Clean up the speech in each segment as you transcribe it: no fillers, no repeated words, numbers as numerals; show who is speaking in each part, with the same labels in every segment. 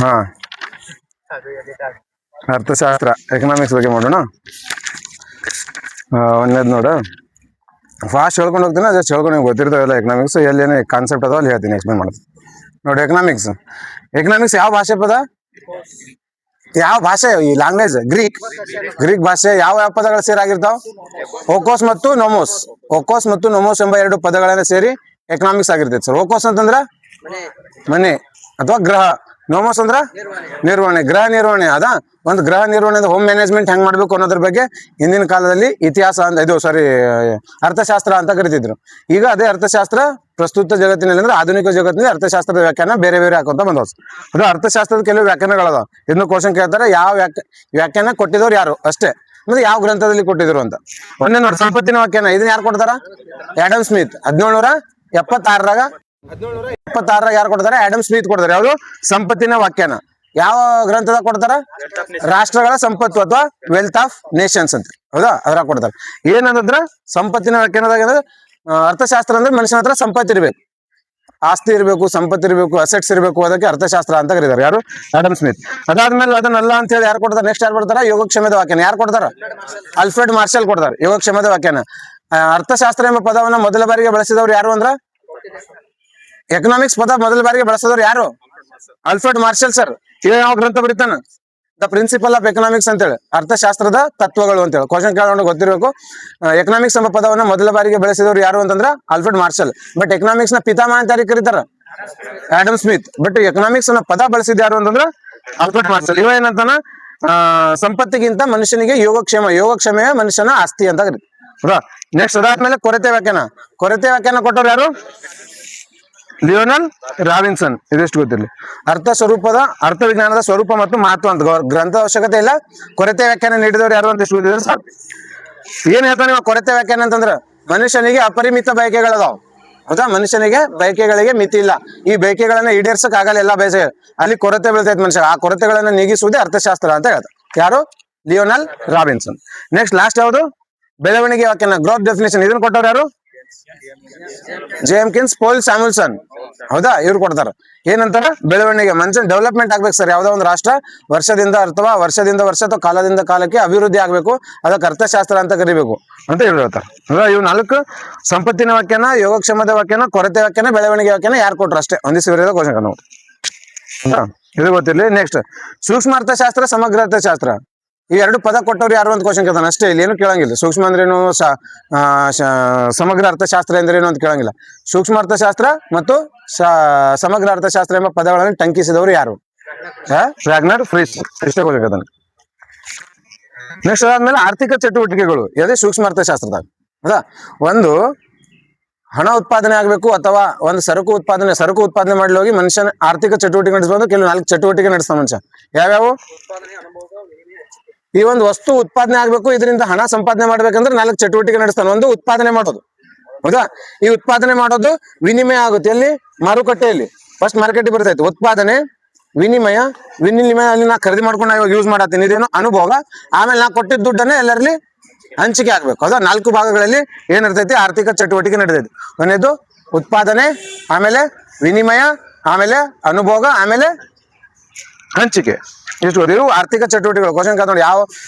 Speaker 1: ಹಾ, ಅರ್ಥಶಾಸ್ತ್ರ ಎಕನಾಮಿಕ್ಸ್ ಬಗ್ಗೆ ಮಾಡೋಣ. ಒಂದೇದ್ ನೋಡು, ಫಾಸ್ಟ್ ಹೇಳ್ಕೊಂಡು ಹೋಗ್ತೀನಿ, ಜಸ್ಟ್ ಹೇಳ್ಕೊಂಡು ಗೊತ್ತಿರ್ತಾವೆಲ್ಲ ಎಕನಾಮಿಕ್ಸ್. ಎಲ್ಲೇನೇ ಕಾನ್ಸೆಪ್ಟ್ ಅದಾವ ಅಲ್ಲಿ ಹೇಳ್ತೀನಿ, ಎಕ್ಸ್ಪ್ಲೇನ್ ಮಾಡ್ತೀನಿ. ನೋಡಿ, ಎಕನಾಮಿಕ್ಸ್ ಯಾವ ಭಾಷೆ ಪದ? ಯಾವ ಭಾಷೆ? ಈ ಲ್ಯಾಂಗ್ವೇಜ್ ಗ್ರೀಕ್ ಭಾಷೆ. ಯಾವ ಪದಗಳು ಸೇರಾಗಿರ್ತಾವ? ಓಕೋಸ್ ಮತ್ತು ನೋಮೋಸ್ ಎಂಬ ಎರಡು ಪದಗಳನ್ನ ಸೇರಿ ಎಕನಾಮಿಕ್ಸ್ ಆಗಿರ್ತೈತೆ ಸರ್. ಓಕೋಸ್ ಅಂತಂದ್ರ ಮನೆ ಅಥವಾ ಗ್ರಹ, ನೋಮೋಸ್ ಅಂದ್ರ ನಿರ್ವಹಣೆ, ಗ್ರಹ ನಿರ್ವಹಣೆ. ಒಂದು ಗ್ರಹ ನಿರ್ವಹಣೆ, ಹೋಮ್ ಮ್ಯಾನೇಜ್ಮೆಂಟ್ ಹೆಂಗ್ ಮಾಡ್ಬೇಕು ಅನ್ನೋದ್ರ ಬಗ್ಗೆ ಹಿಂದಿನ ಕಾಲದಲ್ಲಿ ಇತಿಹಾಸ ಅರ್ಥಶಾಸ್ತ್ರ ಅಂತ ಕರಿತಿದ್ರು. ಈಗ ಅದೇ ಅರ್ಥಶಾಸ್ತ್ರ ಪ್ರಸ್ತುತ ಜಗತ್ತಿನಲ್ಲಿ ಅಂದ್ರೆ ಆಧುನಿಕ ಜಗತ್ತಿನಲ್ಲಿ ಅರ್ಥಶಾಸ್ತ್ರದ ವ್ಯಾಖ್ಯಾನ ಬೇರೆ ಬೇರೆ ಹಾಕೊಂತ ಬಂದವು. ಅದು ಅರ್ಥಶಾಸ್ತ್ರದ ಕೆಲವು ವ್ಯಾಖ್ಯಾನಗಳದ. ಇದನ್ನು ಕ್ವಶನ್ ಕೇಳ್ತಾರೆ, ಯಾವ ವ್ಯಾಖ್ಯಾನ ಕೊಟ್ಟಿದವ್ರು ಯಾರು ಅಷ್ಟೇ, ಅಂದ್ರೆ ಯಾವ ಗ್ರಂಥದಲ್ಲಿ ಕೊಟ್ಟಿದ್ರು ಅಂತ. ಒಂದೇ ನೋಡಿ, ಸಂಪತ್ತಿನ ವ್ಯಾಖ್ಯಾನ. ಇದನ್ನ ಯಾರು ಕೊಡ್ತಾರ? Adam Smith. 1776 ಯಾರು ಕೊಡ್ತಾರೆ? ಆಡಮ್ ಸ್ಮಿತ್ ಕೊಡ್ತಾರೆ. ಯಾವುದು? ಸಂಪತ್ತಿನ ವ್ಯಾಖ್ಯಾನ. ಯಾವ ಗ್ರಂಥದಾಗ ಕೊಡ್ತಾರ? ರಾಷ್ಟ್ರಗಳ ಸಂಪತ್ತು ಅಥವಾ ವೆಲ್ತ್ ಆಫ್ ನೇಷನ್ಸ್ ಅಂತ, ಹೌದಾ? ಅದ್ರಾಗ ಕೊಡ್ತಾರೆ. ಏನಂದ್ರ ಸಂಪತ್ತಿನ ವ್ಯಾಖ್ಯಾನದಾಗ ಅರ್ಥಶಾಸ್ತ್ರ ಅಂದ್ರೆ ಮನುಷ್ಯನ ಹತ್ರ ಸಂಪತ್ತು ಇರ್ಬೇಕು, ಆಸ್ತಿ ಇರಬೇಕು, ಸಂಪತ್ತು ಇರಬೇಕು, ಅಸೆಟ್ಸ್ ಇರಬೇಕು. ಅದಕ್ಕೆ ಅರ್ಥಶಾಸ್ತ್ರ ಅಂತ ಕರೀತಾರೆ. ಯಾರು? Adam Smith. ಅದಾದ್ಮೇಲೆ ಅದನ್ನಲ್ಲ ಅಂತ ಹೇಳಿ ಯಾರು ಕೊಡ್ತಾರೆ? ನೆಕ್ಸ್ಟ್ ಯಾರು ಕೊಡ್ತಾರ? ಯೋಗಕ್ಷೇಮದ ವ್ಯಾಖ್ಯಾನ. ಯಾರು ಕೊಡ್ತಾರ? ಆಲ್ಫ್ರೆಡ್ ಮಾರ್ಷಲ್ ಕೊಡ್ತಾರೆ ಯೋಗಕ್ಷೇಮದ ವ್ಯಾಖ್ಯಾನ. ಅರ್ಥಶಾಸ್ತ್ರ ಎಂಬ ಪದವನ್ನ ಮೊದಲ ಬಾರಿಗೆ ಬಳಸಿದವ್ರು ಯಾರು ಅಂದ್ರ, ಎಕನಾಮಿಕ್ಸ್ ಪದ ಮೊದಲ ಬಾರಿಗೆ ಬಳಸಿದವ್ರು ಯಾರು? Alfred marshal sir. ಯಾವ ಗ್ರಂಥ ಬರೀತಾನ? ದ ಪ್ರಿನ್ಸಿಪಲ್ ಆಫ್ ಎಕನಾಮಿಕ್ಸ್ ಅಂತೇಳಿ, ಅರ್ಥಶಾಸ್ತ್ರದ ತತ್ವಗಳು ಅಂತೇಳಿ. ಕ್ವಶನ್ ಕೇಳೋಣ ಗೊತ್ತಿರಬೇಕು. ಎಕನಾಮಿಕ್ಸ್ ಎಂಬ ಪದವನ್ನ ಮೊದಲ ಬಾರಿಗೆ ಬಳಸಿದವರು ಯಾರು ಅಂತಂದ್ರ ಆಲ್ಫ್ರೆಡ್ ಮಾರ್ಷಲ್. ಬಟ್ ಎಕನಾಮಿಕ್ಸ್ ನ ಪಿತಾಮಹ ಅಂತ ಯಾರಿಗೆ ಕರೀತಾರ? Adam Smith. ಬಟ್ ಎಕನಾಮಿಕ್ಸ್ ನ ಪದ ಬಳಸಿದ ಯಾರು ಅಂತಂದ್ರ ಆಲ್ಫ್ರೆಡ್ ಮಾರ್ಷಲ್. ಇವ ಏನಂತಾನ, ಸಂಪತ್ತಿಗಿಂತ ಮನುಷ್ಯನಿಗೆ ಯೋಗಕ್ಷೇಮವೇ ಮನುಷ್ಯನ ಆಸ್ತಿ ಅಂತ ಕರೀತಾರೆ. ನೆಕ್ಸ್ಟ್ ಅದಾದ್ಮೇಲೆ ಕೊರತೆ ವ್ಯಾಖ್ಯಾನ ಕೊಟ್ಟವ್ರು ಯಾರು? Lionel Robinson. ಇದೆಷ್ಟು ಗೊತ್ತಿರಲಿ. ಅರ್ಥ ವಿಜ್ಞಾನದ ಸ್ವರೂಪ ಮತ್ತು ಮಹತ್ವ ಅಂತ ಗ್ರಂಥ ಅವಶ್ಯಕತೆ ಇಲ್ಲ. ಕೊರತೆ ವ್ಯಾಖ್ಯಾನ ನೀಡಿದವರು ಯಾರು ಅಂತ ಎಷ್ಟು ಗೊತ್ತಿದ್ರೆ ಸಾಕು. ಏನ್ ಹೇಳ್ತಾನೆ ಕೊರತೆ ವ್ಯಾಖ್ಯಾನ ಅಂತಂದ್ರ, ಮನುಷ್ಯನಿಗೆ ಅಪರಿಮಿತ ಬಯಕೆಗಳದಾವ್, ಹೌದಾ? ಮನುಷ್ಯನಿಗೆ ಬಯಕೆಗಳಿಗೆ ಮಿತಿ ಇಲ್ಲ. ಈ ಬಯಕೆಗಳನ್ನ ಈಡೇರ್ಸಕ್ ಆಗಲ್ಲ, ಎಲ್ಲ ಬಯಕೆ ಅಲ್ಲಿ ಕೊರತೆ ಬೀಳ್ತೈತೆ ಮನುಷ್ಯ. ಆ ಕೊರತೆಗಳನ್ನ ನೀಗಿಸುವುದೇ ಅರ್ಥಶಾಸ್ತ್ರ ಅಂತ ಹೇಳ್ತಾರೆ. ಯಾರು? Lionel Robinson. ನೆಕ್ಸ್ಟ್ ಲಾಸ್ಟ್ ಯಾವುದು? ಬೆಳವಣಿಗೆ ವ್ಯಾಖ್ಯಾನ, ಗ್ರೋತ್ ಡೆಫಿನೇಷನ್. ಇದನ್ನ ಕೊಟ್ಟವ್ರು ಯಾರು? ಜೇಮ್ಕಿನ್ಸ್, ಪೌಲ್ ಸ್ಯಾಮ್ಯುಲ್ಸನ್, ಹೌದಾ? ಇವ್ರು ಕೊಡ್ತಾರ. ಏನಂತಾರ? ಬೆಳವಣಿಗೆ, ಮನುಷ್ಯನ್ ಡೆವಲಪ್ಮೆಂಟ್ ಆಗ್ಬೇಕು ಸರ್. ಯಾವ್ದೋ ಒಂದು ರಾಷ್ಟ್ರ ವರ್ಷದಿಂದ ವರ್ಷ ಅಥವಾ ಕಾಲದಿಂದ ಕಾಲಕ್ಕೆ ಅಭಿವೃದ್ಧಿ ಆಗ್ಬೇಕು, ಅದಕ್ಕೆ ಅರ್ಥಶಾಸ್ತ್ರ ಅಂತ ಕರಿಬೇಕು ಅಂತ ಹೇಳ್ತಾರೆ. ಇವ್ 4 ಸಂಪತ್ತಿನ ವ್ಯಾಖ್ಯಾನ, ಯೋಗಕ್ಷೇಮದ ವ್ಯಾಖ್ಯಾನ, ಕೊರತೆ ವ್ಯಾಖ್ಯಾನ, ಬೆಳವಣಿಗೆ ವ್ಯಾಖ್ಯಾನ ಯಾರು ಕೊಟ್ರು ಅಷ್ಟೇ. ಒಂದಿಷ್ಟು ಕ್ವಶನ್ ನಾವು ಇದು ಗೊತ್ತಿರ್ಲಿ. ನೆಕ್ಸ್ಟ್ ಸೂಕ್ಷ್ಮ ಅರ್ಥಶಾಸ್ತ್ರ, ಸಮಗ್ರ ಅರ್ಥಶಾಸ್ತ್ರ. ಈ ಎರಡು ಪದ ಕೊಟ್ಟವ್ರು ಯಾರು ಅಂತ ಕ್ವಶನ್ ಕೇಳ್ತಾನೆ ಅಷ್ಟೇ. ಇಲ್ಲಿ ಏನು ಕೇಳಂಗಿಲ್ಲ. ಸೂಕ್ಷ್ಮ ಅಂದ್ರೇನು, ಸಮಗ್ರ ಅರ್ಥಶಾಸ್ತ್ರ ಅಂದ್ರೇನು ಅಂತ ಕೇಳಂಗಿಲ್ಲ. ಸೂಕ್ಷ್ಮ ಅರ್ಥಶಾಸ್ತ್ರ ಮತ್ತು ಸಮಗ್ರ ಅರ್ಥಶಾಸ್ತ್ರ ಎಂಬ ಪದಗಳನ್ನು ಟಂಕಿಸಿದವರು ಯಾರು? ವ್ಯಾಗ್ನರ್, ಫ್ರಿಶ್. ಇಷ್ಟೇ ಕ್ವಶನ್ ಕೇಳ್ತಾನೆ. ನೆಕ್ಸ್ಟ್ ಅದಾದ್ಮೇಲೆ ಆರ್ಥಿಕ ಚಟುವಟಿಕೆಗಳು. ಅದೇ ಸೂಕ್ಷ್ಮ ಅರ್ಥಶಾಸ್ತ್ರದಾಗ, ಹೌದಾ? ಒಂದು ಹಣ ಉತ್ಪಾದನೆ ಆಗ್ಬೇಕು ಅಥವಾ ಒಂದು ಸರಕು ಉತ್ಪಾದನೆ ಮಾಡ್ಲಿ ಹೋಗಿ ಮನುಷ್ಯನ ಆರ್ಥಿಕ ಚಟುವಟಿಕೆ ನಡೆಸಬಹುದು. ಕೆಲವು 4 ಚಟುವಟಿಕೆ ನಡೆಸ್ತಾವ ಮನುಷ್ಯ. ಯಾವ್ಯಾವು? ಈ ಒಂದು ವಸ್ತು ಉತ್ಪಾದನೆ ಆಗ್ಬೇಕು, ಇದರಿಂದ ಹಣ ಸಂಪಾದನೆ ಮಾಡ್ಬೇಕಂದ್ರೆ 4 ಚಟುವಟಿಕೆ ನಡೆಸ್ತಾನೆ. ಒಂದು ಉತ್ಪಾದನೆ ಮಾಡೋದು, ಹೌದಾ? ಈ ಉತ್ಪಾದನೆ ಮಾಡೋದು ವಿನಿಮಯ ಆಗುತ್ತೆ. ಎಲ್ಲಿ? ಮಾರುಕಟ್ಟೆಯಲ್ಲಿ. ಫಸ್ಟ್ ಮಾರ್ಕೆಟ್ ಬರ್ತೈತೆ. ಉತ್ಪಾದನೆ, ವಿನಿಮಯ ಅಲ್ಲಿ ನಾ ಖರೀದಿ ಮಾಡ್ಕೊಂಡು ಇವಾಗ ಯೂಸ್ ಮಾಡತ್ತೀನಿ, ಇದೇನು ಅನುಭೋಗ. ಆಮೇಲೆ ನಾ ಕೊಟ್ಟಿದ್ದ ದುಡ್ಡನ್ನೇ ಎಲ್ಲರಲ್ಲಿ ಹಂಚಿಕೆ ಆಗ್ಬೇಕು, ಹೌದಾ? 4 ಭಾಗಗಳಲ್ಲಿ ಏನಿರ್ತೈತಿ? ಆರ್ಥಿಕ ಚಟುವಟಿಕೆ ನಡೆದೈತಿ. ಒಂದೇದು ಉತ್ಪಾದನೆ, ಆಮೇಲೆ ವಿನಿಮಯ, ಆಮೇಲೆ ಅನುಭೋಗ, ಆಮೇಲೆ ಹಂಚಿಕೆ. ಇಷ್ಟು ಇವು ಆರ್ಥಿಕ ಚಟುವಟಿಕೆಗಳು. ಕ್ವಶನ್ ನೋಡಿ, ಯಾವ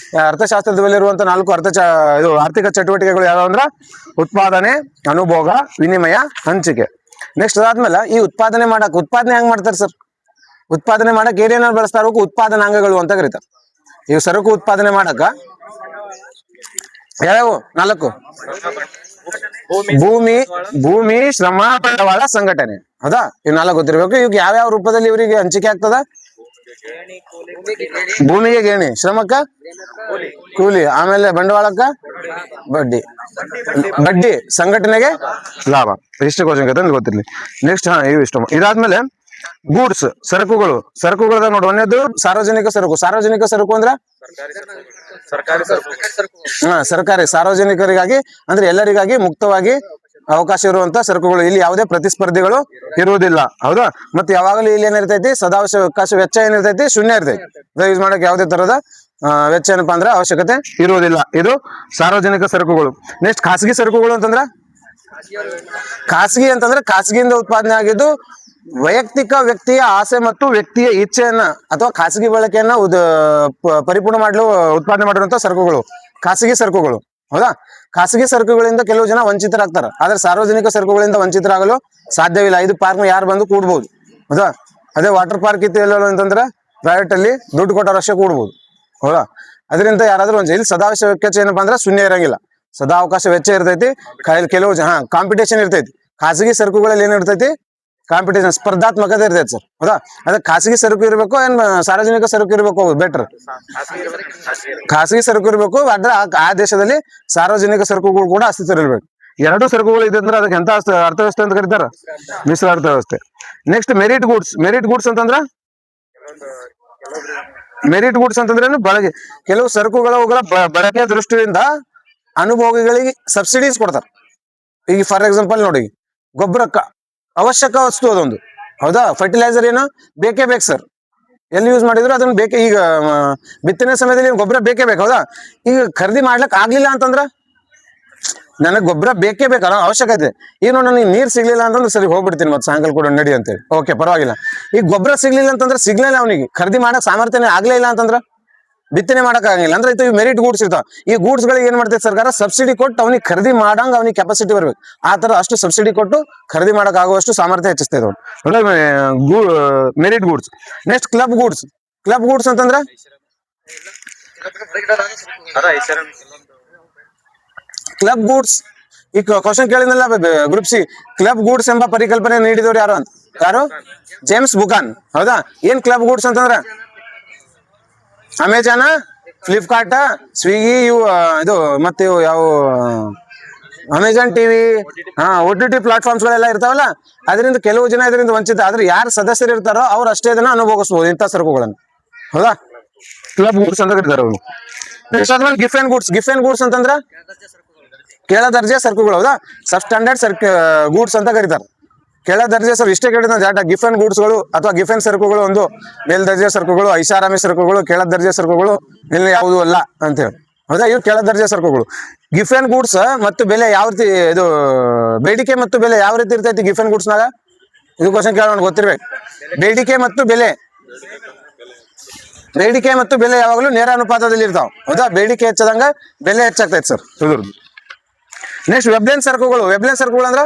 Speaker 1: ಅರ್ಥಶಾಸ್ತ್ರದಲ್ಲಿ ಇರುವಂತ 4 ಆರ್ಥಿಕ ಚಟುವಟಿಕೆಗಳು ಯಾವ್ಯಾವ ಅಂದ್ರ ಉತ್ಪಾದನೆ, ಅನುಭೋಗ, ವಿನಿಮಯ, ಹಂಚಿಕೆ. ನೆಕ್ಸ್ಟ್ ಅದಾದ್ಮೇಲೆ ಈ ಉತ್ಪಾದನೆ ಹೆಂಗ್ ಮಾಡ್ತಾರೆ ಸರ್? ಉತ್ಪಾದನೆ ಮಾಡಕ್ ಏನೇನಾದ್ರು ಬಳಸ್ತಾರ? ಉತ್ಪಾದನಾಂಗಗಳು ಅಂತ ಕರೀತಾರೆ. ಈಗ ಸರಕು ಉತ್ಪಾದನೆ ಮಾಡಕ ಯಾವ್ಯಾವು? 4: ಭೂಮಿ, ಶ್ರಮ, ಬಂಡವಾಳ, ಸಂಘಟನೆ, ಹೌದಾ? ಇವ್ 4 ಗೊತ್ತಿರ್ಬೇಕು. ಇವಾಗ ಯಾವ್ಯಾವ ರೂಪದಲ್ಲಿ ಇವರಿಗೆ ಹಂಚಿಕೆ ಆಗ್ತದ? ಭೂಮಿಗೆ ಗೇಣಿ, ಶ್ರಮಕ್ಕ ಕೂಲಿ, ಆಮೇಲೆ ಬಂಡವಾಳಕ್ಕ ಬಡ್ಡಿ, ಸಂಘಟನೆಗೆ ಲಾಭ. ಇಷ್ಟು ಕ್ವಶನ್ ಗೊತ್ತಿರ್ಲಿ. ನೆಕ್ಸ್ಟ್ ಇವು ಇಷ್ಟ. ಇದಾದ್ಮೇಲೆ ಗೂಡ್ಸ್, ಸರಕುಗಳದ ನೋಡಿ. ಒಂದೇದು ಸಾರ್ವಜನಿಕ ಸರಕು ಅಂದ್ರ ಸರ್ಕಾರಿ, ಸಾರ್ವಜನಿಕರಿಗಾಗಿ ಅಂದ್ರೆ ಎಲ್ಲರಿಗಾಗಿ ಮುಕ್ತವಾಗಿ ಅವಕಾಶ ಇರುವಂತ ಸರಕುಗಳು. ಇಲ್ಲಿ ಯಾವುದೇ ಪ್ರತಿಸ್ಪರ್ಧಿಗಳು ಇರುವುದಿಲ್ಲ, ಹೌದಾ? ಮತ್ತೆ ಯಾವಾಗಲೂ ಇಲ್ಲಿ ಏನಿರ್ತೈತಿ? ಸದಾವಕಾಶ ವೆಚ್ಚ ಏನಿರ್ತೈತಿ? ಶೂನ್ಯ ಇರ್ತೈತಿ. ಯೂಸ್ ಮಾಡಕ್ ಯಾವುದೇ ತರದ ವೆಚ್ಚ ಏನಪ್ಪಾ ಅಂದ್ರೆ ಅವಶ್ಯಕತೆ ಇರುವುದಿಲ್ಲ. ಇದು ಸಾರ್ವಜನಿಕ ಸರಕುಗಳು. ನೆಕ್ಸ್ಟ್ ಖಾಸಗಿ ಸರಕುಗಳು ಅಂತಂದ್ರ, ಖಾಸಗಿಯಿಂದ ಉತ್ಪಾದನೆ ಆಗಿದ್ದು ವೈಯಕ್ತಿಕ ವ್ಯಕ್ತಿಯ ಆಸೆ ಮತ್ತು ವ್ಯಕ್ತಿಯ ಇಚ್ಛೆಯನ್ನ ಅಥವಾ ಖಾಸಗಿ ಬಳಕೆಯನ್ನ ಪರಿಪೂರ್ಣ ಮಾಡಲು ಉತ್ಪಾದನೆ ಮಾಡಿರುವಂತಹ ಸರಕುಗಳು ಖಾಸಗಿ ಸರಕುಗಳು. ಹೌದಾ, ಖಾಸಗಿ ಸರಕುಗಳಿಂದ ಕೆಲವು ಜನ ವಂಚಿತರಾಗ್ತಾರೆ, ಆದ್ರೆ ಸಾರ್ವಜನಿಕ ಸರಕುಗಳಿಂದ ವಂಚಿತರಾಗಲು ಸಾಧ್ಯವಿಲ್ಲ. ಇದು ಪಾರ್ಕ್ ಯಾರು ಬಂದು ಕೂಡ್ಬೋದು. ಹೌದಾ, ಅದೇ ವಾಟರ್ ಪಾರ್ಕ್ ಇತ್ತು ಎಲ್ಲ ಅಂತಂದ್ರೆ ಪ್ರೈವೇಟ್ ಅಲ್ಲಿ ದುಡ್ಡು ಕೊಟ್ಟವ್ರು ಅಷ್ಟೇ ಕೂಡ್ಬೋದು. ಹೌದಾ, ಅದರಿಂದ ಯಾರಾದ್ರೂ ಇಲ್ಲಿ ಸದಾವಕಾಶ ವೆಚ್ಚ ಏನಪ್ಪಾ ಅಂದ್ರೆ ಶೂನ್ಯ ಇರಂಗಿಲ್ಲ, ಸದಾ ಅವಕಾಶ ವೆಚ್ಚ ಇರ್ತೈತಿ. ಕೆಲವು ಕಾಂಪಿಟೇಷನ್ ಇರ್ತೈತಿ. ಖಾಸಗಿ ಸರಕುಗಳಲ್ಲಿ ಏನ್ ಇರ್ತೈತಿ, ಕಾಂಪಿಟೇಷನ್, ಸ್ಪರ್ಧಾತ್ಮಕತೆ ಇರ್ತೈತಿ ಸರ್. ಹೌದಾ, ಅದೇ ಖಾಸಗಿ ಸರಕು ಇರಬೇಕು ಏನ್ ಸಾರ್ವಜನಿಕ ಸರಕು ಇರಬೇಕು, ಬೆಟರ್ ಖಾಸಗಿ ಸರಕು ಇರಬೇಕು. ಆದ್ರೆ ಆ ದೇಶದಲ್ಲಿ ಸಾರ್ವಜನಿಕ ಸರಕುಗಳು ಕೂಡ ಅಸ್ತಿತ್ವ ಇರಬೇಕು. ಎರಡು ಸರಕುಗಳು ಇದೆ ಅಂದ್ರೆ ಅದಕ್ಕೆ ಎಂತ ಅರ್ಥವ್ಯವಸ್ಥೆ ಅಂತ ಕರೀತಾರ, ಮಿಶ್ರ ಅರ್ಥವ್ಯವಸ್ಥೆ. Next merit goods. Merit goods ಅಂತಂದ್ರ ಬಳಕೆ ಕೆಲವು ಸರಕುಗಳ ಬಳಕೆಯ ದೃಷ್ಟಿಯಿಂದ ಅನುಭೋಗಿಗಳಿಗೆ ಸಬ್ಸಿಡೀಸ್ ಕೊಡ್ತಾರೆ. ಈಗ ಫಾರ್ ಎಕ್ಸಾಂಪಲ್ ನೋಡಿ, ಗೊಬ್ಬರಕ್ಕ ಅವಶ್ಯಕ ವಸ್ತು ಅದೊಂದು. ಹೌದಾ, ಫರ್ಟಿಲೈಸರ್ ಏನು ಬೇಕೇ ಬೇಕು ಸರ್, ಎಲ್ಲಿ ಯೂಸ್ ಮಾಡಿದ್ರು ಅದನ್ನ ಬೇಕೇ. ಈಗ ಬಿತ್ತನೆ ಸಮಯದಲ್ಲಿ ಗೊಬ್ಬರ ಬೇಕೇ ಬೇಕು. ಹೌದಾ, ಈಗ ಖರೀದಿ ಮಾಡ್ಲಿಕ್ ಆಗ್ಲಿಲ್ಲ ಅಂತಂದ್ರ ನನಗೆ ಗೊಬ್ಬರ ಬೇಕೇ ಬೇಕಲ್ಲ, ಅವಶ್ಯಕತೆ. ಈಗ ನೋಡಿ ನನಗೆ ನೀರ್ ಸಿಗ್ಲಿಲ್ಲ ಅಂತಂದ್ರೆ ಸರಿ ಹೋಗ್ಬಿಡ್ತೀನಿ, ಮತ್ತೆ ಸಾಯಂಕಾಲ ಕೂಡ ನಡಿ ಅಂತೇಳಿ, ಓಕೆ ಪರವಾಗಿಲ್ಲ. ಈಗ ಗೊಬ್ಬರ ಸಿಗ್ಲಿಲ್ಲ ಅಂತಂದ್ರೆ ಸಿಗ್ಲಿಲ್ಲ, ಅವನಿಗೆ ಖರೀದಿ ಮಾಡಕ್ ಸಾಮರ್ಥ್ಯನೇ ಆಗ್ಲೇ ಇಲ್ಲ ಅಂತಂದ್ರ ಬಿತ್ತನೆ ಮಾಡಕ್ ಆಗಂಗಿಲ್ಲ ಅಂದ್ರೆ ಇದು ಮೆರಿಟ್ ಗೂಡ್ಸ್ ಇರ್ತಾವ. ಈ ಗೂಡ್ಸ್ ಗಳಿಗೆ ಏನ್ ಮಾಡ್ತೈತೆ ಸರ್ಕಾರ, ಸಬ್ಸಿಡಿ ಕೊಟ್ಟು ಅವನಿಗೆ ಖರೀದಿ ಮಾಡಂಗ ಅವನಿಗೆ ಕೆಪಾಸಿಟಿ ಬರ್ಬೇಕು. ಆ ತರ ಅಷ್ಟು ಸಬ್ಸಿಡಿ ಕೊಟ್ಟು ಖರೀದಿ ಮಾಡಕ್ ಆಗುವಷ್ಟು ಸಾಮರ್ಥ್ಯ ಹೆಚ್ಚಿಸ್ತಾ ಇದಾವೆ merit goods. Next club goods. Club goods ಅಂತಂದ್ರ ಕ್ಲಬ್ ಗೂಡ್ಸ್ ಈ ಕ್ವಶನ್ ಕೇಳಿದ್ನಲ್ಲ ಗ್ರೂಪ್ ಸಿ, ಕ್ಲಬ್ ಗೂಡ್ಸ್ ಎಂಬ ಪರಿಕಲ್ಪನೆ ನೀಡಿದವರು ಯಾರು ಅಂತ, ಯಾರು? James Buchanan. ಹೌದಾ, ಏನ್ ಕ್ಲಬ್ ಗೂಡ್ಸ್ ಅಂತಂದ್ರ ಅಮೆಜಾನ್, ಫ್ಲಿಪ್ಕಾರ್ಟ್, ಸ್ವಿಗ್ಗಿ, ಇವು ಇದು ಮತ್ತೆ ಇವು ಯಾವ ಅಮೆಜಾನ್ ಟಿವಿ, OTT ಪ್ಲಾಟ್ಫಾರ್ಮ್ಸ್ ಗಳೆಲ್ಲ ಇರ್ತಾವಲ್ಲ, ಅದರಿಂದ ಕೆಲವು ಜನ ಇದರಿಂದ ವಂಚಿತ. ಆದ್ರೆ ಯಾರು ಸದಸ್ಯರು ಇರ್ತಾರೋ ಅವ್ರು ಅಷ್ಟೇ ಇದನ್ನ ಅನುಭವಿಸಬಹುದು ಇಂಥ ಸರಕುಗಳನ್ನು. ಹೌದಾ, ಕ್ಲಬ್ ಗೂಡ್ಸ್ ಅಂತ ಕರೀತಾರೆ ಅವರು. Gift and goods. Gift and goods ಅಂತಂದ್ರ ಕೆಳ ದರ್ಜೆ ಸರಕುಗಳು. ಹೌದಾ, ಸಬ್ ಸ್ಟ್ಯಾಂಡರ್ಡ್ ಗೂಡ್ಸ್ ಅಂತ ಕರೀತಾರೆ. ಕೆಳ ದರ್ಜೆ ಸರ್ ಇಷ್ಟೇ ಕೇಳಿದ ಜಾಟ. ಗಿಫ್ಟ್ ಅಂಡ್ ಗೂಡ್ಸ್ಗಳು ಅಥವಾ ಗಿಫ್ಟ್ ಅಂಡ್ ಸರಕುಗಳು ಒಂದು ಮೇಲ್ದರ್ಜೆ ಸರಕುಗಳು, ಐಷಾರಾಮಿ ಸರಕುಗಳು, ಕೆಳ ದರ್ಜೆ ಸರಕುಗಳು ಇಲ್ಲಿ ಯಾವುದು ಅಲ್ಲ ಅಂತ ಹೇಳಿ. ಹೌದಾ, ಇವು ಕೆಳ ದರ್ಜೆ ಸರಕುಗಳು. ಗಿಫ್ಟ್ ಅಂಡ್ ಗೂಡ್ಸ್ ಮತ್ತು ಬೆಲೆ ಯಾವ ರೀತಿ, ಇದು ಬೇಡಿಕೆ ಮತ್ತು ಬೆಲೆ ಯಾವ ರೀತಿ ಇರ್ತೈತಿ ಗಿಫ್ಟ್ ಅಂಡ್ ಗೂಡ್ಸ್ ನಾಗ? ಇದು ಕ್ವಶನ್ ಕೇಳೋಣ, ಗೊತ್ತಿರ್ಬೇಕು. ಬೇಡಿಕೆ ಮತ್ತು ಬೆಲೆ ಯಾವಾಗಲೂ ನೇರ ಅನುಪಾತದಲ್ಲಿ ಇರ್ತಾವ. ಹೌದಾ, ಬೇಡಿಕೆ ಹೆಚ್ಚದಂಗ ಬೆಲೆ ಹೆಚ್ಚಾಗ್ತೈತೆ ಸರ್. ನೆಕ್ಸ್ಟ್ ವೆಬ್ಲೈನ್ ಸರಕುಗಳು. ವೆಬ್ಲೈನ್ ಸರಕುಗಳು ಅಂದ್ರೆ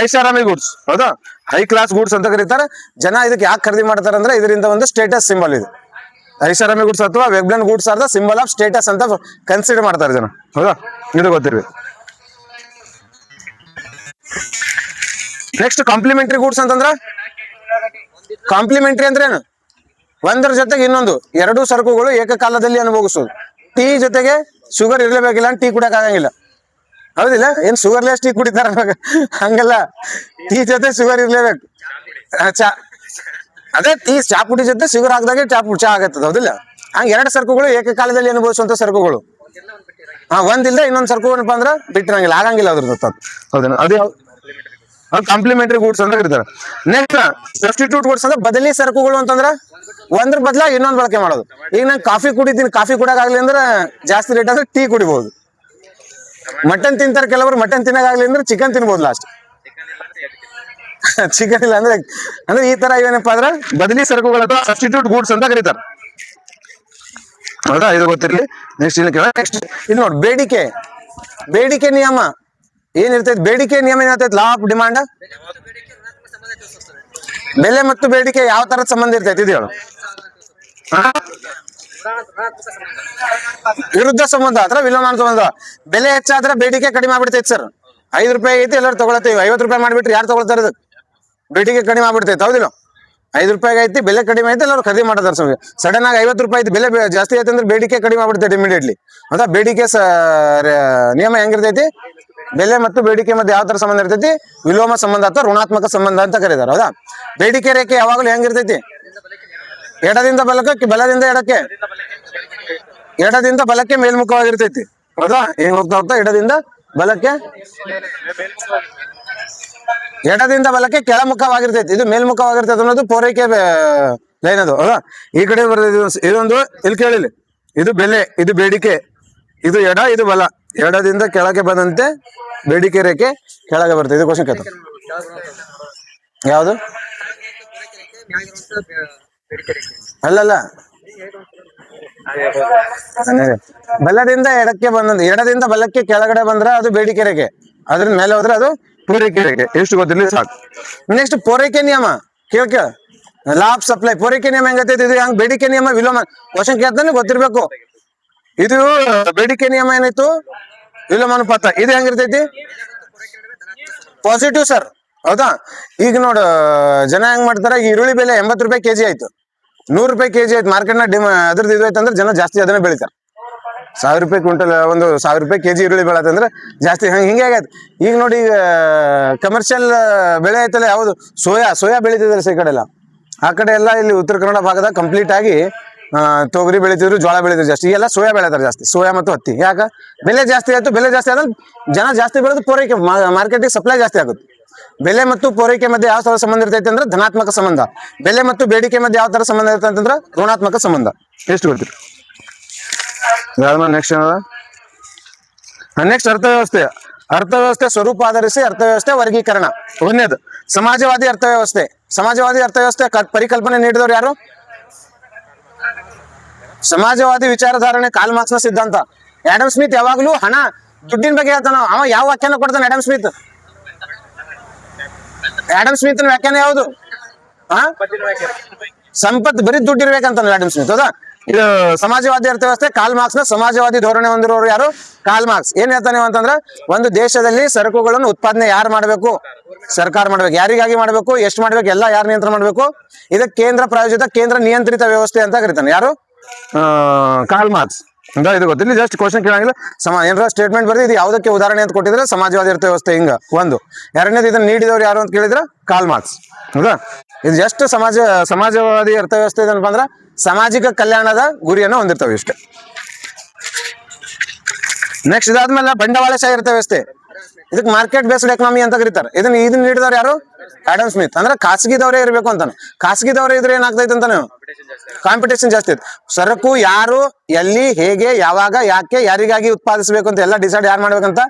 Speaker 1: ಐಷಾರಾಮಿ ಗೂಡ್ಸ್. ಹೌದಾ, ಹೈ ಕ್ಲಾಸ್ ಗೂಡ್ಸ್ ಅಂತ ಕರೀತಾರೆ. ಜನ ಇದಕ್ಕೆ ಯಾಕೆ ಖರೀದಿ ಮಾಡ್ತಾರೆ ಅಂದ್ರೆ ಇದರಿಂದ ಒಂದು ಸ್ಟೇಟಸ್ ಸಿಂಬಲ್ ಇದೆ. ಐಷಾರಾಮಿ ಗೂಡ್ಸ್ ಅಥವಾ Veblen goods are the symbol of status ಅಂತ ಕನ್ಸಿಡರ್ ಮಾಡ್ತಾರೆ ಜನ. ಹೌದಾ, ಇದು ಗೊತ್ತಿರ್ಬೇಕು. ನೆಕ್ಸ್ಟ್ ಕಾಂಪ್ಲಿಮೆಂಟರಿ ಗೂಡ್ಸ್ ಅಂತಂದ್ರ, ಕಾಂಪ್ಲಿಮೆಂಟರಿ ಅಂದ್ರೆ ಏನು? ಒಂದರ ಜೊತೆಗೆ ಇನ್ನೊಂದು ಎರಡು ಸರಕುಗಳು ಏಕಕಾಲದಲ್ಲಿ ಅನುಭವಿಸೋದು. ಟೀ ಜೊತೆಗೆ ಶುಗರ್ ಇರ್ಲೇಬೇಕಿಲ್ಲ, ಟೀ ಕುಡಿಯಕ್ ಆಗಂಗಿಲ್ಲ. ಹೌದಿಲ್ಲ, ಏನ್ ಶುಗರ್ಲೆಸ್ ಟೀ ಕುಡಿತಾರ ಹಂಗಲ್ಲ, ಟೀ ಜೊತೆ ಶುಗರ್ ಇರ್ಲೇಬೇಕು. ಚಾ ಅದೇ ಟೀ ಚಾ ಪುಡಿ ಜೊತೆ ಶುಗರ್ ಹಾಕಿದಾಗ ಚಾ ಆಗತ್ತದ. ಹೌದಿಲ್ಲ, ಹಂಗ ಎರಡು ಸರಕುಗಳು ಏಕಕಾಲದಲ್ಲಿ ಅನುಭವಿಸುವಂತ ಸರಕುಗಳು. ಒಂದಿಲ್ದ ಇನ್ನೊಂದ್ ಸರಕು ಏನಪ್ಪಾ ಅಂದ್ರ ಬಿಟ್ಟಿರಂಗಿಲ್ಲ, ಆಗಂಗಿಲ್ಲ ಅದ್ರ. ಹೌದೇನ, ಅದು ಕಾಂಪ್ಲಿಮೆಂಟರಿ ಗೂಡ್ಸ್ ಅಂತ ಕರೀತಾರೆ. ನೆಕ್ಸ್ಟ್ ಸಬ್ಸ್ಟಿಟ್ಯೂಟ್ ಗೂಡ್ಸ್ ಅಂದ್ರೆ ಬದಲಿ ಸರಕುಗಳು ಅಂತಂದ್ರ ಒಂದ್ರ ಬದಲ ಇನ್ನೊಂದ್ ಬಳಕೆ ಮಾಡೋದು. ಈಗ ನಂಗೆ ಕಾಫಿ ಕುಡಿತೀನಿ, ಕಾಫಿ ಕುಡಿಯಾಗಲಿ ಅಂದ್ರೆ ಜಾಸ್ತಿ ರೇಟ್ ಆದ್ರೆ ಟೀ ಕುಡಿಬಹುದು. ಮಟನ್ ತಿಂತಾರೆ ಕೆಲವರು, ಮಟನ್ ತಿನ್ನಗಾಗ್ಲಿ ಅಂದ್ರೆ ಚಿಕನ್ ತಿನ್ಬೋದು ಲಾಸ್ಟ್. ಚಿಕನ್ ಇಲ್ಲ ಅಂದ್ರೆ ಈ ತರ ಏನಪ್ಪಾ ಅಂದ್ರೆ ಬದಲಿ ಸರಕುಗಳು ಅಥವಾ ಸಬ್ಸ್ಟಿಟ್ಯೂಟ್ ಗೂಡ್ಸ್ ಅಂತ ಕರೀತಾರೆ. ಹೌದಾ, ಇದು ಗೊತ್ತಿರ್ಲಿ. ನೆಕ್ಸ್ಟ್ ಇದು ನೋಡಿ, ಬೇಡಿಕೆ ನಿಯಮ ಏನಿರ್ತೈತಿ? ಬೇಡಿಕೆ ನಿಯಮ ಏನಿರ್ತೈತಿ? Law of demand. ಬೆಲೆ ಮತ್ತು ಬೇಡಿಕೆ ಯಾವ ತರದ ಸಂಬಂಧ ಇರ್ತೈತಿ ಇದು ಹೇಳು. ವಿರುದ್ಧ ಸಂಬಂಧ ಅಥವಾ ವಿಲೋಮಾನ ಸಂಬಂಧ. ಬೆಲೆ ಹೆಚ್ಚಾದ್ರೆ ಬೇಡಿಕೆ ಕಡಿಮೆ ಆಗ್ಬಿಡ್ತೈತಿ ಸರ್. 5 ರೂಪಾಯಿ ಐತಿ, ಎಲ್ಲರೂ ತಗೊಳತೀವಿ. 50 ರೂಪಾಯಿ ಮಾಡ್ಬಿಟ್ರಿ ಯಾರು ತಗೊಳ್ತಾರ? ಬೇಡಿಕೆ ಕಡಿಮೆ ಆಗ್ಬಿಡ್ತೈತಿ. ಹೌದಿಲ್ಲ, 5 ರೂಪಾಯಿ ಐತಿ, ಬೆಲೆ ಕಡಿಮೆ ಐತಿ, ಎಲ್ಲರೂ ಖರೀದಿ ಮಾಡ್ತಾರೆ. ಸಡನ್ ಆಗಿ 50 ರೂಪಾಯಿ ಐತಿ, ಬೆಲೆ ಜಾಸ್ತಿ ಐತಿ ಅಂದ್ರೆ ಬೇಡಿಕೆ ಕಡಿಮೆ ಆಗ್ಬಿಡ್ತೈತಿ ಇಮಿಡಿಯೇಟ್ಲಿ. ಹೌದಾ, ಬೇಡಿಕೆ ನಿಯಮ ಹೆಂಗಿರ್ತೈತಿ? ಬೆಲೆ ಮತ್ತು ಬೇಡಿಕೆ ಮಧ್ಯೆ ಯಾವ ತರ ಸಂಬಂಧ ಇರ್ತೈತಿ? ವಿಲೋಮ ಸಂಬಂಧ ಅಥವಾ ಋಣಾತ್ಮಕ ಸಂಬಂಧ ಅಂತ ಕರೀತಾರೆ. ಹೌದಾ, ಬೇಡಿಕೆ ರೇಖೆ ಯಾವಾಗಲೂ ಹೆಂಗಿರ್ತೈತಿ? ಎಡದಿಂದ ಬಲಕ್ಕೆ, ಬಲದಿಂದ ಎಡಕ್ಕೆ, ಎಡದಿಂದ ಬಲಕ್ಕೆ ಮೇಲ್ಮುಖವಾಗಿರ್ತೈತಿ. ಹೌದಾ, ಹೆಂಗ್ ಹೋಗ್ತಾ ಎಡದಿಂದ ಬಲಕ್ಕೆ ಕೆಳಮುಖವಾಗಿರ್ತೈತಿ. ಇದು ಮೇಲ್ಮುಖವಾಗಿರ್ತೈತಿ ಅನ್ನೋದು ಪೂರೈಕೆ ಲೈನ್ ಅದು. ಹೌದಾ, ಈ ಕಡೆ ಬರ್ತೈತಿ. ಇದೊಂದು ಇಲ್ಲಿ ಕೇಳಿಲ್ಲ, ಇದು ಬೆಲೆ, ಇದು ಬೇಡಿಕೆ, ಇದು ಎಡ, ಇದು ಬಲ. ಎಡದಿಂದ ಕೆಳಗೆ ಬಂದಂತೆ ಬೇಡಿಕೆ ರೇಖೆ ಕೆಳಗೆ ಬರ್ತೈತಿ. ಇದು ಕ್ವಶನ್ ಕೇಳ್ತಾರೆ. ಯಾವುದು? ಅಲ್ಲಲ್ಲ, ಬಲದಿಂದ ಎಡಕ್ಕೆ ಬಂದ, ಎಡದಿಂದ ಬಲಕ್ಕೆ ಕೆಳಗಡೆ ಬಂದ್ರೆ ಅದು ಬೇಡಿಕೆ ರೇಖೆ, ಅದ್ರ ಮೇಲೆ ಹೋದ್ರೆ ಅದು ಪೂರೈಕೆ ರೇಖೆ. ಎಷ್ಟು ಗೊತ್ತಿರ್ಲಿ ಸಾಕು. ನೆಕ್ಸ್ಟ್ ಪೂರೈಕೆ ನಿಯಮ ಕೇಳ್ಕ, ಲಾ ಆಫ್ ಸಪ್ಲೈ. ಪೂರೈಕೆ ನಿಯಮ ಹೆಂಗೈತಿ ಇದು? ಹಂಗ ಬೇಡಿಕೆ ನಿಯಮ ವಿಲೋಮ ಕ್ವಶನ್ ಕೇಳ್ತಾನೆ ಗೊತ್ತಿರ್ಬೇಕು. ಇದು ಬೇಡಿಕೆ ನಿಯಮ ಏನಾಯ್ತು? ವಿಲೋಮಾನುಪಾತ. ಇದು ಹೆಂಗಿರ್ತೈತಿ? ಪಾಸಿಟಿವ್ ಸರ್, ಹೌದಾ? ಈಗ ನೋಡ, ಜನ ಹೆಂಗ್ ಮಾಡ್ತಾರ, ಈ ಈರುಳ್ಳಿ ಬೆಲೆ 80 ರೂಪಾಯಿ ಕೆಜಿ ಆಯ್ತು, 100 ರೂಪಾಯಿ ಕೆಜಿ ಆಯ್ತು, ಮಾರ್ಕೆಟ್ ನ ಅದ್ರದ್ದು ಇದು ಅಂದ್ರೆ ಜನ ಜಾಸ್ತಿ ಅದನ್ನ ಬೆಳಿತಾರೆ. 1000 ರೂಪಾಯಿ ಕ್ವಿಂಟಲ್, 1000 ರೂಪಾಯಿ ಕೆಜಿ ಈರುಳ್ಳಿ ಬೆಳತ್ತಂದ್ರೆ ಜಾಸ್ತಿ ಹಿಂಗೆ ಆಗೈತೆ. ಈಗ ನೋಡಿ, ಈಗ ಕಮರ್ಷಿಯಲ್ ಬೆಳೆ ಐತಲ್ಲ ಯಾವುದು? ಸೋಯಾ ಬೆಳಿತಿದ್ದಾರೆ ಈ ಕಡೆ ಎಲ್ಲ. ಆ ಕಡೆ ಎಲ್ಲ ಇಲ್ಲಿ ಉತ್ತರ ಕನ್ನಡ ಭಾಗದ ಕಂಪ್ಲೀಟ್ ಆಗಿ ತೊಗರಿ ಬೆಳಿತಿದ್ರು, ಜೋಳ ಬೆಳಿತಿದ್ರು ಜಾಸ್ತಿ. ಈಗೆಲ್ಲ ಸೋಯಾ ಬೆಳಿತಾರೆ ಜಾಸ್ತಿ, ಸೋಯಾ ಮತ್ತು ಹತ್ತಿ. ಯಾಕ? ಬೆಲೆ ಜಾಸ್ತಿ ಆಯ್ತು. ಬೆಲೆ ಜಾಸ್ತಿ ಆದ್ರೆ ಜನ ಜಾಸ್ತಿ ಬೆಳೆದು ಪೂರೈಕೆ ಮಾರ್ಕೆಟಿಗೆ ಸಪ್ಲೈ ಜಾಸ್ತಿ ಆಗುತ್ತೆ. ಬೆಲೆ ಮತ್ತು ಪೂರೈಕೆ ಮಧ್ಯೆ ಯಾವ ತರ ಸಂಬಂಧ ಇರ್ತೈತೆ ಅಂದ್ರೆ ಧನಾತ್ಮಕ ಸಂಬಂಧ. ಬೆಲೆ ಮತ್ತು ಬೇಡಿಕೆ ಮಧ್ಯೆ ಯಾವ ತರ ಸಂಬಂಧ ಇರ್ತೈತೆ ಅಂತಂದ್ರೆ ಋಣಾತ್ಮಕ ಸಂಬಂಧ. ಎಷ್ಟು ಗೊತ್ತಿರಿ? ನೆಕ್ಸ್ಟ್ ಏನದ? ನೆಕ್ಸ್ಟ್ ಅರ್ಥವ್ಯವಸ್ಥೆ. ಅರ್ಥವ್ಯವಸ್ಥೆ ಸ್ವರೂಪ ಆಧರಿಸಿ ಅರ್ಥವ್ಯವಸ್ಥೆ ವರ್ಗೀಕರಣ. ಒಂದನೇದು ಸಮಾಜವಾದಿ ಅರ್ಥವ್ಯವಸ್ಥೆ. ಸಮಾಜವಾದಿ ಅರ್ಥವ್ಯವಸ್ಥೆ ಪರಿಕಲ್ಪನೆ ನೀಡಿದವರು ಯಾರು? ಸಮಾಜವಾದಿ ವಿಚಾರಧಾರಣೆ ಕಾರ್ಲ್ ಮಾರ್ಕ್ಸ್ನ ಸಿದ್ಧಾಂತ. ಆಡಮ್ ಸ್ಮಿತ್ ಯಾವಾಗ್ಲೂ ಹಣ, ದುಡ್ಡಿನ ಬಗ್ಗೆ ಹೇಳ್ತಾನ. ಅವ ಯಾವ ವ್ಯಾಖ್ಯಾನ ಕೊಡ್ತಾನೆ ಆಡಮ್ ಸ್ಮಿತ್? ಆಡಮ್ ಸ್ಮಿತ್ ವ್ಯಾಖ್ಯಾನ ಯಾವುದು? ಸಂಪತ್ತು ಬರೀ ದುಡ್ಡು ಇರ್ಬೇಕಂತ ಆಡಮ್ ಸ್ಮಿತ್, ಹೌದಾ? ಇದು ಸಮಾಜವಾದಿ ಅರ್ಥವ್ಯವಸ್ಥೆ ಕಾರ್ಲ್ ಮಾರ್ಕ್ಸ್ ನ ಸಮಾಜವಾದಿ ಧೋರಣೆ ಹೊಂದಿರೋರು ಯಾರು? Karl Marx. ಏನ್ ಹೇಳ್ತಾನೆ ಅಂತಂದ್ರೆ, ಒಂದು ದೇಶದಲ್ಲಿ ಸರಕುಗಳನ್ನು ಉತ್ಪಾದನೆ ಯಾರು ಮಾಡಬೇಕು? ಸರ್ಕಾರ ಮಾಡ್ಬೇಕು. ಯಾರಿಗಾಗಿ ಮಾಡ್ಬೇಕು? ಎಷ್ಟು ಮಾಡ್ಬೇಕು? ಎಲ್ಲ ಯಾರು ನಿಯಂತ್ರಣ ಮಾಡ್ಬೇಕು? ಇದಕ್ಕೆ ಕೇಂದ್ರ ಪ್ರಾಯೋಜಿತ, ಕೇಂದ್ರ ನಿಯಂತ್ರಿತ ವ್ಯವಸ್ಥೆ ಅಂತ ಕರೀತಾನೆ. ಯಾರು? Karl Marx. ಇದು ಗೊತ್ತಿಲ್ಲ, ಜಸ್ಟ್ ಕ್ವಶನ್ ಕೇಳಂಗಿಲ್ಲ. ಏನಾರ ಸ್ಟೇಟ್ಮೆಂಟ್ ಬರ್ದಿ ಇದು ಯಾವುದಕ್ಕೆ ಉದಾಹರಣೆ ಅಂತ ಕೊಟ್ಟಿದ್ರೆ ಸಮಾಜವಾದಿ ಅರ್ಥವ್ಯವಸ್ಥೆ ಹಿಂಗ ಒಂದು. ಎರಡನೇದು ಇದನ್ನ ನೀಡಿದವರು ಯಾರು ಅಂತ ಕೇಳಿದ್ರೆ ಕಾರ್ಲ್ ಮಾರ್ಕ್ಸ್, ಹೌದಾ? ಇದು ಜಸ್ಟ್ ಸಮಾಜವಾದಿ ಅರ್ಥವ್ಯವಸ್ಥೆ ಏನಪ್ಪಾ ಅಂದ್ರ ಸಾಮಾಜಿಕ ಕಲ್ಯಾಣದ ಗುರಿಯನ್ನು ಹೊಂದಿರ್ತವೆ ಇಷ್ಟೇ. ನೆಕ್ಸ್ಟ್ ಇದಾದ್ಮೇಲೆ ಬಂಡವಾಳಶಾಹಿ ಅರ್ಥವ್ಯವಸ್ಥೆ. ಇದಕ್ಕೆ ಮಾರ್ಕೆಟ್ ಬೇಸ್ಡ್ ಎಕನಾಮಿ ಅಂತ ಕರೀತಾರೆ. ಇದನ್ನ ನೀಡಿದವ್ರು ಯಾರು? Adam Smith. ಅಂದ್ರೆ ಖಾಸಗಿದವರೇ ಇರ್ಬೇಕು ಅಂತಾನೆ. ಖಾಸಗಿದವರೇ ಇದ್ರೆ ಏನಾಗ್ತೈತೆ ಅಂತಾನೆ, ಕಾಂಪಿಟೇಷನ್ ಜಾಸ್ತಿ ಐತೆ. ಸರಕು ಯಾರು, ಎಲ್ಲಿ, ಹೇಗೆ, ಯಾವಾಗ, ಯಾಕೆ, ಯಾರಿಗಾಗಿ ಉತ್ಪಾದಿಸಬೇಕು ಅಂತ ಎಲ್ಲ ಡಿಸೈಡ್ ಯಾರು ಮಾಡ್ಬೇಕಂತ?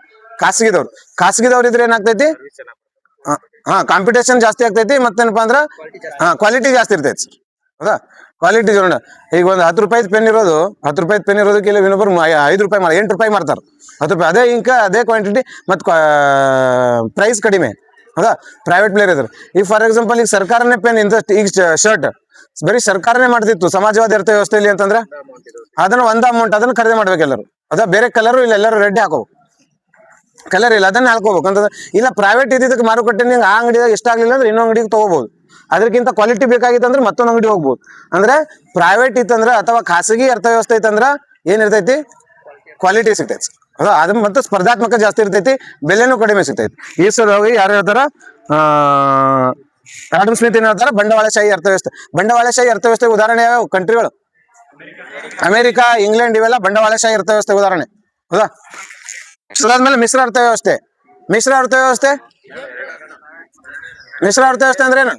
Speaker 1: ಖಾಸಗಿದವ್ರು. ಖಾಸಗಿದವ್ರು ಇದ್ರೆ ಏನಾಗ್ತೈತಿ? ಕಾಂಪಿಟೇಷನ್ ಜಾಸ್ತಿ ಆಗ್ತೈತಿ. ಮತ್ತೇನಪ್ಪಾ ಅಂದ್ರ ಕ್ವಾಲಿಟಿ ಜಾಸ್ತಿ ಇರ್ತೈತಿ ಸರ್, ಹೌದಾ? ಕ್ವಾಲಿಟಿ ನೋಡ, ಈಗ ಒಂದು 10 ರೂಪಾಯಿ ಪೆನ್ ಇರೋದು, 10 ರೂಪಾಯಿ ಪೆನ್ ಇರೋದಕ್ಕೆ ಇಲ್ಲಿ ಇನ್ನೊಬ್ಬರು 5 ರೂಪಾಯಿ 8 ರೂಪಾಯಿ ಮಾರ್ತಾರೆ. 10 ರೂಪಾಯಿ ಅದೇ ಇಂಕ, ಅದೇ ಕ್ವಾಂಟಿಟಿ, ಮತ್ತು ಪ್ರೈಸ್ ಕಡಿಮೆ, ಹೌದಾ? ಪ್ರೈವೇಟ್ ಪ್ಲೇಯರ್ ಇದ್ರು. ಈಗ ಫಾರ್ ಎಕ್ಸಾಂಪಲ್ ಈಗ ಸರ್ಕಾರನೇ ಪೆನ್ ಇಂತ, ಈಗ ಶರ್ಟ್ ಬರೀ ಸರ್ಕಾರನೇ ಮಾಡ್ತಿತ್ತು ಸಮಾಜವಾದಿ ಅರ್ಥ ವ್ಯವಸ್ಥೆಯಲ್ಲಿ ಅಂತಂದ್ರೆ, ಅದನ್ನ ಒಂದ್ ಅಮೌಂಟ್ ಅದನ್ನ ಖರೀದಿ ಮಾಡ್ಬೇಕು ಎಲ್ಲರೂ. ಅದ ಬೇರೆ ಕಲರು ಇಲ್ಲ, ಎಲ್ಲರೂ ರೆಡ್ ಹಾಕೋಬೇಕು. ಕಲರ್ ಇಲ್ಲ ಅದನ್ನ ಹಾಕೋಬೇಕು ಅಂತಂದ್ರೆ, ಇಲ್ಲ ಪ್ರೈವೇಟ್ ಇದ್ದಿದ್ದಕ್ಕೆ ಮಾರುಕಟ್ಟೆ ನಿಂಗೆ ಆ ಅಂಗಡಿಯಾಗ ಇಷ್ಟ ಆಗ್ಲಿಲ್ಲ ಅಂದ್ರೆ ಇನ್ನೊಂದು ಅಂಗಡಿಗೆ ತಗೋಬಹುದು. ಅದಕ್ಕಿಂತ ಕ್ವಾಲಿಟಿ ಬೇಕಾಗಿತ್ತು ಅಂದ್ರೆ ಮತ್ತೊಂದು ಅಂಗಡಿ ಹೋಗ್ಬೋದು. ಅಂದ್ರೆ ಪ್ರೈವೇಟ್ ಇತ್ತಂದ್ರ ಅಥವಾ ಖಾಸಗಿ ಅರ್ಥವ್ಯವಸ್ಥೆ ಇತ್ತಂದ್ರ ಏನಿರ್ತೈತಿ? ಕ್ವಾಲಿಟಿ ಸಿಗ್ತೈತಿ, ಅದ ಅದು ಮತ್ತೆ ಸ್ಪರ್ಧಾತ್ಮಕ ಜಾಸ್ತಿ ಇರ್ತೈತಿ, ಬೆಲೆನೂ ಕಡಿಮೆ ಸಿಗ್ತೈತಿ. ಈ ಸಲ ಹೋಗಿ ಯಾರು ಹೇಳ್ತಾರ? ಆಡಮ್ ಸ್ಮಿತ್ ಏನ್ ಹೇಳ್ತಾರ? ಬಂಡವಾಳಶಾಹಿ ಅರ್ಥವ್ಯವಸ್ಥೆ. ಬಂಡವಾಳಶಾಹಿ ಅರ್ಥವ್ಯವಸ್ಥೆ ಉದಾಹರಣೆ ಯಾವ ಕಂಟ್ರಿಗಳು? ಅಮೆರಿಕಾ, ಇಂಗ್ಲೆಂಡ್, ಇವೆಲ್ಲ ಬಂಡವಾಳಶಾಹಿ ಅರ್ಥವ್ಯವಸ್ಥೆ ಉದಾಹರಣೆ, ಹೌದಾ? ಅದಾದ್ಮೇಲೆ ಮಿಶ್ರ ಅರ್ಥವ್ಯವಸ್ಥೆ. ಮಿಶ್ರ ಅರ್ಥವ್ಯವಸ್ಥೆ ಮಿಶ್ರ ಅರ್ಥವ್ಯವಸ್ಥೆ ಅಂದ್ರೆ ಏನು?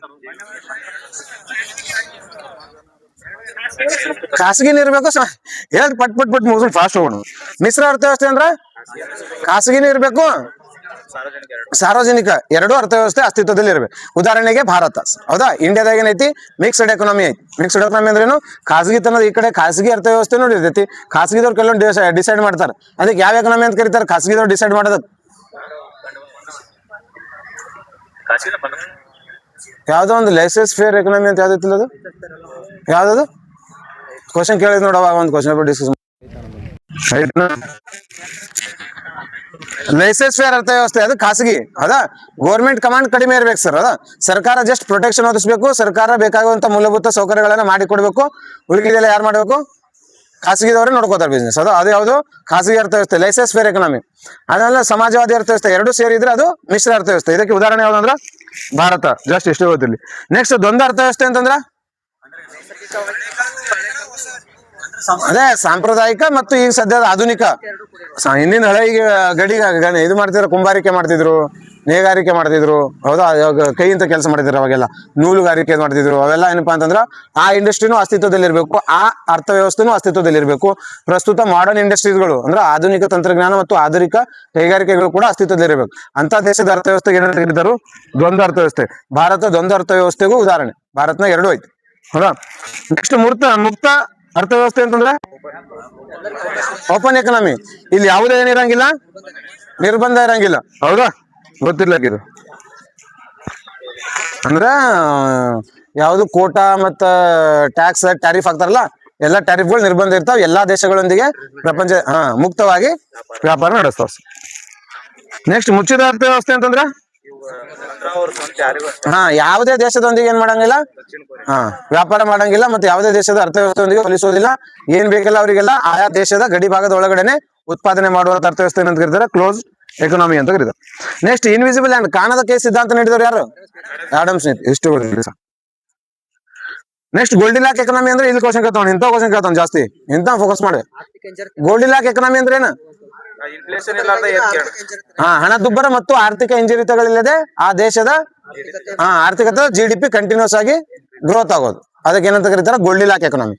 Speaker 1: ಖಾಸಗಿನ ಇರ್ಬೇಕು, ಹೇಳ್ ಪಟ್ ಮುಗಿಸ್ ಫಾಸ್ಟ್ ಹೋಗೋಣ. ಮಿಶ್ರ ಅರ್ಥವ್ಯವಸ್ಥೆ ಅಂದ್ರ ಖಾಸಗಿನೂ ಇರ್ಬೇಕು, ಸಾರ್ವಜನಿಕ ಎರಡೂ ಅರ್ಥವ್ಯವಸ್ಥೆ ಅಸ್ತಿತ್ವದಲ್ಲಿ ಇರ್ಬೇಕು. ಉದಾಹರಣೆಗೆ ಭಾರತ, ಹೌದಾ? ಇಂಡಿಯಾದಾಗ ಏನೈತಿ? ಮಿಕ್ಸ್ಡ್ ಎಕನಾಮಿ ಐತಿ. ಮಿಕ್ಸ್ಡ್ ಎಕನಾಮಿ ಅಂದ್ರೇನು? ಖಾಸಗಿತನದ ಈ ಕಡೆ ಖಾಸಗಿ ಅರ್ಥವ್ಯವಸ್ಥೆ ನೋಡಿ ಇರ್ತೈತಿ, ಖಾಸಗಿದವ್ರು ಕೆಲವೊಂದು ಡಿಸೈಡ್ ಮಾಡ್ತಾರೆ. ಅದಕ್ಕೆ ಯಾವ ಎಕನಾಮಿ ಅಂತ ಕರೀತಾರೆ? ಖಾಸಗಿದವ್ರು ಡಿಸೈಡ್ ಮಾಡೋದಕ್ಕೆ. ಯಾವ್ದೋ ಒಂದು ಲೈಸೆನ್ಸ್ ಫೇರ್ ಎಕನಾಮಿ ಅಂತ ಯಾವ್ದೈತಿಲ್ಲ, ಅದು ಯಾವ್ದದು? ಕ್ವಶನ್ ಕೇಳಿದ್ ನೋಡವ, ಒಂದು ಕ್ವಶನ್ ಡಿಸ್ಕಸ್. ಲೈಸೆನ್ಸ್ ಫೇರ್ ಅರ್ಥವ್ಯವಸ್ಥೆ ಅದು ಖಾಸಗಿ, ಅದಾ? ಗೌರ್ಮೆಂಟ್ ಕಮಾಂಡ್ ಕಡಿಮೆ ಇರ್ಬೇಕು ಸರ್, ಅದ? ಸರ್ಕಾರ ಜಸ್ಟ್ ಪ್ರೊಟೆಕ್ಷನ್ ಒದಗಿಸ್ಬೇಕು, ಸರ್ಕಾರ ಬೇಕಾಗುವಂತ ಮೂಲಭೂತ ಸೌಕರ್ಯಗಳನ್ನ ಮಾಡಿಕೊಡ್ಬೇಕು. ಉಳಿಕೆದೆಲ್ಲ ಯಾರು ಮಾಡ್ಬೇಕು? ಖಾಸಗಿದವರೇ ನೋಡ್ಕೋತಾರೆ ಬಿಸ್ನೆಸ್, ಅದು ಯಾವುದು? ಖಾಸಗಿ ಅರ್ಥವ್ಯವಸ್ಥೆ, ಲೈಸೆನ್ಸ್ ಫೇರ್ ಎಕನಾಮಿ. ಅದೆಲ್ಲ ಸಮಾಜವಾದಿ ಅರ್ಥವ್ಯವಸ್ಥೆ, ಎರಡು ಸೇರಿದ್ರೆ ಅದು ಮಿಶ್ರ ಅರ್ಥವ್ಯವಸ್ಥೆ. ಇದಕ್ಕೆ ಉದಾಹರಣೆ ಯಾವ್ದಂದ್ರ ಭಾರತ. ಜಸ್ಟ್ ಇಷ್ಟೇ ಗೊತ್ತಿಲ್ಲ. ನೆಕ್ಸ್ಟ್ ದ್ವಂದ್ವ ಅರ್ಥವ್ಯವಸ್ಥೆ ಅಂತಂದ್ರ ಅದೇ ಸಾಂಪ್ರದಾಯಿಕ ಮತ್ತು ಈಗ ಸದ್ಯದ ಆಧುನಿಕ. ಹಿಂದಿನ ಹಳೆ ಈಗ ಗಡಿ ಇದು ಮಾಡ್ತಿದ್ರು, ಕುಂಬಾರಿಕೆ ಮಾಡ್ತಿದ್ರು, ನೇಗಾರಿಕೆ ಮಾಡ್ತಿದ್ರು, ಹೌದಾ, ಇವಾಗ ಕೈಯಿಂದ ಕೆಲಸ ಮಾಡ್ತಿದ್ರು ಅವಾಗೆಲ್ಲ, ನೂಲುಗಾರಿಕೆ ಮಾಡ್ತಿದ್ರು. ಅವೆಲ್ಲ ಏನಪ್ಪಾ ಅಂತಂದ್ರ ಆ ಇಂಡಸ್ಟ್ರಿನೂ ಅಸ್ತಿತ್ವದಲ್ಲಿರ್ಬೇಕು, ಆ ಅರ್ಥವ್ಯವಸ್ಥೆನೂ ಅಸ್ತಿತ್ವದಲ್ಲಿರ್ಬೇಕು. ಪ್ರಸ್ತುತ ಮಾಡರ್ನ್ ಇಂಡಸ್ಟ್ರೀಸ್ಗಳು ಅಂದ್ರೆ ಆಧುನಿಕ ತಂತ್ರಜ್ಞಾನ ಮತ್ತು ಆಧುನಿಕ ಕೈಗಾರಿಕೆಗಳು ಕೂಡ ಅಸ್ತಿತ್ವದಲ್ಲಿರ್ಬೇಕು. ಅಂತ ದೇಶದ ಅರ್ಥವ್ಯವಸ್ಥೆಗೆ ಏನಂತ ಕರೀತಾರು? ದ್ವಂದ್ವ ಅರ್ಥವ್ಯವಸ್ಥೆ. ಭಾರತ ದ್ವಂದ್ವ ಅರ್ಥವ್ಯವಸ್ಥೆಗೂ ಉದಾಹರಣೆ. ಭಾರತನ ಎರಡು ಐತಿ, ಹೌದಾ. ನೆಕ್ಸ್ಟ್ ಮುಕ್ತ ಅರ್ಥವ್ಯವಸ್ಥೆ ಅಂತಂದ್ರೆ ಓಪನ್ ಎಕನಾಮಿ. ಇಲ್ಲಿ ಯಾವುದೇ ಏನಿರಂಗಿಲ್ಲ, ನಿರ್ಬಂಧ ಇರಂಗಿಲ್ಲ, ಹೌದಾ. ಗೊತ್ತಿರ್ಲಿಕ್ಕಿದು ಅಂದ್ರ ಯಾವ್ದು ಕೋಟಾ ಮತ್ತ ಟ್ಯಾಕ್ಸ್ ಟ್ಯಾರಿಫ್ ಹಾಕ್ತಾರಲ್ಲ, ಎಲ್ಲಾ ಟ್ಯಾರಿಫ್ಗಳು ನಿರ್ಬಂಧ ಇರ್ತಾವ. ಎಲ್ಲಾ ದೇಶಗಳೊಂದಿಗೆ ಪ್ರಪಂಚ ಮುಕ್ತವಾಗಿ ವ್ಯಾಪಾರ ನಡೆಸ್ತಾವ. ನೆಕ್ಸ್ಟ್ ಮುಚ್ಚಿದ ಅರ್ಥವ್ಯವಸ್ಥೆ ಅಂತಂದ್ರ ಯಾವುದೇ ದೇಶದೊಂದಿಗೆ ಏನ್ ಮಾಡಂಗಿಲ್ಲ, ವ್ಯಾಪಾರ ಮಾಡಂಗಿಲ್ಲ, ಮತ್ತೆ ಯಾವುದೇ ದೇಶದ ಅರ್ಥವ್ಯವಸ್ಥೆಯೊಂದಿಗೆ ಹೋಲಿಸೋದಿಲ್ಲ. ಏನ್ ಬೇಕಲ್ಲ ಅವರಿಗೆಲ್ಲ ಆಯಾ ದೇಶದ ಗಡಿ ಭಾಗದ ಒಳಗಡೆನೆ ಉತ್ಪಾದನೆ ಮಾಡುವಂತ ಅರ್ಥವ್ಯವಸ್ಥೆ ಅಂತ ಕರೀತಾರೆ, ಕ್ಲೋಸ್ ಎಕನಾಮಿ ಅಂತ ಕರೀತಾರೆ. ನೆಕ್ಸ್ಟ್ ಇನ್ವಿಸಿಬಲ್ ಹ್ಯಾಂಡ್, ಕಾಣದ ಕೈ ಸಿದ್ಧಾಂತ ನೀಡಿದವರು ಯಾರು? Adam Smith. ಇಷ್ಟು ನೆಕ್ಸ್ಟ್ ಗೋಲ್ಡಿಲಾಕ್ ಎಕನಾಮಿ ಅಂದ್ರೆ ಇಲ್ಲಿ ಕ್ವಶನ್ ಕೇಳ್ತಾವ, ಇಂಥ ಕ್ವಶನ್ ಕೇಳ್ತಾವ ಜಾಸ್ತಿ, ಇಂಥ ಫೋಕಸ್ ಮಾಡಿ. ಗೋಲ್ಡಿಲಾಕ್ ಎಕನಾಮಿ ಅಂದ್ರೆ ಏನು? ಹಣದುಬ್ಬರ ಮತ್ತು ಆರ್ಥಿಕ ಹಿಂಜರಿತಗಳಿಲ್ಲದೆ ಆ ದೇಶದ ಆರ್ಥಿಕತೆ GDP ಕಂಟಿನ್ಯೂಸ್ ಆಗಿ ಗ್ರೋತ್ ಆಗೋದು, ಅದಕ್ಕೆ ಏನಂತ ಕರೀತಾರೆ? ಗೋಲ್ಡಿಲಾಕ್ ಎಕನಾಮಿ.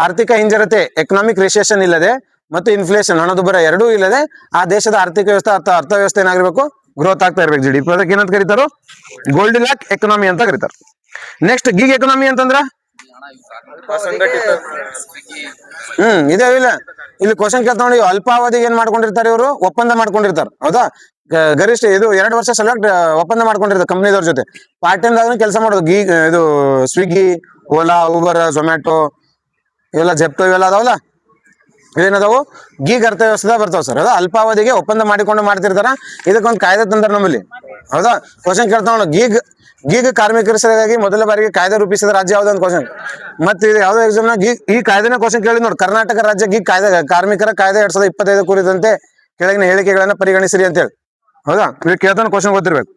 Speaker 1: ಆರ್ಥಿಕ ಹಿಂಜರಿತೆ, ಎಕನಾಮಿಕ್ ರಿಸೆಷನ್ ಇಲ್ಲದೆ ಮತ್ತು ಇನ್ಫ್ಲೇಷನ್, ಹಣದುಬ್ಬರ ಎರಡೂ ಇಲ್ಲದೆ ಆ ದೇಶದ ಆರ್ಥಿಕ ವ್ಯವಸ್ಥೆ ಅರ್ಥವ್ಯವಸ್ಥೆ ಏನಾಗಿರ್ಬೇಕು? ಗ್ರೋತ್ ಆಗ್ತಾ ಇರ್ಬೇಕು, GDP. ಅದಕ್ಕೆ ಏನಂತ ಕರೀತಾರೋ? ಗೋಲ್ಡಿಲಾಕ್ ಎಕನಾಮಿ ಅಂತ ಕರೀತಾರೆ. ನೆಕ್ಸ್ಟ್ ಗಿಗ್ ಎಕನಾಮಿ ಅಂತಂದ್ರ ಇದೇ ಇಲ್ಲ, ಇಲ್ಲಿ ಕ್ವಶನ್ ಕೇಳ್ತಾ ನೋಡಿ. ಅಲ್ಪಾವಧಿಗೆ ಏನ್ ಮಾಡ್ಕೊಂಡಿರ್ತಾರೆ ಇವರು? ಒಪ್ಪಂದ ಮಾಡ್ಕೊಂಡಿರ್ತಾರೆ, ಹೌದಾ. ಗರಿಷ್ಠ ಇದು 2 ವರ್ಷ ಸೆಲೆಕ್ಟ್ ಒಪ್ಪಂದ ಮಾಡ್ಕೊಂಡಿರ್ತಾರೆ ಕಂಪ್ನಿದವ್ರ ಜೊತೆ. ಪಾರ್ಟ್ ಟೈಮ್ ದಾಗ ಕೆಲಸ ಮಾಡೋದು. ಇದು ಸ್ವಿಗ್ಗಿ, ಓಲಾ, ಊಬರ್, ಝೊಮ್ಯಾಟೊ, ಇವೆಲ್ಲ ಜೆಪ್ಟೋ ಇವೆಲ್ಲ ಅದಾವಲ್ಲ, ಇವೇನದಾವು ಗೀಗ್ ಅರ್ಥವ್ಯವಸ್ಥೆ ಬರ್ತಾವ ಸರ್. ಅದ ಅಲ್ಪಾವಧಿಗೆ ಒಪ್ಪಂದ ಮಾಡಿಕೊಂಡು ಮಾಡ್ತಿರ್ತಾರ. ಇದಕ್ಕೊಂದು ಕಾಯ್ದೆ ತಂದಾರ ನಮ್ಮಲ್ಲಿ, ಹೌದಾ. ಕ್ವಶನ್ ಕೇಳ್ತಾವ ಗೀಗ್ ಕಾರ್ಮಿಕರ ಸಲುವಾಗಿ ಮೊದಲ ಬಾರಿಗೆ ಕಾಯ್ದೆ ರೂಪಿಸಿದ ರಾಜ್ಯ ಯಾವ್ದು ಅಂತ ಕ್ವಶನ್. ಮತ್ತೆ ಇದು ಯಾವ್ದೋ ಎಕ್ಸಾಮ್ ನಾಗ ಈ ಕಾಯ್ದೆನ ಕ್ವಶನ್ ಕೇಳಿ ನೋಡಿ. ಕರ್ನಾಟಕ ರಾಜ್ಯ ಗೀಗ್ ಕಾರ್ಮಿಕರ ಕಾಯ್ದೆ 2025 ಕುರಿತಂತೆ ಕೆಳಗಿನ ಹೇಳಿಕೆಗಳನ್ನ ಪರಿಗಣಿಸಿರಿ ಅಂತ ಹೇಳಿ, ಹೌದಾ. ಇದು ಕೇಳ್ತಾನ ಕ್ವಶನ್ ಗೊತ್ತಿರ್ಬೇಕು.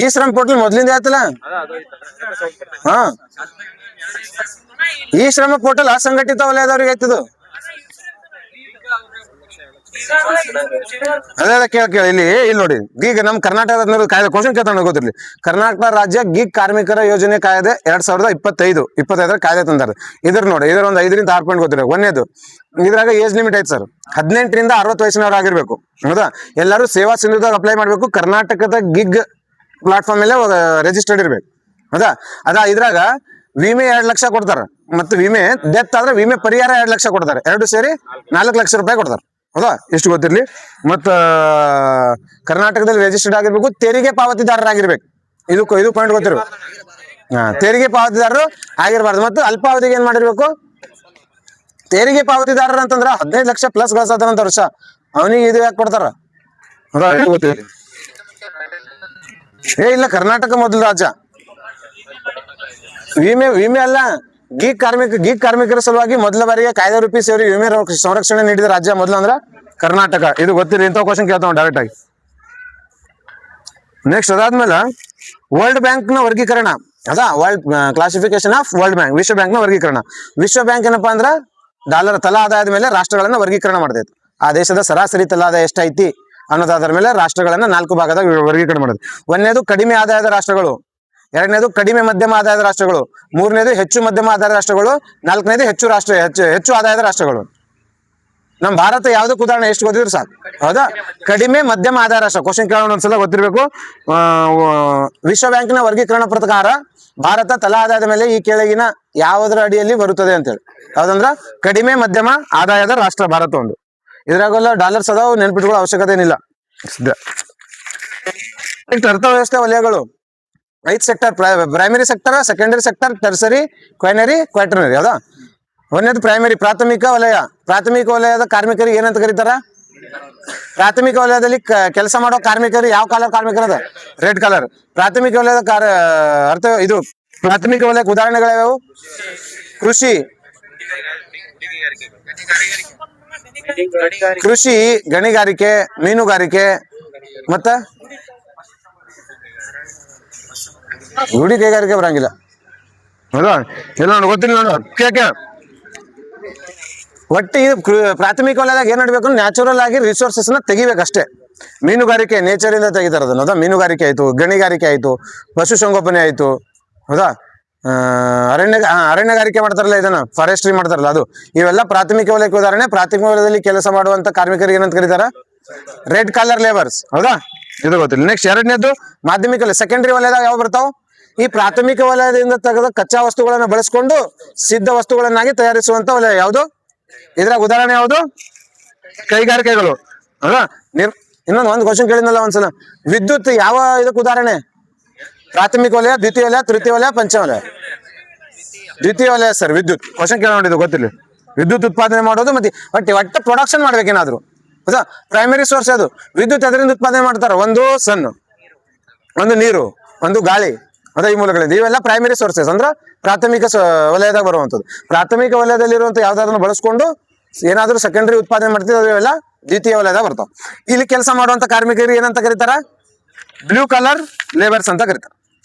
Speaker 1: ಈ ಶ್ರಮ್ ಪೋರ್ಟಲ್ ಮೊದ್ಲಿಂದ ಆಯ್ತಲ್ಲ. ಈ ಶ್ರಮ ಪೋರ್ಟಲ್ ಅಸಂಘಟಿತ ವಲಯದವ್ರಿಗೆ ಆಯ್ತದು. ಅದೇ ಕೇಳಿ ಇಲ್ಲಿ ನೋಡಿ. ಗೀಗ್ ನಮ್ ಕರ್ನಾಟಕದ ಕಾಯ್ದೆ ಕ್ವಶನ್ ಕೇಳ್ತಾನೆ ಗೊತ್ತಿರ್ಲಿ. ಕರ್ನಾಟಕ ರಾಜ್ಯ ಗೀಗ್ ಕಾರ್ಮಿಕರ ಯೋಜನೆ ಕಾಯ್ದೆ 2025 ಕಾಯ್ದೆ ತಂದಾರೆ. ಇದ್ರ ನೋಡಿ, ಇದ್ರ ಒಂದು 5 ರಿಂದ 6 ಪಾಯಿಂಟ್ ಗೊತ್ತಿರ. ಒಂದೇದು, ಇದ್ರಾಗ ಏಜ್ ಲಿಮಿಟ್ ಐತೆ ಸರ್. 18 ರಿಂದ 60 ವಯಸ್ಸಿನವ್ರು ಆಗಿರ್ಬೇಕು, ಹೌದಾ. ಎಲ್ಲರೂ ಸೇವಾ ಸಿಂಧುದಾಗ ಅಪ್ಲೈ ಮಾಡ್ಬೇಕು. ಕರ್ನಾಟಕದ ಗಿಗ್ ಪ್ಲಾಟ್ಫಾರ್ಮ್ ಮೇಲೆ ರಿಜಿಸ್ಟರ್ಡ್ ಇರ್ಬೇಕು, ಹೌದಾ. ಇದ್ರಾಗ ವಿಮೆ 2 ಲಕ್ಷ ಕೊಡ್ತಾರ, ಮತ್ತು ವಿಮೆ ಡೆತ್ ಆದ್ರೆ ವಿಮೆ ಪರಿಹಾರ 2 ಲಕ್ಷ ಕೊಡ್ತಾರೆ. 2 ಸೇರಿ 4 ಲಕ್ಷ ರೂಪಾಯಿ ಕೊಡ್ತಾರೆ, ಹೌದಾ. ಇಷ್ಟು ಗೊತ್ತಿರ್ಲಿ. ಮತ್ತ ಕರ್ನಾಟಕದಲ್ಲಿ ರಿಜಿಸ್ಟರ್ಡ್ ಆಗಿರ್ಬೇಕು, ತೆರಿಗೆ ಪಾವತಿದಾರರಾಗಿರ್ಬೇಕು. ಇದು ಪಾಯಿಂಟ್ ಗೊತ್ತಿರ್ಬೇಕು. ತೆರಿಗೆ ಪಾವತಿದಾರರು ಆಗಿರ್ಬಾರ್ದು. ಮತ್ತು ಅಲ್ಪಾವಧಿಗೆ ಏನ್ ಮಾಡಿರ್ಬೇಕು? ತೆರಿಗೆ ಪಾವತಿದಾರರು ಅಂತಂದ್ರ 15 ಲಕ್ಷ ಪ್ಲಸ್ ಗಳಿಸತಾರಂತ ವರ್ಷ, ಅವನಿಗೆ ಇದು ಯಾಕೆ ಕೊಡ್ತಾರ? ಇಲ್ಲ, ಕರ್ನಾಟಕ ಮೊದಲ ರಾಜ್ಯ. ವಿಮೆ ಅಲ್ಲ, ಗೀಗ್ ಕಾರ್ಮಿಕರ ಸಲುವಾಗಿ ಮೊದಲ ಬಾರಿಗೆ ಕಾಯ್ದೆ ರೂಪಿಸಿ ಅವರಿಗೆ ವಿಮೆ ಸಂರಕ್ಷಣೆ ನೀಡಿದ ರಾಜ್ಯ ಮೊದಲು ಅಂದ್ರ ಕರ್ನಾಟಕ. ಇದು ಗೊತ್ತಿರಿ, ಇಂಥ ಕ್ವಶನ್ ಕೇಳ್ತಾವ ಡೈರೆಕ್ಟ್ ಆಗಿ. ನೆಕ್ಸ್ಟ್ ಅದಾದ್ಮೇಲೆ ವರ್ಲ್ಡ್ ಬ್ಯಾಂಕ್ ನ ವರ್ಗೀಕರಣ, ಅದಾ world classification of world bank, ವಿಶ್ವ ಬ್ಯಾಂಕ್ ನ ವರ್ಗೀಕರಣ. ವಿಶ್ವ ಬ್ಯಾಂಕ್ ಏನಪ್ಪಾ ಅಂದ್ರ ಡಾಲರ್ ತಲಾ ಆದಾಯದ ಮೇಲೆ ರಾಷ್ಟ್ರಗಳನ್ನ ವರ್ಗೀಕರಣ ಮಾಡ್ತೈತಿ. ಆ ದೇಶದ ಸರಾಸರಿ ತಲಾ ಆದಾಯ ಎಷ್ಟೈತಿ ಅನ್ನೋದಾದ್ರ ಮೇಲೆ ರಾಷ್ಟ್ರಗಳನ್ನ 4 ಭಾಗದಾಗ ವರ್ಗೀಕರಣ ಮಾಡೋದು. ಒಂದನೇದು ಕಡಿಮೆ ಆದಾಯದ ರಾಷ್ಟ್ರಗಳು, ಎರಡನೇದು ಕಡಿಮೆ ಮಧ್ಯಮ ಆದಾಯದ ರಾಷ್ಟ್ರಗಳು, ಮೂರನೇದು ಹೆಚ್ಚು ಮಧ್ಯಮ ಆದಾಯದ ರಾಷ್ಟ್ರಗಳು, ನಾಲ್ಕನೇದು ಹೆಚ್ಚು ಆದಾಯದ ರಾಷ್ಟ್ರಗಳು. ನಮ್ ಭಾರತ ಯಾವ್ದಕ್ ಉದಾಹರಣೆ ಎಷ್ಟು ಗೊತ್ತಿದ್ರು ಸಾಕು, ಹೌದಾ. ಕಡಿಮೆ ಮಧ್ಯಮ ಆದಾಯ ರಾಷ್ಟ್ರ. ಕ್ವಶನ್ ಕೇಳೋಣ ಒಂದ್ಸಲ ಗೊತ್ತಿರ್ಬೇಕು. ವಿಶ್ವ ಬ್ಯಾಂಕಿನ ವರ್ಗೀಕರಣ ಪ್ರಕಾರ ಭಾರತ ತಲಾ ಆದಾಯದ ಮೇಲೆ ಈ ಕೆಳಗಿನ ಯಾವುದರ ಅಡಿಯಲ್ಲಿ ಬರುತ್ತದೆ ಅಂತೇಳಿ. ಯಾವ್ದಂದ್ರ ಕಡಿಮೆ ಮಧ್ಯಮ ಆದಾಯದ ರಾಷ್ಟ್ರ ಭಾರತ ಒಂದು. ಇದ್ರಾಗೆಲ್ಲ ಡಾಲರ್ಸ್ ಅದಾವ, ನೆನ್ಪಿಟ್ಕೊಳ್ಳೋ ಅವಶ್ಯಕತೆ ಏನಿಲ್ಲ. ನೆಕ್ಸ್ಟ್ ಅರ್ಥವ್ಯವಸ್ಥೆ ವಲಯಗಳು 5 sector: primary sector, secondary sector, tertiary, quaternary. ಹೌದಾ. ಒಂದೇದು ಪ್ರೈಮರಿ, ಪ್ರಾಥಮಿಕ ವಲಯ. ಪ್ರಾಥಮಿಕ ವಲಯದ ಕಾರ್ಮಿಕರಿಗೆ ಏನಂತ ಕರೀತಾರ? ಪ್ರಾಥಮಿಕ ವಲಯದಲ್ಲಿ ಕೆಲಸ ಮಾಡೋ ಕಾರ್ಮಿಕರು ಯಾವ ಕಲರ್ ಕಾರ್ಮಿಕರದ? Red colour. ಪ್ರಾಥಮಿಕ ವಲಯದ ಇದು ಪ್ರಾಥಮಿಕ ವಲಯಕ್ಕೆ ಉದಾಹರಣೆಗಳಾವ್ಯಾವು? ಕೃಷಿ, ಗಣಿಗಾರಿಕೆ, ಮೀನುಗಾರಿಕೆ, ಮತ್ತ ಗುಡಿ ಕೈಗಾರಿಕೆ ಬರಂಗಿಲ್ಲ, ಹೌದಾ. ಎಲ್ಲ ಗೊತ್ತಿಲ್ಲ ನೋಡು. ಒಟ್ಟು ಇದು ಪ್ರಾಥಮಿಕ ವಲಯದಾಗ ಏನ್ ನಡ್ಬೇಕು, ನ್ಯಾಚುರಲ್ ಆಗಿ ರಿಸೋರ್ಸಸ್ ನ ತೆಗಿಬೇಕಷ್ಟೇ. ಮೀನುಗಾರಿಕೆ ನೇಚರ್ ಇಂದ ತೆಗಿತಾರ ಅದನ್ನ, ಹೌದಾ. ಮೀನುಗಾರಿಕೆ ಆಯ್ತು, ಗಣಿಗಾರಿಕೆ ಆಯ್ತು, ಪಶುಸಂಗೋಪನೆ ಆಯ್ತು, ಹೌದಾ. ಅರಣ್ಯಗಾರಿಕೆ ಮಾಡ್ತಾರಲ್ಲ, ಇದನ್ನ ಫಾರೆಸ್ಟ್ರಿ ಮಾಡ್ತಾರಲ್ಲ, ಅದು ಇವೆಲ್ಲ ಪ್ರಾಥಮಿಕ ವಲಯಕ್ಕೆ ಉದಾಹರಣೆ. ಪ್ರಾಥಮಿಕ ವಲಯದಲ್ಲಿ ಕೆಲಸ ಮಾಡುವಂತ ಕಾರ್ಮಿಕರಿಗೆ ಏನಂತ ಕರೀತಾರ, ರೆಡ್ ಕಾಲರ್ ಲೇಬರ್ಸ್, ಹೌದಾ. ಇದು ಗೊತ್ತಿಲ್ಲ. ನೆಕ್ಸ್ಟ್ ಎರಡನೇದು ಮಾಧ್ಯಮಿಕ ವಲಯ. ಸೆಕೆಂಡರಿ ವಲಯದಾಗ ಯಾವ ಬರ್ತಾವ, ಈ ಪ್ರಾಥಮಿಕ ವಲಯದಿಂದ ತೆಗೆದ ಕಚ್ಚಾ ವಸ್ತುಗಳನ್ನ ಬಳಸ್ಕೊಂಡು ಸಿದ್ಧ ವಸ್ತುಗಳನ್ನಾಗಿ ತಯಾರಿಸುವಂತ ವಲಯ ಯಾವುದು? ಇದ್ರಾಗ ಉದಾಹರಣೆ ಯಾವುದು? ಕೈಗಾರಿಕೆಗಳು, ಹೌದಾ. ಇನ್ನೊಂದು ಕ್ವಶನ್ ಕೇಳಿದ್ನಲ್ಲ ಒಂದ್ಸಲ, ವಿದ್ಯುತ್ ಯಾವ ಇದಕ್ಕೆ ಉದಾಹರಣೆ? ಪ್ರಾಥಮಿಕ ವಲಯ, ದ್ವಿತೀಯ ವಲಯ, ತೃತೀಯ ವಲಯ, ಪಂಚಮ ವಲಯ? ದ್ವಿತೀಯ ವಲಯ ಸರ್. ವಿದ್ಯುತ್ ಕ್ವಶನ್ ಕೇಳೋದು ಗೊತ್ತಿಲ್ಲ. ವಿದ್ಯುತ್ ಉತ್ಪಾದನೆ ಮಾಡೋದು ಮತ್ತೆ ಒಟ್ಟು ಪ್ರೊಡಕ್ಷನ್ ಮಾಡ್ಬೇಕೇನಾದ್ರು, ಹೌದಾ. ಪ್ರೈಮರಿ ಸೋರ್ಸ್ ಅದು. ವಿದ್ಯುತ್ ಅದರಿಂದ ಉತ್ಪಾದನೆ ಮಾಡ್ತಾರೆ, ಒಂದು ಸನ್, ಒಂದು ನೀರು, ಒಂದು ಗಾಳಿ, ಅದ ಈ ಮೂಲಗಳಿಂದ. ಇವೆಲ್ಲ ಪ್ರೈಮರಿ ಸೋರ್ಸಸ್ ಅಂದ್ರೆ ಪ್ರಾಥಮಿಕ ವಲಯದಾಗ ಬರುವಂಥದ್ದು. ಪ್ರಾಥಮಿಕ ವಲಯದಲ್ಲಿರುವಂತ ಯಾವ್ದಾದ್ರು ಬಳಸ್ಕೊಂಡು ಏನಾದ್ರೂ ಸೆಕೆಂಡರಿ ಉತ್ಪಾದನೆ ಮಾಡ್ತೀವಿ, ಅವೆಲ್ಲ ದ್ವಿತೀಯ ವಲಯದಾಗ ಬರ್ತಾವ. ಇಲ್ಲಿ ಕೆಲಸ ಮಾಡುವಂತ ಕಾರ್ಮಿಕರಿಗೆ ಏನಂತ ಕರೀತಾರ, ಬ್ಲೂ ಕಲರ್ ಲೇಬರ್ಸ್ ಅಂತ ಕರೀತಾರೆ.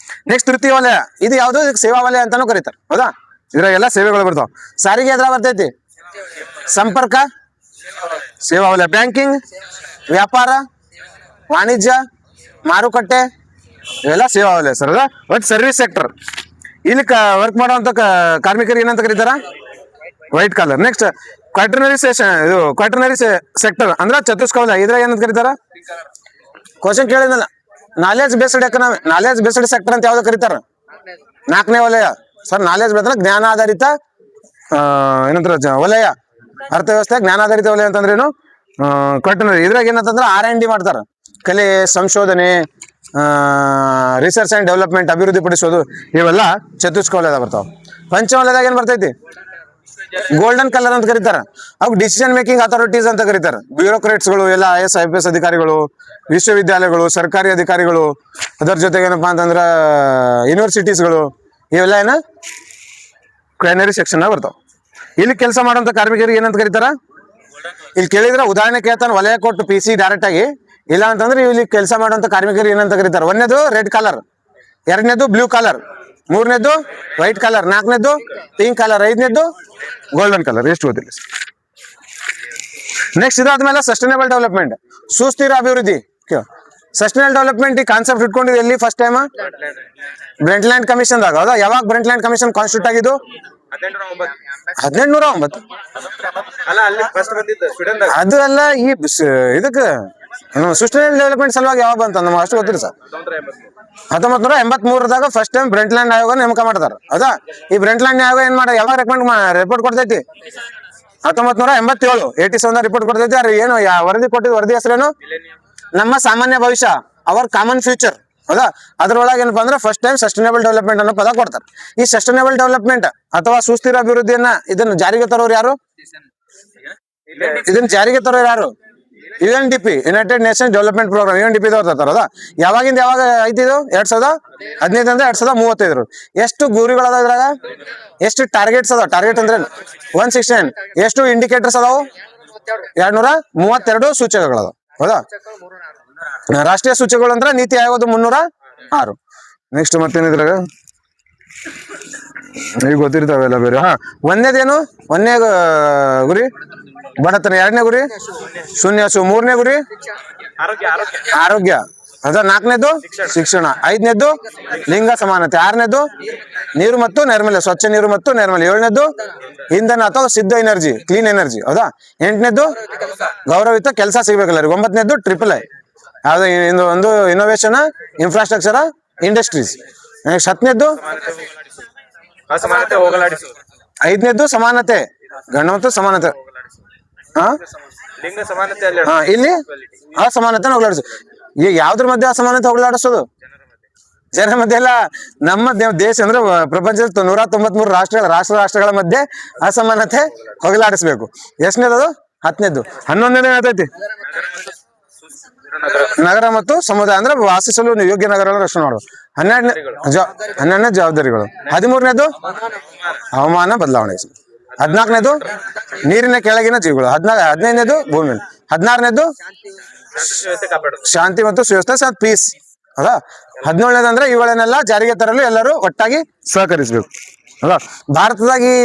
Speaker 1: ನೆಕ್ಸ್ಟ್ ತೃತೀಯ ವಲಯ, ಇದು ಯಾವ್ದು, ಸೇವಾ ವಲಯ ಅಂತಾನು ಕರೀತಾರೆ, ಹೌದಾ. ಇದ್ರಾಗೆಲ್ಲ ಸೇವೆಗಳು ಬರ್ತಾವ. ಸಾರಿಗೆ ಎದ್ರ ಬರ್ತೈತಿ, ಸಂಪರ್ಕ, ಸೇವಾ ವಲಯ. ಬ್ಯಾಂಕಿಂಗ್, ವ್ಯಾಪಾರ, ವಾಣಿಜ್ಯ, ಮಾರುಕಟ್ಟೆ, ಇವೆಲ್ಲ ಸೇವಾ ವಲಯ ಸರ್. ಒಟ್ಟು ಸರ್ವಿಸ್ ಸೆಕ್ಟರ್. ಇಲ್ಲಿ ವರ್ಕ್ ಮಾಡುವಂತ ಕಾರ್ಮಿಕರಿಗೆ ಏನಂತ ಕರೀತಾರ, ವೈಟ್ ಕಾಲರ್. ನೆಕ್ಸ್ಟ್ ಕ್ವಾಟರ್ನರಿ ಇದು ಕ್ವಾಟರ್ನರಿ ಸೆಕ್ಟರ್ ಅಂದ್ರೆ ಚತುಷ್ಕ ವಲಯ. ಇದ್ರಾಗ ಏನಂತ ಕರೀತಾರ, ಕ್ವಶನ್ ಕೇಳಿದ್ನಲ್ಲ, knowledge based economy, knowledge based sector ಅಂತ ಯಾವ್ದು ಕರೀತಾರ, ನಾಲ್ಕನೇ ವಲಯ ಸರ್. ನಾಲೆಜ್ ಬೇಸ್ಡ್ ಜ್ಞಾನಾಧಾರಿತ ಏನಂತಾರ ವಲಯ, ಅರ್ಥವ್ಯವಸ್ಥೆ ಜ್ಞಾನಾಧಾರಿತ ವಲಯ ಅಂತಂದ್ರೇನು, ಕ್ವಾಟರ್ನರಿ. ಇದ್ರಾಗ ಏನಂತಂದ್ರೆ R&D ಮಾಡ್ತಾರ, ಕಲೆ, ಸಂಶೋಧನೆ, ರಿಸರ್ಚ್ ಅಂಡ್ ಡೆವಲಪ್ಮೆಂಟ್, ಅಭಿವೃದ್ಧಿ ಪಡಿಸೋದು, ಇವೆಲ್ಲ ಚತುಷ್ಕ ವಲಯದಾಗ ಬರ್ತಾವ. ಪಂಚಮ ವಲಯದಾಗ ಏನ್ ಬರ್ತೈತಿ, ಗೋಲ್ಡನ್ ಕಲರ್ ಅಂತ ಕರೀತಾರ. ಅವು ಡಿಸಿಷನ್ ಮೇಕಿಂಗ್ ಅಥಾರಿಟೀಸ್ ಅಂತ ಕರೀತಾರ. ಬ್ಯೂರೋಕ್ರೇಟ್ಸ್ಗಳು ಎಲ್ಲ IAS IPS ಅಧಿಕಾರಿಗಳು, ವಿಶ್ವವಿದ್ಯಾಲಯಗಳು, ಸರ್ಕಾರಿ ಅಧಿಕಾರಿಗಳು, ಅದರ ಜೊತೆಗೆ ಏನಪ್ಪಾ ಅಂತಂದ್ರ ಯೂನಿವರ್ಸಿಟೀಸ್ಗಳು, ಇವೆಲ್ಲ ಏನ ಕ್ವಾಟರ್ನರಿ ಸೆಕ್ಷನ್ ಬರ್ತಾವ. ಇಲ್ಲಿ ಕೆಲಸ ಮಾಡುವಂತ ಕಾರ್ಮಿಕರಿಗೆ ಏನಂತ ಕರೀತಾರ, ಇಲ್ಲಿ ಕೇಳಿದ್ರೆ ಉದಾಹರಣೆ ಕೇಳ್ತಾನೆ, ವಲಯ ಕೊಟ್ಟು PC ಡೈರೆಕ್ಟ್ ಆಗಿ. ಇಲ್ಲ ಅಂತಂದ್ರೆ ಇಲ್ಲಿ ಕೆಲಸ ಮಾಡುವಂತ ಕಾರ್ಮಿಕರಿಗೆ ಏನಂತ ಕರೀತಾರೆ, ಒಂದನೇದು ರೆಡ್ ಕಲರ್, ಎರಡನೇದು ಬ್ಲೂ ಕಲರ್, ಮೂರನೇದು ವೈಟ್ ಕಲರ್, ನಾಲ್ಕನೇದು ಪಿಂಕ್ ಕಲರ್, ಐದನೇದು ಗೋಲ್ಡನ್ ಕಲರ್. ಎಷ್ಟು ಗೊತ್ತಿಲ್ಲ. ನೆಕ್ಸ್ಟ್ ಇದಾದ್ಮೇಲೆ ಸಸ್ಟೈನಬಲ್ ಡೆವಲಪ್ಮೆಂಟ್, ಸುಸ್ಥಿರ ಅಭಿವೃದ್ಧಿ. ಸಸ್ಟೈನಬಲ್ ಡೆವಲಪ್ಮೆಂಟ್ ಈ ಕಾನ್ಸೆಪ್ಟ್ ಇಟ್ಕೊಂಡಿದ್ದು ಎಲ್ಲಿ ಫಸ್ಟ್ ಟೈಮ್, ಬ್ರೆಂಟ್ಲ್ಯಾಂಡ್ ಕಮಿಷನ್ ದಾಗ, ಹೌದಾ. ಯಾವಾಗ ಬ್ರೆಂಟ್ಲ್ಯಾಂಡ್ ಕಮಿಷನ್ ಕಾನ್ಸ್ಟಿಟ್ಯೂಟ್ ಆಗಿದ್ದು, 1809. ಅದು ಅಲ್ಲ, ಈ ಇದಕ್ಕೆ ಸಸ್ಟೈನಬಲ್ ಡೆವಲಪ್ಮೆಂಟ್ ಸಲುವಾಗಿ ಯಾವಾಗ ಬಂತ ನಮ್ಗೆ ಅಷ್ಟು ಗೊತ್ತಿಲ್ಲ ಸರ್. 1983ದಾಗ ಫಸ್ಟ್ ಟೈಮ್ ಬ್ರೆಂಟ್ಲ್ಯಾಂಡ್ ಆಯೋಗ ನೇಮಕ ಮಾಡ್ತಾರ, ಹೌದಾ. ಈ ಬ್ರೆಂಟ್ಲ್ಯಾಂಡ್ ಆಯೋಗ ಏನ್ ಮಾಡ, ಯಾವಾಗ ರಿಪೋರ್ಟ್ ಕೊಡ್ತೈತಿ, 1987 87 ರಿಪೋರ್ಟ್ ಕೊಡ್ತೈತಿ. ಅದ್ರ ಏನು ವರದಿ ಕೊಟ್ಟಿದ್, ವರದಿ ಹೆಸರೇನು, ನಮ್ಮ ಸಾಮಾನ್ಯ ಭವಿಷ್ಯ, ಅವರ್ ಕಾಮನ್ ಫ್ಯೂಚರ್, ಹೌದಾ. ಅದ್ರೊಳಗೆ ಏನಪ್ಪಾ ಅಂದ್ರೆ ಫಸ್ಟ್ ಟೈಮ್ ಸಸ್ಟೈನಬಲ್ ಡೆವಲಪ್ಮೆಂಟ್ ಅನ್ನೋ ಪದ ಕೊಡ್ತಾರೆ. ಈ ಸಸ್ಟೈನಬಲ್ ಡೆವಲಪ್ಮೆಂಟ್ ಅಥವಾ ಸುಸ್ಥಿರ ಅಭಿವೃದ್ಧಿಯನ್ನ ಇದನ್ನ ಜಾರಿಗೆ ತರೋರು ಯಾರು, ಇದನ್ನ ಜಾರಿಗೆ ತರೋರು ಯಾರು, UNDP, United Nations Development Programme, UNDP ತರ್ತಾರ. ಯಾವಾಗಿಂದ ಯಾವಾಗ ಐತಿದು, 2015 ಅಂದ್ರೆ 2035. ಎಷ್ಟು ಗುರಿಗಳದ ಇದ್ರಾಗ, ಎಷ್ಟು ಟಾರ್ಗೆಟ್ಸ್ ಅದಾವ, ಟಾರ್ಗೆಟ್ ಅಂದ್ರೆ 169, ಎಷ್ಟು ಇಂಡಿಕೇಟರ್ಸ್ ಅದಾವು, 232 ಸೂಚಕಗಳದಾವ, ಹೌದಾ. ರಾಷ್ಟ್ರೀಯ ಸೂಚಕಗಳು ಅಂದ್ರೆ ನೀತಿ ಆಯೋಗದ 306. ನೆಕ್ಸ್ಟ್ ಮತ್ತೇನಿದ್ರಾಗ ಈಗ ಗೊತ್ತಿರ್ತಾವೆಲ್ಲ ಬೇರೆ. ಒಂದೇದೇನು, ಒಂದನೇ ಗುರಿ ಬಡತನ, ಎರಡನೇ ಗುರಿ ಶೂನ್ಯಾಸು, ಮೂರನೇ ಗುರಿ ಆರೋಗ್ಯ, ಅದ ನಾಲ್ಕನೇದು ಶಿಕ್ಷಣ, ಐದನೇದು ಲಿಂಗ ಸಮಾನತೆ, ಆರನೇದು ನೀರು ಮತ್ತು ನೈರ್ಮಲ್ಯ, ಸ್ವಚ್ಛ ನೀರು ಮತ್ತು ನೈರ್ಮಲ್ಯ, ಏಳನೇದು ಇಂಧನ ಅಥವಾ ಸಿದ್ಧ ಎನರ್ಜಿ, ಕ್ಲೀನ್ ಎನರ್ಜಿ, ಹೌದಾ. ಎಂಟನೇದು ಗೌರವಿತ ಕೆಲಸ ಸಿಗ್ಬೇಕಲ್ಲ. 9ನೇದು TRIPPLE, ಯಾವ್ದು ಒಂದು ಇನ್ನೋವೇಷನ್ ಇನ್ಫ್ರಾಸ್ಟ್ರಕ್ಚರ್ ಇಂಡಸ್ಟ್ರೀಸ್. ನೆಕ್ಸ್ಟ್ 10ನೇದು ಐದನೇದು ಸಮಾನತೆ, ಗಂಡು ಮತ್ತು ಸಮಾನತೆ, ಇಲ್ಲಿ ಅಸಮಾನತೆ ಹೋಗ್ಲಾಡಿಸು. ಈಗ ಯಾವ್ದ್ರ ಮಧ್ಯೆ ಅಸಮಾನತೆ ಹೋಗ್ಲಾಡಿಸೋದು, ಜನರ ಮಧ್ಯೆ ಎಲ್ಲ. ನಮ್ಮ ದೇಶ ಅಂದ್ರೆ ಪ್ರಪಂಚದ 193 ರಾಷ್ಟ್ರಗಳ ಮಧ್ಯೆ ಅಸಮಾನತೆ ಹೋಗಲಾಡಿಸ್ಬೇಕು. ಎಷ್ಟನೇದು, 10ನೇದು. 11ನೇದು ಏನಾಯ್ತೈತಿ, ನಗರ ಮತ್ತು ಸಮುದಾಯ ಅಂದ್ರೆ ವಾಸಿಸಲು ಯೋಗ್ಯ ನಗರಗಳನ್ನು ರಕ್ಷಣೆ ಮಾಡೋದು. 12ನೇ ಜವಾಬ್ದಾರಿಗಳು. 13ನೇದು ಹವಾಮಾನ ಬದಲಾವಣೆ. 14ನೇದು ನೀರಿನ ಕೆಳಗಿನ ಜೀವಿಗಳು. 15ನೇದು ಭೂಮಿ. 16ನೇದು ಶಾಂತಿ ಮತ್ತು ಸುವ್ಯವಸ್ಥೆ, ಪೀಸ್, ಹೌದಾ. 17ನೇದು ಅಂದ್ರೆ ಇವುಗಳನ್ನೆಲ್ಲ ಜಾರಿಗೆ ತರಲು ಎಲ್ಲರೂ ಒಟ್ಟಾಗಿ ಸಹಕರಿಸಬೇಕು. ಅಲ್ಲ ಭಾರತದಾಗ ಈ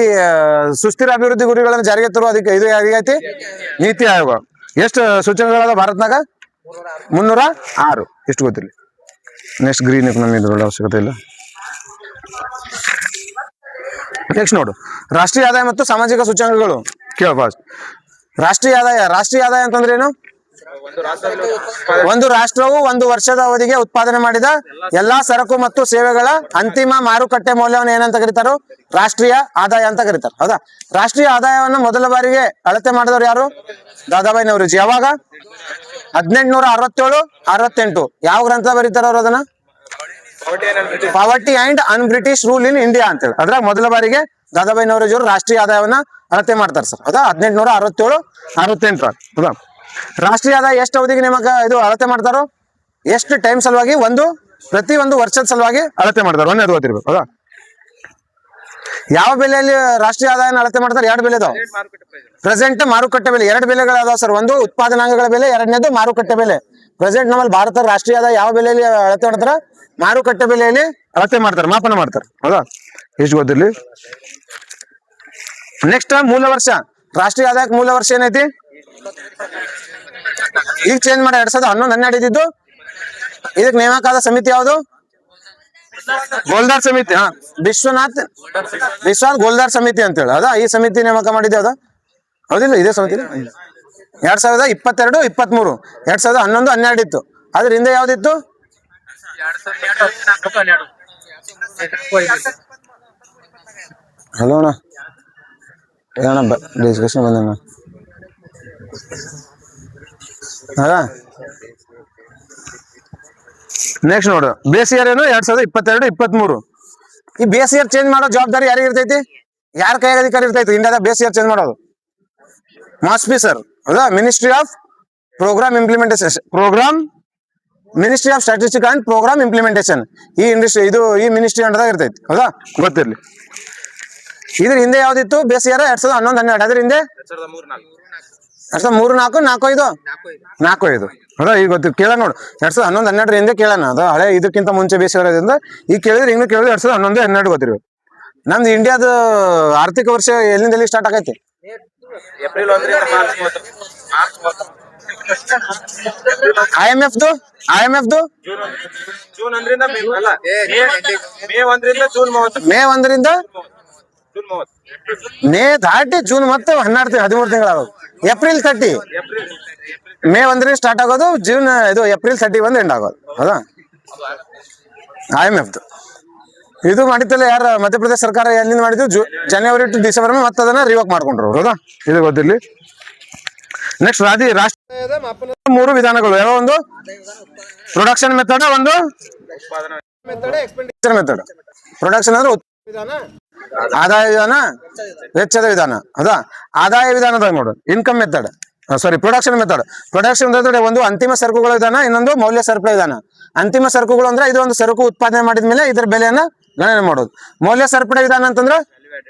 Speaker 1: ಸುಸ್ಥಿರ ಅಭಿವೃದ್ಧಿ ಗುರಿಗಳನ್ನು ಜಾರಿಗೆ ತರುವ ಅದಕ್ಕೆ ಇದು ಯಾರಿಗೈತಿ ನೀತಿ ಆಯೋಗ. ಎಷ್ಟು ಸೂಚನೆಗಳದ ಭಾರತನಾಗ? 306. ಇಷ್ಟು ಗೊತ್ತಿಲ್ಲ. ನೆಕ್ಸ್ಟ್ ಗ್ರೀನ್ ಎಕನಾಮಿ ಇದ್ರೊಳ್ಳೆ ಅವಶ್ಯಕತೆ ಇಲ್ಲ. ನೆಕ್ಸ್ಟ್ ನೋಡು, ರಾಷ್ಟ್ರೀಯ ಆದಾಯ ಮತ್ತು ಸಾಮಾಜಿಕ ಸೂಚ್ಯಂಕಗಳು ಕೇಳ ಫಾಸ್ಟ್. ರಾಷ್ಟ್ರೀಯ ಆದಾಯ ಅಂತಂದ್ರೆ ಏನು? ಒಂದು ರಾಷ್ಟ್ರವು ಒಂದು ವರ್ಷದ ಅವಧಿಗೆ ಉತ್ಪಾದನೆ ಮಾಡಿದ ಎಲ್ಲಾ ಸರಕು ಮತ್ತು ಸೇವೆಗಳ ಅಂತಿಮ ಮಾರುಕಟ್ಟೆ ಮೌಲ್ಯವನ್ನು ಏನಂತ ಕರೀತಾರೋ? ರಾಷ್ಟ್ರೀಯ ಆದಾಯ ಅಂತ ಕರೀತಾರೆ. ಹೌದಾ? ರಾಷ್ಟ್ರೀಯ ಆದಾಯವನ್ನು ಮೊದಲ ಬಾರಿಗೆ ಅಳತೆ ಮಾಡಿದವರು ಯಾರು? ದಾದಾಬಾಯಿ ನವರೋಜಿ. ಯಾವಾಗ? 1867-68. ಯಾವ ಗ್ರಂಥ ಬರೀತಾರ ಅವ್ರು ಅದನ್ನ? Poverty and an British rule in India ಅಂತೇಳಿ. ಅದ್ರಾಗ ಮೊದಲ ಬಾರಿಗೆ ದಾದಾಬಾಯಿ ನವರೋಜಿ ಅವರು ರಾಷ್ಟ್ರೀಯ ಆದಾಯವನ್ನ ಅಳತೆ ಮಾಡ್ತಾರೆ ಸರ್. ಹೌದಾ? 1867-68. ಹೌದಾ? ರಾಷ್ಟ್ರೀಯ ಆದಾಯ ಎಷ್ಟು ಅವಧಿಗೆ ನೇಮಕ ಇದು ಅಳತೆ ಮಾಡ್ತಾರೋ? ಎಷ್ಟು ಟೈಮ್ ಸಲುವಾಗಿ? ಪ್ರತಿ ಒಂದು ವರ್ಷದ ಸಲುವಾಗಿ ಅಳತೆ ಮಾಡ್ತಾರೆ. ಒಂದೇ ಗೊತ್ತಿರ್ಬೇಕು. ಹೌದಾ? ಯಾವ ಬೆಲೆಯಲ್ಲಿ ರಾಷ್ಟ್ರೀಯ ಆದಾಯನ ಅಳತೆ ಮಾಡ್ತಾರೆ? 2 ಬೆಲೆ ಇದಾವೆ. ಪ್ರೆಸೆಂಟ್, ಮಾರುಕಟ್ಟೆ ಬೆಲೆ. 2 ಬೆಲೆಗಳದಾವ ಸರ್. ಒಂದು ಉತ್ಪಾದನಾಂಗಗಳ ಬೆಲೆ, ಎರಡನೇದು ಮಾರುಕಟ್ಟೆ ಬೆಲೆ. ಪ್ರೆಸೆಂಟ್ ನಮ್ಮಲ್ಲಿ ಭಾರತ ರಾಷ್ಟ್ರೀಯ ಆದಾಯ ಯಾವ ಬೆಲೆಯಲ್ಲಿ ಅಳತೆ ಮಾಡ್ತಾರ? ಮಾರುಕಟ್ಟೆ ಬೆಲೆಯಲ್ಲಿ ಅಳತೆ ಮಾಡ್ತಾರೆ, ಮಾಪನ ಮಾಡ್ತಾರೆ. ಹೌದಾ? ಎಷ್ಟು ಗೊತ್ತಿರ್ಲಿ. ನೆಕ್ಸ್ಟ್ ಮೂಲ ವರ್ಷ. ರಾಷ್ಟ್ರೀಯ ಆದಾಯಕ್ಕೆ ಮೂಲ ವರ್ಷ ಏನೈತಿ? ಈಗ ಚೇಂಜ್ ಮಾಡಿ 2011-12 ಇದ್ದಿದ್ದು. ಇದಕ್ಕೆ ನೇಮಕ ಆದ ಸಮಿತಿ ಯಾವುದು? ಗೋಲ್ದಾರ್ ಸಮಿತಿ. ವಿಶ್ವನಾಥ್ ಗೋಲ್ದಾರ್ ಸಮಿತಿ ಅಂತೇಳಿ. ಅದ ಈ ಸಮಿತಿ ನೇಮಕ ಮಾಡಿದ್ದೆ. ಅದ ಹೌದಿಲ್ಲ? ಇದೇ ಸಮಿತಿ 2022-23. 2011-12 ಇತ್ತು. ಅದ್ರ ಹಿಂದೆ ಯಾವ್ದಿತ್ತು? ಹಲೋ ಅಣ್ಣ, ಏನಣ್ಣ ಡಿಸ್ಕಷನ್ ಬಂದಣ್ಣ. ಹೌದಾ? ನೆಕ್ಸ್ಟ್ ನೋಡು, ಬೇಸ್ ಇಯರ್ ಏನು? 2022-23. ಈ ಬೇಸ್ ಇಯರ್ ಚೇಂಜ್ ಮಾಡೋ ಜವಾಬ್ದಾರಿ ಯಾರಿಗೆ ಇರ್ತೈತಿ? ಯಾರ ಕೈ ಅಧಿಕಾರಿ ಇರ್ತೈತಿ ಇಂಡಿಯಾದ ಬೇಸ್ ಇಯರ್ ಚೇಂಜ್ ಮಾಡೋದು? MoSPI sir. ಹೌದಾ? Ministry of programme implementation, ministry of statistic and programme implementation. ಈ ಮಿನಿಸ್ಟ್ರಿ ಅಂಡರ್ದಾಗ ಇರ್ತೈತಿ. ಹೌದಾ? ಗೊತ್ತಿರ್ಲಿ. ಇದ್ರ ಹಿಂದೆ ಯಾವ್ದಿತ್ತು? Base year 2011-12. ಅದ್ರ ಹಿಂದೆ 2003-4-5. ಹೌದಾ? ಈಗ ಗೊತ್ತಿಲ್ಲ. ಕೇಳ ನೋಡು, 2011-12 ಹಿಂದೆ ಕೇಳೋಣ. ಅದು ಹಳೆ ಇದಕ್ಕಿಂತ ಮುಂಚೆ ಬೇಸ್ ಇರೋದ್ರಿಂದ ಈಗ ಕೇಳಿದ್ರೆ ಹಿಂಗೆ ಕೇಳಿದ್ರೆ 2011-12 ಗೊತ್ತಿರ್ಬೇಕು. ನಮ್ದು ಇಂಡಿಯಾದ ಆರ್ಥಿಕ ವರ್ಷ ಎಲ್ಲಿಂದ ಎಲ್ಲಿ ಸ್ಟಾರ್ಟ್ ಆಗೈತಿ?
Speaker 2: ಏಪ್ರಿಲ್ 1ರಿಂದ ಮಾರ್ಚ್ 30.
Speaker 1: IMF
Speaker 2: ಜೂನ್ 1ರಿಂದ ಮೇ 1ರಿಂದ ಜೂನ್ 30.
Speaker 1: ಮೇ 1ರಿಂದ ಮೇ ದಾಟಿ ಜೂನ್ ಮತ್ತೆ 13 ತಿಂಗಳಾಗೋದು. ಏಪ್ರಿಲ್ 30. ಮೇ 1ರಿಂದ ಸ್ಟಾರ್ಟ್ ಆಗೋದು, ಜೂನ್ ಏಪ್ರಿಲ್ 31 ಎಂಡ್ ಆಗೋದು. ಹೌದಾ? IMF ಇದು ಮಾಡಿತ್ತಲ್ಲ ಯಾರು? ಮಧ್ಯಪ್ರದೇಶ ಸರ್ಕಾರ ಎಲ್ಲಿಂದ ಮಾಡಿದ್ದು? ಜನವರಿ ಟು ಡಿಸೆಂಬರ್ ಮತ್ತೆ ಅದನ್ನ ರಿವೋಕ್ ಮಾಡ್ಕೊಂಡ್ರು. ಹೌದಾ? ಇದು ಗೊತ್ತಿರ್ಲಿ. ನೆಕ್ಸ್ಟ್ ರಾಷ್ಟ್ರೀಯ ಮಾಪನ 3 ವಿಧಾನಗಳು. ಯಾವ? ಒಂದು ಪ್ರೊಡಕ್ಷನ್ ಮೆಥಡ್, ಒಂದು ಎಕ್ಸ್ಪೆಂಡಿಚರ್ ಮೆಥಡ್. ಪ್ರೊಡಕ್ಷನ್ ಅಂದ್ರೆ ವಿಧಾನ, ಆದಾಯ ವಿಧಾನ, ವೆಚ್ಚದ ವಿಧಾನ. ಹೌದಾ? ಆದಾಯ ವಿಧಾನದಾಗ ನೋಡು, ಇನ್ಕಮ್ ಮೆಥಡ್, ಪ್ರೊಡಕ್ಷನ್ ಮೆಥಡ್ ಒಂದು ಅಂತಿಮ ಸರಕುಗಳ ವಿಧಾನ, ಇನ್ನೊಂದು ಮೌಲ್ಯ ಸರಪಳಿ ವಿಧಾನ. ಅಂತಿಮ ಸರಕುಗಳು ಅಂದ್ರೆ ಇದು ಒಂದು ಸರಕು ಉತ್ಪಾದನೆ ಮಾಡಿದ್ಮೇಲೆ ಇದರ ಬೆಲೆಯನ್ನ ಗಣನೆ ಮಾಡೋದು. ಮೌಲ್ಯ ಸರಪಳಿ ವಿಧಾನ ಅಂತಂದ್ರೆ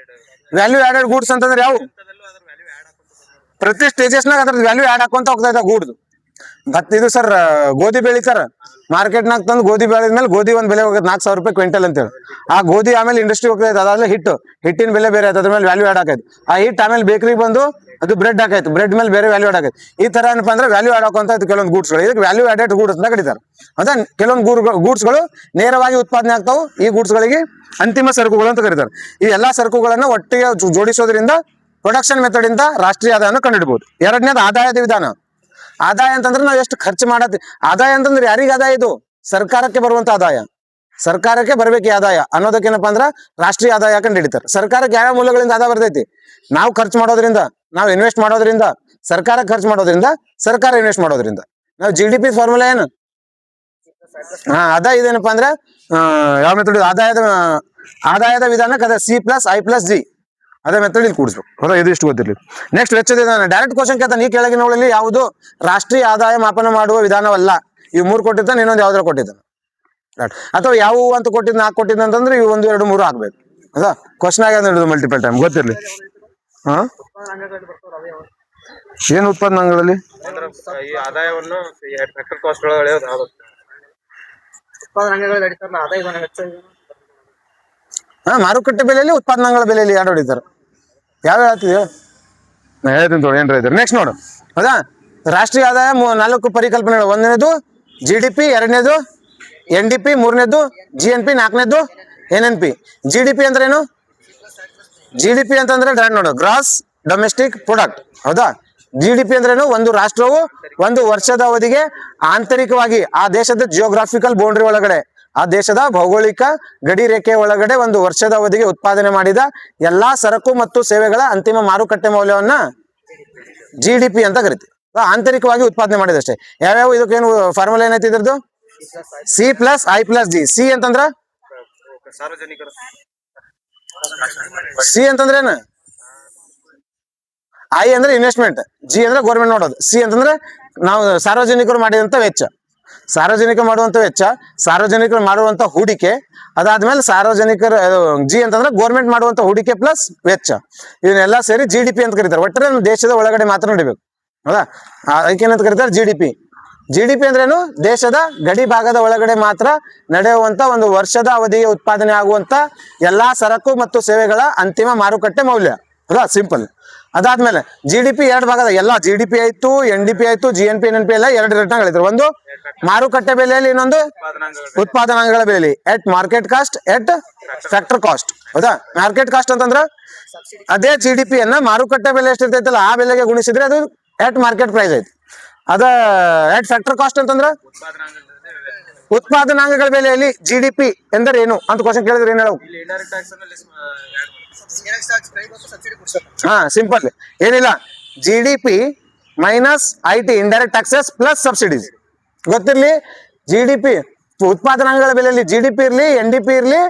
Speaker 1: ವ್ಯಾಲ್ಯೂ ಆಡೆಡ್ ಗೂಡ್ಸ್ ಅಂತಂದ್ರೆ ಯಾವ? ಪ್ರತಿ ಸ್ಟೇಜಸ್ನಾಗ ಅದ್ರ ವ್ಯಾಲ್ಯೂ ಆಡ್ ಹಾಕೊಂತ ಹೋಗ್ತಾ ಇದ್ದ ಗೂಡ್ದು. ಇದು ಸರ್, ಗೋಧಿ ಬೆಳಿತಾರ ಮಾರ್ಕೆಟ್ನಾಗ ತಂದು, ಗೋಧಿ ಬೆಳೆದ್ಮೇಲೆ ಗೋಧಿ ಒಂದ್ ಬೆಲೆ ಹೋಗುತ್ತೆ 4,000 ರೂಪಾಯಿ ಕ್ವಿಂಟಲ್ ಅಂತೇಳಿ. ಆ ಗೋಧಿ ಆಮೇಲೆ ಇಂಡಸ್ಟ್ರಿ ಹೋಗ್ತೈತೆ, ಅದಾದ್ಮೇಲೆ ಹಿಟ್ಟಿನ ಬೆಲೆ ಬೇರೆ ಆಯ್ತು, ಅದ್ರ ಮೇಲೆ ವ್ಯಾಲ್ಯೂ ಆಡ್ ಆಕೈತಿ. ಆ ಹಿಟ್ ಆಮೇಲೆ ಬೇಕರಿಗೆ ಬಂದು ಅದು ಬ್ರೆಡ್ ಹಾಕೈತಿ, ಬ್ರೆಡ್ ಮೇಲೆ ಬೇರೆ ವ್ಯಾಲ್ಯೂ ಆಡ್ ಆಕೈತಿ. ಈ ತರ ಏನಪ್ಪಾ ಅಂದ್ರೆ ವ್ಯಾಲ್ಯೂ ಆಡ್ ಹಾಕೊಂತ ಕೆಲವೊಂದು ಗೂಡ್ಸ್ಗಳು, ಇದಕ್ಕೆ ವ್ಯಾಲ್ಯೂ ಆಡೆಡ್ ಗೂಡ್ಸ್ ಅಂತ ಕರೀತಾರೆ. ಅದ ಕೆಲವೊಂದು ಗೂಡ್ಸ್ಗಳು ನೇರವಾಗಿ ಉತ್ಪಾದನೆ ಆಗ್ತಾವು. ಈ ಗೂಡ್ಸ್ಗಳಿಗೆ ಅಂತಿಮ ಸರಕುಗಳು ಅಂತ ಕರೀತಾರೆ. ಈ ಎಲ್ಲಾ ಸರಕುಗಳನ್ನ ಒಟ್ಟಿಗೆ ಜೋಡಿಸೋದ್ರಿಂದ ಪ್ರೊಡಕ್ಷನ್ ಮೆಥಡ್ ಇಂದ ರಾಷ್ಟ್ರೀಯ ಆದಾಯವನ್ನು ಕಂಡುಹಿಡಬಹುದು. ಎರಡನೇದು ಆದಾಯದ ವಿಧಾನ. ಆದಾಯ ಅಂತಂದ್ರೆ ನಾವು ಎಷ್ಟು ಖರ್ಚು ಮಾಡತ್ತೀವಿ. ಆದಾಯ ಅಂತಂದ್ರೆ ಯಾರಿಗೆ ಆದಾಯ? ಇದು ಸರ್ಕಾರಕ್ಕೆ ಬರುವಂತ ಆದಾಯ, ಸರ್ಕಾರಕ್ಕೆ ಬರ್ಬೇಕು ಆದಾಯ ಅನ್ನೋದಕ್ಕೇನಪ್ಪಾ ಅಂದ್ರ ರಾಷ್ಟ್ರೀಯ ಆದಾಯ ಕಂಡು ಹಿಡಿತಾರೆ. ಸರ್ಕಾರಕ್ಕೆ ಯಾವ ಮೂಲಗಳಿಂದ ಆದಾಯ ಬರ್ತೈತಿ? ನಾವು ಖರ್ಚು ಮಾಡೋದ್ರಿಂದ, ನಾವು ಇನ್ವೆಸ್ಟ್ ಮಾಡೋದ್ರಿಂದ, ಸರ್ಕಾರ ಖರ್ಚು ಮಾಡೋದ್ರಿಂದ, ಸರ್ಕಾರ ಇನ್ವೆಸ್ಟ್ ಮಾಡೋದ್ರಿಂದ. ನಾವು GDP ಫಾರ್ಮುಲಾ ಏನು? ಆದಾಯ ಇದೇನಪ್ಪಾ ಅಂದ್ರೆ ಯಾವ ಮೆಥಡ್? ಆದಾಯದ ವಿಧಾನಕ್ಕೆ ಅದ C+I+G ಅದೇ ಮೆಥಡ್ ಇಲ್ಲಿ ಕೂಡಿಸ್ಬೇಕು. ಹೌದಾ? ಇದು ಇಷ್ಟು ಗೊತ್ತಿರ್ಲಿ. ನೆಕ್ಸ್ಟ್ ವೆಚ್ಚದ ವಿಧಾನ. ಡೈರೆಕ್ಟ್ ಕ್ವಶನ್ ಕೇಳ್ತಾನೆ, ಈ ಕೆಳಗಿನವುಗಳಲ್ಲಿ ಯಾವುದು ರಾಷ್ಟ್ರೀಯ ಆದಾಯ ಮಾಪನ ಮಾಡುವ ವಿಧಾನವಲ್ಲ? ಇವು 3 ಕೊಟ್ಟಿದ್ದಾನೆ, ಇನ್ನೊಂದು ಯಾವ್ದಾರ ಕೊಟ್ಟಿದ್ದಾನೆ. ಅಥವಾ ಯಾವ ಅಂತ ಕೊಟ್ಟಿದ್ 4 ಕೊಟ್ಟಿದ್ದ ಅಂತಂದ್ರೆ ಇವು 1, 2, 3 ಆಗ್ಬೇಕು. ಹೌದಾ? ಕ್ವಶನ್ ಆಗಿ ಮಲ್ಟಿಪಲ್ ಟೈಮ್ ಗೊತ್ತಿರ್ಲಿ. ಏನ್ ಉತ್ಪಾದನಾಂಗಗಳಲ್ಲಿ
Speaker 2: ಈ ಆದಾಯವನ್ನು ಫ್ಯಾಕ್ಟರ್ ಕಾಸ್ಟ್ ಒಳಗೆ ಅಳೆಯೋದು. ಉತ್ಪಾದನಾಂಗಗಳಲ್ಲಿ ನಡೀತಾರಲ್ಲ ಆದಾಯ
Speaker 1: ಮಾರುಕಟ್ಟೆ ಬೆಲೆಯಲ್ಲಿ ಉತ್ಪಾದನಾಂಗಗಳ ಬೆಲೆಯಲ್ಲಿ ಎರಡು ಹೊಡಿತಾರೆ. ಯಾವ ಹೇಳ್ತಿದ್ಯೋ ನಾ ಹೇಳ್ತೀನಿ ತೋಡಿ ಏನ್ರ ಇದ್ದಾರೆ. ನೆಕ್ಸ್ಟ್ ನೋಡು, ಹೌದಾ? ರಾಷ್ಟ್ರೀಯ ಆದಾಯ 4 ಪರಿಕಲ್ಪನೆಗಳು. ಒಂದನೇದು GDP, ಎರಡನೇದು NDP, ಮೂರನೇದು GNP, ನಾಲ್ಕನೇದು NNP. GDP ಅಂದ್ರೆ ಏನು? GDP ಅಂತಂದ್ರೆ ನೋಡು, ಗ್ರಾಸ್ ಡೊಮೆಸ್ಟಿಕ್ ಪ್ರಾಡಕ್ಟ್. ಹೌದಾ? GDP ಅಂದ್ರೇನು? ಒಂದು ರಾಷ್ಟ್ರವು ಒಂದು ವರ್ಷದ ಅವಧಿಗೆ ಆಂತರಿಕವಾಗಿ ಆ ದೇಶದ ಜಿಯೋಗ್ರಾಫಿಕಲ್ ಬೌಂಡ್ರಿ ಒಳಗಡೆ, ಆ ದೇಶದ ಭೌಗೋಳಿಕ ಗಡಿ ರೇಖೆ ಒಳಗಡೆ ಒಂದು ವರ್ಷದ ಅವಧಿಗೆ ಉತ್ಪಾದನೆ ಮಾಡಿದ ಎಲ್ಲಾ ಸರಕು ಮತ್ತು ಸೇವೆಗಳ ಅಂತಿಮ ಮಾರುಕಟ್ಟೆ ಮೌಲ್ಯವನ್ನ GDP ಅಂತ ಕರಿತೀವಿ. ಆಂತರಿಕವಾಗಿ ಉತ್ಪಾದನೆ ಮಾಡಿದಷ್ಟೇ. ಯಾವ್ಯಾವ ಇದಕ್ಕೇನು ಫಾರ್ಮುಲಾ ಏನೈತಿ ಇದ್ರದ್ದು? C+I+D. ಸಿ ಅಂತಂದ್ರ
Speaker 2: ಸಾರ್ವಜನಿಕರು.
Speaker 1: ಸಿ ಅಂತಂದ್ರೆ ಏನು? ಐ ಅಂದ್ರೆ ಇನ್ವೆಸ್ಟ್ಮೆಂಟ್, ಜಿ ಅಂದ್ರೆ ಗೌರ್ಮೆಂಟ್ ನೋಡೋದು, ಸಿ ಅಂತಂದ್ರೆ ನಾವು ಸಾರ್ವಜನಿಕರು ಮಾಡಿದಂತ ವೆಚ್ಚ. ಸಾರ್ವಜನಿಕರು ಮಾಡುವಂತ ವೆಚ್ಚ, ಸಾರ್ವಜನಿಕರು ಮಾಡುವಂತ ಹೂಡಿಕೆ, ಅದಾದ್ಮೇಲೆ ಸಾರ್ವಜನಿಕರು ಜಿ ಅಂತಂದ್ರೆ ಗೌರ್ಮೆಂಟ್ ಮಾಡುವಂತ ಹೂಡಿಕೆ ಪ್ಲಸ್ ವೆಚ್ಚ. ಇದನ್ನೆಲ್ಲ ಸೇರಿ GDP ಅಂತ ಕರೀತಾರೆ. ಒಟ್ಟರೆ ನಮ್ಮ ದೇಶದ ಒಳಗಡೆ ಮಾತ್ರ ನಡಿಬೇಕು. ಹೌದಾ? ಅದಕ್ಕೇನಂತ ಕರೀತಾರೆ? GDP ಅಂದ್ರೇನು? ದೇಶದ ಗಡಿ ಭಾಗದ ಒಳಗಡೆ ಮಾತ್ರ ನಡೆಯುವಂತ ಒಂದು ವರ್ಷದ ಅವಧಿಗೆ ಉತ್ಪಾದನೆ ಆಗುವಂತ ಎಲ್ಲಾ ಸರಕು ಮತ್ತು ಸೇವೆಗಳ ಅಂತಿಮ ಮಾರುಕಟ್ಟೆ ಮೌಲ್ಯ. ಹೌದಾ? ಸಿಂಪಲ್. ಅದಾದ್ಮೇಲೆ GDP ಎರಡು ಭಾಗದ ಎಲ್ಲ, GDP ಆಯ್ತು, NDP ಆಯ್ತು, GNP, NNP ಎಲ್ಲ ಎರಡು ಘಟಕಗಳಿದ್ರು. ಒಂದು ಮಾರುಕಟ್ಟೆ ಬೆಲೆಯಲ್ಲಿ, ಇನ್ನೊಂದು ಉತ್ಪಾದನಾಂಗಗಳ ಬೆಲೆಯಲ್ಲಿ. At market cost, at factor cost. ಹೌದಾ? ಮಾರ್ಕೆಟ್ ಕಾಸ್ಟ್ ಅಂತಂದ್ರ ಅದೇ GDP ಯನ್ನ ಮಾರುಕಟ್ಟೆ ಬೆಲೆ ಎಷ್ಟಿರ್ತೈತಲ್ಲ ಆ ಬೆಲೆಗೆ ಗುಣಿಸಿದ್ರೆ ಅದು ಎಟ್ ಮಾರ್ಕೆಟ್ ಪ್ರೈಸ್ ಐತಿ. ಅದ ಎಟ್ ಫ್ಯಾಕ್ಟರ್ ಕಾಸ್ಟ್ ಅಂತಂದ್ರ ಉತ್ಪಾದನಾಂಗಗಳ ಬೆಲೆಯಲ್ಲಿ GDP ಎಂದರೆ ಏನು ಅಂತ ಕ್ವಶನ್ ಕೇಳಿದ್ರೆ ಏನ್ ಹೇಳವು? ಸಿಂಪಲ್, ಏನಿಲ್ಲ. GDP minus IT, indirect taxes plus subsidies. ಗೊತ್ತಿರ್ಲಿ, GDP ಉತ್ಪಾದನಾಂಗಗಳ ಬೆಲೆಯಲ್ಲಿ GDP ಇರ್ಲಿ, NDP ಇರ್ಲಿ,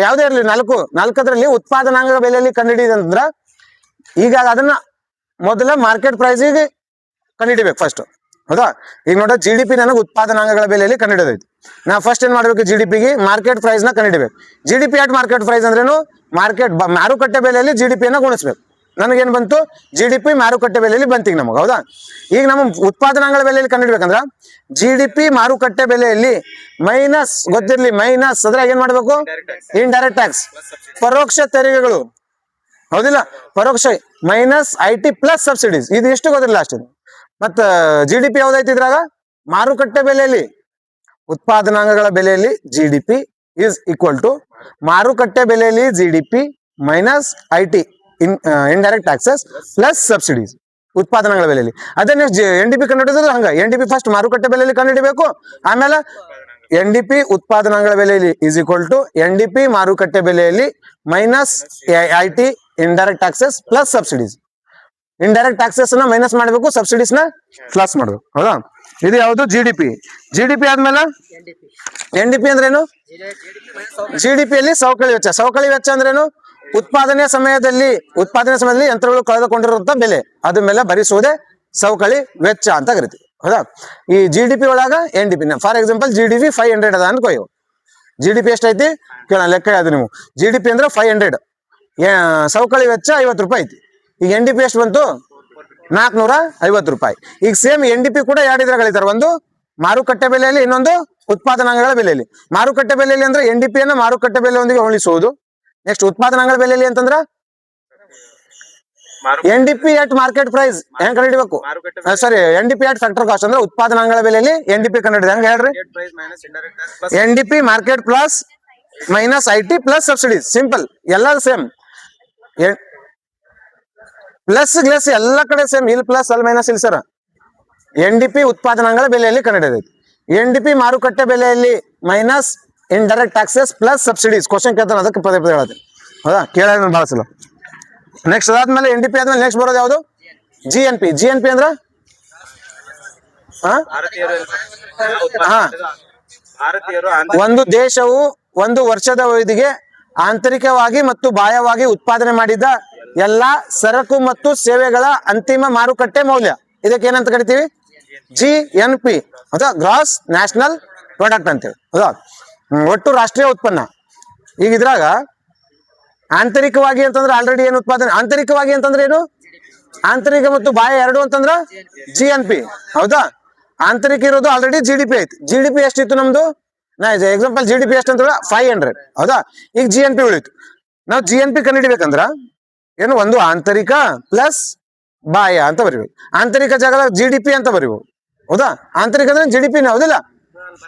Speaker 1: ಯಾವುದೇ ಇರ್ಲಿ, ನಾಲ್ಕದ್ರಲ್ಲಿ ಉತ್ಪಾದನಾಂಗಗಳ ಬೆಲೆಯಲ್ಲಿ ಕಂಡುಹಿಡಿದಂದ್ರ ಈಗ ಅದನ್ನ ಮೊದಲ ಮಾರ್ಕೆಟ್ ಪ್ರೈಸಿಗೆ ಕಂಡುಹಿಡಿಬೇಕು ಫಸ್ಟ್. ಹೌದಾ? ಈಗ ನೋಡ, GDP ನನಗೆ ಉತ್ಪಾದನಾಂಗಗಳ ಬೆಲೆಯಲ್ಲಿ ಕಂಡುಹಿಡಿದೈತಿ. ನಾ ಫಸ್ಟ್ ಏನ್ ಮಾಡ್ಬೇಕು? GDPಗೆ ಮಾರ್ಕೆಟ್ ಪ್ರೈಸ್ ನ ಕಂಡುಹಿಡಿಬೇಕು. GDP ಅಟ್ ಮಾರ್ಕೆಟ್ ಪ್ರೈಸ್ ಅಂದ್ರೇನು? ಮಾರುಕಟ್ಟೆ ಬೆಲೆಯಲ್ಲಿ GDP ನ ಗುಣಿಸ್ಬೇಕು. ನನಗೇನ್ ಬಂತು? GDP ಮಾರುಕಟ್ಟೆ ಬೆಲೆಯಲ್ಲಿ ಬಂತೀಗ ನಮಗೆ. ಹೌದಾ? ಈಗ ನಮ್ಮ ಉತ್ಪಾದನಾಂಗಗಳ ಬೆಲೆಯಲ್ಲಿ ಕಂಡುಹಿಡ್ಬೇಕಂದ್ರ GDP ಮಾರುಕಟ್ಟೆ ಬೆಲೆಯಲ್ಲಿ ಮೈನಸ್, ಗೊತ್ತಿರ್ಲಿ, ಮೈನಸ್ ಅದ್ರಾಗ ಏನ್ ಮಾಡ್ಬೇಕು? ಇಂಡೈರೆಕ್ಟ್ ಟ್ಯಾಕ್ಸ್, ಪರೋಕ್ಷ ತೆರಿಗೆಗಳು. ಹೌದಿಲ್ಲ? ಪರೋಕ್ಷ ಮೈನಸ್ IT ಪ್ಲಸ್ ಸಬ್ಸಿಡೀಸ್. ಇದು ಎಷ್ಟು ಗೊತ್ತಿರಲಿಲ್ಲ ಅಷ್ಟೇ. ಮತ್ತ GDP ಯಾವ್ದೈತಿ ಇದ್ರಾಗ? ಮಾರುಕಟ್ಟೆ ಬೆಲೆಯಲ್ಲಿ ಉತ್ಪಾದನಾಂಗಗಳ ಬೆಲೆಯಲ್ಲಿ GDP ಈಸ್ ಈಕ್ವಲ್ ಟು ಮಾರುಕಟ್ಟೆ ಬೆಲೆಯಲ್ಲಿ GDP minus IT indirect taxes plus subsidies ಉತ್ಪಾದನಾಂಗಗಳ ಬೆಲೆಯಲ್ಲಿ. ಅದೇ ನೆಕ್ಸ್ಟ್ NDP ಕಂಡುಹಿಡಿದ್ರೆ ಹಂಗ NDP ಫಸ್ಟ್ ಮಾರುಕಟ್ಟೆ ಬೆಲೆಯಲ್ಲಿ ಕಂಡುಹಿಡಿಬೇಕು, ಆಮೇಲೆ NDP ಉತ್ಪಾದನಾಂಗಗಳ ಬೆಲೆಯಲ್ಲಿ ಈಸ್ ಈಕ್ವಲ್ ಟು NDP ಮಾರುಕಟ್ಟೆ ಬೆಲೆಯಲ್ಲಿ minus IT indirect taxes plus subsidies. Indirect taxes ನ ಮೈನಸ್ ಮಾಡಬೇಕು, ಸಬ್ಸಿಡೀಸ್ ನ ಪ್ಲಸ್ ಮಾಡಬೇಕು. ಹೌದಾ? ಇದು ಯಾವುದು? GDP ಆದ್ಮೇಲೆ NDP ಅಂದ್ರೇನು? GDPಯಲ್ಲಿ ಸವಕಳಿ ವೆಚ್ಚ. ಸವಕಳಿ ವೆಚ್ಚ ಅಂದ್ರೇನು? ಉತ್ಪಾದನೆ ಸಮಯದಲ್ಲಿ ಯಂತ್ರಗಳು ಕಳೆದುಕೊಂಡಿರುವಂತ ಬೆಲೆ, ಅದ್ರ ಮೇಲೆ ಭರಿಸುವುದೇ ಸವಕಳಿ ವೆಚ್ಚ ಅಂತ ಕರಿತೀವಿ. ಹೌದಾ? ಈ GDP ಒಳಗ NDP, ಫಾರ್ ಎಕ್ಸಾಂಪಲ್ GDP 500 ಅದ ಅನ್ಕೋಯವು. GDP ಎಷ್ಟೈತಿ ಕೇಳ, ಲೆಕ್ಕ ಅದು ನೀವು. GDP ಅಂದ್ರೆ 500, ಸವಕಳಿ ವೆಚ್ಚ 50 ರೂಪಾಯಿ ಐತಿ. ಈಗ NDP ಎಷ್ಟು ಬಂತು? 450 ರೂಪಾಯಿ. ಈಗ ಸೇಮ್ NDP ಕೂಡ ಎರಡು ಇದ್ರಾಗ ಕಳೀತಾರೆ, ಒಂದು ಮಾರುಕಟ್ಟೆ ಬೆಲೆಯಲ್ಲಿ, ಇನ್ನೊಂದು ಉತ್ಪಾದನಾಂಗಗಳ ಬೆಲೆಯಲ್ಲಿ. ಮಾರುಕಟ್ಟೆ ಬೆಲೆಯಲ್ಲಿ ಅಂದ್ರೆ NDP ಯನ್ನು ಮಾರುಕಟ್ಟೆ ಬೆಲೆಯೊಂದಿಗೆ ಹೋಲಿಸುವುದು. ನೆಕ್ಸ್ಟ್ ಉತ್ಪಾದನಾಂಗಗಳ ಬೆಲೆಯಲ್ಲಿ ಅಂತಂದ್ರ NDP ಅಟ್ ಮಾರ್ಕೆಟ್ ಪ್ರೈಸ್ ಹೆಂಗ್ ಕಂಡುಹಿಡಬೇಕು? ಸಾರಿ, NDP ಅಟ್ ಫ್ಯಾಕ್ಟರ್ ಕಾಸ್ಟ್ ಅಂದ್ರೆ ಉತ್ಪಾದನಾಂಗಗಳ ಬೆಲೆಯಲ್ಲಿ NDP ಕಂಡುಹಿಡಿದ ಹೆಂಗ್ ಹೇಳ್ರಿ? NDP market plus minus IT plus subsidies. Simple, ಎಲ್ಲ ಸೇಮ್. ಪ್ಲಸ್ ಗ್ಲಸ್ ಎಲ್ಲ ಕಡೆ ಸೇಮ್. ಇಲ್ಲಿ ಪ್ಲಸ್ ಅಲ್ಲಿ ಮೈನಸ್ ಇಲ್ಲ ಸರ್. NDP ಉತ್ಪಾದನಾಂಗಗಳ ಬೆಲೆಯಲ್ಲಿ ಕಂಡುಹಿಡಿದೈತಿ. NDP ಮಾರುಕಟ್ಟೆ ಬೆಲೆಯಲ್ಲಿ minus indirect taxes plus subsidies. Question ಕೇಳ್ತಾನೆ, ಅದಕ್ಕೆ ಪದೇ ಪದೇ ಹೇಳತ್ತೆ. ಹೌದಾ? ಕೇಳಿದ್ರೆ ಭಾಳ ಸಲ. ನೆಕ್ಸ್ಟ್ ಅದಾದ್ಮೇಲೆ NDP ಆದ್ಮೇಲೆ ನೆಕ್ಸ್ಟ್ ಬರೋದು ಯಾವುದು? GNP ಅಂದ್ರ ಒಂದು ದೇಶವು ಒಂದು ವರ್ಷದ ಅವಧಿಗೆ ಆಂತರಿಕವಾಗಿ ಮತ್ತು ಬಾಹ್ಯವಾಗಿ ಉತ್ಪಾದನೆ ಮಾಡಿದ ಎಲ್ಲಾ ಸರಕು ಮತ್ತು ಸೇವೆಗಳ ಅಂತಿಮ ಮಾರುಕಟ್ಟೆ ಮೌಲ್ಯ. ಇದಕ್ಕೆ ಏನಂತ ಕರಿತೀವಿ? GNP. ಹೌದಾ? ಗ್ರಾಸ್ ನ್ಯಾಷನಲ್ ಪ್ರಾಡಕ್ಟ್ ಅಂತೇಳಿ. ಹೌದಾ? ಒಟ್ಟು ರಾಷ್ಟ್ರೀಯ ಉತ್ಪನ್ನ. ಈಗ ಇದ್ರಾಗ ಆಂತರಿಕವಾಗಿ ಅಂತಂದ್ರೆ ಆಲ್ರೆಡಿ ಏನು ಉತ್ಪಾದನೆ? ಆಂತರಿಕವಾಗಿ ಅಂತಂದ್ರೆ ಏನು? ಆಂತರಿಕ ಮತ್ತು ಬಾಹ್ಯ ಎರಡು ಅಂತಂದ್ರ GNP. ಹೌದಾ? ಆಂತರಿಕ ಇರೋದು ಆಲ್ರೆಡಿ GDP ಐತಿ. GDP ಎಷ್ಟಿತ್ತು ನಮ್ದು? ನಾ ಎಕ್ಸಾಂಪಲ್ ಜಿ ಡಿ ಪಿ ಎಷ್ಟು ಅಂತ 500, ಹೌದಾ? ಈಗ ಜಿ ಎನ್ ಪಿ ಉಳಿತು. ನಾವು ಜಿ ಎನ್ ಪಿ ಕಂಡುಹಿಡಿಬೇಕಂದ್ರ ಏನು, ಒಂದು ಆಂತರಿಕ ಪ್ಲಸ್ ಬಾಹ್ಯ ಅಂತ ಬರಿಬೇಕು. ಆಂತರಿಕ ಜಾಗದಾಗ ಜಿ ಡಿ ಪಿ ಅಂತ ಬರಿಬಹುದು, ಹೌದಾ? ಆಂತರಿಕ ಅಂದ್ರೆ ಜಿ ಡಿ ಪಿ ಹೌದಿಲ್ಲ?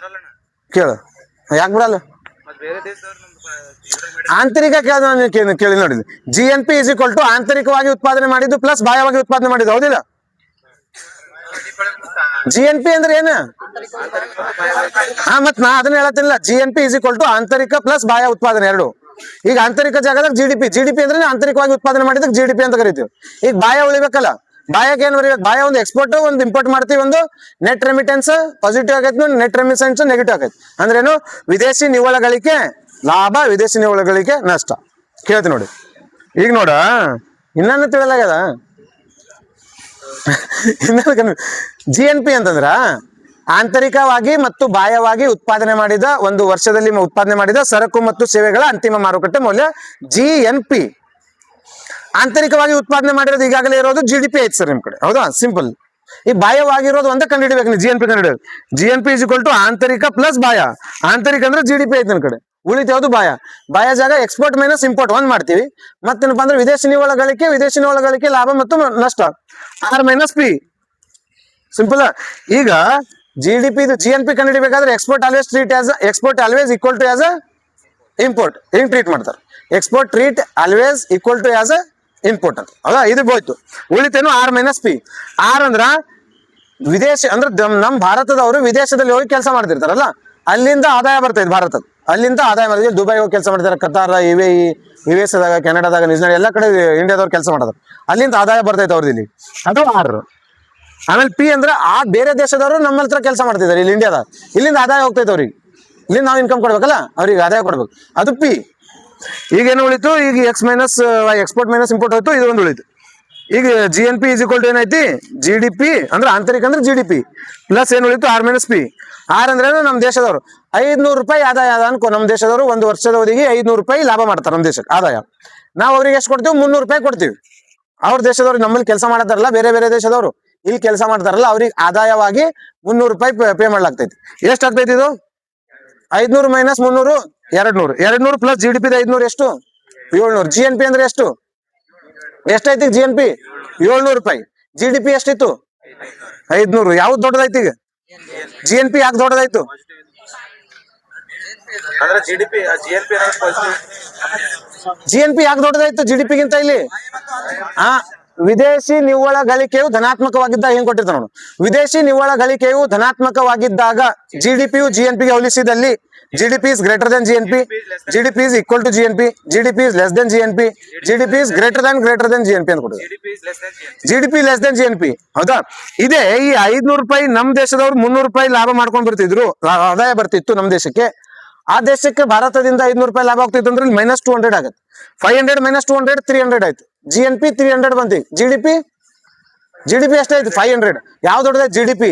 Speaker 1: ಕೇಳು, ಯಾಕೆ ಬರಲ್ಲ? ಆಂತರಿಕ ಕೇಳಿ ನೋಡಿ, G N P is equal to ಆಂತರಿಕವಾಗಿ ಉತ್ಪಾದನೆ ಮಾಡಿದ್ದು ಪ್ಲಸ್ ಬಾಹ್ಯವಾಗಿ ಉತ್ಪಾದನೆ ಮಾಡಿದ್ದು, ಹೌದಿಲ್ಲ? ಜಿ ಎನ್ ಪಿ ಅಂದ್ರೆ ಏನು? ಮತ್ ನಾ ಅದನ್ನ ಹೇಳತ್ತಿಲ್ಲ. G N P is equal to ಆಂತರಿಕ ಪ್ಲಸ್ ಬಾಹ್ಯ ಉತ್ಪಾದನೆ ಎರಡು. ಈಗ ಆಂತರಿಕ ಜಾಗದಾಗ ಜಿ ಡಿ ಪಿ ಅಂದ್ರೆ ಆಂತರಿಕವಾಗಿ ಉತ್ಪಾದನೆ ಮಾಡಿದಕ್ಕೆ ಜಿ ಡಿ ಪಿ ಅಂತ ಕರಿತೀವಿ. ಈಗ ಬಾಹ್ಯ ಉಳಿಬೇಕಲ್ಲ, ಬಾಹ್ಯಕ್ಕೆ ಏನ್ ಬರೀಬೇಕು? ಬಾಹ್ಯ ಒಂದು ಎಕ್ಸ್ಪೋರ್ಟ್ ಒಂದು ಇಂಪೋರ್ಟ್ ಮಾಡ್ತೀವಿ, ಒಂದು ನೆಟ್ ರೆಮಿಟೆನ್ಸ್ ಪಾಸಿಟಿವ್ ಆಗೈತಿ, ನೆಟ್ ರೆಮಿಟೆನ್ಸ್ ನೆಗೆಟಿವ್ ಆಗೈತಿ. ಅಂದ್ರೇನು? ವಿದೇಶಿ ನಿವ್ವಳ ಗಳಿಕೆ ಲಾಭ, ವಿದೇಶಿ ನಿವ್ವಳ ಗಳಿಕೆ ನಷ್ಟ. ಕೇಳ್ತೀನಿ ನೋಡಿ. ಈಗ ನೋಡ, ಇನ್ನೇನು ತಿಳಿಲಾಗ್ಯದ? ಜಿ ಎನ್ ಪಿ ಅಂತಂದ್ರ ಆಂತರಿಕವಾಗಿ ಮತ್ತು ಬಾಹ್ಯವಾಗಿ ಉತ್ಪಾದನೆ ಮಾಡಿದ, ಒಂದು ವರ್ಷದಲ್ಲಿ ಉತ್ಪಾದನೆ ಮಾಡಿದ ಸರಕು ಮತ್ತು ಸೇವೆಗಳ ಅಂತಿಮ ಮಾರುಕಟ್ಟೆ ಮೌಲ್ಯ ಜಿ ಎನ್ ಪಿ. ಆಂತರಿಕವಾಗಿ ಉತ್ಪಾದನೆ ಮಾಡಿರೋದು ಈಗಾಗಲೇ ಇರೋದು ಜಿ ಡಿ ಪಿ ಐತಿ ಸರ್ ನಿಮ್ ಕಡೆ, ಹೌದಾ? ಸಿಂಪಲ್. ಈ ಬಾಹ್ಯವಾಗಿರೋದು ಒಂದೇ ಕಂಡುಹಿಡಿಬೇಕು ನೀವು, ಜಿ ಎನ್ ಪಿ ಕಂಡುಹಿಡಿಯೋದು. G N P is equal to ಆಂತರಿಕ ಪ್ಲಸ್ ಬಾಹ್ಯ. ಆಂತರಿಕ ಅಂದ್ರೆ ಜಿ ಡಿ ಪಿ ಐತಿ ನನ್ ಕಡೆ, ಉಳಿತ ಯಾವುದು ಬಾಹ್ಯ. ಬಾಹ್ಯ ಜಾಗ ಎಕ್ಸ್ಪೋರ್ಟ್ ಮೈನಸ್ ಇಂಪೋರ್ಟ್ ಒಂದ್ ಮಾಡ್ತೀವಿ. ಮತ್ತೇನಪ್ಪ ಅಂದ್ರೆ ವಿದೇಶಿ ನಿವ್ವಳ ಗಳಿಕೆ, ವಿದೇಶಿ ನಿವ್ವಳ ಗಳಿಕೆ ಲಾಭ ಮತ್ತು ನಷ್ಟ, ಆರ್ ಮೈನಸ್ ಪಿ. ಸಿಂಪಲ್. ಈಗ G D P G N P ಕಂಡುಹಿಡಿಬೇಕಾದ್ರೆ export always equal to as a import, ಹಿಂಗ್ ಟ್ರೀಟ್ ಮಾಡ್ತಾರೆ. Export treat always equal to as a import ಅಂತ, ಹೌದಾ? ಇದು ಹೋಯ್ತು. ಉಳಿತೇನು ಆರ್ ಮೈನಸ್ ಪಿ. ಆರ್ ಅಂದ್ರ ವಿದೇಶ ಅಂದ್ರೆ ನಮ್ ಭಾರತದವರು ವಿದೇಶದಲ್ಲಿ ಹೋಗಿ ಕೆಲಸ ಮಾಡ್ತಿರ್ತಾರಲ್ಲ, ಅಲ್ಲಿಂದ ಆದಾಯ ಬರ್ತೈತೆ ಭಾರತದ. ಅಲ್ಲಿಂದ ಆದಾಯ ಮಾಡಿದ್ರೆ ದುಬೈ ಹೋಗಿ ಕೆಲಸ ಮಾಡ್ತಾರೆ, ಕತಾರ, US ದಾಗ, ಕೆನಡಾದಾಗ, ನ್ಯೂಜಿಲೆಂಡ್ ಎಲ್ಲ ಕಡೆ ಇಂಡಿಯಾದವ್ರು ಕೆಲಸ ಮಾಡ್ತಾರೆ. ಅಲ್ಲಿಂದ ಆದಾಯ ಬರ್ತೈತೆ ಅವ್ರದ್ದು ಇಲ್ಲಿ, ಅದು ಆರ್. ಆಮೇಲೆ ಪಿ ಅಂದ್ರೆ ಆ ಬೇರೆ ದೇಶದವರು ನಮ್ಮ ಹತ್ರ ಕೆಲಸ ಮಾಡ್ತಿದ್ದಾರೆ ಇಲ್ಲಿ ಇಂಡಿಯಾದಾಗ, ಇಲ್ಲಿಂದ ಆದಾಯ ಹೋಗ್ತೈತೆ ಅವ್ರಿಗೆ. ಇಲ್ಲಿಂದ ನಾವು ಇನ್ಕಮ್ ಕೊಡ್ಬೇಕಲ್ಲ, ಅವ್ರಿಗೆ ಆದಾಯ ಕೊಡ್ಬೇಕು, ಅದು ಪಿ. ಈಗ ಏನು ಉಳಿತು? ಈಗ x minus export minus import ಹೋಯ್ತು, ಇದು ಒಂದು ಉಳಿತು. ಈಗ G N P is equal to ಏನೈತಿ? ಜಿ ಡಿ ಪಿ ಅಂದ್ರೆ ಆಂತರಿಕ ಅಂದ್ರೆ ಜಿ ಡಿ ಪಿ ಪ್ಲಸ್ ಏನು ಉಳಿತು? R minus P. ಆರ್ ಅಂದ್ರೆ ನಮ್ಮ ದೇಶದವರು 500 ರೂಪಾಯಿ ಆದಾಯ ಅದ ಅನ್ಕೋ. ನಮ್ಮ ದೇಶದವರು ಒಂದು ವರ್ಷದ ಅವಧಿಗೆ 500 ರೂಪಾಯಿ ಲಾಭ ಮಾಡ್ತಾರೆ ನಮ್ಮ ದೇಶಕ್ಕೆ ಆದಾಯ. ನಾವು ಅವ್ರಿಗೆ ಎಷ್ಟು ಕೊಡ್ತೀವಿ? 300 ರೂಪಾಯಿ ಕೊಡ್ತೀವಿ. ಅವ್ರ ದೇಶದವ್ರು ನಮ್ಮಲ್ಲಿ ಕೆಲಸ ಮಾಡ್ತಾರಲ್ಲ, ಬೇರೆ ಬೇರೆ ದೇಶದವರು ಇಲ್ಲಿ ಕೆಲಸ ಮಾಡ್ತಾರಲ್ಲ, ಅವ್ರಿಗೆ ಆದಾಯವಾಗಿ 300 ರೂಪಾಯಿ ಪೇ ಮಾಡ್ಲಾಗ್ತೈತಿ. ಎಷ್ಟು ಆಗ್ತೈತಿ ಇದು? 500 minus 300 200. 200 plus G D P 500 ಎಷ್ಟು? 700. ಜಿ ಎನ್ ಪಿ ಅಂದ್ರೆ ಎಷ್ಟು? ಎಷ್ಟೈತಿ ಜಿ ಎನ್ ಪಿ? 700 ರೂಪಾಯಿ. ಜಿ ಡಿ ಪಿ ಎಷ್ಟಿತ್ತು? 500. ಯಾವ್ದು ದೊಡ್ಡದೈತಿ ಈಗ? ಜಿ ಎನ್ ಪಿ ಯಾಕೆ ದೊಡ್ಡದಾಯ್ತು? ಜಿ ಎನ್ ಪಿ ಯಾಕೆ ದೊಡ್ಡದಾಯ್ತು ಜಿ ಡಿ ಪಿಗಿಂತ ಇಲ್ಲಿ? ವಿದೇಶಿ ನಿವ್ವಳ ಗಳಿಕೆಯು ಧನಾತ್ಮಕವಾಗಿದ್ದಾಗ ಏನ್ ಕೊಟ್ಟಿರ್ತಾನೆ ನೋಡು. ವಿದೇಶಿ ನಿವ್ವಳ ಗಳಿಕೆಯು ಧನಾತ್ಮಕವಾಗಿದ್ದಾಗ ಜಿ ಡಿ ಪಿಯು ಜಿ ಎನ್ ಪಿಗೆ ಹೋಲಿಸಿದಲ್ಲಿ G D P is greater than G N P, G D P is equal to G N P, G D P is less than G N P, G D P is greater than G N P ಅಂತ ಕೊಟ್ಟಿದ್ದಾರೆ. G D P less than G N P, ಹೌದಾ? ಇದೇ ಈ 500 ರೂಪಾಯಿ ನಮ್ ದೇಶದವ್ರು 300 ರೂಪಾಯಿ ಲಾಭ ಮಾಡ್ಕೊಂಡ್ ಬರ್ತಿದ್ರು, ಆದಾಯ ಬರ್ತಿತ್ತು ನಮ್ ದೇಶಕ್ಕೆ. ಆ ದೇಶಕ್ಕೆ ಭಾರತದಿಂದ 500 ರೂಪಾಯಿ ಲಾಭ ಆಗ್ತಿತ್ತು ಅಂದ್ರೆ ಮೈನಸ್ 200 ಆಗುತ್ತೆ. 500 ಮೈನಸ್ 200 300 ಆಯ್ತು. ಜಿ ಎನ್ ಪಿ 300 ಬಂತಿ. ಜಿ ಡಿ ಪಿ ಎಷ್ಟಾಯ್ತು? 500. ಯಾವ ದೊಡ್ಡದಾಯ್ತು? G D P.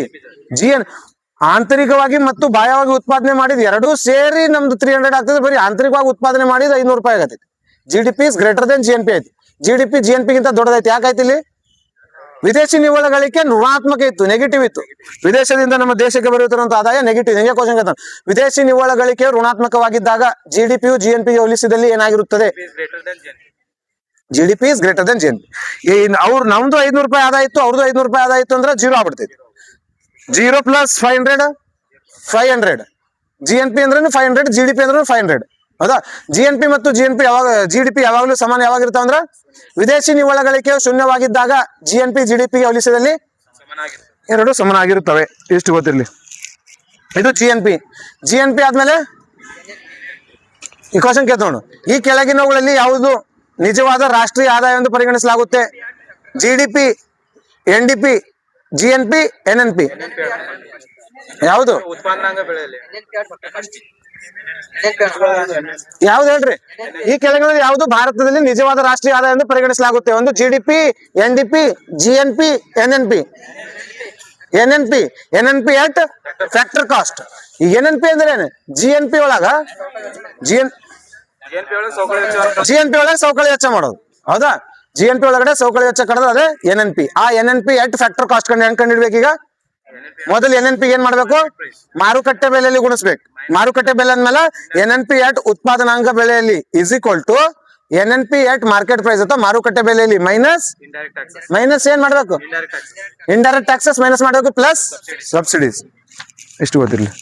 Speaker 1: ಆಂತರಿಕವಾಗಿ ಮತ್ತು ಬಾಹ್ಯವಾಗಿ ಉತ್ಪಾದನೆ ಮಾಡಿದ ಎರಡೂ ಸೇರಿ ನಮ್ದು 300 ಆಗ್ತದೆ. ಬರೀ ಆಂತರಿಕವಾಗಿ ಉತ್ಪಾದನೆ ಮಾಡಿದ 500 ರೂಪಾಯಿ ಆಗತ್ತೆ. G D P is greater than G N P ಆಯ್ತು. G D P G N ಪಿಗಿಂತ ದೊಡ್ಡದಾಯ್ತು. ಯಾಕಾಯ್ತು ಇಲ್ಲಿ? ವಿದೇಶಿ ನಿವ್ವಳ ಗಳಿಕೆ ಋಣಾತ್ಮಕ ಇತ್ತು, ನೆಗೆಟಿವ್ ಇತ್ತು. ವಿದೇಶದಿಂದ ನಮ್ಮ ದೇಶಕ್ಕೆ ಬರುತ್ತಿರುವಂತಹ ಆದಾಯ ನೆಗೆಟಿವ್. ಹೆಂಗೆ ಕ್ವಶನ್ ಕೇಳ್ತಾನೆ? ವಿದೇಶಿ ನಿವ್ವಳ ಗಳಿಕೆ ಋಣಾತ್ಮಕವಾಗಿದ್ದಾಗ ಜಿ ಡಿ ಪಿಯು ಜಿ ಎನ್ ಪಿಗೆ ಹೋಲಿಸಿದಲ್ಲಿ ಏನಾಗಿರುತ್ತದೆ? G D P is greater than G N P. ಅವ್ರು ನಮ್ದು 500 ರೂಪಾಯಿ ಆದಾಯ ಇತ್ತು, ಅವ್ರದ್ದು 500 ರೂಪಾಯಿ ಆದಾಯ ಇತ್ತು ಅಂದ್ರೆ 0 ಆಗ್ಬಿಡ್ತೈತಿ. 0 ಪ್ಲಸ್ 500 ಜಿ ಎನ್ ಪಿ ಅಂದ್ರೆ 500, ಜಿ ಡಿ ಪಿ ಅಂದ್ರೆ 500, ಹೌದಾ? ಜಿ ಎನ್ ಪಿ ಮತ್ತು ಜಿ ಡಿ ಪಿ ಯಾವಾಗಲೂ ಸಮಾನ ಯಾವಾಗಿರ್ತಾವ ಅಂದ್ರೆ ವಿದೇಶಿ ನಿವ್ವಳ ಗಳಿಕೆಯು ಶೂನ್ಯವಾಗಿದ್ದಾಗ G N P G D ಪಿಗೆ ಹೋಲಿಸಿದಲ್ಲಿ ಎರಡು ಸಮನಾಗಿರುತ್ತವೆ. ಇಷ್ಟು ಗೊತ್ತಿರಲಿ. ಇದು G N P. G N P ಆದ್ಮೇಲೆ ಈ ಕ್ವಶನ್ ಕೇಳ್ತ ನೋಡು. ಈ ಕೆಳಗಿನವುಗಳಲ್ಲಿ ಯಾವುದು ನಿಜವಾದ ರಾಷ್ಟ್ರೀಯ ಆದಾಯ ಎಂದು ಪರಿಗಣಿಸಲಾಗುತ್ತೆ? G D P, N D P, G N P, N N P. ಯಾವುದು ಯಾವ್ದು ಹೇಳ್ರಿ? ಈ ಕೆಳಗಿನಲ್ಲಿ ಯಾವುದು ಭಾರತದಲ್ಲಿ ನಿಜವಾದ ರಾಷ್ಟ್ರೀಯ ಆದಾಯ ಎಂದು ಪರಿಗಣಿಸಲಾಗುತ್ತೆ? ಒಂದು G D P, N D P, G N P, N N P. N N P at factor cost. ಈ ಎನ್ ಎನ್ ಪಿ ಅಂದ್ರೆ ಏನು? ಜಿ ಎನ್ ಪಿ ಒಳಗ ಜಿ ಎನ್ ಪಿ ಒಳಗೆ ಸವಕಳಿ ವೆಚ್ಚ ಮಾಡೋದು, ಹೌದಾ? ಜಿ ಎನ್ ಪಿ ಒಳಗಡೆ ಸವಕಳಿ ವೆಚ್ಚ ಕಳೆದ್ರೆ ಅದೇ ಎನ್ ಎನ್ ಪಿ. ಆ N N P at factor cost ಹೆಂಗ್ ಕಂಡಿಡ್ಬೇಕು? ಈಗ ಮೊದಲು NNP ಏನ್ ಮಾಡ್ಬೇಕು, ಮಾರುಕಟ್ಟೆ ಬೆಲೆಯಲ್ಲಿ ಗುಣಿಸ್ಬೇಕು. ಮಾರುಕಟ್ಟೆ ಬೆಲೆ ಅಂದ್ಮೇಲೆ NNP at ಉತ್ಪಾದನಾಂಗ ಬೆಲೆಯಲ್ಲಿ is equal to NNP at market price ಅಥವಾ ಮಾರುಕಟ್ಟೆ ಬೆಲೆಯಲ್ಲಿ ಮೈನಸ್ ಏನ್ ಮಾಡ್ಬೇಕು, ಇಂಡೈರೆಕ್ಟ್ ಟ್ಯಾಕ್ಸಸ್ ಮೈನಸ್ ಮಾಡ್ಬೇಕು ಪ್ಲಸ್ ಸಬ್ಸಿಡೀಸ್. ಇಷ್ಟು ಗೊತ್ತಿರಲಿ.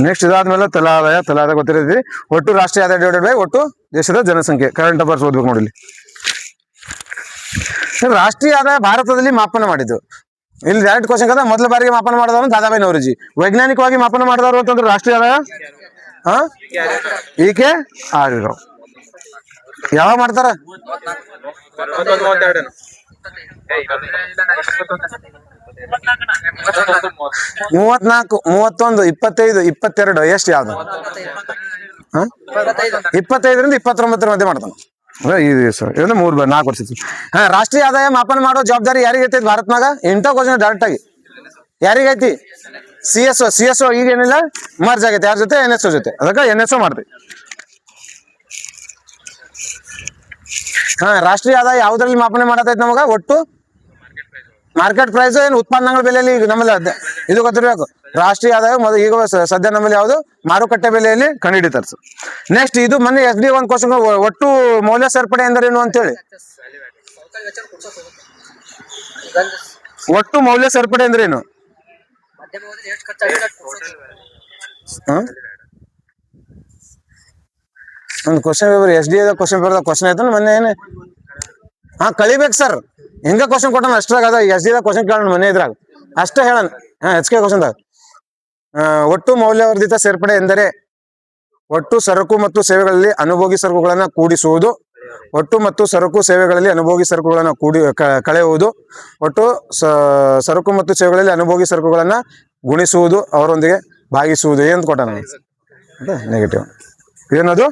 Speaker 1: ನೆಕ್ಸ್ಟ್ ಇದಾದ್ಮೇಲೆ ತಲಾದಾಯ ಗೊತ್ತಿರಲಿ. ಒಟ್ಟು ರಾಷ್ಟ್ರೀಯ ಆದಾಯ ಡಿವೈಡೆಡ್ ಬೈ ಒಟ್ಟು ದೇಶದ ಜನಸಂಖ್ಯೆ. ಕರೆಂಟ್ ಅಫೇರ್ಸ್ ಓದ್ಬೇಕು ನೋಡಿ. ರಾಷ್ಟ್ರೀಯ ಆದಾಯ ಭಾರತದಲ್ಲಿ ಮಾಪನ ಮಾಡಿದ್ದು. ಇಲ್ಲಿ ಡೈರೆಕ್ಟ್ ಕ್ವಶನ್ ಕದ ಮೊದಲ ಬಾರಿಗೆ ಮಾಪನ ಮಾಡಿದವರು ದಾದಾಬಾಯಿ ನವರೋಜಿ. ವೈಜ್ಞಾನಿಕವಾಗಿ ಮಾಪನ ಮಾಡಿದವರು ಅಂತಂದ್ರೆ ರಾಷ್ಟ್ರೀಯ ಆದಾಯ ಈಕೆ ಆರ್ಯರಾವ್. ಯಾವಾಗ ಮಾಡ್ತಾರ, 34, 31, 25, 22 ಎಷ್ಟು ಯಾವ್ದು 25ರಿಂದ 29 ಮಧ್ಯೆ ಮಾಡ್ತಾನ. ಇದು 4 ವರ್ಷ. ರಾಷ್ಟ್ರೀಯ ಆದಾಯ ಮಾಪನ ಮಾಡೋ ಜವಾಬ್ದಾರಿ ಯಾರಿಗೈತಿ ಭಾರತ್ನಾಗ? ಇಂಥ ಕ್ವಶನ್ ಡೈರೆಕ್ಟ್ ಆಗಿ ಯಾರಿಗೈತಿ? CSO ಈಗ ಏನಿಲ್ಲ, ಮರ್ಜ್ ಆಗೈತೆ. ಯಾರ ಜೊತೆ? NSO ಜೊತೆ. ಅದಕ್ಕೆ NSO ಮಾಡ್ತೀವಿ. ರಾಷ್ಟ್ರೀಯ ಆದಾಯ ಯಾವ್ದ್ರಲ್ಲಿ ಮಾಪನೆ ಮಾಡತೈತಿ ನಮಗ? ಒಟ್ಟು ಮಾರ್ಕೆಟ್ ಪ್ರೈಸ್, ಏನು ಉತ್ಪನ್ನಗಳ ಬೆಲೆಯಲ್ಲಿ. ನಮ್ಮಲ್ಲಿ ಇದು ಗೊತ್ತಿರ್ಬೇಕು. ರಾಷ್ಟ್ರೀಯ ಆದಾಯ ಮೊದಲು ಈಗ ಸದ್ಯ ನಮ್ಮಲ್ಲಿ ಯಾವುದು? ಮಾರುಕಟ್ಟೆ ಬೆಲೆಯಲ್ಲಿ ಕಂಡುಹಿಡಿತಾರೆ. ನೆಕ್ಸ್ಟ್ ಇದು ಮೊನ್ನೆ SD ಒಂದು ಕ್ವಶನ್, ಒಟ್ಟು ಮೌಲ್ಯ ಸೇರ್ಪಡೆ ಎಂದರೇನು ಅಂತೇಳಿ. ಒಟ್ಟು ಮೌಲ್ಯ ಸೇರ್ಪಡೆ ಅಂದ್ರೇನು? ಒಂದು question paper SD question paper question ಆಯ್ತು ಮೊನ್ನೆ. ಏನು ಕಳಿಬೇಕು ಸರ್, ಹಿಂಗ ಕ್ವಶನ್ ಕೊಟ್ಟನ ಅಷ್ಟ್ರಾಗ. ಅದ SD ಕ್ವಶನ್ ಕೇಳೋಣ ಮನೆ ಇದ್ರಾಗ ಅಷ್ಟೇ ಹೇಳೋಣ. HK ಕ್ವಶನ್ದಾಗ ಒಟ್ಟು ಮೌಲ್ಯವರ್ಧಿತ ಸೇರ್ಪಡೆ ಎಂದರೆ ಒಟ್ಟು ಸರಕು ಮತ್ತು ಸೇವೆಗಳಲ್ಲಿ ಅನುಭೋಗಿ ಸರಕುಗಳನ್ನ ಕೂಡಿಸುವುದು, ಒಟ್ಟು ಮತ್ತು ಸರಕು ಸೇವೆಗಳಲ್ಲಿ ಅನುಭೋಗಿ ಸರಕುಗಳನ್ನ ಕಳೆಯುವುದು, ಒಟ್ಟು ಸರಕು ಮತ್ತು ಸೇವೆಗಳಲ್ಲಿ ಅನುಭೋಗಿ ಸರಕುಗಳನ್ನ ಗುಣಿಸುವುದು, ಅವರೊಂದಿಗೆ ಭಾಗಿಸುವುದು. ಏನ್ ಕೊಟ್ಟಾನ? ನೆಗೆಟಿವ್. ಏನದು?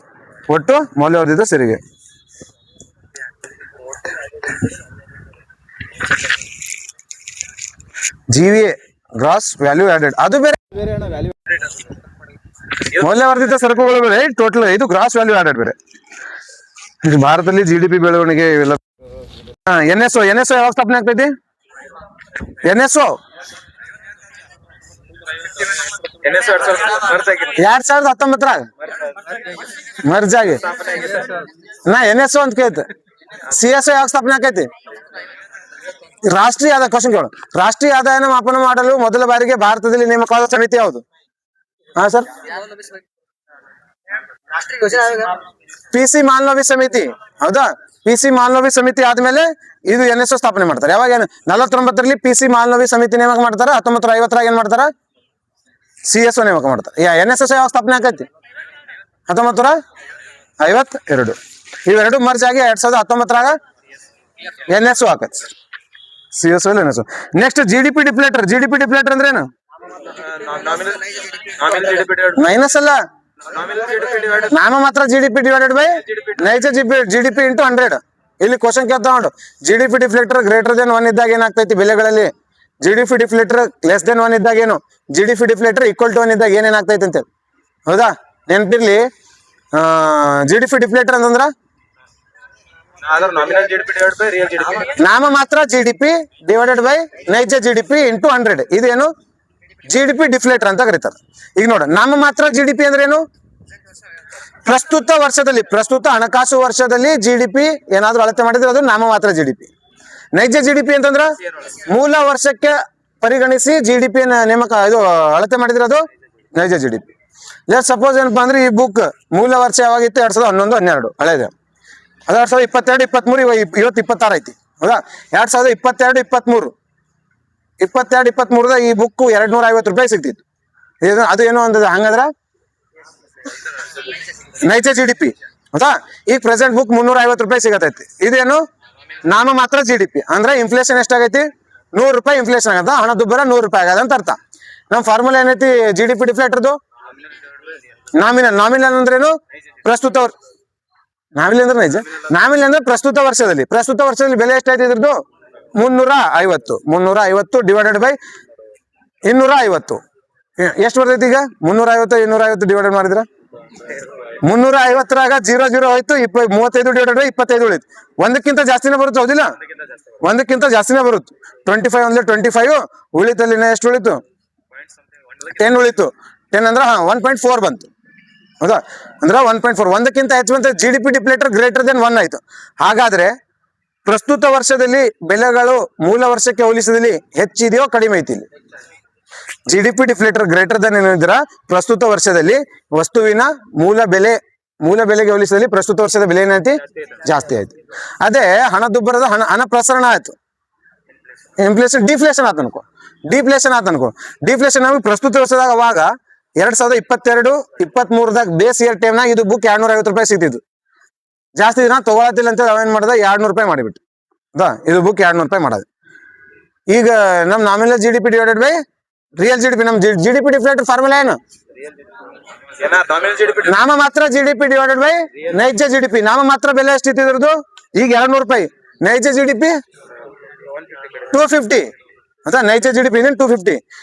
Speaker 1: ಒಟ್ಟು ಮೌಲ್ಯವರ್ಧಿತ ಸೇರಿಗೆ. GVA ಗ್ರಾಸ್ ವ್ಯಾಲ್ಯೂ ಆಡೆಡ್, ಅದು ಬೇರೆ. ಮೌಲ್ಯವರ್ಧಿತ ಸರಕುಗಳು ಬೇರೆ, ಟೋಟಲ್. ಇದು ಗ್ರಾಸ್ ವ್ಯಾಲ್ಯೂ ಆಡೆಡ್ ಬೇರೆ. ಭಾರತದಲ್ಲಿ GDP ಬೆಳವಣಿಗೆ ಇವೆಲ್ಲ. NSO ಯಾವಾಗ ಸ್ಥಾಪನೆ ಆಗ್ತೈತಿ? NSO 2019 ಮರ್ಜ್ ಆಗಿ. NSO ಅಂತ ಕೇಳ್ತ. CSO ಯಾವಾಗ ಸ್ಥಾಪನೆ ಆಕೈತಿ? ರಾಷ್ಟ್ರೀಯ ಆದಾಯ ಕ್ವಶನ್ ಕೇಳು. ರಾಷ್ಟ್ರೀಯ ಆದಾಯನ ಮಾಪನ ಮಾಡಲು ಮೊದಲ ಬಾರಿಗೆ ಭಾರತದಲ್ಲಿ ನೇಮಕವಾದ ಸಮಿತಿ ಯಾವುದು? ಸರ್, PC ಮಾಲ್ನೋಬಿ ಸಮಿತಿ. ಹೌದಾ? PC ಮಾಲ್ನೋಬಿ ಸಮಿತಿ ಆದ್ಮೇಲೆ ಇದು NSO ಸ್ಥಾಪನೆ ಮಾಡ್ತಾರೆ. ಯಾವಾಗ? 49ರಲ್ಲಿ PC ಮಾಲ್ನೋಬಿ ಸಮಿತಿ ನೇಮಕ ಮಾಡ್ತಾರ. 1950 ಏನ್ ಮಾಡ್ತಾರ? CSO ನೇಮಕ ಮಾಡ್ತಾರೆ. NSS ಯಾವಾಗ ಸ್ಥಾಪನೆ ಆಕೈತಿ? 1952. ಇವೆರಡು ಮರ್ಜ್ ಆಗಿ 2019 NSO ಆಕೈತಿ. CSO NSO. Next GDP deflator ಅಂದ್ರೆ ಏನು? ಮೈನಸ್ ಅಲ್ಲ, ನಾಮ ಮಾತ್ರ. GDP ಡಿವೈಡೆಡ್ ಬೈ ನೈಜ GDP ಇಂಟು 100. ಇಲ್ಲಿ ಕ್ವಶನ್ ಕೇಳ್ತಾ ನೋಡು. GDP ಡಿಫ್ಲೇಟರ್ ಗ್ರೇಟರ್ ದೆನ್ 1 ಇದ್ದಾಗ ಏನಾಗ್ತೈತಿ ಬೆಲೆಗಳಲ್ಲಿ? GDP ಡಿಫ್ಲೇಟರ್ ಲೆಸ್ ದೆನ್ 1 ಇದ್ದಾಗ ಏನು? GDP ಡಿಫ್ಲೇಟರ್ ಈಕ್ವಲ್ ಟು 1 ಇದ್ದಾಗ ಏನೇನಾಗ್ತೈತಿ ಅಂತೇಳಿ. ಹೌದಾ? ನೆನಪಿರ್ಲಿ. GDP ಡಿಫ್ಲೇಟರ್ ಅಂತಂದ್ರ ನಾಮ ಮಾತ್ರ GDP ಡಿವೈಡೆಡ್ ಬೈ ನೈಜ GDP ಇಂಟು 100. ಇದೇನು? GDP ಡಿಫ್ಲೇಟರ್ ಅಂತ ಕರೀತಾರೆ. ಈಗ ನೋಡ, ನಾಮ ಮಾತ್ರ GDP ಅಂದ್ರೆ ಏನು? ಪ್ರಸ್ತುತ ಹಣಕಾಸು ವರ್ಷದಲ್ಲಿ GDP ಏನಾದ್ರೂ ಅಳತೆ ಮಾಡಿದ್ರೆ ಅದು ನಾಮ ಮಾತ್ರ GDP. ನೈಜ GDP ಅಂತಂದ್ರ ಮೂಲ ವರ್ಷಕ್ಕೆ ಪರಿಗಣಿಸಿ GDP ನೇಮಕ ಇದು ಅಳತೆ ಮಾಡಿದ್ರೆ ನೈಜ GDP. ಸಪೋಸ್ ಏನಪ್ಪಾ ಅಂದ್ರೆ ಈ ಬುಕ್ ಮೂಲ ವರ್ಷ ಯಾವಾಗಿತ್ತು? 2011, 12 ಹಳೇದು. ಅದು 2022, 23, ಇವತ್ತು 26 ಐತಿ. ಹೌದಾ? 2022, 23 ಈ ಬುಕ್ 250 ರೂಪಾಯಿ ಸಿಗ್ತಿತ್ತು. ಅದು ಏನು ಅಂದದ ಹಂಗಂದ್ರ ನೈಜ GDP. ಹೌದಾ? ಈಗ ಪ್ರೆಸೆಂಟ್ ಬುಕ್ 350 ರೂಪಾಯಿ ಸಿಗತೈತಿ. ಇದೇನು? ನಾಮ ಮಾತ್ರ GDP. ಅಂದ್ರೆ ಇನ್ಫ್ಲೇಷನ್ ಎಷ್ಟಾಗೈತಿ? 100 ರೂಪಾಯಿ ಇನ್ಫ್ಲೇಷನ್ ಆಗದ. ಹಣದುಬ್ಬರ 100 ರೂಪಾಯಿ ಆಗದ ಅಂತ ಅರ್ಥ. ನಮ್ಮ ಫಾರ್ಮುಲಾ ಏನೈತಿ GDP ಡಿಫ್ಲೇಟರ್ದು? ನಾಮಿನಲ್ ಅಂದ್ರೇನು? ಪ್ರಸ್ತುತ. ನಾಮಿನಲ್ ಅಂದ್ರೆ ನೈಜ. ನಾಮಿನಲ್ ಅಂದ್ರೆ ಪ್ರಸ್ತುತ ವರ್ಷದಲ್ಲಿ ಬೆಲೆ ಎಷ್ಟಾಯ್ತು ಇದ್ರದ್ದು? 350 ಡಿವೈಡೆಡ್ ಬೈ 250. ಎಷ್ಟು ಬರ್ತೈತಿ ಈಗ? 350 250 ಡಿವೈಡೆಡ್ ಮಾಡಿದ್ರ 350ರಾಗ 0 ಹೋಯ್ತು 35 ಡಿವೈಡೆಡ್ ಬೈ 25 ಉಳಿತು. ಒಂದಕ್ಕಿಂತ ಜಾಸ್ತಿನೇ ಬರುತ್ತೆ ಹೌದಿಲ್ಲ? ಒಂದಕ್ಕಿಂತ ಜಾಸ್ತಿನೇ ಬರುತ್ತೆ. 25 ಅಂದ್ರೆ 25 ಉಳಿತಲ್ಲಿ ಎಷ್ಟು ಉಳಿತು? 10 ಉಳಿತು. 10 ಅಂದ್ರೆ 1.4 ಬಂತು ಹೌದಾ? ಅಂದ್ರೆ 1.4 ಒಂದಕ್ಕಿಂತ ಹೆಚ್ಚು ಬಂತ. GDP ಡಿಫ್ಲೇಟರ್ ಗ್ರೇಟರ್ ದೆನ್ 1 ಆಯ್ತು. ಹಾಗಾದ್ರೆ ಪ್ರಸ್ತುತ ವರ್ಷದಲ್ಲಿ ಬೆಲೆಗಳು ಮೂಲ ವರ್ಷಕ್ಕೆ ಹೋಲಿಸಿದಲ್ಲಿ ಹೆಚ್ಚಿದೆಯೋ ಕಡಿಮೆ ಐತಿ? GDP ಡಿಫ್ಲೇಟರ್ ಗ್ರೇಟರ್ ದೆನ್ ಏನಿದ್ರ ಪ್ರಸ್ತುತ ವರ್ಷದಲ್ಲಿ ವಸ್ತುವಿನ ಮೂಲ ಬೆಲೆಗೆ ಹೋಲಿಸಿದಲ್ಲಿ ಪ್ರಸ್ತುತ ವರ್ಷದ ಬೆಲೆ ಏನೈತಿ? ಜಾಸ್ತಿ ಆಯ್ತು. ಅದೇ ಹಣದುಬ್ಬರದ ಹಣ ಪ್ರಸರಣ ಆಯ್ತು. ಇನ್ಫ್ಲೇಷನ್ ಡಿಫ್ಲೇಷನ್ ಆತ ಅನ್ಕೋ. ಡಿಫ್ಲೇಷನ್ ನಮಗೆ ಪ್ರಸ್ತುತ ವರ್ಷದಾಗ ಅವಾಗ 2022-23ದಾಗ ಬೇಸ್ ಇಯರ್ ಟೈಮ್ನಾಗ ಇದು ಬುಕ್ 250 ರೂಪಾಯಿ ಸಿಗ್ತಿತ್ತು. ಜಾಸ್ತಿ ದಿನ ತಗೊಳತಿಲ್ಲ ಅಂತ ಅವೇನ್ ಮಾಡ್ದ 200 ರೂಪಾಯಿ ಮಾಡಿಬಿಟ್ಟು ಇದು ಬುಕ್ 200 ರೂಪಾಯಿ ಮಾಡೋದು. ಈಗ ನಮ್ nominal GDP divided by real GDP. ನಮ್ GDP ಡಿಫ್ಲೇಟರ್ ಫಾರ್ಮುಲಾ ಏನು? ನಾಮ ಮಾತ್ರ GDP ಡಿವೈಡೆಡ್ ಬೈ ನೈಜ GDP. ನಾಮ ಮಾತ್ರ ಬೆಲೆ ಎಷ್ಟಿತ್ತು ಇದ್ರದ್ದು? ಈಗ 200 ರೂಪಾಯಿ. ನೈಜ GDP 250 ಅಂತ. ನೈಜ GDP 250.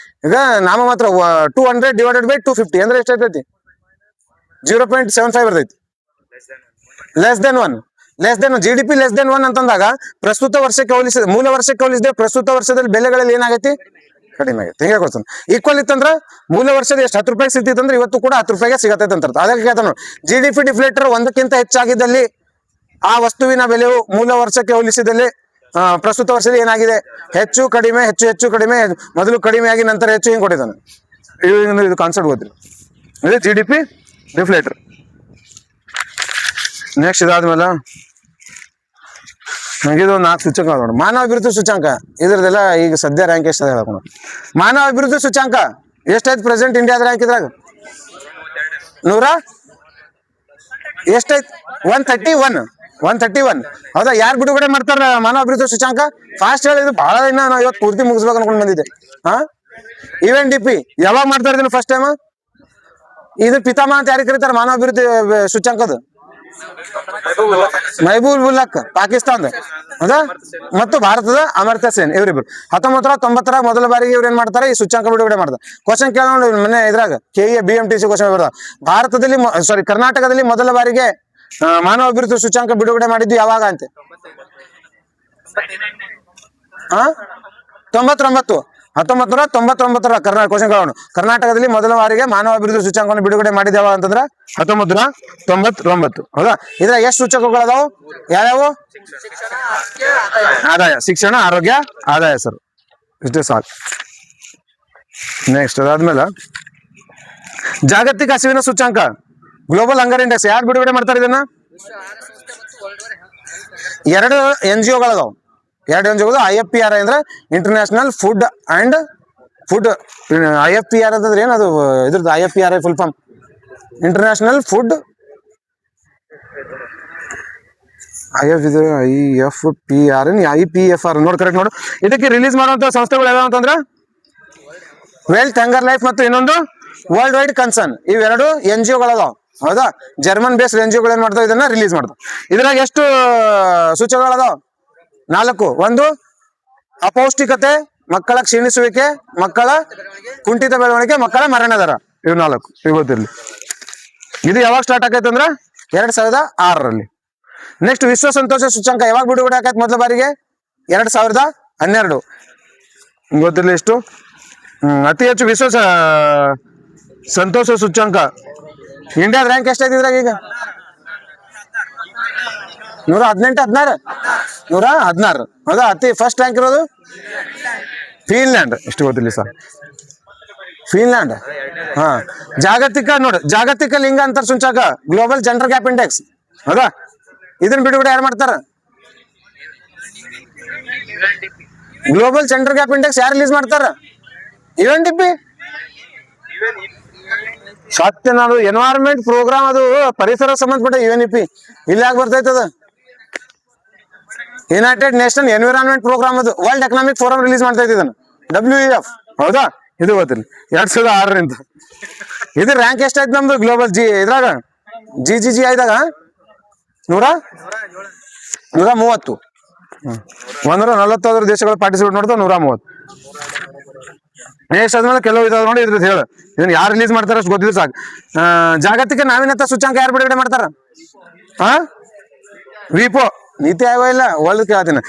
Speaker 1: ಈಗ ನಾಮ ಮಾತ್ರ 200 ಡಿವೈಡೆಡ್ ಬೈ 250 ಅಂದ್ರೆ ಎಷ್ಟಾಯ್ತೈತಿ? 0.75 ಬರ್ತೈತಿ. Less than 1 GDP less than 1 ಅಂತಂದಾಗ ಪ್ರಸ್ತುತ ವರ್ಷಕ್ಕೆ ಹೋಲಿಸಿದ ಮೂಲ ವರ್ಷಕ್ಕೆ ಹೋಲಿಸಿದೆ ಪ್ರಸ್ತುತ ವರ್ಷದಲ್ಲಿ ಬೆಲೆಗಳಲ್ಲಿ ಏನಾಗೈತಿ? ಕಡಿಮೆ ಆಗೈತಿ. ಹಿಂಗೆ ಕೊಡ್ತಾನೆ. ಈಕ್ವಲ್ ಇತ್ತಂದ್ರ ಮೂಲ ವರ್ಷದ ಎಷ್ಟು 10 ರೂಪಾಯಿ ಸಿಗ್ತಿತ್ತಂದ್ರೆ ಇವತ್ತು ಕೂಡ 10 ರೂಪಾಯಿಗೆ ಸಿಗತೈತೆ ಅಂತ. ಅದಕ್ಕೆ ಕೇಳ್ತಾನ GDP ಡಿಫ್ಲೇಟರ್ ಒಂದಕ್ಕಿಂತ ಹೆಚ್ಚಾಗಿದ್ದಲ್ಲಿ ಆ ವಸ್ತುವಿನ ಬೆಲೆಯು ಮೂಲ ವರ್ಷಕ್ಕೆ ಹೋಲಿಸಿದಲ್ಲಿ ಪ್ರಸ್ತುತ ವರ್ಷದಲ್ಲಿ ಏನಾಗಿದೆ? ಹೆಚ್ಚು ಕಡಿಮೆ, ಹೆಚ್ಚು ಕಡಿಮೆ, ಮೊದಲು ಕಡಿಮೆ ಆಗಿ ನಂತರ ಹೆಚ್ಚು, ಹಿಂಗೆ ಕೊಟ್ಟಿದ್ದಾನೆ. ಇದು ಕಾನ್ಸೆಪ್ಟ್ ಗೊತ್ತಿಲ್ಲ. ಇದು GDP ಡಿಫ್ಲೇಟರ್. ನೆಕ್ಸ್ಟ್ ಇದಾದ್ಮೇಲೆ ನಂಗಿದು 4 ಸೂಚಕ ನೋಡಿ. ಮಾನವ ಅಭಿವೃದ್ಧಿ ಸೂಚಾಂಕ ಇದ್ರದೆಲ್ಲ ಈಗ ಸದ್ಯ ರ್ಯಾಂಕ್ ಎಷ್ಟು ಹೇಳ್ಕೊಂಡು. ಮಾನವ ಅಭಿವೃದ್ಧಿ ಸೂಚಾಂಕ ಎಷ್ಟಾಯ್ತು ಪ್ರೆಸೆಂಟ್ ಇಂಡಿಯಾದ ರ್ಯಾಂಕ್ ಇದ್ರಾಗ? 100 ಎಷ್ಟಾಯ್ತು? 131. ಹೌದಾ? ಯಾರು ಬಿಡುಗಡೆ ಮಾಡ್ತಾರ ಮಾನವ ಅಭಿವೃದ್ಧಿ ಸೂಚಾಂಕ? ಫಾಸ್ಟ್ ಹೇಳಿದ್ರು ಬಹಳ ದಿನ ನಾವು ಇವತ್ತು ಪೂರ್ತಿ ಮುಗಿಸ್ಬೇಕು ಅನ್ಕೊಂಡು ಬಂದಿದ್ದೆ. UNDP ಯಾವಾಗ ಮಾಡ್ತಾ ಇದ್ದೀನಿ ಫಸ್ಟ್ ಟೈಮ್? ಇದು ಪಿತಾಮಹ ಅಂತ ಯಾರಿಗೆ ಕರೀತಾರೆ ಮಾನವ ಅಭಿವೃದ್ಧಿ ಸೂಚಾಂಕದ? ಮಹಬೂಬುಲ್ಲಕ್ ಪಾಕಿಸ್ತಾನದ ಹೌದಾ? ಮತ್ತು ಭಾರತದ ಅಮರ್ತ್ಯ ಸೇನ್ ಇವರಿಬ್ರು 1990 ಮೊದಲ ಬಾರಿಗೆ ಇವ್ರು ಏನ್ ಮಾಡ್ತಾರೆ? ಈ ಸೂಚ್ಯಾಂಕ ಬಿಡುಗಡೆ ಮಾಡ್ತಾರೆ. ಕ್ವಶನ್ ಕೇಳೋಣ ಮೊನ್ನೆ ಇದ್ರಾಗ KE BMTC ಕ್ವಶನ್ ಬರ್ದ. ಭಾರತದಲ್ಲಿ ಕರ್ನಾಟಕದಲ್ಲಿ ಮೊದಲ ಬಾರಿಗೆ ಮಾನವ ಅಭಿವೃದ್ಧಿ ಸೂಚ್ಯಾಂಕ ಬಿಡುಗಡೆ ಮಾಡಿದ್ದು ಯಾವಾಗ ಅಂತೆ? 1999 ಕ್ವಶನ್ ಕೇಳೋಣ. ಕರ್ನಾಟಕದಲ್ಲಿ ಮೊದಲ ಬಾರಿಗೆ ಮಾನವ ಅಭಿವೃದ್ಧಿ ಸೂಚ್ಯಾಂಕವನ್ನು ಬಿಡುಗಡೆ ಮಾಡಿದ ಯಾವಾಗ ಅಂತಂದ್ರ 1999. ಹೌದಾ? ಇದ್ರ ಎಷ್ಟು ಸೂಚಕಗಳದಾವು? ಯಾವ್ಯಾವು? ಆದಾಯ, ಶಿಕ್ಷಣ, ಆರೋಗ್ಯ, ಆದಾಯ ಸರ್. ಇಷ್ಟೇ ಸಾಕು. ನೆಕ್ಸ್ಟ್ ಅದಾದ್ಮೇಲೆ ಜಾಗತಿಕ ಹಸಿವಿನ ಸೂಚ್ಯಾಂಕ ಗ್ಲೋಬಲ್ ಹಂಗರ್ ಇಂಡೆಕ್ಸ್ ಯಾರು ಬಿಡುಗಡೆ ಮಾಡ್ತಾರೆ ಇದನ್ನ? 2 NGOಗಳದಾವು. 2 NGOಗಳು. IFPRI ಅಂದ್ರೆ ಇಂಟರ್ನ್ಯಾಷನಲ್ ಫುಡ್ ಅಂಡ್ IFPRI ಅಂತಂದ್ರೆ ಏನದು? ಇದ್ರದ್ದು IFPRI full form international food IFPR ನೋಡಿ ಕರೆಕ್ಟ್ ನೋಡು. ಇದಕ್ಕೆ ರಿಲೀಸ್ ಮಾಡುವಂತ ಸಂಸ್ಥೆಗಳು ಯಾವ್ಯಾವ ಅಂತಂದ್ರೆ ವೆಲ್ತ್, ಹಂಗರ್ ಲೈಫ್ ಮತ್ತು ಇನ್ನೊಂದು ವರ್ಲ್ಡ್ ವೈಡ್ ಕನ್ಸರ್ನ್. ಇವೆರಡು NGOಗಳದಾವ. ಹೌದಾ? ಜರ್ಮನ್ ಬೇಸ್ಡ್ NGOಗಳು ಏನ್ ಮಾಡ್ತಾವ? ಇದನ್ನ ರಿಲೀಸ್ ಮಾಡ್ತಾವ. ಇದ್ರಾಗ ಎಷ್ಟು ಸೂಚಕಗಳದಾವ? 4. ಒಂದು ಅಪೌಷ್ಟಿಕತೆ, ಮಕ್ಕಳ ಕ್ಷೀಣಿಸುವಿಕೆ, ಮಕ್ಕಳ ಕುಂಠಿತ ಬೆಳವಣಿಗೆ, ಮಕ್ಕಳ ಮರಣ ದರ. ಇವು 4 ಇವತ್ತಿರ್ಲಿ. ಇದು ಯಾವಾಗ ಸ್ಟಾರ್ಟ್ ಆಗೈತೆ ಅಂದ್ರ 2006ರಲ್ಲಿ. ನೆಕ್ಸ್ಟ್ ವಿಶ್ವ ಸಂತೋಷ ಸೂಚ್ಯಂಕ ಯಾವಾಗ ಬಿಡುಗಡೆ ಆಗೈತೆ ಮೊದಲ ಬಾರಿಗೆ? 2012. ಗೊತ್ತಿರಲಿ ಎಷ್ಟು? ಅತಿ ಹೆಚ್ಚು ವಿಶ್ವ ಸಂತೋಷ ಸೂಚ್ಯಂಕ ಇಂಡಿಯಾದ ರ್ಯಾಂಕ್ ಎಷ್ಟೈತಿ ಇದ್ರಾಗ ಈಗ? 118, 116. ಹೌದಾ? ಅತಿ ಫಸ್ಟ್ ರ್ಯಾಂಕ್ ಇರೋದು ಫಿನ್ಲ್ಯಾಂಡ್. ಇಷ್ಟು ಗೊತ್ತಿಲ್ಲ ಸರ್. ಫಿನ್ಲ್ಯಾಂಡ್. ಜಾಗತಿಕ ಲಿಂಗ ಅಂತರ ಸೂಚ್ಯಂಕ ಗ್ಲೋಬಲ್ ಜೆಂಡರ್ ಗ್ಯಾಪ್ ಇಂಡೆಕ್ಸ್. ಹೌದಾ? ಇದನ್ನ ಬಿಡುಗಡೆ ಯಾರು ಮಾಡ್ತಾರ? ಗ್ಲೋಬಲ್ ಜೆಂಡರ್ ಗ್ಯಾಪ್ ಇಂಡೆಕ್ಸ್ ಯಾರು ರಿಲೀಸ್ ಮಾಡ್ತಾರ? UNDP. ಸತ್ಯ ನಾನು ಎನ್ವೈರನ್ಮೆಂಟ್ ಪ್ರೋಗ್ರಾಮ್, ಅದು ಪರಿಸರ ಸಂಬಂಧಪಟ್ಟ UNEP. ಇಲ್ಲಿ ಯಾಕೆ ಬರ್ತೈತದ? United nation environment programme. ಅದು ವರ್ಲ್ಡ್ ಎಕನಾಮಿಕ್ ಫೋರಂ ರಿಲೀಸ್ ಮಾಡ್ತಾ ಇದನ್ನು WEF. ಹೌದಾ? ಇದು ಗೊತ್ತಿಲ್ಲ. 2006ರಿಂದ. ಇದು ರ್ಯಾಂಕ್ ಎಷ್ಟಾಯ್ತು ನಮ್ದು ಗ್ಲೋಬಲ್ ಇದ್ರಾಗ GGGI-ದಾಗ? 130. 140 ದೇಶಗಳು ಪಾರ್ಟಿಸಿಪೇಟ್ ಮಾಡ್ತಾವ. 130. ನೆಕ್ಸ್ಟ್ ಆದ್ಮೇಲೆ ಕೆಲವು ಇದಾವ ನೋಡಿ ಇದ್ರದ್ದು ಹೇಳು. ಇದನ್ನ ಯಾರು ರಿಲೀಸ್ ಮಾಡ್ತಾರ ಅಷ್ಟು ಗೊತ್ತಿದ್ರು ಸಾಕು. ಜಾಗತಿಕ ನಾವೀನ್ಯತಾ ಸೂಚ್ಯಂಕ ಯಾರು ಬಿಡುಗಡೆ ಮಾಡ್ತಾರ? ಹಾ, ವಿಪೋ. ನೀತಿ ಆಯೋಗ ಇಲ್ಲ, ವರ್ಲ್ಡ್ ಕೇಳ್ತೀನಿ.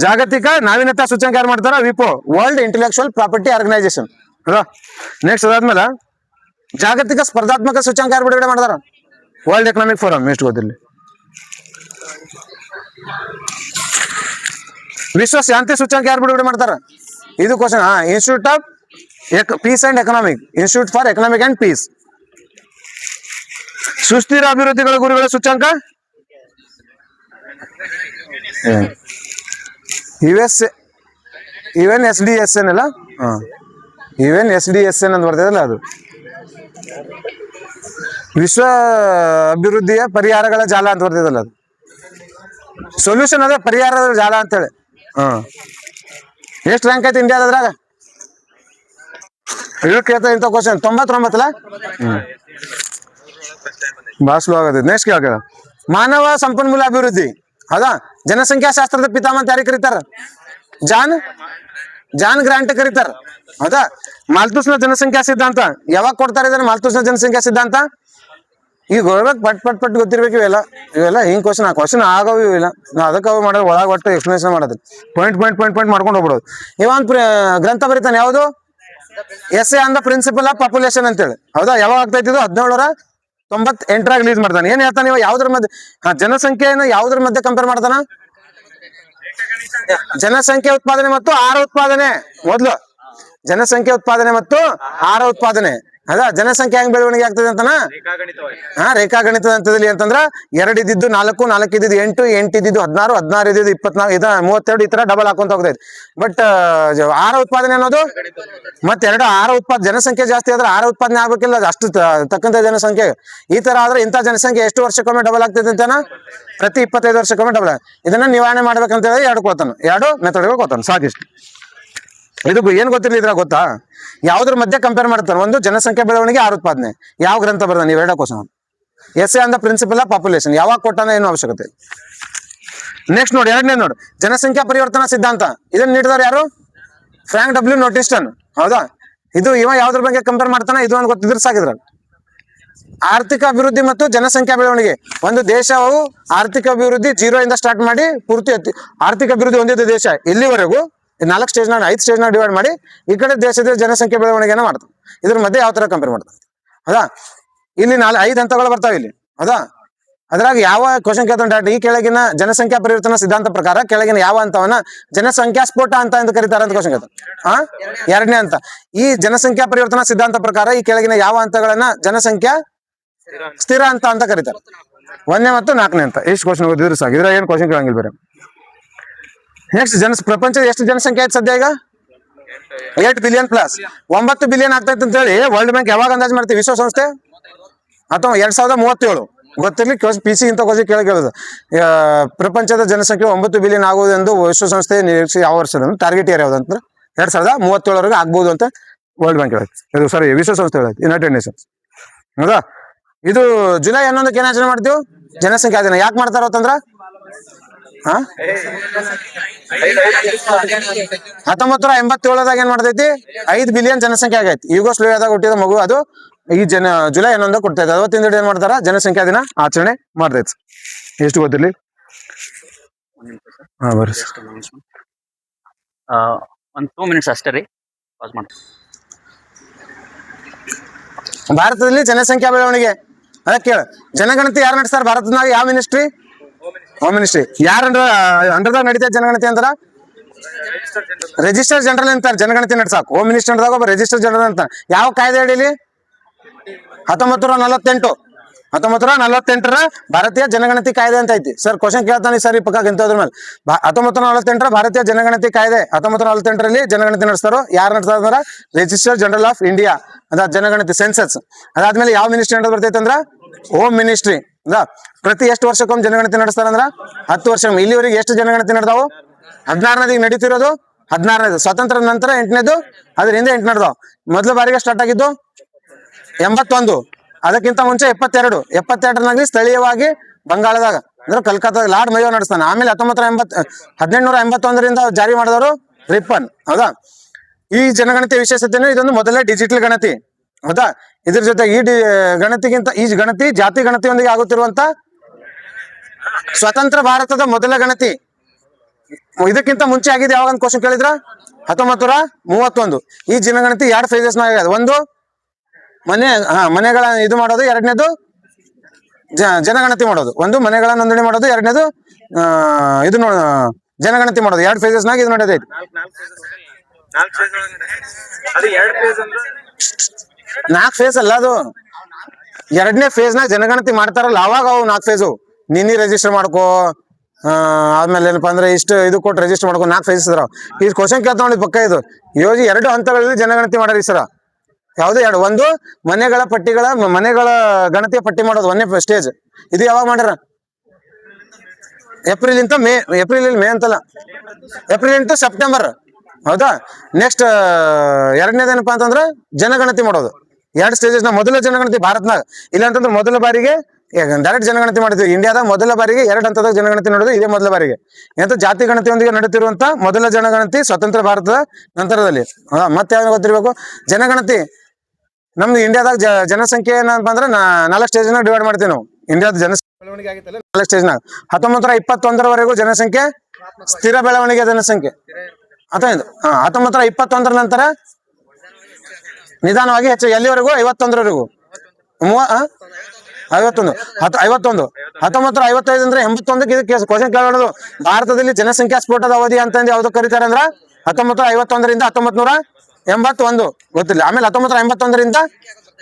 Speaker 1: ಜಾಗತಿಕ ನಾವೀನ್ಯತಾ ಸೂಚ್ಯಂಕ ಯಾರು ಮಾಡ್ತಾರ? ವಿಪೋ, ವರ್ಲ್ಡ್ ಇಂಟೆಲೆಕ್ಚುಯಲ್ ಪ್ರಾಪರ್ಟಿ ಆರ್ಗನೈಸೇಷನ್. ಅಲ್ವಾ? ನೆಕ್ಸ್ಟ್ ಅದಾದ್ಮೇಲೆ ಜಾಗತಿಕ ಸ್ಪರ್ಧಾತ್ಮಕ ಸೂಚ್ಯಂಕ ಯಾರು ಬಿಡುಗಡೆ ಮಾಡ್ತಾರ? World economic forum. ಎಷ್ಟು ಗೊತ್ತಿಲ್ಲ. ವಿಶ್ವ ಶಾಂತಿ ಸೂಚ್ಯಂಕ ಯಾರು ಬಿಡುಗಡೆ ಮಾಡ್ತಾರ? ಇದು question. Institute of peace and economic, institute for economic and peace. ಸುಸ್ಥಿರ ಅಭಿವೃದ್ಧಿಗಳ ಗುರಿಗಳ ಸೂಚ್ಯಂಕ UNSDSN ಅಲ್ಲ, UNSDSN ಅಂತ ಬರ್ತದಲ್ಲ, ಅದು ವಿಶ್ವ ಅಭಿವೃದ್ಧಿಯ ಪರಿಹಾರಗಳ ಜಾಲ ಅಂತ ಬರ್ತದಲ್ಲ, ಅದು ಸೊಲ್ಯೂಷನ್ ಅದ ಪರಿಹಾರದ ಜಾಲ ಅಂತೇಳಿ. ಎಷ್ಟು ರ್ಯಾಂಕ್ ಐತಿ ಇಂಡಿಯಾದ್ರಾಗ? ಇದು ಕೇಳ್ತಾ ಇಂಥ ಕ್ವಶನ್ 99 ಭಾಳ ಸ್ಲೋ ಆಗತ್ತೆ. ನೆಕ್ಸ್ಟ್ ಕೇಳ, ಮಾನವ ಸಂಪನ್ಮೂಲ ಅಭಿವೃದ್ಧಿ ಹೌದಾ, ಜನಸಂಖ್ಯಾ ಶಾಸ್ತ್ರದ ಪಿತಾಮಹ ಅಂತ ಯಾರಿಗೆ ಕರೀತಾರ? ಜಾನ್ ಗ್ರಾಂಟ್ ಕರೀತಾರ ಹೌದಾ. ಮಾಲ್ತುಸ್ನ ಜನಸಂಖ್ಯಾ ಸಿದ್ಧಾಂತ ಯಾವಾಗ ಕೊಡ್ತಾರೆ? ಇದನ್ನ ಮಾಲ್ತುಸ್ನ ಜನಸಂಖ್ಯಾ ಸಿದ್ಧಾಂತ ಈಗ ಹೋಗ್ಬೇಕು, ಪಟ್ ಗೊತ್ತಿರ್ಬೇಕು. ಇವೆಲ್ಲ ಹಿಂಗ್ ಕ್ವಶನ್ ಆಗವು ಇವೆಲ್ಲ. ನಾ ಅದಕ್ಕೆ ಅವು ಮಾಡೋದು, ಒಳಗೆ ಒಟ್ಟು ಎಕ್ಸ್ಪ್ಲನೇಷನ್ ಮಾಡೋದು, ಪಾಯಿಂಟ್ ಮಾಡ್ಕೊಂಡು ಹೋಗ್ಬಿಡೋದು. ಇವಂತ ಗ್ರಂಥ ಬರೀತಾನೆ, ಯಾವುದು? Essay on the principle of population ಅಂತೇಳಿ ಹೌದಾ. ಯಾವಾಗ ಆಗ್ತೈತಿ ಇದು? 1798 ರಿಲೀಸ್ ಮಾಡ್ತಾನೆ. ಏನ್ ಹೇಳ್ತಾನೆ ಇವ? ಯಾವ್ದ್ರ ಮಧ್ಯೆ ಜನಸಂಖ್ಯೆಯನ್ನು ಯಾವ್ದ್ರ ಮಧ್ಯೆ ಕಂಪೇರ್ ಮಾಡ್ತಾನ? ಜನಸಂಖ್ಯೆ ಉತ್ಪಾದನೆ ಮತ್ತು ಆಹಾರ ಉತ್ಪಾದನೆ. ಮೊದ್ಲು ಜನಸಂಖ್ಯೆ ಉತ್ಪಾದನೆ ಮತ್ತು ಆಹಾರ ಉತ್ಪಾದನೆ ಅದ ಜನಸಂಖ್ಯೆ ಹೆಂಗ್ ಬೆಳವಣಿಗೆ ಆಗ್ತದೆ ಅಂತನ ರೇಖಾಗಣಿತದ ಹಂತದಲ್ಲಿ ಅಂತಂದ್ರ 2 ಇದ್ದಿದ್ದು 4, 4 ಇದ್ದಿದ್ದು 8, 8 ಇದ್ದಿದ್ದು 16, 16 ಇದ್ದಿದ್ದು 24, 32 ಈ ತರ ಡಬಲ್ ಹಾಕೊಂತ ಹೋಗ್ತೈತಿ. ಬಟ್ ಆಹಾರ ಉತ್ಪಾದನೆ ಅನ್ನೋದು ಮತ್ತೆ ಆಹಾರ ಜನಸಂಖ್ಯೆ ಜಾಸ್ತಿ ಆದ್ರೆ ಆಹಾರ ಉತ್ಪಾದನೆ ಆಗ್ಬೇಕಿಲ್ಲ, ಅಷ್ಟು ತಕ್ಕಂತ ಜನಸಂಖ್ಯೆ. ಈ ತರ ಆದ್ರೆ ಇಂಥ ಜನಸಂಖ್ಯೆ ಎಷ್ಟು ವರ್ಷಕ್ಕೊಮ್ಮೆ ಡಬಲ್ ಆಗ್ತೈತಿ ಅಂತಾನ? ಪ್ರತಿ 25 ವರ್ಷಕ್ಕೊಮ್ಮೆ ಡಬಲ್. ಇದನ್ನ ನಿವಾರಣೆ ಮಾಡ್ಬೇಕಂತ ಹೇಳಿ 2 ಮೆಥಡ್ಗಳು ಕೊಡ್ತಾನೆ. ಸಾಕಿಷ್ಟು. ಇದು ಏನ್ ಗೊತ್ತಿರಲಿ ಇದ್ರಾಗ ಗೊತ್ತಾ? ಯಾವ್ದ್ರ ಮಧ್ಯೆ ಕಂಪೇರ್ ಮಾಡ್ತಾರೆ? ಒಂದು ಜನಸಂಖ್ಯೆ ಬೆಳವಣಿಗೆ, ಆಹಾರ ಉತ್ಪಾದನೆ. ಯಾವ ಗ್ರಂಥ ಬರ್ದ? ನೀವು 2 question. Essay on the principle of population ಯಾವಾಗ ಕೊಟ್ಟಾನ? ಏನು ಅವಶ್ಯಕತೆ. ನೆಕ್ಸ್ಟ್ ನೋಡಿ, 2ನೇ ನೋಡಿ, ಜನಸಂಖ್ಯಾ ಪರಿವರ್ತನಾ ಸಿದ್ಧಾಂತ. ಇದನ್ನ ನೀಡಿದವರು ಯಾರು? ಫ್ರಾಂಕ್ ಡಬ್ಲ್ಯೂ ನೋಟಿಸ್ಟನ್ ಹೌದಾ. ಇದು ಯಾವ್ದ್ರ ಬಗ್ಗೆ ಕಂಪೇರ್ ಮಾಡ್ತಾನೆ? ಇದು ಒಂದು ಗೊತ್ತಿದ್ರೆ ಸಾಕಿದ್ರ. ಆರ್ಥಿಕ ಅಭಿವೃದ್ಧಿ ಮತ್ತು ಜನಸಂಖ್ಯಾ ಬೆಳವಣಿಗೆ. ಒಂದು ದೇಶವು ಆರ್ಥಿಕ ಅಭಿವೃದ್ಧಿ 0 ಇಂದ ಸ್ಟಾರ್ಟ್ ಮಾಡಿ ಪೂರ್ತಿ ಆರ್ಥಿಕ ಅಭಿವೃದ್ಧಿ ಹೊಂದಿದ್ದ ದೇಶ ಇಲ್ಲಿವರೆಗೂ 4 ಸ್ಟೇಜ್ 5 ಸ್ಟೇಜ್ ಡಿವೈಡ್ ಮಾಡಿ ಈ ಕಡೆ ದೇಶದ ಜನಸಂಖ್ಯೆ ಬೆಳವಣಿಗೆನ ಮಾಡ್ತಾರೆ. ಇದ್ರ ಮಧ್ಯೆ ಯಾವ ತರ ಕಂಪೇರ್ ಮಾಡ್ತಾರೆ ಹೌದಾ. ಇಲ್ಲಿ 5 ಹಂತಗಳು ಬರ್ತಾವೆ ಇಲ್ಲಿ ಹೌದಾ. ಅದ್ರಾಗ ಯಾವ ಕ್ವಶನ್ ಕೇಳ್ತಾನೆ ಡಾಕ್ಟರ್? ಈ ಕೆಳಗಿನ ಜನಸಂಖ್ಯಾ ಪರಿವರ್ತನಾ ಸಿದ್ಧಾಂತ ಪ್ರಕಾರ ಕೆಳಗಿನ ಯಾವ ಹಂತವನ್ನ ಜನಸಂಖ್ಯಾ ಸ್ಫೋಟ ಅಂತ ಕರೀತಾರೆ ಅಂತ ಕ್ವಶನ್ ಕೇಳ್ತಾನೆ. 2ನೇ ಹಂತ. ಈ ಜನಸಂಖ್ಯಾ ಪರಿವರ್ತನಾ ಸಿದ್ಧಾಂತ ಪ್ರಕಾರ ಈ ಕೆಳಗಿನ ಯಾವ ಹಂತಗಳನ್ನ ಜನಸಂಖ್ಯಾ ಸ್ಥಿರ ಅಂತ ಕರೀತಾರೆ? 1ನೇ ಮತ್ತು 4ನೇ ಹಂತ. ಎಷ್ಟು ಕ್ವಶನ್ ಓದಿದ್ರು ಸಾಕು, ಇದ್ರ ಏನು ಕ್ವಶನ್ ಕೇಳಂಗಿಲ್ಲ ಬೇರೆ. ನೆಕ್ಸ್ಟ್ ಪ್ರಪಂಚದ ಎಷ್ಟು ಜನಸಂಖ್ಯೆ ಐತೆ ಸದ್ಯ? ಈಗ 8 ಬಿಲಿಯನ್ ಪ್ಲಸ್. 9 ಬಿಲಿಯನ್ ಆಗ್ತೈತೆ ಅಂತ ಹೇಳಿ ವರ್ಲ್ಡ್ ಬ್ಯಾಂಕ್ ಯಾವಾಗ ಅಂದಾಜು ಮಾಡ್ತೀವಿ? ವಿಶ್ವಸಂಸ್ಥೆ ಅಥವಾ 2037 ಗೊತ್ತಿರ್ಲಿ. PC ಇಂತ ಕ್ವಶನ್ ಕೇಳೋದು. ಪ್ರಪಂಚದ ಜನಸಂಖ್ಯೆ 9 ಬಿಲಿಯನ್ ಆಗುವುದೆಂದು ವಿಶ್ವಸಂಸ್ಥೆ ನಿರೀಕ್ಷೆ ಯಾವ ವರ್ಷದ ಟಾರ್ಗೆಟ್ ಇಯರ್ ಯಾವ್ದು ಅಂತಂದ್ರೆ 2037 ಆಗ್ಬಹುದು ಅಂತ ವರ್ಲ್ಡ್ ಬ್ಯಾಂಕ್ ಹೇಳುತ್ತೆ. ಇದು ಸಾರಿ ವಿಶ್ವಸಂಸ್ಥೆ ಹೇಳುತ್ತೆ, ಯುನೈಟೆಡ್ ನೇಷನ್ಸ್ ಹೌದಾ. ಇದು ಜುಲೈ 11ಕ್ಕೆ ಏನ್ ಆಚರಣೆ ಮಾಡ್ತೀವಿ? ಜನಸಂಖ್ಯಾ ದಿನ. ಯಾಕೆ ಮಾಡ್ತಾರ ಅಂತಂದ್ರ 1987ದಾಗ ಏನ್ ಮಾಡ್ತೈತಿ? 5 ಬಿಲಿಯನ್ ಜನಸಂಖ್ಯೆ ಆಗೈತಿ. ಯುಗೋಸ್ಲೇವಿಯಾದಾಗ ಹುಟ್ಟಿದ ಮಗು ಅದು ಈ ಜುಲೈ 11 ಕೊಡ್ತೈತೆ. ಅವತ್ತಿಂದ ಏನ್ ಮಾಡ್ತಾರ? ಜನಸಂಖ್ಯಾ ದಿನ ಆಚರಣೆ ಮಾಡ್ತೈತಿ. ಎಷ್ಟು ಗೊತ್ತಿರ್ಲಿ. ಬರ್ರಿ
Speaker 3: ಒಂದು 2 ಮಿನಿಟ್ಸ್ ಅಷ್ಟೇ ರೀ, ಪಾಸ್ ಮಾಡಿ.
Speaker 1: ಭಾರತದಲ್ಲಿ ಜನಸಂಖ್ಯಾ ಬೆಳವಣಿಗೆ ಅದಕ್ಕೆ ಕೇಳ. ಜನಗಣತಿ ಯಾರು ನಡೆಸ್ತಾರ ಭಾರತದಾಗ? ಯಾವ ಮಿನಿಸ್ಟ್ರಿ? Home ministry. ಯಾರ ಅಂಡರ್ದಾಗ ನಡೀತೈತೆ ಜನಗಣತಿ ಅಂತಾರ? ರಿಜಿಸ್ಟರ್ ಜನರಲ್ ಅಂತಾರೆ ಜನಗಣತಿ ನಡ್ಸಾಕ. ಹೋಮ್ ಮಿನಿಸ್ಟರ್ ಅಂದಾಗ ಒಬ್ಬ ರಿಜಿಸ್ಟರ್ ಜನರಲ್ ಅಂತ. ಯಾವ ಕಾಯ್ದೆ ಅಡಿಲಿ? 1948ರ ಭಾರತೀಯ ಜನಗಣತಿ ಕಾಯ್ದೆ ಅಂತ ಐತಿ. ಸರ್ ಕ್ವಶನ್ ಕೇಳ್ತಾನೆ ಸರ್ ಈ ಪಕ್ಕ ಇಂಥದ್ರ ಮೇಲೆ. 1948ರ ಭಾರತೀಯ ಜನಗಣತಿ ಕಾಯ್ದೆ. 1948ರಲ್ಲಿ ಜನಗಣತಿ ನಡೆಸ್ತಾರೋ. ಯಾರು ನಡೆಸ್ತಾರ ಅಂದ್ರ ರಿಜಿಸ್ಟರ್ ಜನರಲ್ ಆಫ್ ಇಂಡಿಯಾ, ಅದ ಜನಗಣತಿ ಸೆನ್ಸಸ್. ಅದಾದ್ಮೇಲೆ ಯಾವ ಮಿನಿಸ್ಟ್ರಿ ಅಂಡರ್ ಬರ್ತೈತೆ ಅಂದ್ರ ಹೋಮ್ ಮಿನಿಸ್ಟ್ರಿ. ಪ್ರತಿ ಎಷ್ಟು ವರ್ಷಕ್ಕೊಮ್ಮೆ ಜನಗಣತಿ ನಡೆಸ್ತಾರ ಅಂದ್ರ 10 ವರ್ಷ. ಇಲ್ಲಿವರೆಗೆ ಎಷ್ಟು ಜನಗಣತಿ ನಡೆದಾವು? 16ನೇದು ಈಗ ನಡೀತಿರೋದು 16ನೇದು. ಸ್ವಾತಂತ್ರ್ಯ ನಂತರ 8ನೇದು, ಅದ್ರ ಹಿಂದೆ 8 ನಡೆದಾವ್. ಮೊದಲ ಬಾರಿಗೆ ಸ್ಟಾರ್ಟ್ ಆಗಿದ್ದು 81, ಅದಕ್ಕಿಂತ ಮುಂಚೆ 72. 72ರಲ್ಲಿ ಸ್ಥಳೀಯವಾಗಿ ಬಂಗಾಳದಾಗ ಅಂದ್ರೆ ಕಲ್ಕತ್ತಾದ ಲಾರ್ಡ್ ಮಯೋ ನಡೆಸ್ತಾನೆ. ಆಮೇಲೆ 1881ರಿಂದ ಜಾರಿ ಮಾಡಿದವರು ರಿಪ್ಪನ್ ಹೌದಾ. ಈ ಜನಗಣತಿ ವಿಶೇಷತೆ ಇದೊಂದು ಮೊದಲ ಡಿಜಿಟಲ್ ಗಣತಿ. ಹೌದಾ? ಇದ್ರ ಜೊತೆ ಗಣತಿಗಿಂತ ಈ ಗಣತಿ ಜಾತಿ ಗಣತಿಯೊಂದಿಗೆ ಆಗುತ್ತಿರುವಂತ ಸ್ವತಂತ್ರ ಭಾರತದ ಮೊದಲ ಗಣತಿ. ಇದಕ್ಕಿಂತ ಮುಂಚೆ ಆಗಿದೆ ಯಾವಾಗ ಅಂತ ಕ್ವಶನ್ ಕೇಳಿದ್ರ 1931. ಈ ಜನಗಣತಿ 2 ಫೇಸಸ್ ನಾಗ ಒಂದು ಮನೆಗಳ ಇದು ಮಾಡೋದು, ಎರಡನೇದು ಜನಗಣತಿ ಮಾಡೋದು. ಒಂದು ಮನೆಗಳ ನೋಂದಣಿ ಮಾಡೋದು, ಎರಡನೇದು ಇದು ಜನಗಣತಿ ಮಾಡೋದು. 2 ಫೇಸಸ್ ನಾಗ ಇದು ನಡೆದೈತಿ.
Speaker 2: ಅದು 2 ಪೇಜ್ ಅಂದ್ರೆ
Speaker 1: 4 ಫೇಸ್ ಅಲ್ಲ ಅದು. 2ನೇ ಫೇಸ್ ನಾಗ ಜನಗಣತಿ ಮಾಡ್ತಾರಲ್ಲ ಅವಾಗ ಅವು 4 ಫೇಸು. ನಿನ್ನೆ ರಿಜಿಸ್ಟರ್ ಮಾಡ್ಕೋ, ಆದ್ಮೇಲೆ ಏನಪ್ಪಾ ಅಂದ್ರೆ ಇಷ್ಟು ಇದು ಕೊಟ್ಟು ರಿಜಿಸ್ಟರ್ ಮಾಡ್ಕೊ. 4 ಫೇಸ್ ಇದ್ರ. ಈ ಕ್ವಶನ್ ಕೇಳ್ತಾ ನೋಡಿ ಪಕ್ಕ ಇದು. 2 ಹಂತಗಳಲ್ಲಿ ಜನಗಣತಿ ಮಾಡ್ಯಾರ ಸರ. ಯಾವ್ದು 2? ಒಂದು ಮನೆಗಳ ಗಣತಿಯ ಪಟ್ಟಿ ಮಾಡೋದು 1ನೇ ಸ್ಟೇಜ್. ಇದು ಯಾವಾಗ ಮಾಡ್ಯಾರ? ಏಪ್ರಿಲ್ ಮೇ ಅಂತಲ್ಲ, ಏಪ್ರಿಲ್ ಇಂಟು ಸೆಪ್ಟೆಂಬರ್. ಹೌದಾ? ನೆಕ್ಸ್ಟ್ 2ನೇದೇನಪ್ಪಾ ಅಂತಂದ್ರೆ ಜನಗಣತಿ ಮಾಡೋದು. 2 ಸ್ಟೇಜಸ್ ನ ಮೊದಲ ಜನಗಣತಿ ಭಾರತನಾಗ. ಇಲ್ಲ ಅಂತಂದ್ರೆ ಮೊದಲ ಬಾರಿಗೆ ಡೈರೆಕ್ಟ್ ಜನಗಣತಿ ಮಾಡಿದ್ವಿ ಇಂಡಿಯಾದಾಗ. ಮೊದಲ ಬಾರಿಗೆ 2 ಹಂತದಾಗ ಜನಗಣತಿ ನೋಡೋದು ಇದೇ ಮೊದಲ ಬಾರಿಗೆ. ಎಂತ ಜಾತಿ ಗಣತಿಯೊಂದಿಗೆ ನಡೆಯುತ್ತಿರುವಂತ ಮೊದಲ ಜನಗಣತಿ ಸ್ವತಂತ್ರ ಭಾರತದ ನಂತರದಲ್ಲಿ. ಮತ್ತೆ ಯಾವ ಗೊತ್ತಿರ್ಬೇಕು? ಜನಗಣತಿ ನಮ್ದು ಇಂಡಿಯಾದಾಗ ಜನಸಂಖ್ಯೆ ಏನಪ್ಪ ಅಂದ್ರೆ 4 ಸ್ಟೇಜ್ ನಾಗ ಡಿವೈಡ್ ಮಾಡ್ತೀವಿ ನಾವು. ಇಂಡಿಯಾದ ಬೆಳವಣಿಗೆ ಆಗಿತ್ತಲ್ಲ 4 ಸ್ಟೇಜ್ ನಾಗ. 1921 ಜನಸಂಖ್ಯೆ ಸ್ಥಿರ ಬೆಳವಣಿಗೆ ಜನಸಂಖ್ಯೆ. 1921 ನಂತರ ನಿಧಾನವಾಗಿ ಹೆಚ್ಚು. ಎಲ್ಲಿವರೆಗೂ? 51 51. 1955 ಅಂದ್ರೆ 81ಕ್ಕೆ ಇದಕ್ಕೆ ಕ್ವಶನ್ ಕೇಳೋದು. ಭಾರತದಲ್ಲಿ ಜನಸಂಖ್ಯಾ ಸ್ಫೋಟದ ಅವಧಿ ಅಂತಂದು ಯಾವ್ದು ಕರೀತಾರೆ ಅಂದ್ರ 1951 1981 ಗೊತ್ತಿಲ್ಲ. ಆಮೇಲೆ 1981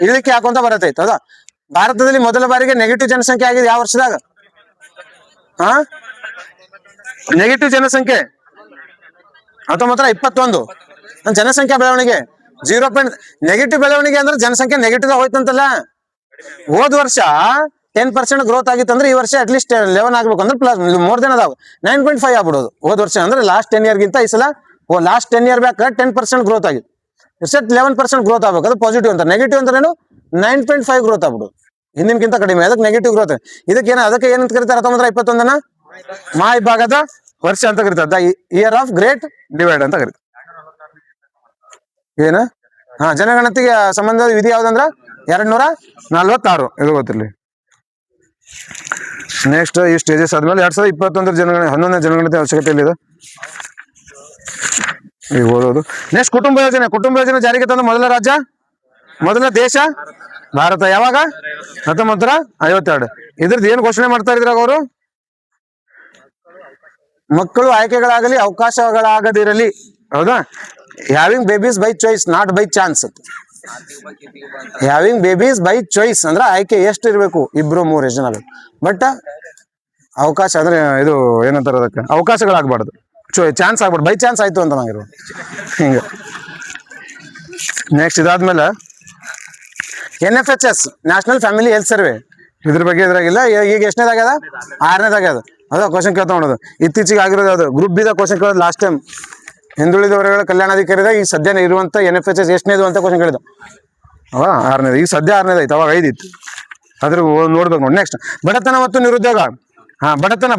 Speaker 1: ಇಳಿಕೆ ಹಾಕೊಂತ ಬರತೈತೆ. ಹೌದಾ? ಭಾರತದಲ್ಲಿ ಮೊದಲ ಬಾರಿಗೆ ನೆಗೆಟಿವ್ ಜನಸಂಖ್ಯೆ ಆಗಿದೆ ಯಾವ ವರ್ಷದಾಗ? ನೆಗೆಟಿವ್ ಜನಸಂಖ್ಯೆ 1921. ಜನಸಂಖ್ಯಾ ಬೆಳವಣಿಗೆ 0. ನೆಗೆಟಿವ್ ಬೆಳವಣಿಗೆ ಅಂದ್ರೆ ಜನಸಂಖ್ಯೆ ನೆಗೆಟಿವ್ ಹೋಯ್ತಂತಲ್ಲ. ಹೋದ್ ವರ್ಷ 10% ಗ್ರೋತ್ ಆಗಿತ್ತಂದ್ರೆ ಈ ವರ್ಷ ಅಟ್ಲೀಸ್ಟ್ 11 ಆಗ್ಬೇಕು ಅಂದ್ರೆ ಪ್ಲಸ್ ಮೋರ್ ದೆನ್ ಅದಾವ 9.5 ಆಗ್ಬಿಡೋದು. ಹೋದ್ ವರ್ಷ ಅಂದ್ರೆ ಲಾಸ್ಟ್ 10 year ಗಿಂತ ಈ ಸಲ ಲಾಸ್ಟ್ 10 year ಬ್ಯಾಕ್ 10% ಗ್ರೋತ್ ಆಗಿದೆ. 11% ಗ್ರೋತ್ ಆಗ್ಬೇಕು. ಅದು ಪಾಸಿಟಿವ್ ಅಂತ. ನೆಗೆಟಿವ್ ಅಂದ್ರೆ ಏನು? 9.5 ಗ್ರೋತ್ ಆಗ್ಬಿಡೋದು. ಹಿಂದಿನಕ್ಕಿಂತ ಕಡಿಮೆ. ಅದಕ್ಕೆ ನೆಗೆಟಿವ್ ಗ್ರೋತ್. ಅದಕ್ಕೆ ಏನಂತ ಕರೀತಾರೆ? 1921 ಮಹಾವಿಭಾಗದ ವರ್ಷ ಅಂತ ಕರೀತಾರೆ. ಇಯರ್ ಆಫ್ ಗ್ರೇಟ್ ಡಿವೈಡ್ ಅಂತ ಕರೀತಾರೆ. ಏನ? ಜನಗಣತಿಗೆ ಸಂಬಂಧದ ವಿಧಿ ಯಾವ್ದಂದ್ರ 246. ಇದು ಗೊತ್ತಿರ್ಲಿ. ನೆಕ್ಸ್ಟ್ ಈ ಸ್ಟೇಜಸ್ ಆದ್ಮೇಲೆ 2021 ಜನಗಣತಿ 11ನೇ ಜನಗಣತಿ ಅವಶ್ಯಕತೆ ಇದೆ. ಈಗ ಓದೋದು. ನೆಕ್ಸ್ಟ್ ಕುಟುಂಬ ಯೋಜನೆ ಜಾರಿಗೆ ತಂದ ಮೊದಲ ದೇಶ ಭಾರತ. ಯಾವಾಗ? 1952. ಇದ್ರದ್ದು ಏನ್ ಘೋಷಣೆ ಮಾಡ್ತಾ ಇದ್ರಾಗ ಅವರು? ಮಕ್ಕಳು ಆಯ್ಕೆಗಳಾಗಲಿ ಅವಕಾಶಗಳಾಗದಿರಲಿ. ಹೌದಾ? Having babies by choice not by chance. Having babies by choice ಅಂದ್ರೆ ಆಯ್ಕೆ ಎಷ್ಟು ಇರ್ಬೇಕು? 2, 3 ಜನ. ಬಟ್ ಅವಕಾಶ ಅಂದ್ರೆ ಇದು ಏನಂತಾರ ಅದಕ್ಕೆ? ಅವಕಾಶಗಳಾಗಬಾರ್ದು. ಚಾನ್ಸ್ ಆಗ್ಬಾರ್ದು. ಬೈ ಚಾನ್ಸ್ ಆಯ್ತು ಅಂತ ನಂಗಿರುವ ಹಿಂಗ. ನೆಕ್ಸ್ಟ್ ಇದಾದ್ಮೇಲೆ NFHS national family health survey. ಇದ್ರ ಬಗ್ಗೆ ಇದ್ರಾಗಿಲ್ಲ. ಈಗ ಎಷ್ಟನೇದಾಗ್ಯದ? 6ನೇದಾಗ್ಯದ. ಅದ ಕ್ವಶನ್ ಕೇಳ್ತಾ ನೋಡೋದು. ಇತ್ತೀಚೆಗೆ ಆಗಿರೋದು ಅದು ಗ್ರೂಪ್ ಬಿ ದ ಕ್ವಶನ್ ಕೇಳೋದು ಲಾಸ್ಟ್ ಟೈಮ್. ಹಿಂದುಳಿದ ವರ್ಗಗಳ ಕಲ್ಯಾಣಾಧಿಕಾರಿದಾಗ ಈ ಸದ್ಯ ಇರುವಂತ NFHS ಎಷ್ಟನೇದು ಅಂತ ಕ್ವಶನ್ ಕೇಳಿದ. 6ನೇದು. ಈಗ ಸದ್ಯ 6ನೇದು ಐತೆ. ಅವಾಗ 5 ಇತ್ತು. ಅದ್ರ ನೋಡ್ಬೇಕು ನೋಡಿ. ನೆಕ್ಸ್ಟ್ ಬಡತನ ಮತ್ತು ನಿರುದ್ಯೋಗ.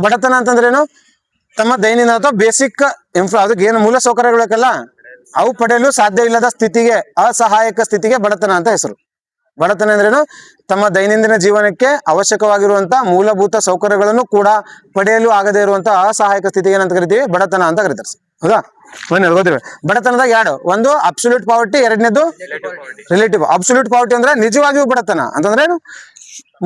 Speaker 1: ಬಡತನ ಅಂತಂದ್ರೇನು? ತಮ್ಮ ದೈನಂದಿನ ಅಥವಾ ಬೇಸಿಕ್ ಅದಕ್ಕೆ ಏನು ಮೂಲ ಸೌಕರ್ಯಗಳಲ್ಲ ಅವು ಪಡೆಯಲು ಸಾಧ್ಯ ಇಲ್ಲದ ಸ್ಥಿತಿಗೆ, ಅಸಹಾಯಕ ಸ್ಥಿತಿಗೆ ಬಡತನ ಅಂತ ಹೆಸರು. ಬಡತನ ಅಂದ್ರೇನು? ತಮ್ಮ ದೈನಂದಿನ ಜೀವನಕ್ಕೆ ಅವಶ್ಯಕವಾಗಿರುವಂತ ಮೂಲಭೂತ ಸೌಕರ್ಯಗಳನ್ನು ಕೂಡ ಪಡೆಯಲು ಆಗದೇ ಇರುವಂತ ಅಸಹಾಯಕ ಸ್ಥಿತಿಗೆ ಏನಂತ ಕರಿತೀವಿ? ಬಡತನ ಅಂತ ಕರೀತಾರೆ. ಹೌದಾ? ಗೊತ್ತಿವೆ. ಬಡತನದಾಗ 2. ಒಂದು ಅಬ್ಸಲ್ಯೂಟ್ ಪಾವರ್ಟಿ, ಎರಡನೇದು ರಿಲೇಟಿವ್. ಅಬ್ಸಲ್ಯೂಟ್ ಪಾವರ್ಟಿ ಅಂದ್ರೆ ನಿಜವಾಗಿಯೂ ಬಡತನ ಅಂತಂದ್ರೆ ಏನು?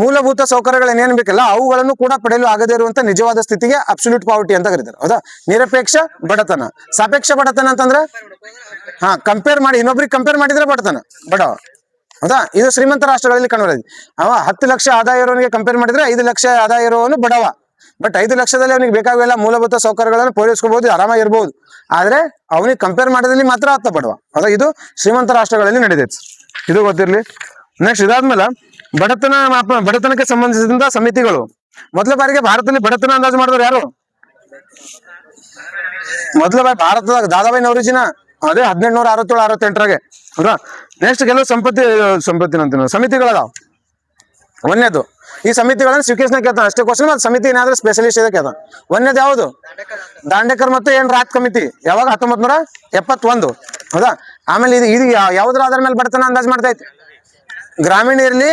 Speaker 1: ಮೂಲಭೂತ ಸೌಕರ್ಯಗಳು ಏನೇನು ಬೇಕಲ್ಲ ಅವುಗಳನ್ನು ಕೂಡ ಪಡೆಯಲು ಆಗದೇ ಇರುವಂತ ನಿಜವಾದ ಸ್ಥಿತಿಗೆ ಅಬ್ಸಲ್ಯೂಟ್ ಪಾವರ್ಟಿ ಅಂತ ಕರೀತಾರೆ. ಹೌದಾ? ನಿರಪೇಕ್ಷ ಬಡತನ. ಸಾಪೇಕ್ಷ ಬಡತನ ಅಂತಂದ್ರೆ ಕಂಪೇರ್ ಮಾಡಿ ಇನ್ನೊಬ್ರಿಗೆ ಕಂಪೇರ್ ಮಾಡಿದ್ರೆ ಬಡತನ ಬಡವ. ಹೌದಾ? ಇದು ಶ್ರೀಮಂತ ರಾಷ್ಟ್ರಗಳಲ್ಲಿ ಕಂಡುಬರ್ತದೆ. 10 ಲಕ್ಷ ಆದಾಯ ಇರೋನಿಗೆ ಕಂಪೇರ್ ಮಾಡಿದ್ರೆ 5 ಲಕ್ಷ ಆದಾಯ ಇರೋನು ಬಡವ. ಬಟ್ 5 ಲಕ್ಷದಲ್ಲಿ ಅವನಿಗೆ ಬೇಕಾಗಿಲ್ಲ ಮೂಲಭೂತ ಸೌಕರ್ಯಗಳನ್ನು ಪೂರೈಸ್ಕೋಬಹುದು, ಆರಾಮಾಗಿರ್ಬಹುದು. ಆದ್ರೆ ಅವನಿಗೆ ಕಂಪೇರ್ ಮಾಡಿದಲ್ಲಿ ಮಾತ್ರ ಆತ ಬಡವ. ಹೌದಾ? ಇದು ಶ್ರೀಮಂತ ರಾಷ್ಟ್ರಗಳಲ್ಲಿ ನಡೆದೈತೆ. ಇದು ಗೊತ್ತಿರ್ಲಿ. ನೆಕ್ಸ್ಟ್ ಇದಾದ್ಮೇಲೆ ಬಡತನಕ್ಕೆ ಸಂಬಂಧಿಸಿದಂತ ಸಮಿತಿಗಳು. ಮೊದಲ ಬಾರಿಗೆ ಭಾರತದಲ್ಲಿ ಬಡತನ ಅಂದಾಜು ಮಾಡಿದವರು ಯಾರು? ಮೊದಲ ಬಾರಿ ಭಾರತದಾಗ ದಾದಾಬಾಯಿ ನೌರೋಜಿನ. ಅದೇ 1867-68ರಾಗೆ. ಹೌದಾ? ನೆಕ್ಸ್ಟ್ ಕೆಲವು ಸಂಪತ್ತಿನ ಸಮಿತಿಗಳದಾವ. 1ನೇದು ಈ ಸಮಿತಿಗಳನ್ನ ಸ್ವೀಕರಿಸಿನ ಕೇಳ್ತಾನೆ ಅಷ್ಟೇ ಕ್ವಶನ್. ಅದು ಸಮಿತಿ ಏನಾದ್ರೂ ಸ್ಪೆಷಲಿಸ್ಟ್ ಇದೆ ಕೇಳ್ತಾನೆ. 1ನೇದು ಯಾವುದು? ದಾಂಡೇಕರ್ ಮತ್ತು ರಾತ್ ಕಮಿಟಿ. ಯಾವಾಗ? 1971. ಹೌದಾ. ಆಮೇಲೆ ಇದು ಯಾವ್ದ್ರ ಆಧಾರ ಮೇಲೆ ಬಡತನ ಅಂದಾಜ್ ಮಾಡ್ತೈತಿ? ಗ್ರಾಮೀಣ ಇರ್ಲಿ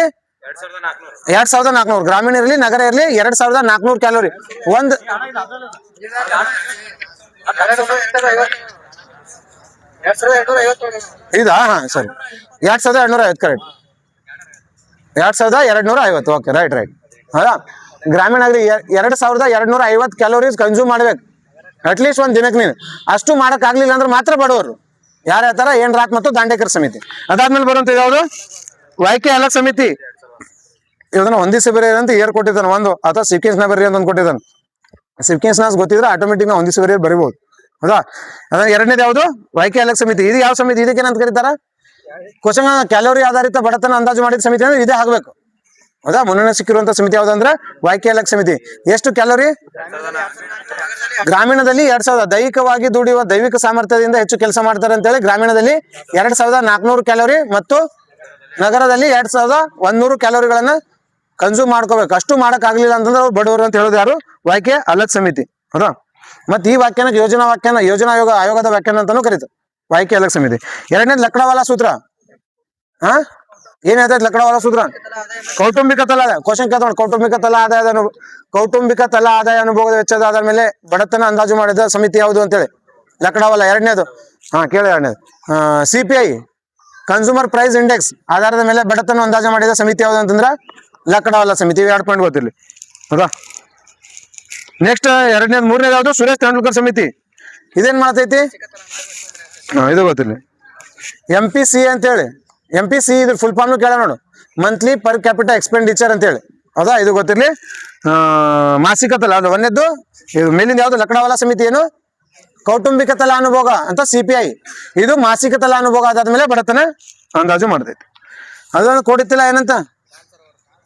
Speaker 1: 2400, ಗ್ರಾಮೀಣ ಇರ್ಲಿ ನಗರ ಇರ್ಲಿ 2400 ಕ್ಯಾಲೋರಿ. ಒಂದ್ ಇದಾ? ಹಾ ಸರಿ, 2250 ಕರೆಕ್ಟ್. 2250, okay, right. ಹೌದಾ. ಗ್ರಾಮೀಣ ಆಗಲಿ 2250 ಕ್ಯಾಲೋರೀಸ್ ಕನ್ಸ್ಯೂಮ್ ಮಾಡ್ಬೇಕು ಅಟ್ಲೀಸ್ಟ್ ಒಂದ್ ದಿನಕ್ಕೆ. ನೀನು ಅಷ್ಟು ಮಾಡಕ್ ಆಗ್ಲಿಲ್ಲ ಅಂದ್ರೆ ಮಾತ್ರ ಬಡವರು. ಯಾರು ಹೇಳ್ತಾರ? ಏನ್ ರಾತ್ ಮತ್ತು ದಾಂಡೇಕರ್ ಸಮಿತಿ. ಅದಾದ್ಮೇಲೆ ಬರುವಂತ ಯಾವ್ದು? ವೈಕೆ ಅಲಕ್ ಸಮಿತಿ. ಇದನ್ನ ಹೊಂದಿಸಿ ಬರೀ ಅಂತ ಏರ್ ಕೊಟ್ಟಿದ್ದಾನೆ ಒಂದು, ಅಥವಾ ಸಿಕ್ಕಿನ್ಸ್ ನ ಬರೀ ಅಂತ ಕೊಟ್ಟಿದ್ದಾನೆ. ಸಿಕ್ಕಿನ್ಸ್ ನಾಸ್ ಗೊತ್ತಿದ್ರೆ ಆಟೋಮೆಟಿಕ್ ನ ಹೊಂದಿಸಿ ಬರೀ ಬರಿಬಹುದು. ಹೌದಾ. ಅದ್ರ ಎರಡನೇದು ಯಾವ್ದು? ವೈಕೆ ಅಲಕ್ ಸಮಿತಿ. ಇದು ಯಾವ ಸಮಿತಿ? ಇದಕ್ಕೇನಂತ ಕರೀತಾರ? ಕ್ವಶನ್ ಕ್ಯಾಲೋರಿ ಆಧಾರಿತ ಬಡತನ ಅಂದಾಜು ಮಾಡಿದ ಸಮಿತಿ ಅಂದ್ರೆ ಇದೇ ಆಗ್ಬೇಕು. ಹೌದಾ. ಮುನ್ನಡೆ ಸಿಕ್ಕಿರುವಂತ ಸಮಿತಿ ಯಾವ್ದಂದ್ರೆ ವೈಕೆ ಅಲಕ್ ಸಮಿತಿ. ಎಷ್ಟು ಕ್ಯಾಲೋರಿ? ಗ್ರಾಮೀಣದಲ್ಲಿ 2000. ದೈಹಿಕವಾಗಿ ದುಡಿಯುವ ದೈವಿಕ ಸಾಮರ್ಥ್ಯದಿಂದ ಹೆಚ್ಚು ಕೆಲಸ ಮಾಡ್ತಾರೆ ಅಂತ ಹೇಳಿ ಗ್ರಾಮೀಣದಲ್ಲಿ 2400 ಕ್ಯಾಲೋರಿ ಮತ್ತು ನಗರದಲ್ಲಿ 2100 ಕ್ಯಾಲೋರಿಗಳನ್ನ ಕನ್ಸ್ಯೂಮ್ ಮಾಡ್ಕೋಬೇಕು. ಅಷ್ಟು ಮಾಡಕ್ ಆಗ್ಲಿಲ್ಲ ಅಂತಂದ್ರೆ ಅವ್ರು ಬಡವರು ಅಂತ ಹೇಳೋದು ಯಾರು? ವೈಕೆ ಅಲಕ್ ಸಮಿತಿ. ಹೌದಾ. ಮತ್ತೆ ಈ ವ್ಯಾಖ್ಯಾನ ಯೋಜನಾ ಆಯೋಗದ ವ್ಯಾಖ್ಯಾನ ಅಂತಾನೂ ಕರೀತಾರೆ, ವೈಕೆ ಅಲಕ್ ಸಮಿತಿ. ಎರಡನೇದು ಲಕ್ಡಾವಾಲಾ ಸೂತ್ರ. ಹಾ, ಏನ್ ಹೇಳ್ತೈತೆ ಲಕ್ಡಾವಾಲಾ ಸೂತ್ರ? ಕೌಟುಂಬಿಕ ತಲಾ ಆದಾಯ. ಕ್ವಶನ್ ಕೇಳ್ತಾನೆ, ಕೌಟುಂಬಿಕ ತಲಾ ಆದಾಯ ಅನುಭವದ ವೆಚ್ಚದ ಆಧಾರ ಮೇಲೆ ಬಡತನ ಅಂದಾಜು ಮಾಡಿದ ಸಮಿತಿ ಯಾವುದು ಅಂತೇಳಿ ಲಕ್ಡಾವಾಲಾ. ಎರಡನೇದು ಹಾ ಕೇಳಿ. ಎರಡನೇದು CPI ಕನ್ಸ್ಯೂಮರ್ ಪ್ರೈಸ್ ಇಂಡೆಕ್ಸ್ ಆಧಾರದ ಮೇಲೆ ಬಡತನ ಅಂದಾಜು ಮಾಡಿದ ಸಮಿತಿ ಯಾವುದು ಅಂತಂದ್ರೆ ಲಕ್ಡಾವಾಲಾ ಸಮಿತಿ. 2 ಪಾಯಿಂಟ್ ಗೊತ್ತಿರಲಿ. ಹೌದಾ. ನೆಕ್ಸ್ಟ್ ಮೂರನೇದು ಯಾವುದು? ಸುರೇಶ್ ತೆಂಡೂಲ್ಕರ್ ಸಮಿತಿ. ಇದೇನ್ ಮಾಡ್ತೈತಿ? ಇದು ಗೊತ್ತಿರಲಿ. MPC ಅಂತೇಳಿ. MPC ಇದ್ರ ಫುಲ್ ಫಾರ್ಮ್ ಕೇಳ ನೋಡು, ಮಂತ್ಲಿ ಪರ್ ಕ್ಯಾಪಿಟಲ್ ಎಕ್ಸ್ಪೆಂಡಿಚರ್ ಅಂತೇಳಿ. ಹೌದಾ. ಇದು ಗೊತ್ತಿರಲಿ. ಮಾಸಿಕ ತಲಾ ಅದು ಒಂದೇದ್ದು. ಇದು ಮೇಲಿಂದ ಯಾವ್ದು? ಲಕ್ಡಾವಾಲಾ ಸಮಿತಿ ಏನು? ಕೌಟುಂಬಿಕ ತಲಾ ಅನುಭೋಗ ಅಂತ CPI. ಇದು ಮಾಸಿಕ ತಲಾ ಅನುಭೋಗ ಅದಾದ್ಮೇಲೆ ಬಡತನ ಅಂದಾಜು ಮಾಡ್ತೈತಿ. ಅದೊಂದು ಕೊಡಿತಿಲ್ಲ ಏನಂತ?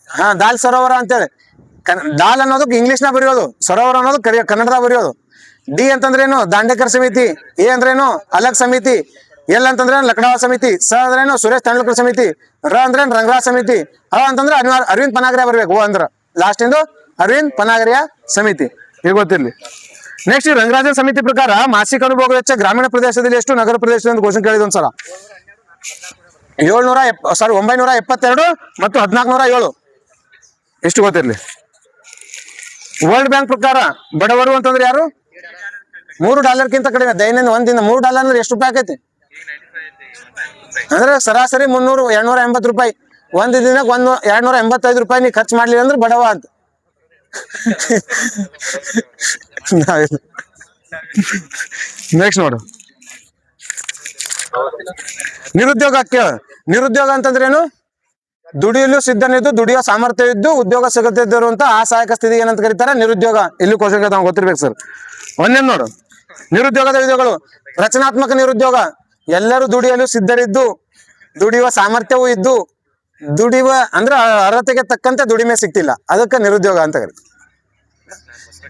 Speaker 1: ಹಾ, ದಾಲ್ ಸರೋವರ ಅಂತೇಳಿ. ದಾಲ್ ಅನ್ನೋದಕ್ಕೆ ಇಂಗ್ಲಿಷ್ ನ ಬರೆಯೋದು, ಸರೋವರ ಅನ್ನೋದು ಕನ್ನಡದ ಬರೆಯೋದು. ಡಿ ಅಂತಂದ್ರೇನು? ದಾಂಡೇಕರ್ ಸಮಿತಿ. ಎ ಅಂದ್ರೇನು? ಅಲಕ್ ಸಮಿತಿ. ಎಲ್ ಅಂತಂದ್ರೆ ಲಕ್ಡಾವಾಲಾ ಸಮಿತಿ. ಸ ಅಂದ್ರೇನು? ಸುರೇಶ್ ತೆಂಡೂಲ್ಕರ್ ಸಮಿತಿ. ರ ಅಂದ್ರೆ ರಂಗರಾಜ್ ಸಮಿತಿ. ಅಂತಂದ್ರೆ ಅರವಿಂದ್ ಪನಾಗರಿಯಾ ಬರ್ಬೇಕು. ಓ ಅಂದ್ರ ಲಾಸ್ಟ್ ಇಂದು ಅರವಿಂದ್ ಪನಾಗರಿಯಾ ಸಮಿತಿ. ಈಗ ಗೊತ್ತಿರ್ಲಿ. ನೆಕ್ಸ್ಟ್ ರಂಗರಾಜನ್ ಸಮಿತಿ ಪ್ರಕಾರ ಮಾಸಿಕ ಅನುಭೋಗ ವೆಚ್ಚ ಗ್ರಾಮೀಣ ಪ್ರದೇಶದಲ್ಲಿ ಎಷ್ಟು, ನಗರ ಪ್ರದೇಶದಲ್ಲಿ ಕ್ವಶನ್ ಕೇಳಿದ ಒಂದ್ಸಲ. 972 ಮತ್ತು 1407 ಎಷ್ಟು ಗೊತ್ತಿರ್ಲಿ. ವರ್ಲ್ಡ್ ಬ್ಯಾಂಕ್ ಪ್ರಕಾರ ಬಡವರು ಅಂತಂದ್ರೆ ಯಾರು? $3 ಕಡಿಮೆ. ದೈನಂದಿನ ಒಂದಿನ $3 ಅಂದ್ರೆ ಎಷ್ಟು ರೂಪಾಯಿ ಆಕೈತಿ? ಅಂದ್ರೆ ಸರಾಸರಿ 280 ರೂಪಾಯಿ. ಒಂದ್ ದಿನಕ್ಕೆ 285 ರೂಪಾಯಿ ನೀ ಖರ್ಚು ಮಾಡ್ಲಿಲ್ಲ ಅಂದ್ರೆ ಬಡವ ಅಂತ. ನೆಕ್ಸ್ಟ್ ನೋಡು, ನಿರುದ್ಯೋಗ. ನಿರುದ್ಯೋಗ ಅಂತಂದ್ರೇನು? ದುಡಿಯಲು ಸಿದ್ಧನಿದ್ದು, ದುಡಿಯೋ ಸಾಮರ್ಥ್ಯ ಇದ್ದು, ಉದ್ಯೋಗ ಸಿಗದೇ ಇರುವಂತ ಅಸಹಾಯಕ ಸ್ಥಿತಿ ಏನಂತ ಕರೀತಾರೆ? ನಿರುದ್ಯೋಗ. ಇಲ್ಲಿ ಕ್ವಶನ್ ತಾವು ಗೊತ್ತಿರ್ಬೇಕು ಸರ್. ಒಂದೇನ್ ನೋಡು, ನಿರುದ್ಯೋಗದ ವಿಧಗಳು. ರಚನಾತ್ಮಕ ನಿರುದ್ಯೋಗ. ಎಲ್ಲರೂ ದುಡಿಯಲು ಸಿದ್ಧರಿದ್ದು, ದುಡಿಯುವ ಸಾಮರ್ಥ್ಯವೂ ಇದ್ದು, ದುಡಿಯುವ ಅಂದ್ರೆ ಅರ್ಹತೆಗೆ ತಕ್ಕಂತೆ ದುಡಿಮೆ ಸಿಗ್ತಿಲ್ಲ, ಅದಕ್ಕೆ ನಿರುದ್ಯೋಗ ಅಂತ ಕರೀತಾರೆ.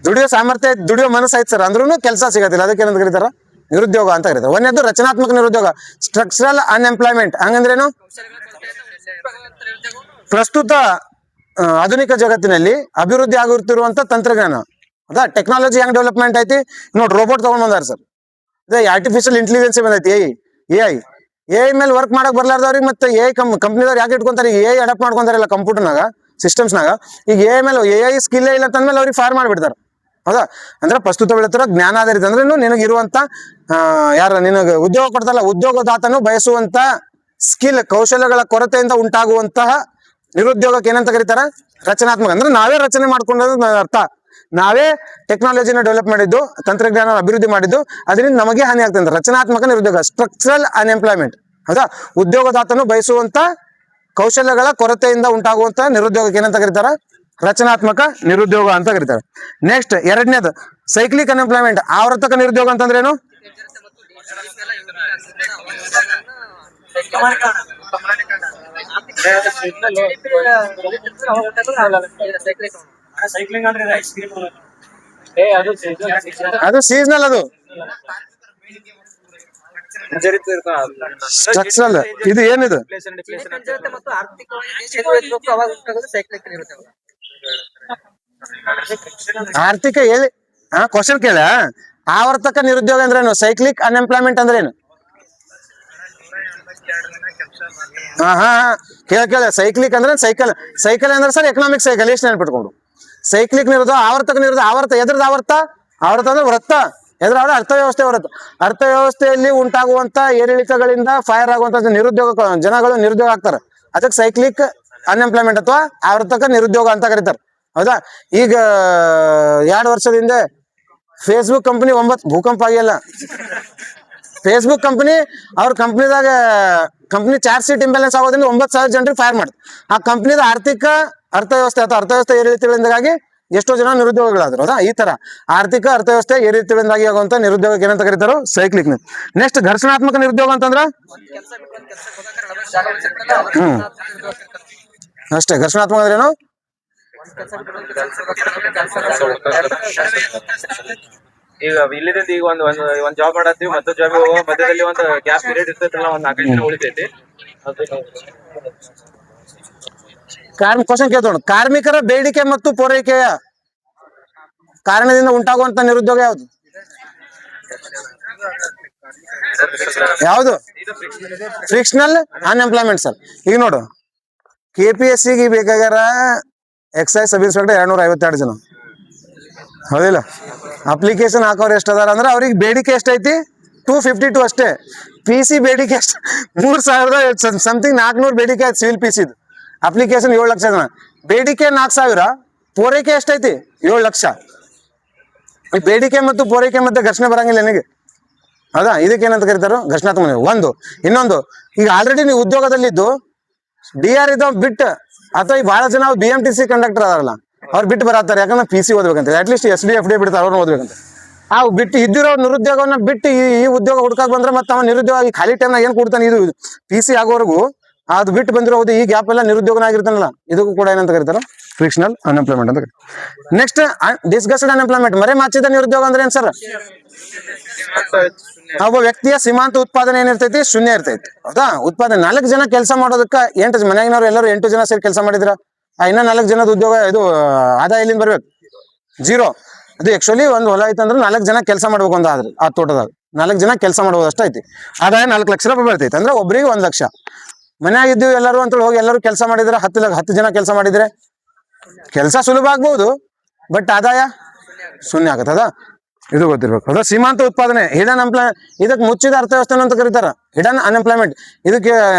Speaker 1: ದುಡಿಯೋ ಸಾಮರ್ಥ್ಯ, ದುಡಿಯೋ ಮನಸ್ಸು ಆಯ್ತು ಸರ್ ಅಂದ್ರೂ ಕೆಲಸ ಸಿಗತ್ತಿಲ್ಲ, ಅದಕ್ಕೆ ಏನಂತ ಕರೀತಾರ? ನಿರುದ್ಯೋಗ ಅಂತ ಕರೀತಾರೆ. ಒಂದೇದ್ದು ರಚನಾತ್ಮಕ ನಿರುದ್ಯೋಗ, ಸ್ಟ್ರಕ್ಚರಲ್ ಅನ್ಎಂಪ್ಲಾಯ್ಮೆಂಟ್. ಹಂಗಂದ್ರೇನು? ಪ್ರಸ್ತುತ ಆಧುನಿಕ ಜಗತ್ತಿನಲ್ಲಿ ಅಭಿವೃದ್ಧಿ ಆಗುತ್ತಿರುವಂತ ತಂತ್ರಜ್ಞಾನ. ಹೌದಾ. ಟೆಕ್ನಾಲಜಿ ಹೆಂಗ್ ಡೆವಲಪ್ಮೆಂಟ್ ಐತಿ ನೋಡಿ. ರೋಬೋಟ್ ತಗೊಂಡ್ ಬಂದಾರ ಸರ್. ಆರ್ಟಿಫಿಷಿಯಲ್ ಇಂಟೆಲಿಜೆನ್ಸ್ ಬಂದೈತಿ. AI ಮೇಲೆ ವರ್ಕ್ ಮಾಡಕ್ ಬರ್ಲಾರ್ದವ್ರಿಗೆ ಮತ್ತೆ AI ಕಂಪ್ನಿದವ್ರು ಯಾಕೆ ಇಟ್ಕೊಂತಾರೆ? AI adapt ಮಾಡ್ಕೊಂತಾರಲ್ಲ ಕಂಪ್ಯೂಟರ್ನಾಗ, ಸಿಸ್ಟಮ್ಸ್ನಾಗ. ಈಗ AI ಸ್ಕಿಲ್ ಇಲ್ಲ ಅಂತಂದ್ಮೇಲೆ ಅವ್ರಿಗೆ ಫಾರ್ ಮಾಡ್ಬಿಡ್ತಾರ. ಹೌದಾ. ಅಂದ್ರೆ ಪ್ರಸ್ತುತ ಬೆಳೆತಿರೋ ಜ್ಞಾನ ಆಧಾರಿತ ಅಂದ್ರೆ ನಿನಗಿರುವಂತ ನಿನಗೆ ಉದ್ಯೋಗ ಕೊಡ್ತಾರಲ್ಲ, ಉದ್ಯೋಗದಾತನು ಬಯಸುವಂತ ಸ್ಕಿಲ್, ಕೌಶಲ್ಯಗಳ ಕೊರತೆಯಿಂದ ಉಂಟಾಗುವಂತಹ ನಿರುದ್ಯೋಗಕ್ಕೆ ಏನಂತ ಕರೀತಾರ? ರಚನಾತ್ಮಕ. ಅಂದ್ರೆ ನಾವೇ ರಚನೆ ಮಾಡ್ಕೊಂಡ ಅರ್ಥ. ನಾವೇ ಟೆಕ್ನಾಲಜಿನ ಡೆವಲಪ್ ಮಾಡಿದ್ದು, ತಂತ್ರಜ್ಞಾನ ಅಭಿವೃದ್ಧಿ ಮಾಡಿದ್ದು, ಅದರಿಂದ ನಮಗೆ ಹಾನಿ ಆಗ್ತದೆ. ರಚನಾತ್ಮಕ ನಿರುದ್ಯೋಗ, ಸ್ಟ್ರಕ್ಚರಲ್ ಅನ್ಎಂಪ್ಲಾಯ್ಮೆಂಟ್. ಹೌದಾ. ಉದ್ಯೋಗದಾತನು ಬಯಸುವಂತ ಕೌಶಲ್ಯಗಳ ಕೊರತೆಯಿಂದ ಉಂಟಾಗುವಂತ ನಿರುದ್ಯೋಗಕ್ಕೆ ಏನಂತ ಕರೀತಾರ? ರಚನಾತ್ಮಕ ನಿರುದ್ಯೋಗ ಅಂತ ಕರೀತಾರೆ. ನೆಕ್ಸ್ಟ್ ಎರಡನೇದು ಸೈಕ್ಲಿಕ್ ಅನ್ಎಂಪ್ಲಾಯ್ಮೆಂಟ್. ಆವರ್ತಕ ನಿರುದ್ಯೋಗ ಅಂತಂದ್ರೇನು? ಅದು ಸೀಸನಲ್. ಅದು ಸ್ಟ್ರಕ್ಚರಲ್. ಇದು ಏನಿದು? ಆರ್ಥಿಕ ಹೇಳಿ. ಕ್ವಶನ್ ಕೇಳ. ಆವರ್ತಕ ನಿರುದ್ಯೋಗ ಅಂದ್ರೇನು? ಸೈಕ್ಲಿಕ್ ಅನ್ಎಂಪ್ಲಾಯ್ಮೆಂಟ್ ಅಂದ್ರೇನು? ಹಾ ಕೇಳ ಸೈಕ್ಲಿಕ್ ಅಂದ್ರೆ ಸೈಕಲ್ ಅಂದ್ರೆ ಸರ್ ಎಕನಾಮಿಕ್ ಸೈಕಲ್ ಎಷ್ಟು ನೆನ್ಪಿಟ್ಕೊಂಡು ಸೈಕ್ಲಿಕ್ ನಿರೋಧ ಆವರ್ತ ಎದ್ರದ್ದು ಆವರ್ತ ಅಂದ್ರೆ ವೃತ್ತ ಎದ್ರ ಅರ್ಥವ್ಯವಸ್ಥೆ ಬರುತ್ತೆ. ಅರ್ಥವ್ಯವಸ್ಥೆಯಲ್ಲಿ ಉಂಟಾಗುವಂತ ಏರಿಳಿತಗಳಿಂದ ಫೈರ್ ಆಗುವಂತ ಜನಗಳು ನಿರುದ್ಯೋಗ ಆಗ್ತಾರೆ. ಅದಕ್ಕೆ ಸೈಕ್ಲಿಕ್ ಅನ್ಎಂಪ್ಲಾಯ್ಮೆಂಟ್ ಅಥವಾ ಆವರ್ತಕ ನಿರುದ್ಯೋಗ ಅಂತ ಕರೀತಾರೆ. ಹೌದಾ? ಈಗ 2 ವರ್ಷದ ಹಿಂದೆ ಫೇಸ್ಬುಕ್ ಕಂಪನಿ 9 ಭೂಕಂಪ ಆಗಿಲ್ಲ. ಫೇಸ್ಬುಕ್ ಕಂಪನಿ ಅವ್ರ ಕಂಪ್ನಿ ಚಾರ್ಜ್ ಶೀಟ್ ಇಂಬ್ಯಾಲೆನ್ಸ್ ಆಗೋದ್ರಿಂದ 9,000 ಜನರಿಗೆ ಫೈರ್ ಮಾಡಿದ್ರು. ಆ ಕಂಪ್ನಿದ ಅರ್ಥವ್ಯವಸ್ಥೆ ಏರಿಳಿತಗಳಿಂದಾಗಿ ಎಷ್ಟೋ ಜನ ನಿರುದ್ಯೋಗಿಗಳಾದ್ರು. ಹೌದಾ? ಈ ತರ ಅರ್ಥವ್ಯವಸ್ಥೆ ಏರಿಳಿತಗಳಿಂದಾಗಿ ಆಗುವಂತ ನಿರುದ್ಯೋಗ ಏನಂತ ಕರೀತಾರೋ ಸೈಕ್ಲಿಕ್. ನೆಕ್ಸ್ಟ್ ಘರ್ಷಣಾತ್ಮಕ ನಿರುದ್ಯೋಗ ಅಂತಂದ್ರ ಅಷ್ಟೇ. ಘರ್ಷಣಾತ್ಮಕ ಅಂದ್ರೆ ಏನು?
Speaker 2: ಈಗ ಇಲ್ಲಿದಿಂದ ಈಗ ಒಂದ್ ಜಾಬ್ ಮಾಡತ್ತೀವಿ, ಮತ್ತೊಂದ್ ಜಾಬ್ ಮಧ್ಯದಲ್ಲಿ ಒಂದು ಗ್ಯಾಪ್ ಪೀರಿಯಡ್ ಇರ್ತೈತಲ್ಲ, ಒಂದ್ 4 ದಿನ ಉಳಿತೈತಿ.
Speaker 1: ಕ್ವಶನ್ ಕೇಳ್ತೋಣ. ಕಾರ್ಮಿಕರ ಬೇಡಿಕೆ ಮತ್ತು ಪೂರೈಕೆಯ ಕಾರಣದಿಂದ ಉಂಟಾಗುವಂತ ನಿರುದ್ಯೋಗ ಯಾವುದು? Frictional unemployment sir. ಈಗ ನೋಡು, KPSC ಬೇಕಾಗ್ಯಾರ ಎಕ್ಸೈಸ್ ಸಬ್ ಇನ್ಸ್ಪೆಕ್ಟರ್ 252 ಜನ. ಹೌದಿಲ್ಲ? ಅಪ್ಲಿಕೇಶನ್ ಹಾಕೋರು ಎಷ್ಟು ಅದಾರ ಅಂದ್ರೆ ಅವ್ರಿಗೆ ಬೇಡಿಕೆ ಎಷ್ಟೈತಿ? 252 ಅಷ್ಟೇ. PC ಬೇಡಿಕೆ ಎಷ್ಟು? 3,000 ಸಮಥಿಂಗ್ 400 ಬೇಡಿಕೆ ಆಯ್ತು ಸಿವಿಲ್ PC. ಅಪ್ಲಿಕೇಶನ್ 7 ಲಕ್ಷ ಜನ, ಬೇಡಿಕೆ 4,000, ಪೂರೈಕೆ ಎಷ್ಟೈತಿ? 7 ಲಕ್ಷ. ಈ ಬೇಡಿಕೆ ಮತ್ತು ಪೂರೈಕೆ ಮತ್ತೆ ಘರ್ಷಣೆ ಬರಂಗಿಲ್ಲ ನನಗೆ. ಹೌದಾ? ಇದಕ್ಕೇನಂತ ಕರೀತಾರೋ ಘರ್ಷಣಾತ್ಮಕ. ಇನ್ನೊಂದು, ಈಗ ಆಲ್ರೆಡಿ ನೀವು ಉದ್ಯೋಗದಲ್ಲಿದ್ದು DR ಇದ್ದವ್ ಬಿಟ್ಟು, ಅಥವಾ ಈ ಬಹಳ ಜನ BMTC ಕಂಡಕ್ಟರ್ ಅದಾರಲ್ಲ, ಅವ್ರು ಬಿಟ್ಟು ಬರತ್ತಾರೆ. ಯಾಕಂದ್ರೆ PC ಓದ್ಬೇಕಂತ, ಅಟ್ಲೀಸ್ಟ್ SD FD ಬಿಡ್ತಾರೆ, ಅವ್ರನ್ನ ಓದ್ಬೇಕಂತ. ಆ ಬಿಟ್ಟು ಇದ್ದಿರೋ ನಿರುದ್ಯೋಗವನ್ನ ಬಿಟ್ಟು ಈ ಉದ್ಯೋಗ ಹುಡುಕಾಕ್ ಬಂದ್ರೆ ಮತ್ತೆ ಅವ ನಿರುದ್ಯೋಗ ಈ ಖಾಲಿ ಟೈಮ್ನಾಗ ಏನ್ ಕೊಡ್ತಾನೆ? ಇದು PC ಆಗೋವರೆಗೂ ಅದು ಬಿಟ್ಟು ಬಂದಿರೋದು ಈ ಗ್ಯಾಪ್ ಎಲ್ಲ ನಿರುದ್ಯೋಗನ ಆಗಿರ್ತಾನಲ್ಲ, ಇದಕ್ಕೂ ಕೂಡ ಏನಂತ ಕರೀತಾರ? ಫ್ರಿಕ್ಷನಲ್ ಅನ್ಎಂಪ್ಲಾಯ್ಮೆಂಟ್ ಅಂತ ಕರೀತಾರೆ. ನೆಕ್ಸ್ಟ್ ಡಿಸ್ಗಸ್ಟೆಡ್ ಅನ್ಎಂಪ್ಲಾಯ್ಮೆಂಟ್, ಮರೆ ಮಾಚಿದ ನಿರುದ್ಯೋಗ ಅಂದ್ರೆ ಏನ್ ಸರ್? ಒಬ್ಬ ವ್ಯಕ್ತಿಯ ಸೀಮಾಂತ ಉತ್ಪಾದನೆ ಏನಿರ್ತೈತಿ? ಶೂನ್ಯ ಇರ್ತೈತಿ. ಹೌದಾ? ಉತ್ಪಾದನೆ 4 ಜನ ಕೆಲಸ ಮಾಡೋದಕ್ಕ 8 ಮನೆಯಾಗಿನವ್ರು ಎಲ್ಲರೂ 8 ಜನ ಸೇರಿ ಕೆಲಸ ಮಾಡಿದ್ರ ಇನ್ನ 4 ಜನದ ಉದ್ಯೋಗ ಇದು ಆದಾಯ ಎಲ್ಲಿಂದ ಬರ್ಬೇಕು? 0. ಅದು ಆಕ್ಚುಲಿ ಒಂದು ಹೊಲ ಐತಂದ್ರೆ 4 ಜನ ಕೆಲಸ ಮಾಡ್ಬೇಕು ಅಂತ ಆದ್ರೆ ಆ ತೋಟದಾಗ 4 ಜನ ಕೆಲಸ ಮಾಡ್ಬೋದು ಅಷ್ಟ ಐತಿ. ಆದಾಯ 4 ಲಕ್ಷ ರೂಪಾಯಿ ಬರ್ತೈತಿ. ಅಂದ್ರೆ ಒಬ್ರಿಗೆ 1 ಲಕ್ಷ. ಮನೆಯಾಗಿದ್ದೀವಿ ಎಲ್ಲರೂ ಅಂತ ಹೋಗಿ ಎಲ್ಲರೂ ಕೆಲಸ ಮಾಡಿದ್ರೆ 10 ಜನ ಕೆಲಸ ಮಾಡಿದ್ರೆ ಕೆಲಸ ಸುಲಭ ಆಗ್ಬಹುದು, ಬಟ್ ಆದಾಯ ಶೂನ್ಯ ಆಗತ್ತದ. ಇದು ಗೊತ್ತಿರ್ಬೇಕು. ಅದ ಸೀಮಾಂತ ಉತ್ಪಾದನೆ, ಹಿಡನ್ ಇದಕ್ಕೆ ಮುಚ್ಚಿದ ಅರ್ಥವ್ಯವಸ್ಥೆ ಅಂತ ಕರೀತಾರ, ಹಿಡನ್ ಅನ್ಎಂಪ್ಲಾಯ್ಮೆಂಟ್. ಇದಕ್ಕೆ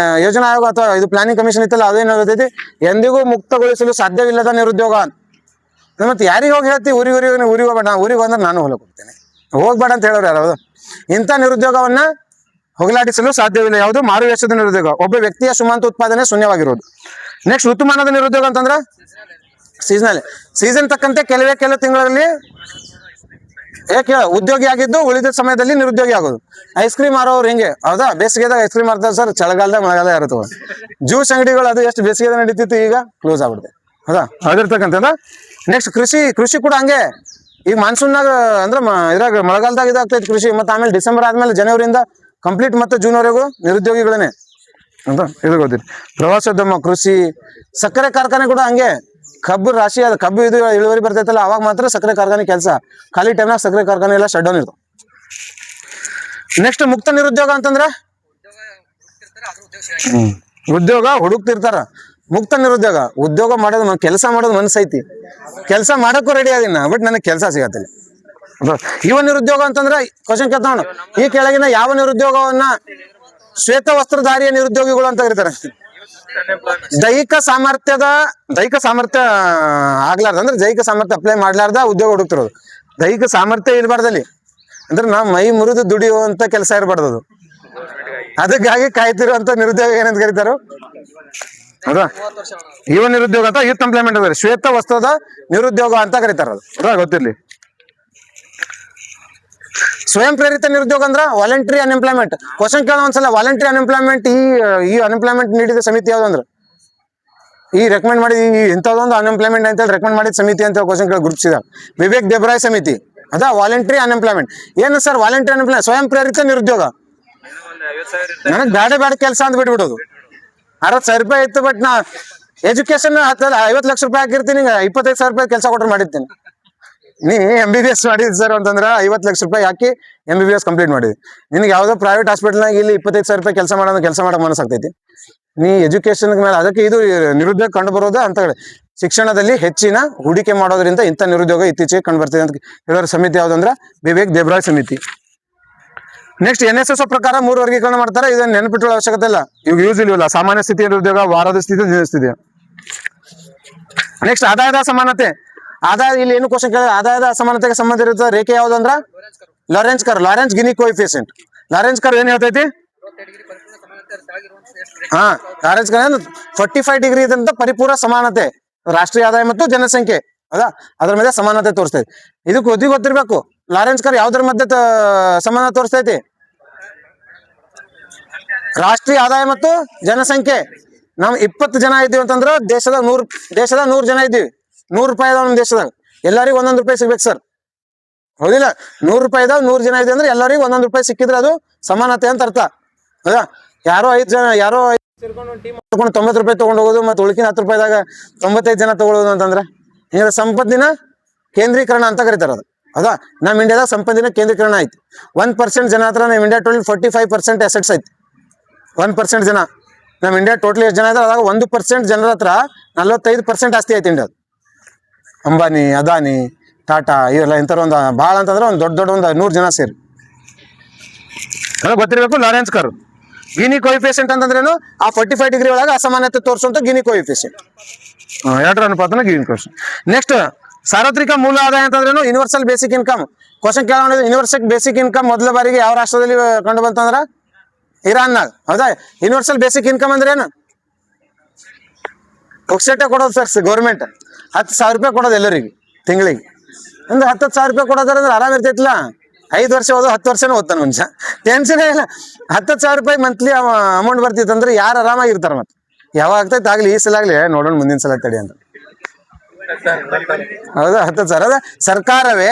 Speaker 1: ಯೋಜನಾ ಆಯೋಗ ಅಥವಾ ಇದು ಪ್ಲಾನಿಂಗ್ ಕಮಿಷನ್ ಇತ್ತಲ್ಲ, ಅದೇನು ಹೇಳ್ತೈತಿ? ಎಂದಿಗೂ ಮುಕ್ತಗೊಳಿಸಲು ಸಾಧ್ಯವಿಲ್ಲದ ನಿರುದ್ಯೋಗ. ಮತ್ತೆ ಯಾರಿಗೆ ಹೋಗಿ ಹೇಳ್ತಿ? ಊರಿಗೆ ಹೋಗ್ಬೇಡ. ಊರಿಗೆ ಬಂದ್ರೆ ನಾನು ಹೊಲಕ್ಕೆ ಹೋಗ್ತೇನೆ, ಹೋಗ್ಬೇಡ ಅಂತ ಹೇಳೋರು ಯಾರು? ಇಂಥ ನಿರುದ್ಯೋಗವನ್ನ ಹೋಗಲಾಡಿಸಲು ಸಾಧ್ಯವಿಲ್ಲ. ಯಾವುದು? ಮಾರು ವೆಚ್ಚದ ನಿರುದ್ಯೋಗ. ಒಬ್ಬ ವ್ಯಕ್ತಿಯ ಸೀಮಾಂತ ಉತ್ಪಾದನೆ ಶೂನ್ಯವಾಗಿರೋದು. ನೆಕ್ಸ್ಟ್ ಋತುಮಾನದ ನಿರುದ್ಯೋಗ ಅಂತಂದ್ರ ಸೀಸನ್ ತಕ್ಕಂತೆ ಕೆಲವೇ ತಿಂಗಳಲ್ಲಿ ಉದ್ಯೋಗಿ ಆಗಿದ್ದು ಉಳಿದ ಸಮಯದಲ್ಲಿ ನಿರುದ್ಯೋಗಿ ಆಗೋದು. ಐಸ್ ಕ್ರೀಮ್ ಮಾರೋರು ಹಿಂಗೆ. ಹೌದಾ? ಬೇಸಿಗೆದಾಗ ಐಸ್ ಕ್ರೀಮ್ ಮಾರ್ತಾರೆ ಸರ್, ಚಳಿಗಾಲದಾಗ ಮಳೆಗಾಲ ಇರುತ್ತವ. ಜ್ಯೂಸ್ ಅಂಗಡಿಗಳು ಅದು ಎಷ್ಟು ಬೇಸಿಗೆದಾಗ ನಡೀತಿತ್ತು, ಈಗ ಕ್ಲೋಸ್ ಆಗ್ಬಿಡುತ್ತೆ. ಹೌದಾ? ಅದಿರ್ತಕ್ಕಂಥದ್ದು. ನೆಕ್ಸ್ಟ್ ಕೃಷಿ ಕೂಡ ಹಂಗೆ. ಈಗ ಮಾನ್ಸೂನ್ನಾಗ ಅಂದ್ರೆ ಇದ್ರಾಗ ಮಳೆಗಾಲದಾಗ ಇದಾಗ್ತೈತಿ ಕೃಷಿ. ಮತ್ತೆ ಆಮೇಲೆ ಡಿಸೆಂಬರ್ ಆದ್ಮೇಲೆ ಜನವರಿಯಿಂದ ಕಂಪ್ಲೀಟ್ ಮತ್ತೆ ಜೂನ್ವರೆಗೂ ನಿರುದ್ಯೋಗಿಗಳೇನೆ ಅಂತ ಇದು ಗೊತ್ತಿತ್ತು. ಪ್ರವಾಸೋದ್ಯಮ, ಕೃಷಿ, ಸಕ್ಕರೆ ಕಾರ್ಖಾನೆ ಕೂಡ ಹಂಗೆ. ಕಬ್ಬು ರಾಶಿ ಅದು ಕಬ್ಬು ಇದು ಇಳುವರಿ ಬರ್ತೈತಲ್ಲ, ಅವಾಗ ಮಾತ್ರ ಸಕ್ಕರೆ ಕಾರ್ಖಾನೆ ಕೆಲಸ. ಖಾಲಿ ಟೈಮ್ನಾಗ ಸಕ್ಕರೆ ಕಾರ್ಖಾನೆ ಎಲ್ಲ ಶಟ್ ಡೌನ್ ಇರ್ತಾವ. ನೆಕ್ಸ್ಟ್ ಮುಕ್ತ ನಿರುದ್ಯೋಗ ಅಂತಂದ್ರ ಉದ್ಯೋಗ ಹುಡುಕ್ತಿರ್ತಾರ. ಮುಕ್ತ ನಿರುದ್ಯೋಗ, ಉದ್ಯೋಗ ಮಾಡೋದು ಕೆಲಸ ಮಾಡೋದು ಮನಸ್ಸೈತಿ, ಕೆಲಸ ಮಾಡಕ್ಕೂ ರೆಡಿ ಆಗಿನ, ಬಟ್ ನನಗೆ ಕೆಲಸ ಸಿಗತ್ತಿಲ್ಲ. ಯುವ ನಿರುದ್ಯೋಗ ಅಂತಂದ್ರ ಕ್ವಶನ್ ಕೇಳ್ತಾವ, ಈ ಕೆಳಗಿನ ಯಾವ ನಿರುದ್ಯೋಗವನ್ನ ಶ್ವೇತ ವಸ್ತ್ರಧಾರಿಯ ನಿರುದ್ಯೋಗಿಗಳು ಅಂತ ಕರೀತಾರೆ? ದೈಹಿಕ ಸಾಮರ್ಥ್ಯ ಆಗ್ಲಾರ್ದ ಅಂದ್ರೆ ದೈಹಿಕ ಸಾಮರ್ಥ್ಯ ಅಪ್ಲೈ ಮಾಡ್ಲಾರ್ದ ಉದ್ಯೋಗ ಹುಡುಕ್ತಿರೋದು. ದೈಹಿಕ ಸಾಮರ್ಥ್ಯ ಇರಬಾರ್ದಲ್ಲಿ ಅಂದ್ರೆ ನಾವು ಮೈ ಮುರಿದು ದುಡಿಯುವಂತ ಕೆಲಸ ಇರಬಾರ್ದು. ಅದು ಅದಕ್ಕಾಗಿ ಕಾಯ್ತಿರುವಂತ ನಿರುದ್ಯೋಗ ಏನಂತ ಕರೀತಾರ? ಹೌದಾ? ಯುವ ನಿರುದ್ಯೋಗ ಅಂತ ಯೂತ್ ಎಂಪ್ಲಾಯ್ಮೆಂಟ್ ಅದ. ಶ್ವೇತ ವಸ್ತ್ರದ ನಿರುದ್ಯೋಗ ಅಂತ ಕರೀತಾರ. ಅದು ಗೊತ್ತಿರ್ಲಿ. ಸ್ವಯಂ ಪ್ರೇರಿತ ನಿರುದ್ಯೋಗ ಅಂದ್ರ ವಾಲಂಟರಿ ಅನ್ಎಂಪ್ಲಾಯ್ಮೆಂಟ್. ಕ್ವಶನ್ ಕೇಳೋ ಒಂದ್ಸಲ, ವಾಲಂಟರಿ ಅನ್ಎಂಪ್ಲಾಯ್ಮೆಂಟ್ ಈ ಅನ್ಎಂಪ್ಲಾಯ್ಮೆಂಟ್ ನೀಡಿದ ಸಮಿತಿ ಯಾವ್ದಂದ್ರ ಈ ರೆಕಮೆಂಡ್ ಮಾಡಿ ಇಂಥದೊಂದು ಅನ್ಎಂಪ್ಲಾಯ್ಮೆಂಟ್ ಅಂತ ರೆಕಮೆಂಡ್ ಮಾಡಿದ ಸಮಿತಿ ಅಂತ ಕ್ವಶನ್ ಕೇಳಿ ಗುರುತಿಸಿದ ವಿವೇಕ್ ದೇಬ್ರಾಯ್ ಸಮಿತಿ. ಅದಾ ವಾಲಂಟರಿ ಅನ್ಎಂಪ್ಲಾಯ್ಮೆಂಟ್. ಏನು ಸರ್ ವಾಲಂಟರಿ ಅನ್ಎಂಪ್ಲಾಯ್ಮೆಂಟ್? ಸ್ವಯಂ ಪ್ರೇರಿತ ನಿರುದ್ಯೋಗ. ನನಗೆ ಬೇಡ ಕೆಲಸ ಅಂತ ಬಿಟ್ಬಿಡೋದು. 60,000 ರೂಪಾಯಿ ಇತ್ತು, ಬಟ್ ನಾ ಎಜುಕೇಶನ್ 50 ಲಕ್ಷ ರೂಪಾಯಿ ಹಾಕಿರ್ತೀನಿ, 25,000 ರೂಪಾಯಿ ಕೆಲಸ ಕೊಟ್ಟರೆ ಮಾಡಿರ್ತೇನೆ. ನೀ MBBS ಮಾಡಿದ್ ಸರ್ ಅಂತಂದ್ರೆ 50 ಲಕ್ಷ ರೂಪಾಯಿ ಹಾಕಿ MBBS ಕಂಪ್ಲೀಟ್ ಮಾಡಿದ್ವಿ. ನಿನಗೆ ಯಾವುದೋ ಪ್ರೈವೇಟ್ ಹಾಸ್ಪಿಟಲ್ನಾಗ ಇಲ್ಲಿ 25,000 ರೂಪಾಯಿ ಕೆಲಸ ಮಾಡೋ ಮನಸ್ಸಾಗ್ತೈತಿ. ನೀ ಎಜುಕೇಶನ್ ಮೇಲೆ ಅದಕ್ಕೆ ಇದು ನಿರುದ್ಯೋಗ ಕಂಡು ಬರೋದು ಅಂತ ಹೇಳಿ. ಶಿಕ್ಷಣದಲ್ಲಿ ಹೆಚ್ಚಿನ ಹೂಡಿಕೆ ಮಾಡೋದ್ರಿಂದ ಇಂಥ ನಿರುದ್ಯೋಗ ಇತ್ತೀಚೆಗೆ ಕಂಡು ಬರ್ತಿದೆ ಅಂತ ಹೇಳೋರ ಸಮಿತಿ ಯಾವ್ದಂದ್ರೆ ವಿವೇಕ್ ದೇಬ್ರಾಯ್ ಸಮಿತಿ. ನೆಕ್ಸ್ಟ್ NSS ಪ್ರಕಾರ 3 ವರ್ಗೀಕರಣ ಮಾಡ್ತಾರೆ. ಇದನ್ನ ನೆನಪಿಟ್ಟುಕೊಳ್ಳೋ ಅವಶ್ಯಕತೆ ಇಲ್ಲ, ಇವಾಗ ಯೂಸ್ ಇಲ್ಲ. ಸಾಮಾನ್ಯ ಸ್ಥಿತಿ ನಿರುದ್ಯೋಗ, ವಾರದ ಸ್ಥಿತಿ, ದಿನದ ಸ್ಥಿತಿ. ನೆಕ್ಸ್ಟ್ ಆದಾಯದ ಅಸಮಾನತೆ. ಆದಾಯ ಇಲ್ಲಿ ಏನು ಕ್ವಶನ್ ಕೇಳಿದ್ರೆ ಆದಾಯದ ಅಸಮಾನತೆಗೆ ಸಂಬಂಧ ಇರುತ್ತೆ ರೇಖೆ ಯಾವ್ದು ಅಂದ್ರ ಲಾರೆನ್ಸ್ ಗಿನಿ ಕೋಎಫಿಷಿಯಂಟ್. ಲಾರೆನ್ಸ್ ಕರ್ವ್ ಏನ್ ಹೇಳ್ತೈತಿ? ಲಾರೆನ್ಸ್ ಕರ್ವ್ 45 ಡಿಗ್ರಿ ಇದಂತ ಪರಿಪೂರ್ಣ ಸಮಾನತೆ, ರಾಷ್ಟ್ರೀಯ ಆದಾಯ ಮತ್ತು ಜನಸಂಖ್ಯೆ ಹೌದಾ, ಅದ್ರ ಮೇಲೆ ಸಮಾನತೆ ತೋರಿಸ್ತೈತಿ. ಇದಕ್ಕೆ ಗೊತ್ತಿರ್ಬೇಕು ಲಾರೆನ್ಸ್ ಕರ್ವ್ ಯಾವ್ದ್ರ ಮಧ್ಯೆ ಸಮಾನ ತೋರಿಸ್ತೈತಿ? ರಾಷ್ಟ್ರೀಯ ಆದಾಯ ಮತ್ತು ಜನಸಂಖ್ಯೆ. ನಾವು 20 ಜನ ಇದ್ದೀವಿ ಅಂತಂದ್ರ ದೇಶದ 100 ಜನ ಇದ್ದೀವಿ. 100 ರೂಪಾಯಿ ಇದಾವ ನಮ್ಮ ದೇಶದಾಗ, ಎಲ್ಲರಿಗೂ 1 ರೂಪಾಯಿ ಸಿಗ್ಬೇಕು ಸರ್, ಹೌದಿಲ್ಲ? 100 ರೂಪಾಯಿ ಇದಾವ, 100 ಜನ ಇದೆ ಅಂದ್ರೆ ಎಲ್ಲರಿಗೂ 1 ರೂಪಾಯಿ ಸಿಕ್ಕಿದ್ರೆ ಅದು ಸಮಾನತೆ ಅಂತ ಅರ್ಥ ಹೌದಾ. ಯಾರೋ 5 ಜನ ಟೀಮ್ 90 ರೂಪಾಯಿ ತಗೊಂಡು ಹೋಗೋದು ಮತ್ತು ಉಳಿಕಿನ 10 ರೂಪಾಯಿದಾಗ 95 ಜನ ತಗೊಳ್ಳೋದು ಅಂತಂದ್ರೆ ಹಿಂಗ ಸಂಪತ್ತಿನ ಕೇಂದ್ರೀಕರಣ ಅಂತ ಕರೀತಾರ ಅದು ಹೌದಾ. ನಮ್ಮ ಇಂಡಿಯಾದಾಗ ಸಂಪತ್ತಿನ ಕೇಂದ್ರೀಕರಣ ಐತಿ. 1% ಜನ ಹತ್ರ ನಮ್ಮ ಇಂಡಿಯಾ ಟೋಟಲ್ 45% ಅಸೆಟ್ಸ್ ಐತಿ. 1% ಜನ ನಮ್ಮ ಇಂಡಿಯಾ ಟೋಟಲ್ ಎಷ್ಟು ಜನ ಇದಾರೆ ಅದಾಗ 1% ಜನರ ಹತ್ರ 45% ಆಸ್ತಿ ಐತಿ ಇಂಡಿಯಾದ. ಅಂಬಾನಿ, ಅದಾನಿ, ಟಾಟಾ ಇವೆಲ್ಲ ಇಂಥವ್ರು ಒಂದು ಭಾಳ ಅಂತಂದ್ರೆ ಒಂದು ದೊಡ್ಡ ಒಂದು 100 ಜನ ಸೇರಿ ಗೊತ್ತಿರಬೇಕು. Lawrence curve. ಗಿನಿ ಕೋಎಫಿಷಿಯಂಟ್ ಅಂತಂದ್ರೇನು? ಆ 45 ಡಿಗ್ರಿ ಒಳಗೆ ಅಸಮಾನತೆ ತೋರಿಸುವಂತ ಗಿನಿ ಕೋಎಫಿಷಿಯಂಟ್. 2 ಅನುಪಾತನ ಗಿನಿ ಕೋಎಫಿಷಿಯಂಟ್. ನೆಕ್ಸ್ಟ್ ಸಾರ್ವತ್ರಿಕ ಮೂಲ ಆದಾಯ ಅಂತಂದ್ರೇನು? Universal basic income. ಕ್ವಶನ್ ಕೇಳೋಣ, ಯೂನಿವರ್ಸಲ್ ಬೇಸಿಕ್ ಇನ್ಕಮ್ ಮೊದಲ ಬಾರಿಗೆ ಯಾವ ರಾಷ್ಟ್ರದಲ್ಲಿ ಕಂಡು ಬಂತಂದ್ರ ಇರಾನ್ನಾಗ ಹೌದಾ. ಯೂನಿವರ್ಸಲ್ ಬೇಸಿಕ್ ಇನ್ಕಮ್ ಅಂದ್ರೆ ಏನು? ಪುಕ್ಸೆಟ್ಟೆ ಕೊಡೋದು ಸರ್ ಗೌರ್ಮೆಂಟ್. 10,000 ರೂಪಾಯಿ ಕೊಡೋದು ಎಲ್ಲರಿಗೆ ತಿಂಗಳಿಗೆ. ಅಂದ್ರೆ 10,000 ರೂಪಾಯಿ ಕೊಡೋದ್ರೆ ಆರಾಮ್ ಇರ್ತೈತಿಲ್ಲ. 5 ವರ್ಷ ಓದೋ 10 ವರ್ಷನೂ ಓದ್ತಾನೆ ಮನುಷ್ಯ, ಟೆನ್ಷನ್ ಇಲ್ಲ. 10,000 ರೂಪಾಯಿ ಮಂತ್ಲಿ ಅಮೌಂಟ್ ಬರ್ತಿತ್ತು ಅಂದ್ರೆ ಯಾರು ಆರಾಮಾಗಿರ್ತಾರ. ಮತ್ತೆ ಯಾವಾಗ ಆಗ್ತೈತೆ ಆಗ್ಲಿ, ಈ ಸಲ ಆಗ್ಲಿ ನೋಡೋಣ ಮುಂದಿನ ಸಲ ತಡಿ ಅಂತ ಹೌದಾ. 10,000 ಅದ ಸರ್ಕಾರವೇ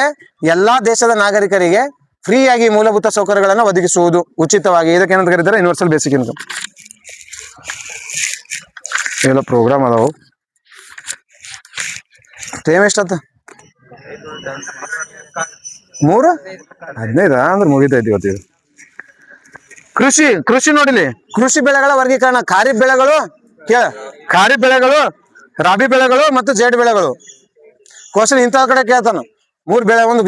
Speaker 1: ಎಲ್ಲಾ ದೇಶದ ನಾಗರಿಕರಿಗೆ ಫ್ರೀ ಆಗಿ ಮೂಲಭೂತ ಸೌಕರ್ಯಗಳನ್ನು ಒದಗಿಸುವುದು ಉಚಿತವಾಗಿ. ಇದಕ್ಕೆ ಏನಂತ ಕರೀತಾರೆ? Universal basic income. ಎಲ್ಲ ಪ್ರೋಗ್ರಾಮ್ ಅದಾವು. ಟೈಮ್ ಎಷ್ಟತ್ತ? 3:15 ಅಂದ್ರೆ ಮುಗಿತೈತಿ ಇವತ್ತು. ಕೃಷಿ ನೋಡಿಲಿ. ಕೃಷಿ ಬೆಳೆಗಳ ವರ್ಗೀಕರಣ. ಖಾರಿಫ್ ಬೆಳೆಗಳು, ಖಾರಿಫ್ ಬೆಳೆಗಳು, ರಾಬಿ ಬೆಳೆಗಳು ಮತ್ತು ಜೇಡ್ ಬೆಳೆಗಳು. ಕ್ವಶನ್ ಇಂಥ ಕಡೆ ಕೇಳ್ತಾನ. 3 ಬೆಳೆ, ಒಂದು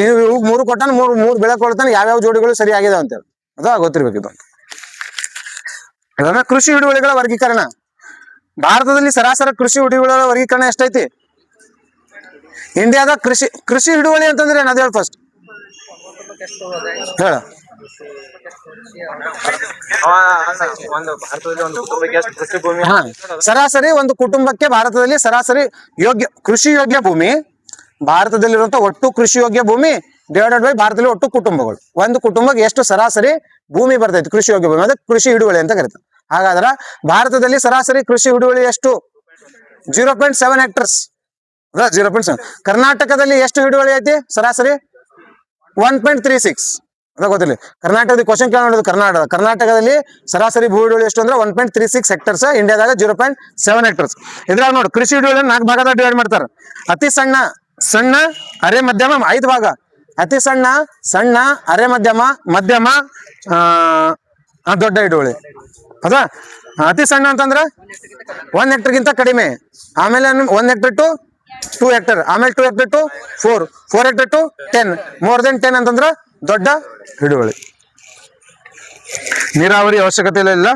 Speaker 1: 3 ಕೊಟ್ಟಾನ, 3 ಬೆಳೆ ಕೊಡ್ತಾನೆ. ಯಾವ್ಯಾವ ಜೋಡಿಗಳು ಸರಿ ಆಗಿದೆ ಅಂತೇಳಿ ಅದಾ ಗೊತ್ತಿರ್ಬೇಕು. ಇದು ಕೃಷಿ ಹಿಡುವಳಿಗಳ ವರ್ಗೀಕರಣ. ಭಾರತದಲ್ಲಿ ಸರಾಸರಿ ಕೃಷಿ ಹಿಡುವಳಿಗಳ ವರ್ಗೀಕರಣ ಎಷ್ಟೈತಿ? ಇಂಡಿಯಾದ ಕೃಷಿ ಹಿಡುವಳಿ ಅಂತಂದ್ರೆ ಏನ್? ಅದು ಹೇಳ ಫಸ್ಟ್ ಹೇಳ. ಸರಾಸರಿ ಒಂದು ಕುಟುಂಬಕ್ಕೆ ಭಾರತದಲ್ಲಿ ಸರಾಸರಿ ಕೃಷಿ ಯೋಗ್ಯ ಭೂಮಿ, ಭಾರತದಲ್ಲಿರುವಂತಹ ಒಟ್ಟು ಕೃಷಿ ಯೋಗ್ಯ ಭೂಮಿ ಡಿವೈಡೆಡ್ ಬೈ ಭಾರತದಲ್ಲಿ ಒಟ್ಟು ಕುಟುಂಬಗಳು. ಒಂದು ಕುಟುಂಬಕ್ಕೆ ಎಷ್ಟು ಸರಾಸರಿ ಭೂಮಿ ಬರ್ತೈತಿ ಕೃಷಿ ಯೋಗ್ಯ ಭೂಮಿ, ಅದಕ್ಕೆ ಕೃಷಿ ಹಿಡುವಳಿ ಅಂತ ಕರೀತಾರೆ. ಹಾಗಾದ್ರೆ ಭಾರತದಲ್ಲಿ ಸರಾಸರಿ ಕೃಷಿ ಹಿಡುವಳಿ ಎಷ್ಟು? 0.7 ಹೆಕ್ಟರ್ಸ್. 0.7. ಕರ್ನಾಟಕದಲ್ಲಿ ಎಷ್ಟು ಹಿಡುವಳಿ ಐತಿ ಸರಾಸರಿ? 1.36. ಅದ ಗೊತ್ತಿಲ್ಲ. ಕರ್ನಾಟಕದ ಕ್ವಶನ್ ಕೇಳೋದು. ಕರ್ನಾಟಕದಲ್ಲಿ ಸರಾಸರಿ ಭೂ ಹಿಡುವಳಿ ಎಷ್ಟು ಅಂದ್ರೆ 1.36 ಹೆಕ್ಟರ್ಸ್. ಇಂಡಿಯಾದಾಗ 0.7 ಹೆಕ್ಟರ್ಸ್. ಇದ್ರಾಗ ನೋಡಿ ಕೃಷಿ ಹಿಡುವಳಿ 4 ಭಾಗದಾಗ ಡಿವೈಡ್ ಮಾಡ್ತಾರೆ. ಅತಿ ಸಣ್ಣ ಅರೆ ಮಧ್ಯಮ 5 ಭಾಗ. ಅತಿ ಸಣ್ಣ ಅರೆ ಮಧ್ಯಮ ದೊಡ್ಡ ಹಿಡುವಳಿ ಹೌದಾ. ಅತಿ ಸಣ್ಣ ಅಂತಂದ್ರೆ 1 ಹೆಕ್ಟರ್ಗಿಂತ ಕಡಿಮೆ. ಆಮೇಲೆ 1 ಹೆಕ್ಟರ್ ಟು 2 ಹೆಕ್ಟರ್, ಆಮೇಲೆ 2 hectare to 4 hectare to 10, more than 10 ಅಂತಂದ್ರ ದೊಡ್ಡ ಹಿಡುವಳಿ. ನೀರಾವರಿ ಅವಶ್ಯಕತೆ ಇಲ್ಲ.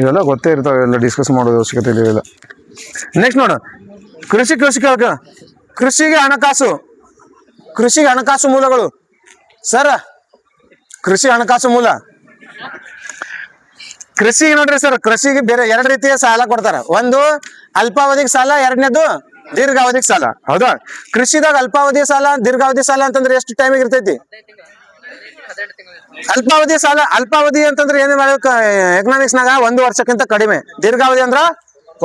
Speaker 1: ಇವೆಲ್ಲ ಗೊತ್ತೇ ಇರ್ತಾವೆ, ಎಲ್ಲ ಡಿಸ್ಕಸ್ ಮಾಡೋದು ಅವಶ್ಯಕತೆ ಇಲ್ಲ. ನೆಕ್ಸ್ಟ್ ನೋಡು ಕೃಷಿಗೆ ಹಣಕಾಸು ಮೂಲಗಳು. ಸರ್ ಕೃಷಿ ಹಣಕಾಸು ಮೂಲ. ಕೃಷಿ ನೋಡ್ರಿ ಸರ್, ಕೃಷಿಗೆ ಬೇರೆ 2 ರೀತಿಯ ಸಾಲ ಕೊಡ್ತಾರ. ಒಂದು ಅಲ್ಪಾವಧಿಗೆ ಸಾಲ, 2ನೇದು ದೀರ್ಘಾವಧಿಗೆ ಸಾಲ ಹೌದಾ. ಕೃಷಿದಾಗ ಅಲ್ಪಾವಧಿ ಸಾಲ, ದೀರ್ಘಾವಧಿ ಸಾಲ ಅಂತಂದ್ರೆ ಎಷ್ಟು ಟೈಮಿಗೆ ಇರ್ತೈತಿ? ಅಲ್ಪಾವಧಿ ಅಂತಂದ್ರೆ ಏನ್ ಮಾಡ್ಬೇಕು ಎಕನಾಮಿಕ್ಸ್ ನಾಗ? 1 ವರ್ಷಕ್ಕಿಂತ ಕಡಿಮೆ. ದೀರ್ಘಾವಧಿ ಅಂದ್ರ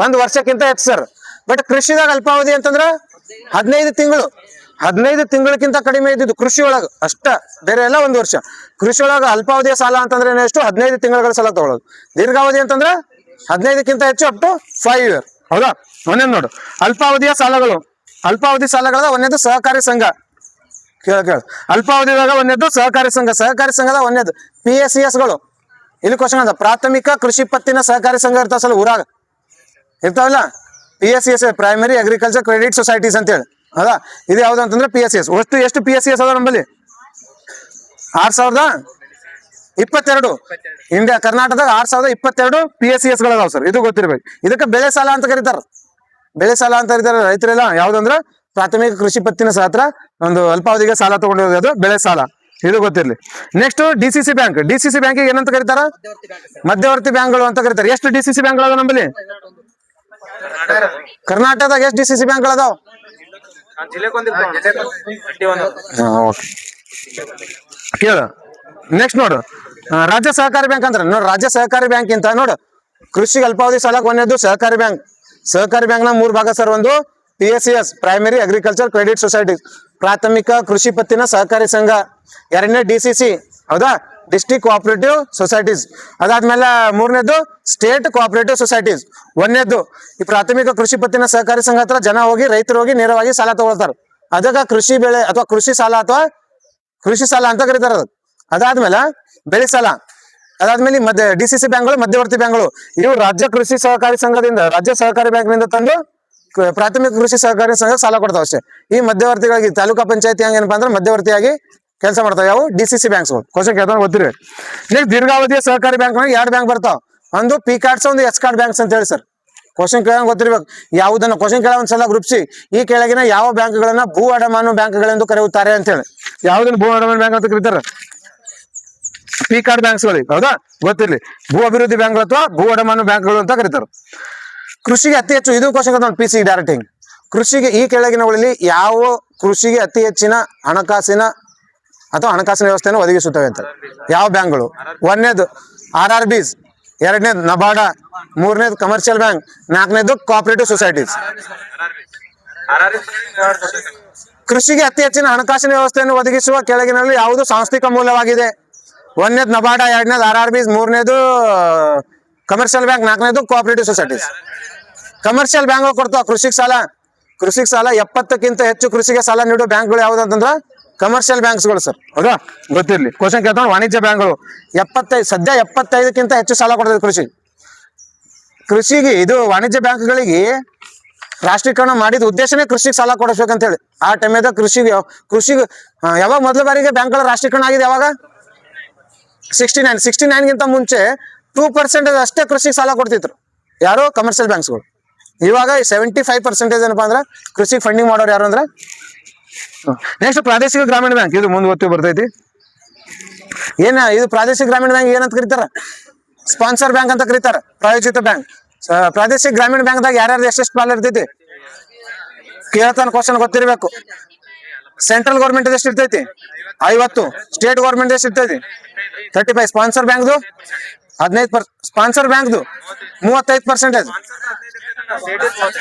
Speaker 1: 1 ವರ್ಷಕ್ಕಿಂತ ಹೆಚ್ಚು ಸರ್. ಬಟ್ ಕೃಷಿದಾಗ ಅಲ್ಪಾವಧಿ ಅಂತಂದ್ರ 15 ತಿಂಗಳು. 15 ತಿಂಗಳಕ್ಕಿಂತ ಕಡಿಮೆ ಇದ್ದಿದ್ದು ಕೃಷಿ ಒಳಗ ಅಷ್ಟ, ಬೇರೆ ಎಲ್ಲ 1 ವರ್ಷ. ಕೃಷಿ ಒಳಗ ಅಲ್ಪಾವಧಿಯ ಸಾಲ ಅಂತಂದ್ರೆ ಎಷ್ಟು? 15 ತಿಂಗಳ ಸಾಲ ತಗೊಳ್ಳೋದು. ದೀರ್ಘಾವಧಿ ಅಂತಂದ್ರೆ 15ಕ್ಕಿಂತ ಹೆಚ್ಚು, ಅಪ್ ಟು 5 ಇಯರ್ ಹೌದಾ? ಒಂದೇದು ನೋಡು, ಅಲ್ಪಾವಧಿಯ ಸಾಲಗಳು. ಅಲ್ಪಾವಧಿ ಸಾಲಗಳ ಒಂದೇದು ಸಹಕಾರಿ ಸಂಘ. ಕೇಳ ಅಲ್ಪಾವಧಿದಾಗ ಒಂದೇದು ಸಹಕಾರಿ ಸಂಘ. ಸಹಕಾರಿ ಸಂಘದ ಒಂದೇದು PSCS ಗಳು. ಇಲ್ಲಿ ಕ್ವಶನ್ ಅದ, ಪ್ರಾಥಮಿಕ ಕೃಷಿ ಪತ್ತಿನ ಸಹಕಾರಿ ಸಂಘ ಇರ್ತಾವ ಸಲ ಊರಾಗ ಇರ್ತಾವಲ್ಲ, PSCS primary agriculture credit societies ಅಂತೇಳಿ. ಹೌದಾ? ಇದು ಯಾವ್ದು ಅಂತಂದ್ರೆ PSCS. ಎಷ್ಟು PSCS ಅದ ನಮ್ಮಲ್ಲಿ? 6022 ಇಂಡಿಯಾ ಕರ್ನಾಟಕದಾಗ 6022 PSCS ಗಳದಾವ ಸರ್. ಇದು ಗೊತ್ತಿರ್ಬೇಕು. ಇದಕ್ಕೆ ಬೆಳೆ ಸಾಲ ಅಂತ ಕರೀತಾರ. ಬೆಳೆ ಸಾಲ ಅಂತ ಕರೀತಾರೆ ರೈತರೆಲ್ಲ. ಯಾವ್ದಂದ್ರ ಪ್ರಾಥಮಿಕ ಕೃಷಿ ಪತ್ತಿನ ಹತ್ರ ಒಂದು ಅಲ್ಪಾವಧಿಗೆ ಸಾಲ ತಗೊಂಡಿರೋದು ಬೆಳೆ ಸಾಲ. ಇದು ಗೊತ್ತಿರ್ಲಿ. Next DCC bank. DCC ಬ್ಯಾಂಕಿಗೆ ಏನಂತ ಕರೀತಾರ? ಮಧ್ಯವರ್ತಿ ಬ್ಯಾಂಕ್ಗಳು ಅಂತ ಕರೀತಾರೆ. ಎಷ್ಟು DCC ಬ್ಯಾಂಕ್ಗಳದಾವ ನಮ್ಮಲ್ಲಿ? ಕರ್ನಾಟಕದಾಗ ಎಷ್ಟು DCC ಬ್ಯಾಂಕ್ಗಳದಾವ? ಕೇಳ. ನೆಕ್ಸ್ಟ್ ನೋಡು, ರಾಜ್ಯ ಸಹಕಾರಿ ಬ್ಯಾಂಕ್ ಅಂದ್ರೆ ನೋಡು, ರಾಜ್ಯ ಸಹಕಾರಿ ಬ್ಯಾಂಕ್ ಇಂತ ನೋಡು, ಕೃಷಿಗೆ ಅಲ್ಪಾವಧಿ ಸಾಲಕ್ಕೆ ಒಂದೇದು ಸಹಕಾರಿ ಬ್ಯಾಂಕ್. ಸಹಕಾರಿ ಬ್ಯಾಂಕ್ ನ 3 ಭಾಗ ಸರ್. ಒಂದು PSCS primary agriculture credit societies, ಪ್ರಾಥಮಿಕ ಕೃಷಿ ಪತ್ತಿನ ಸಹಕಾರಿ ಸಂಘ. ಎರಡನೇ DCC, ಹೌದಾ, ಡಿಸ್ಟ್ರಿಕ್ಟ್ ಕೋಆಪರೇಟಿವ್ ಸೊಸೈಟೀಸ್. ಅದಾದ್ಮೇಲೆ ಮೂರನೇದು ಸ್ಟೇಟ್ ಕೋಆಪರೇಟಿವ್ ಸೊಸೈಟೀಸ್. ಒಂದೇದ್ದು ಈ ಪ್ರಾಥಮಿಕ ಕೃಷಿ ಪತ್ತಿನ ಸಹಕಾರಿ ಸಂಘ ಹತ್ರ ಜನ ಹೋಗಿ, ರೈತರು ಹೋಗಿ ನೇರವಾಗಿ ಸಾಲ ತಗೊಳ್ತಾರೆ. ಅದಕ್ಕ ಕೃಷಿ ಬೆಳೆ ಅಥವಾ ಕೃಷಿ ಸಾಲ ಅಥವಾ ಕೃಷಿ ಸಾಲ ಅಂತ ಕರೀತಾರ. ಅದಾದ್ಮೇಲೆ ಬೆಳೆ ಸಾಲ. ಅದಾದ್ಮೇಲೆ DCC ಬ್ಯಾಂಕ್ಗಳು ಮಧ್ಯವರ್ತಿ ಬ್ಯಾಂಕ್ಗಳು. ಇವು ರಾಜ್ಯ ಕೃಷಿ ಸಹಕಾರಿ ಸಂಘದಿಂದ, ರಾಜ್ಯ ಸಹಕಾರಿ ಬ್ಯಾಂಕ್ನಿಂದ ತಂದು ಪ್ರಾಥಮಿಕ ಕೃಷಿ ಸಹಕಾರಿ ಸಂಘ ಸಾಲ ಕೊಡ್ತಾವ ಅಷ್ಟೇ. ಈ ಮಧ್ಯವರ್ತಿಗಾಗಿ ತಾಲೂಕಾ ಪಂಚಾಯತಿ ಹಂಗೇನಪ್ಪ ಅಂದ್ರೆ ಮಧ್ಯವರ್ತಿಯಾಗಿ ಕೆಲಸ ಮಾಡ್ತಾವ. ಯಾವ? DCC ಬ್ಯಾಂಕ್ಸ್ಗಳು. ಕ್ವಶನ್ ಕೇಳ್ತಾನೆ ಗೊತ್ತಿರಿ. ನೆಕ್ಸ್ಟ್ ದೀರ್ಘಾವಧಿಯ ಸಹಕಾರಿ ಬ್ಯಾಂಕ್ 2 ಬ್ಯಾಂಕ್ ಬರ್ತಾವ. ಒಂದು PCARDS, ಒಂದು SCARD ಬ್ಯಾಂಕ್ಸ್ ಅಂತ ಹೇಳಿ ಸರ್. ಕ್ವಶನ್ ಕೇಳ ಗೊತ್ತಿರ್ಬೇಕು. ಯಾವುದನ್ನ ಕ್ವಶನ್ ಕೇಳ ಒಂದ್ಸಲ ಗ್ರೂಪ್ಸಿ. ಈ ಕೆಳಗಿನ ಯಾವ ಬ್ಯಾಂಕ್ಗಳನ್ನ ಭೂ ಅಡಮಾನು ಬ್ಯಾಂಕ್ಗಳೆಂದು ಕರೆಯುತ್ತಾರೆ ಅಂತ ಹೇಳಿ. ಯಾವುದನ್ನ ಭೂ ಅಡಮಾನು ಬ್ಯಾಂಕ್ ಅಂತ ಕರೀತಾರೆ? PCARD ಬ್ಯಾಂಕ್ಸ್ಗಳು. ಹೌದಾ? ಗೊತ್ತಿರ್ಲಿ. ಭೂ ಅಭಿವೃದ್ಧಿ ಬ್ಯಾಂಕ್ಗಳು ಅಥವಾ ಭೂ ಅಡಮಾನು ಬ್ಯಾಂಕ್ಗಳು ಅಂತ ಕರೀತಾರೆ. ಕೃಷಿಗೆ ಅತಿ ಹೆಚ್ಚು, ಇದು ಕ್ವಶನ್ PC ಡೈರೆಕ್ಟ್ ಹಿಂಗ್. ಕೃಷಿಗೆ ಈ ಕೆಳಗಿನವುಗಳಲ್ಲಿ ಯಾವ ಕೃಷಿಗೆ ಅತಿ ಹೆಚ್ಚಿನ ಹಣಕಾಸಿನ ಅಥವಾ ಹಣಕಾಸಿನ ವ್ಯವಸ್ಥೆಯನ್ನು ಒದಗಿಸುತ್ತವೆ ಅಂತ ಯಾವ ಬ್ಯಾಂಕ್ಗಳು? ಒಂದನೇದು RRBs, ಎರಡನೇದು ನಬಾರ್ಡ, ಮೂರನೇದು ಕಮರ್ಷಿಯಲ್ ಬ್ಯಾಂಕ್, ನಾಲ್ಕನೇದು ಕೋಆಪರೇಟಿವ್ ಸೊಸೈಟೀಸ್. ಕೃಷಿಗೆ ಅತಿ ಹೆಚ್ಚಿನ ಹಣಕಾಸಿನ ವ್ಯವಸ್ಥೆಯನ್ನು ಒದಗಿಸುವ ಕೆಳಗಿನಲ್ಲಿ ಯಾವುದು ಸಾಂಸ್ಥಿಕ ಮೂಲವಾಗಿದೆ? ಒಂದನೇದು ನಬಾರ್ಡ, ಎರಡನೇದು RRBs, ಮೂರನೇದು ಕಮರ್ಷಿಯಲ್ ಬ್ಯಾಂಕ್, ನಾಲ್ಕನೇದು ಕೋಆಪರೇಟಿವ್ ಸೊಸೈಟೀಸ್. ಕಮರ್ಷಿಯಲ್ ಬ್ಯಾಂಕ್ ಕೊಡ್ತಾವ ಕೃಷಿಗೆ ಸಾಲ. ಕೃಷಿಗೆ ಸಾಲ 70ಕ್ಕಿಂತ ಹೆಚ್ಚು ಕೃಷಿಗೆ ಸಾಲ ನೀಡೋ ಬ್ಯಾಂಕ್ಗಳು ಯಾವ್ದು ಅಂತಂದ್ರ ಕಮರ್ಷಿಯಲ್ ಬ್ಯಾಂಕ್ಸ್ಗಳು ಸರ್. ಹೌದಾ? ಗೊತ್ತಿರ್ಲಿ. ಕ್ವಶನ್ ಕೇಳ್ತಾವ. ವಾಣಿಜ್ಯ ಬ್ಯಾಂಕ್ಗಳು 75ಕ್ಕಿಂತ ಹೆಚ್ಚು ಸಾಲ ಕೊಡ್ತದೆ ಕೃಷಿಗೆ. ಇದು ವಾಣಿಜ್ಯ ಬ್ಯಾಂಕ್ಗಳಿಗೆ ರಾಷ್ಟ್ರೀಕರಣ ಮಾಡಿದ ಉದ್ದೇಶನೇ ಕೃಷಿಗೆ ಸಾಲ ಕೊಡಿಸ್ಬೇಕಂತ ಹೇಳಿ. ಆ ಟೈಮ್ದಾಗ ಕೃಷಿಗೆ ಯಾವಾಗ ಮೊದಲ ಬಾರಿಗೆ ಬ್ಯಾಂಕ್ಗಳ ರಾಷ್ಟ್ರೀಕರಣ ಆಗಿದೆ? ಯಾವಾಗ? 69ಗಿಂತ ಮುಂಚೆ 2% ಅಷ್ಟೇ ಕೃಷಿಗೆ ಸಾಲ ಕೊಡ್ತಿದ್ರು. ಯಾರು? ಕಮರ್ಷಿಯಲ್ ಬ್ಯಾಂಕ್ಸ್ಗಳು. ಇವಾಗ 75% ಏನಪ್ಪಾ ಅಂದ್ರೆ ಕೃಷಿಗೆ ಫಂಡಿಂಗ್ ಮಾಡೋರು ಯಾರು ಅಂದ್ರೆ. ನೆಕ್ಸ್ಟ್ ಪ್ರಾದೇಶಿಕ ಗ್ರಾಮೀಣ ಬ್ಯಾಂಕ್. ಇದು ಮುಂದೆ ಗೊತ್ತಿ ಬರ್ತೈತಿ. ಇದು ಪ್ರಾದೇಶಿಕ ಗ್ರಾಮೀಣ ಬ್ಯಾಂಕ್ ಏನಂತ ಕರೀತಾರ? ಸ್ಪಾನ್ಸರ್ ಬ್ಯಾಂಕ್ ಅಂತ ಕರೀತಾರ. ಪ್ರಾಯೋಜಿತ ಬ್ಯಾಂಕ್. ಪ್ರಾದೇಶಿಕ ಗ್ರಾಮೀಣ ಬ್ಯಾಂಕ್ದಾಗ ಯಾರ್ಯಾರು ಎಷ್ಟೆಷ್ಟು ಪಾಲು ಇರ್ತೈತಿ ಕೇಳ್ತಾನ. ಕ್ವಶನ್ ಗೊತ್ತಿರ್ಬೇಕು. ಸೆಂಟ್ರಲ್ ಗೌರ್ಮೆಂಟ್ ಎಷ್ಟು ಇರ್ತೈತಿ? 50. ಸ್ಟೇಟ್ ಗೌರ್ಮೆಂಟ್ ಎಷ್ಟು ಇರ್ತೈತಿ? 35. ಸ್ಪಾನ್ಸರ್ ಬ್ಯಾಂಕ್ದು 15%. ಸ್ಪಾನ್ಸರ್ ಬ್ಯಾಂಕ್ದು 35%.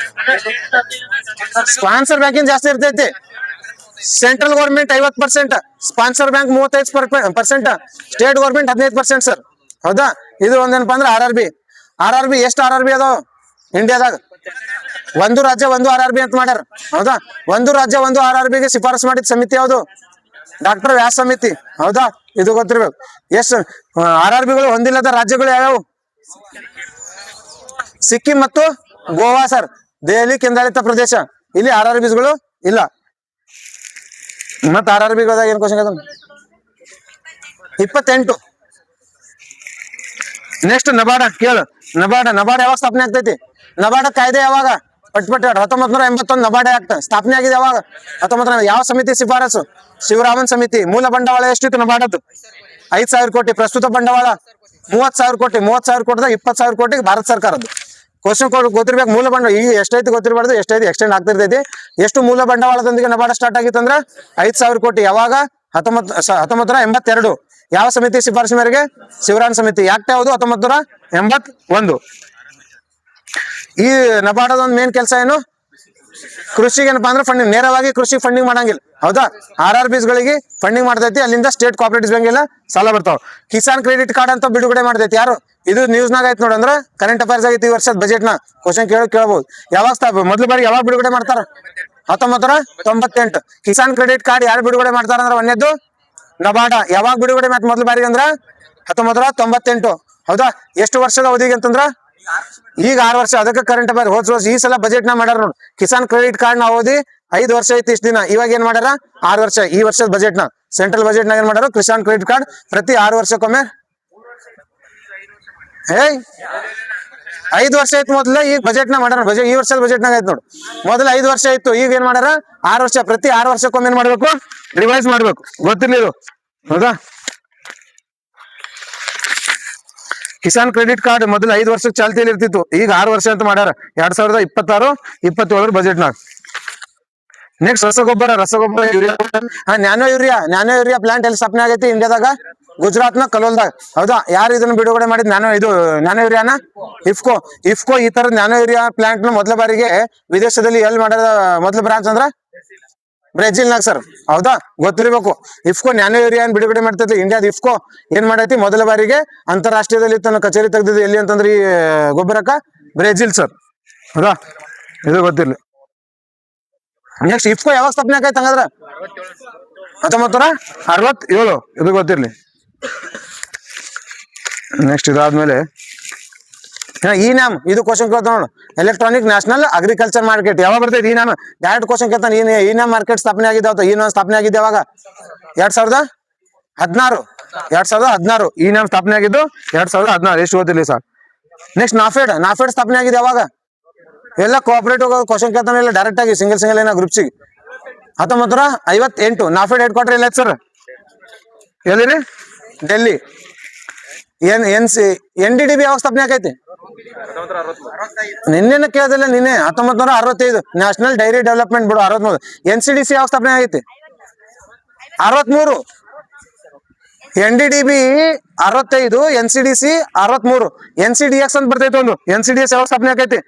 Speaker 1: ಸ್ಪಾನ್ಸರ್ ಬ್ಯಾಂಕಿನ ಜಾಸ್ತಿ ಇರ್ತೈತಿ. Central government 50%, sponsor bank 35%, state government 15% sir. ಹೌದಾ? ಇದು ಒಂದೇನಪ್ಪ ಅಂದ್ರೆ RRB. ಎಷ್ಟು RRB ಅದಾವ ಇಂಡಿಯಾದಾಗ? ಒಂದು ರಾಜ್ಯ ಒಂದು RRB ಅಂತ ಮಾಡ್ಯಾರ. ಹೌದಾ? ಒಂದು ರಾಜ್ಯ ಒಂದು RRBಗೆ ಶಿಫಾರಸು ಮಾಡಿದ ಸಮಿತಿ ಯಾವುದು? ಡಾಕ್ಟರ್ ವ್ಯಾಸ್ ಸಮಿತಿ. ಹೌದಾ? ಇದು ಗೊತ್ತಿರ್ಬೇಕು. ಎಷ್ಟು RRBಗಳು ಹೊಂದಿಲ್ಲದ ರಾಜ್ಯಗಳು ಯಾವ್ಯಾವು? ಸಿಕ್ಕಿಂ ಮತ್ತು ಗೋವಾ ಸರ್. ದೆಹಲಿ ಕೇಂದ್ರಾಡಳಿತ ಪ್ರದೇಶ. ಇಲ್ಲಿ RRBಗಳು ಇಲ್ಲ. ಮತ್ತೆ RRBಗಳದಾಗ ಏನ್ ಕ್ವಶನ್ ಅದ? 28. ನೆಕ್ಸ್ಟ್ ನಬಾರ್ಡ. ಕೇಳು. ನಬಾರ್ಡ ಯಾವಾಗ ಸ್ಥಾಪನೆ ಆಗ್ತೈತಿ? ನಬಾರ್ಡ ಕಾಯ್ದೆ ಯಾವಾಗ? 1981 ನಬಾರ್ಡ ಆಕ್ಟ್ ಸ್ಥಾಪನೆ ಆಗಿದೆ. ಯಾವಾಗ? 19 ಯಾವ ಸಮಿತಿ ಶಿಫಾರಸು? ಶಿವರಾಮನ್ ಸಮಿತಿ. ಮೂಲ ಬಂಡವಾಳ ಎಷ್ಟಿತ್ತು ನಬಾರ್ಡದ್ದು? 5,000 ಕೋಟಿ. ಪ್ರಸ್ತುತ ಬಂಡವಾಳ 30,000 ಕೋಟಿ. 30,000 ಕೋಟಿದಾಗ 20,000 ಕೋಟಿ ಭಾರತ ಸರ್ಕಾರದ್ದು. ಕ್ವಶನ್ ಗೊತ್ತಿರ್ಬೇಕು. ಮೂಲ ಬಂಡವಾಳ ಈಗ ಎಷ್ಟೈತಿ ಗೊತ್ತಿರಬಾರ್ದು, ಎಷ್ಟೈತಿ ಎಕ್ಸ್ಟೆಂಡ್ ಆಗ್ತಿರ್ತೈತಿ. ಎಷ್ಟು ಮೂಲ ಬಂಡವಾಳದೊಂದಿಗೆ ನಬಾರ್ಡ ಸ್ಟಾರ್ಟ್ ಆಗಿತ್ತು ಅಂದ್ರೆ 5,000 ಕೋಟಿ. ಯಾವಾಗ? 1982. ಯಾವ ಸಮಿತಿ ಶಿಫಾರಸು ಮೇರೆಗೆ? ಶಿವರಾಮ್ ಸಮಿತಿ. ಆಕ್ಟ್ ಯಾವುದು? 1981. ಈ ನಬಾರ್ಡದ ಒಂದು ಮೇನ್ ಕೆಲಸ ಏನು? ಕೃಷಿಗೆ ಏನಪ್ಪಾ ಅಂದ್ರೆ ಫಂಡಿಂಗ್ ನೇರವಾಗಿ ಕೃಷಿ ಫಂಡಿಂಗ್ ಮಾಡಂಗಿಲ್ಲ ಹೌದಾ. RRBs ಗಳಿಗೆ ಫಂಡಿಂಗ್ ಮಾಡ್ತೈತಿ, ಅಲ್ಲಿಂದ ಸ್ಟೇಟ್ ಕೋಆಪರೇಟಿವ್ ಬ್ಯಾಂಕ್ ಎಲ್ಲ ಸಾಲ ಬರ್ತಾವ. ಕಿಸಾನ್ ಕ್ರೆಡಿಟ್ ಕಾರ್ಡ್ ಅಂತ ಬಿಡುಗಡೆ ಮಾಡ್ತೈತಿ ಯಾರು, ಇದು ನ್ಯೂಸ್ ನಾಗ ಐತಿ ನೋಡಂದ್ರ ಕರೆಂಟ್ ಅಫೇರ್ಸ್ ಆಗೈತಿ ಈ ವರ್ಷದ ಬಜೆಟ್ ನ. ಕ್ವಶನ್ ಕೇಳಬಹುದು, ಯಾವಾಗ ಮೊದಲು ಬಾರಿ ಯಾವಾಗ ಬಿಡುಗಡೆ ಮಾಡ್ತಾರ? 1998. ಕಿಸಾನ್ ಕ್ರೆಡಿಟ್ ಕಾರ್ಡ್ ಯಾರು ಬಿಡುಗಡೆ ಮಾಡ್ತಾರ ಅಂದ್ರ ಒಂದೇದ್ದು ನಬಾರ್ಡ. ಯಾವಾಗ ಬಿಡುಗಡೆ ಮಾಡ್ತ ಮೊದಲು ಬಾರಿ ಅಂದ್ರ 1998. ಹೌದಾ. ಎಷ್ಟು ವರ್ಷದ ಅವಧಿಗೆ ಅಂತಂದ್ರ ಈಗ 6 ವರ್ಷ. ಅದಕ್ಕೆ ಕರೆಂಟ್ ಅಫೇರ್ ಹೋದ್ ವರ್ಷ ಈ ಸಲ ಬಜೆಟ್ ನ ಮಾಡ್ಯಾರ ನೋಡಿ. ಕಿಸಾನ್ ಕ್ರೆಡಿಟ್ ಕಾರ್ಡ್ ನ ಅವಧಿ 5 ವರ್ಷ ಐತಿ ಇಷ್ಟ ದಿನ, ಇವಾಗ ಏನ್ ಮಾಡ್ಯಾರ 6 ವರ್ಷ. ಈ ವರ್ಷದ ಬಜೆಟ್ ನ ಸೆಂಟ್ರಲ್ ಬಜೆಟ್ ನಾಗ ಏನ್ ಮಾಡ್ಯಾರ, ಕಿಸಾನ್ ಕ್ರೆಡಿಟ್ ಕಾರ್ಡ್ ಪ್ರತಿ 6 ವರ್ಷಕ್ಕೊಮ್ಮೆ 5 ವರ್ಷ ಐತಿ ಮೊದಲ. ಈಗ ಬಜೆಟ್ ನ ಮಾಡ್ಯಾರ, ಈ ವರ್ಷದ ಬಜೆಟ್ ನಾಗ ಐತಿ ನೋಡು. ಮೊದಲು 5 ವರ್ಷ ಇತ್ತು, ಈಗ ಏನ್ ಮಾಡ್ಯಾರ 6 ವರ್ಷ. ಪ್ರತಿ 6 ವರ್ಷಕ್ಕೊಮ್ಮೆ ಏನ್ ಮಾಡ್ಬೇಕು, ರಿವೈಸ್ ಮಾಡ್ಬೇಕು. ಗೊತ್ತಿರ್ಲಿಲ್ಲ ಹೌದಾ. ಕಿಸಾನ್ ಕ್ರೆಡಿಟ್ ಕಾರ್ಡ್ ಮೊದಲು 5 ವರ್ಷಕ್ಕೆ ಚಾಲ್ತಿಯಲ್ಲಿ ಇರ್ತಿತ್ತು, ಈಗ 6 ವರ್ಷ ಅಂತ ಮಾಡ್ಯಾರ 2026-27 ಬಜೆಟ್ ನಾಗ. ನೆಕ್ಸ್ಟ್ ರಸಗೊಬ್ಬರ ಯೂರಿಯಾ. ನ್ಯಾನೋ ಯೂರಿಯಾ ಪ್ಲಾಂಟ್ ಎಲ್ಲಿ ಸ್ಥಾಪನೆ ಆಗೈತಿ ಇಂಡಿಯಾದಾಗ? ಗುಜರಾತ್ ನ ಕಲೋಲ್ದಾಗ. ಹೌದಾ. ಯಾರು ಇದನ್ನ ಬಿಡುಗಡೆ ಮಾಡಿದ್? ನ್ಯಾನೋ ಯೂರಿಯಾನ ಇಫ್ಕೋ ಈ ತರದ ನ್ಯಾನೋ ಯೂರಿಯಾ ಪ್ಲಾಂಟ್ ನ ಮೊದಲ ಬಾರಿಗೆ ವಿದೇಶದಲ್ಲಿ ಎಲ್ಲಿ ಮಾಡ್ಯಾರ? ಮೊದಲ ಬ್ರಾಂಚ್ ಅಂದ್ರ ಬ್ರೆಜಿಲ್ ನಾಗ ಸರ್. ಹೌದಾ, ಗೊತ್ತಿರ್ಬೇಕು. ಇಫ್ಕೋ ನ್ಯಾನೋ ಯೂರಿಯಾ ಬಿಡುಗಡೆ ಮಾಡ್ತೈತಿ ಇಂಡಿಯಾದ. ಇಫ್ಕೋ ಏನ್ ಮಾಡೈತಿ ಮೊದಲ ಬಾರಿಗೆ ಅಂತಾರಾಷ್ಟ್ರೀಯದಲ್ಲಿ ತನ್ನ ಕಚೇರಿ ತೆಗ್ದಿದ್ದು ಎಲ್ಲಿ ಅಂತಂದ್ರೆ ಈ ಗೊಬ್ಬರಕ್ಕ ಬ್ರೆಜಿಲ್ ಸರ್. ಹೌದಾ, ಇದು ಗೊತ್ತಿರ್ಲಿ. ನೆಕ್ಸ್ಟ್ ಇಫ್ಕೋ ಯಾವಾಗ ಸ್ಥಾಪನೆ ಆಗೈತೆ ಹಂಗಾದ್ರ? 1967. ಇದು ಗೊತ್ತಿರ್ಲಿ. ನೆಕ್ಸ್ಟ್ ಇದಾದ್ಮೇಲೆ ಈ ನ್ಯಾಮ್, ಇದು ಕ್ವಶನ್ ಕೇಳ್ತಾವ ನೋಡು. ಎಲೆಕ್ಟ್ರಾನಿಕ್ ನ್ಯಾಷನಲ್ ಅಗ್ರಿಕಲ್ಚರ್ ಮಾರ್ಕೆಟ್ ಯಾವಾಗ ಬರ್ತೈತಿ? ಈ ನ್ಯಾಮ್ ಡೈರೆಕ್ಟ್ ಕ್ವಶನ್ ಕೇಳ್ತಾನೆ. ಈ ನ್ಯಾಮ್ ಮಾರ್ಕೆಟ್ ಸ್ಥಾಪನೆ ಆಗಿದ್ದಾವ. ಈ ನ್ಯಾಮ್ ಸ್ಥಾಪನೆ ಆಗಿದ್ದೆ ಯಾವಾಗ? 2016. ಈ ನ್ಯಾಮ್ ಸ್ಥಾಪನೆ ಆಗಿದ್ದು 2016. ಎಷ್ಟು ಗೊತ್ತಿರ್ಲಿ ಸರ್. ನೆಕ್ಸ್ಟ್ ನಾಫೆಡ್ ಸ್ಥಾಪನೆ ಆಗಿದೆ ಯಾವಾಗ? ಎಲ್ಲ ಕೋಆಪರೇಟಿವ್ ಕ್ವಶನ್ ಕೇಳ್ತಾನೆ, ಇಲ್ಲ ಡೈರೆಕ್ಟ್ ಆಗಿ ಸಿಂಗಲ್ ಏನೋ ಗ್ರೂಪ್ಸಿಗೆ. 1958. ನಾಫೆಡ್ ಹೆಡ್ ಕ್ವಾರ್ಟರ್ ಎಲ್ಲ ಸರ್ ಎಲ್ಲಿರಿ? ಡೆಲ್ಲಿ. NDDB ಯಾವಾಗ ಸ್ಥಾಪನೆ ಆಗೈತಿ? ನಿನ್ನೆ ಕೇಳಿದಿಲ್ಲ ನಿನ್ನೆ. 1965. National dairy development board 63. NCDC ಯಾವಾಗ ಸ್ಥಾಪನೆ ಆಗೈತಿ? 63. NDDB 65, NCDC 63. NCDX ಅಂತ ಬರ್ತೈತಿ ಒಂದು. NCDX ಯಾವಾಗ ಸ್ಥಾಪನೆ ಆಗೈತಿ?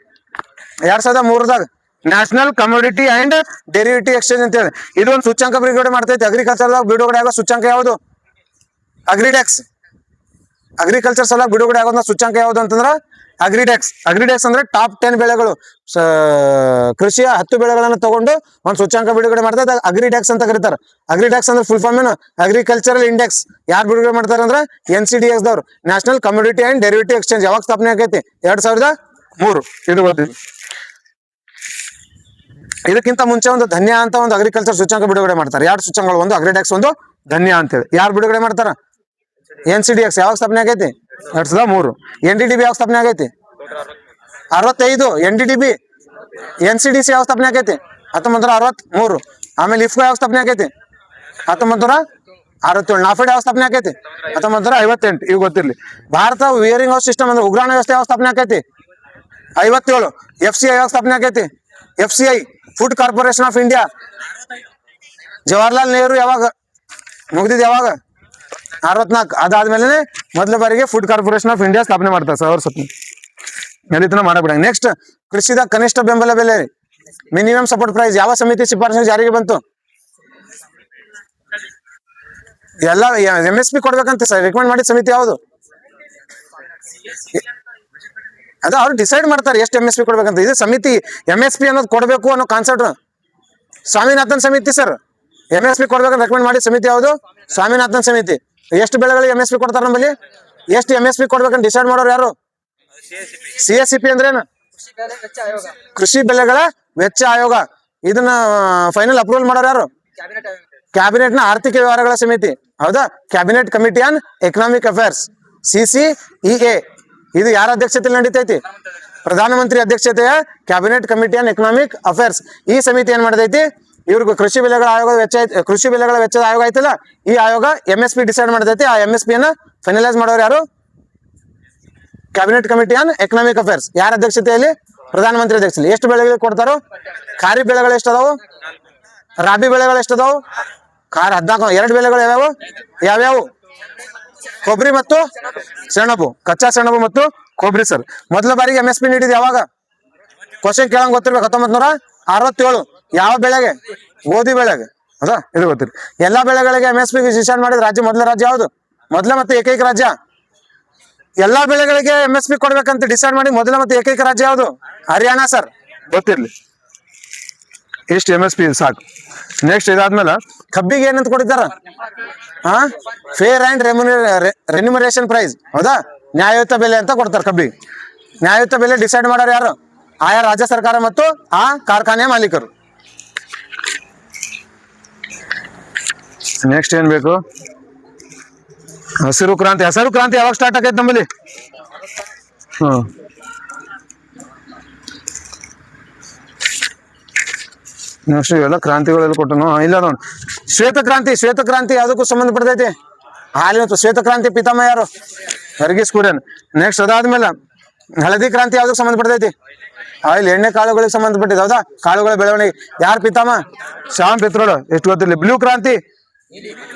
Speaker 1: 2003ದಾಗ. National commodity and derivative exchange ಅಂತ ಹೇಳಿ ಇದೊಂದು ಸೂಚ್ಯಂಕ ಬಿಡುಗಡೆ ಮಾಡ್ತೈತಿ. ಅಗ್ರಿಕಲ್ಚರ್ದಾಗ ಬಿಡುಗಡೆ ಆಗೋ ಸೂಚ್ಯಂಕ ಯಾವುದು? ಅಗ್ರಿಡೆಕ್ಸ್ ಸಲ ಬಿಡುಗಡೆ ಆಗೋದ ಸೂಚ್ಯಂಕ ಯಾವುದು ಅಂತಂದ್ರ ಅಗ್ರಿಡೆಕ್ಸ್ ಅಂದ್ರೆ ಟಾಪ್ 10 ಬೆಳೆಗಳು, ಕೃಷಿಯ 10 ಬೆಳೆಗಳನ್ನ ತಗೊಂಡು ಒಂದು ಸೂಚ್ಯಂಕ ಬಿಡುಗಡೆ ಮಾಡ್ತೈತೆ. ಅಗ್ರಿಡೆಕ್ಸ್ ಅಂತ ಕರೀತಾರೆ. ಅಗ್ರಿಡೆಕ್ಸ್ ಅಂದ್ರೆ ಫುಲ್ ಫಾರ್ಮ್ ಏನು? Agricultural index. ಯಾರು ಬಿಡುಗಡೆ ಮಾಡ್ತಾರೆ ಅಂದ್ರೆ NCDX ದವ್ರು. National commodity and derivative exchange ಯಾವಾಗ ಸ್ಥಾಪನೆ ಆಗೈತಿ? 2003. ಇದು ಗೊತ್ತಿದೆ. ಇದಕ್ಕಿಂತ ಮುಂಚೆ ಒಂದು ಧನ್ಯ ಅಂತ ಒಂದು ಅಗ್ರಿಕಲ್ಚರ್ ಸೂಚ್ಯಂಕ ಬಿಡುಗಡೆ ಮಾಡ್ತಾರೆ. 2 ಸೂಚ್ಯಂಕಗಳು, ಒಂದು ಅಗ್ರಿಡೆಕ್ಸ್, ಒಂದು ಧನ್ಯ ಅಂತೇಳಿ. ಯಾರು ಬಿಡುಗಡೆ ಮಾಡ್ತಾರ? NCDX ಯಾವಾಗ ಸ್ಥಾಪನೆ ಆಗೈತಿ? 2003. NDDB ಯಾವಾಗ ಸ್ಥಾಪನೆ ಆಗೈತಿ? 65. NDDB. NCDC ಯಾವಾಗ ಸ್ಥಾಪನೆ ಆಗೈತಿ? 1963. ಆಮೇಲೆ ಇಫ್ಕೋ ಯಾವಾಗ ಸ್ಥಾಪನೆ ಆಗೈತಿ? 1967. ನಾಫೆಡ್ ಯಾವಾಗ ಸ್ಥಾಪನೆ ಆಗೈತಿ? 1958. ಇವು ಗೊತ್ತಿರ್ಲಿ. ಭಾರತ ವಿಯರಿಂಗ್ ಹೌಸ್ ಸಿಸ್ಟಮ್ ಅಂದ್ರೆ ಉಗ್ರಾಣ ವ್ಯವಸ್ಥೆ ಯಾವಾಗ ಸ್ಥಾಪನೆ ಆಗೈತಿ? 57. FCI ಯಾವಾಗ ಸ್ಥಾಪನೆ ಆಗೈತಿ? FCI food corporation of India. Jawaharlal Nehru ಯಾವಾಗ ಮುಗ್ದಿದ್? ಯಾವಾಗ? 64. ಅದಾದ್ಮೇಲೆ ಮೊದಲ ಬಾರಿಗೆ ಫುಡ್ ಕಾರ್ಪೊರೇಷನ್ ಆಫ್ ಇಂಡಿಯಾ ಸ್ಥಾಪನೆ ಮಾಡ್ತಾರೆ ಸರ್. ಅವ್ರ ಸತ್ನ ಎಲ್ಲಿತನ ಮಾಡಬೇಡ. ನೆಕ್ಸ್ಟ್ ಕೃಷಿದ ಕನಿಷ್ಠ ಬೆಂಬಲ ಬೆಲೆ, ಮಿನಿಮಮ್ ಸಪೋರ್ಟ್ ಪ್ರೈಸ್ ಯಾವ ಸಮಿತಿ ಶಿಫಾರಸು ಜಾರಿಗೆ ಬಂತು? ಎಲ್ಲ MSP ಕೊಡ್ಬೇಕಂತ ಸರ್ ರೆಕಮೆಂಡ್ ಮಾಡಿದ ಸಮಿತಿ ಯಾವುದು? ಅದು ಅವ್ರು ಡಿಸೈಡ್ ಮಾಡ್ತಾರೆ ಎಷ್ಟು MSP ಕೊಡ್ಬೇಕಂತ. ಇದು ಸಮಿತಿ MSP ಅನ್ನೋದು ಕೊಡಬೇಕು ಅನ್ನೋ ಕಾನ್ಸೆಪ್ಟ್ ಸ್ವಾಮಿನಾಥನ್ ಸಮಿತಿ ಸರ್. MSP ಕೊಡ್ಬೇಕಂತ ರೆಕಮೆಂಡ್ ಮಾಡಿದ ಸಮಿತಿ ಯಾವುದು? ಸ್ವಾಮಿನಾಥನ್ ಸಮಿತಿ. ಎಷ್ಟು ಬೆಳೆಗಳಿಗೆ MSP ಕೊಡ್ತಾರೆ ನಮ್ಮಲ್ಲಿ? ಎಷ್ಟು MSP ಕೊಡ್ಬೇಕಂತ ಡಿಸೈಡ್ ಮಾಡೋರು ಯಾರು? CSCP ಅಂದ್ರೇನು? ಕೃಷಿ ಬೆಲೆಗಳ ವೆಚ್ಚ ಆಯೋಗ. ಇದನ್ನ ಫೈನಲ್ ಅಪ್ರೂವಲ್ ಮಾಡೋರು ಯಾರು? ಕ್ಯಾಬಿನೆಟ್ ನ ಆರ್ಥಿಕ ವ್ಯವಹಾರಗಳ ಸಮಿತಿ. ಹೌದಾ, cabinet committee on economic affairs, CCEA. ಇದು ಯಾರ ಅಧ್ಯಕ್ಷತೆಯಲ್ಲಿ ನಡೀತೈತಿ? ಪ್ರಧಾನಮಂತ್ರಿ ಅಧ್ಯಕ್ಷತೆಯ cabinet committee on economic affairs. ಈ ಸಮಿತಿ ಏನ್ ಮಾಡ್ತೈತಿ? ಇವ್ರಿಗೂ ಕೃಷಿ ಬೆಲೆಗಳ ಆಯೋಗ ಕೃಷಿ ಬೆಲೆಗಳ ವೆಚ್ಚದ ಆಯೋಗ ಐತಲ್ಲ, ಈ ಆಯೋಗ MSP ಡಿಸೈಡ್ ಮಾಡ್ತೈತಿ. ಆ MSP ನ ಫೈನಲೈಸ್ ಮಾಡೋರು ಯಾರು? Cabinet committee on economic affairs. ಯಾರ ಅಧ್ಯಕ್ಷತೆಯಲ್ಲಿ? ಪ್ರಧಾನಮಂತ್ರಿ ಅಧ್ಯಕ್ಷತೆಯಲ್ಲಿ. ಎಷ್ಟು ಬೆಳೆಗಳಿಗೆ ಕೊಡ್ತಾರೋ? ಖಾರಿಫ್ ಬೆಳೆಗಳು ಎಷ್ಟು ಅದಾವು? ರಾಬಿ ಬೆಳೆಗಳು ಎಷ್ಟು ಅದಾವು? 14. 2 ಬೆಳೆಗಳು ಯಾವ್ಯಾವು? ಕೊಬ್ಬರಿ ಮತ್ತು ಸೆಣಬು, ಕಚ್ಚಾ ಸೆಣಬು ಮತ್ತು ಕೊಬ್ಬರಿ ಸರ್. ಮೊದಲ ಬಾರಿಗೆ MSP ನೀಡಿದ ಯಾವಾಗ? ಕ್ವಶನ್ ಕೇಳಂಗ್ ಗೊತ್ತಿರ್ಬೇಕು. 67 ಯಾವ ಬೆಳೆಗೆ? ಗೋಧಿ ಬೆಳೆಗೆ. ಹೌದಾ, ಇದು ಗೊತ್ತಿಲ್ಲ. ಎಲ್ಲಾ ಬೆಳೆಗಳಿಗೆ MSP ಡಿಸಿಷನ್ ಮಾಡಿದ ರಾಜ್ಯ ಮೊದಲ ರಾಜ್ಯ ಯಾವುದು? ಮೊದಲ ಮತ್ತು ಏಕೈಕ ರಾಜ್ಯ. ಎಲ್ಲಾ ಬೆಳೆಗಳಿಗೆ MSP ಕೊಡ್ಬೇಕಂತ ಡಿಸೈಡ್ ಮಾಡಿ ಮೊದಲ ಮತ್ತು ಏಕೈಕ ರಾಜ್ಯ ಯಾವುದು? ಹರಿಯಾಣ ಸರ್, ಗೊತ್ತಿರ್ಲಿ. ಇಷ್ಟು MSP ಸಾಕು. ನೆಕ್ಸ್ಟ್ ಇದಾದ್ಮೇಲೆ ಕಬ್ಬಿಗೆ ಏನಂತ ಕೊಟ್ಟಿದ್ದಾರ? Fair and remuneration price. ಹೌದಾ, ನ್ಯಾಯಯುತ ಬೆಲೆ ಅಂತ ಕೊಡ್ತಾರೆ ಕಬ್ಬಿಗೆ. ನ್ಯಾಯಯುತ ಬೆಲೆ ಡಿಸೈಡ್ ಮಾಡೋರು ಯಾರು? ಆಯಾ ರಾಜ್ಯ ಸರ್ಕಾರ ಮತ್ತು ಆ ಕಾರ್ಖಾನೆಯ ಮಾಲೀಕರು. ನೆಕ್ಸ್ಟ್ ಏನ್ ಬೇಕು? ಹಸಿರು ಕ್ರಾಂತಿ. ಹಸಿರು ಕ್ರಾಂತಿ ಯಾವಾಗ ಸ್ಟಾರ್ಟ್ ಆಗೈತೆ ನಮ್ಮಲ್ಲಿ? ನೆಕ್ಸ್ಟ್ ಇವೆಲ್ಲ ಕ್ರಾಂತಿಗಳೆಲ್ಲ ಕೊಟ್ಟನು. ಇಲ್ಲ ನೋಡಿ, ಶ್ವೇತ ಕ್ರಾಂತಿ. ಶ್ವೇತ ಕ್ರಾಂತಿ ಯಾವುದಕ್ಕೂ ಸಂಬಂಧಪಟ್ಟೈತಿ? ಹಾಲಿನ ಶ್ವೇತ ಕ್ರಾಂತಿ ಪಿತಾಮಹ ಯಾರು? ವರ್ಗೀಸ್ ಕುರಿಯನ್. ನೆಕ್ಸ್ಟ್ ಅದಾದ್ಮೇಲೆ ಹಳದಿ ಕ್ರಾಂತಿ ಯಾವ್ದಕ್ಕೆ ಸಂಬಂಧಪಟ್ಟೈತಿ? ಆಯಿಲ್, ಎಣ್ಣೆ ಕಾಳುಗಳಿಗೆ ಸಂಬಂಧಪಟ್ಟಿದೆ. ಹೌದಾ, ಕಾಳುಗಳ ಬೆಳವಣಿಗೆ. ಯಾರು ಪಿತಾಮಹ? ಶ್ಯಾಮ್ ಪಿತ್ರೋಡ್. ಎಷ್ಟು ಗೊತ್ತಿರಲಿ. ಬ್ಲೂ ಕ್ರಾಂತಿ,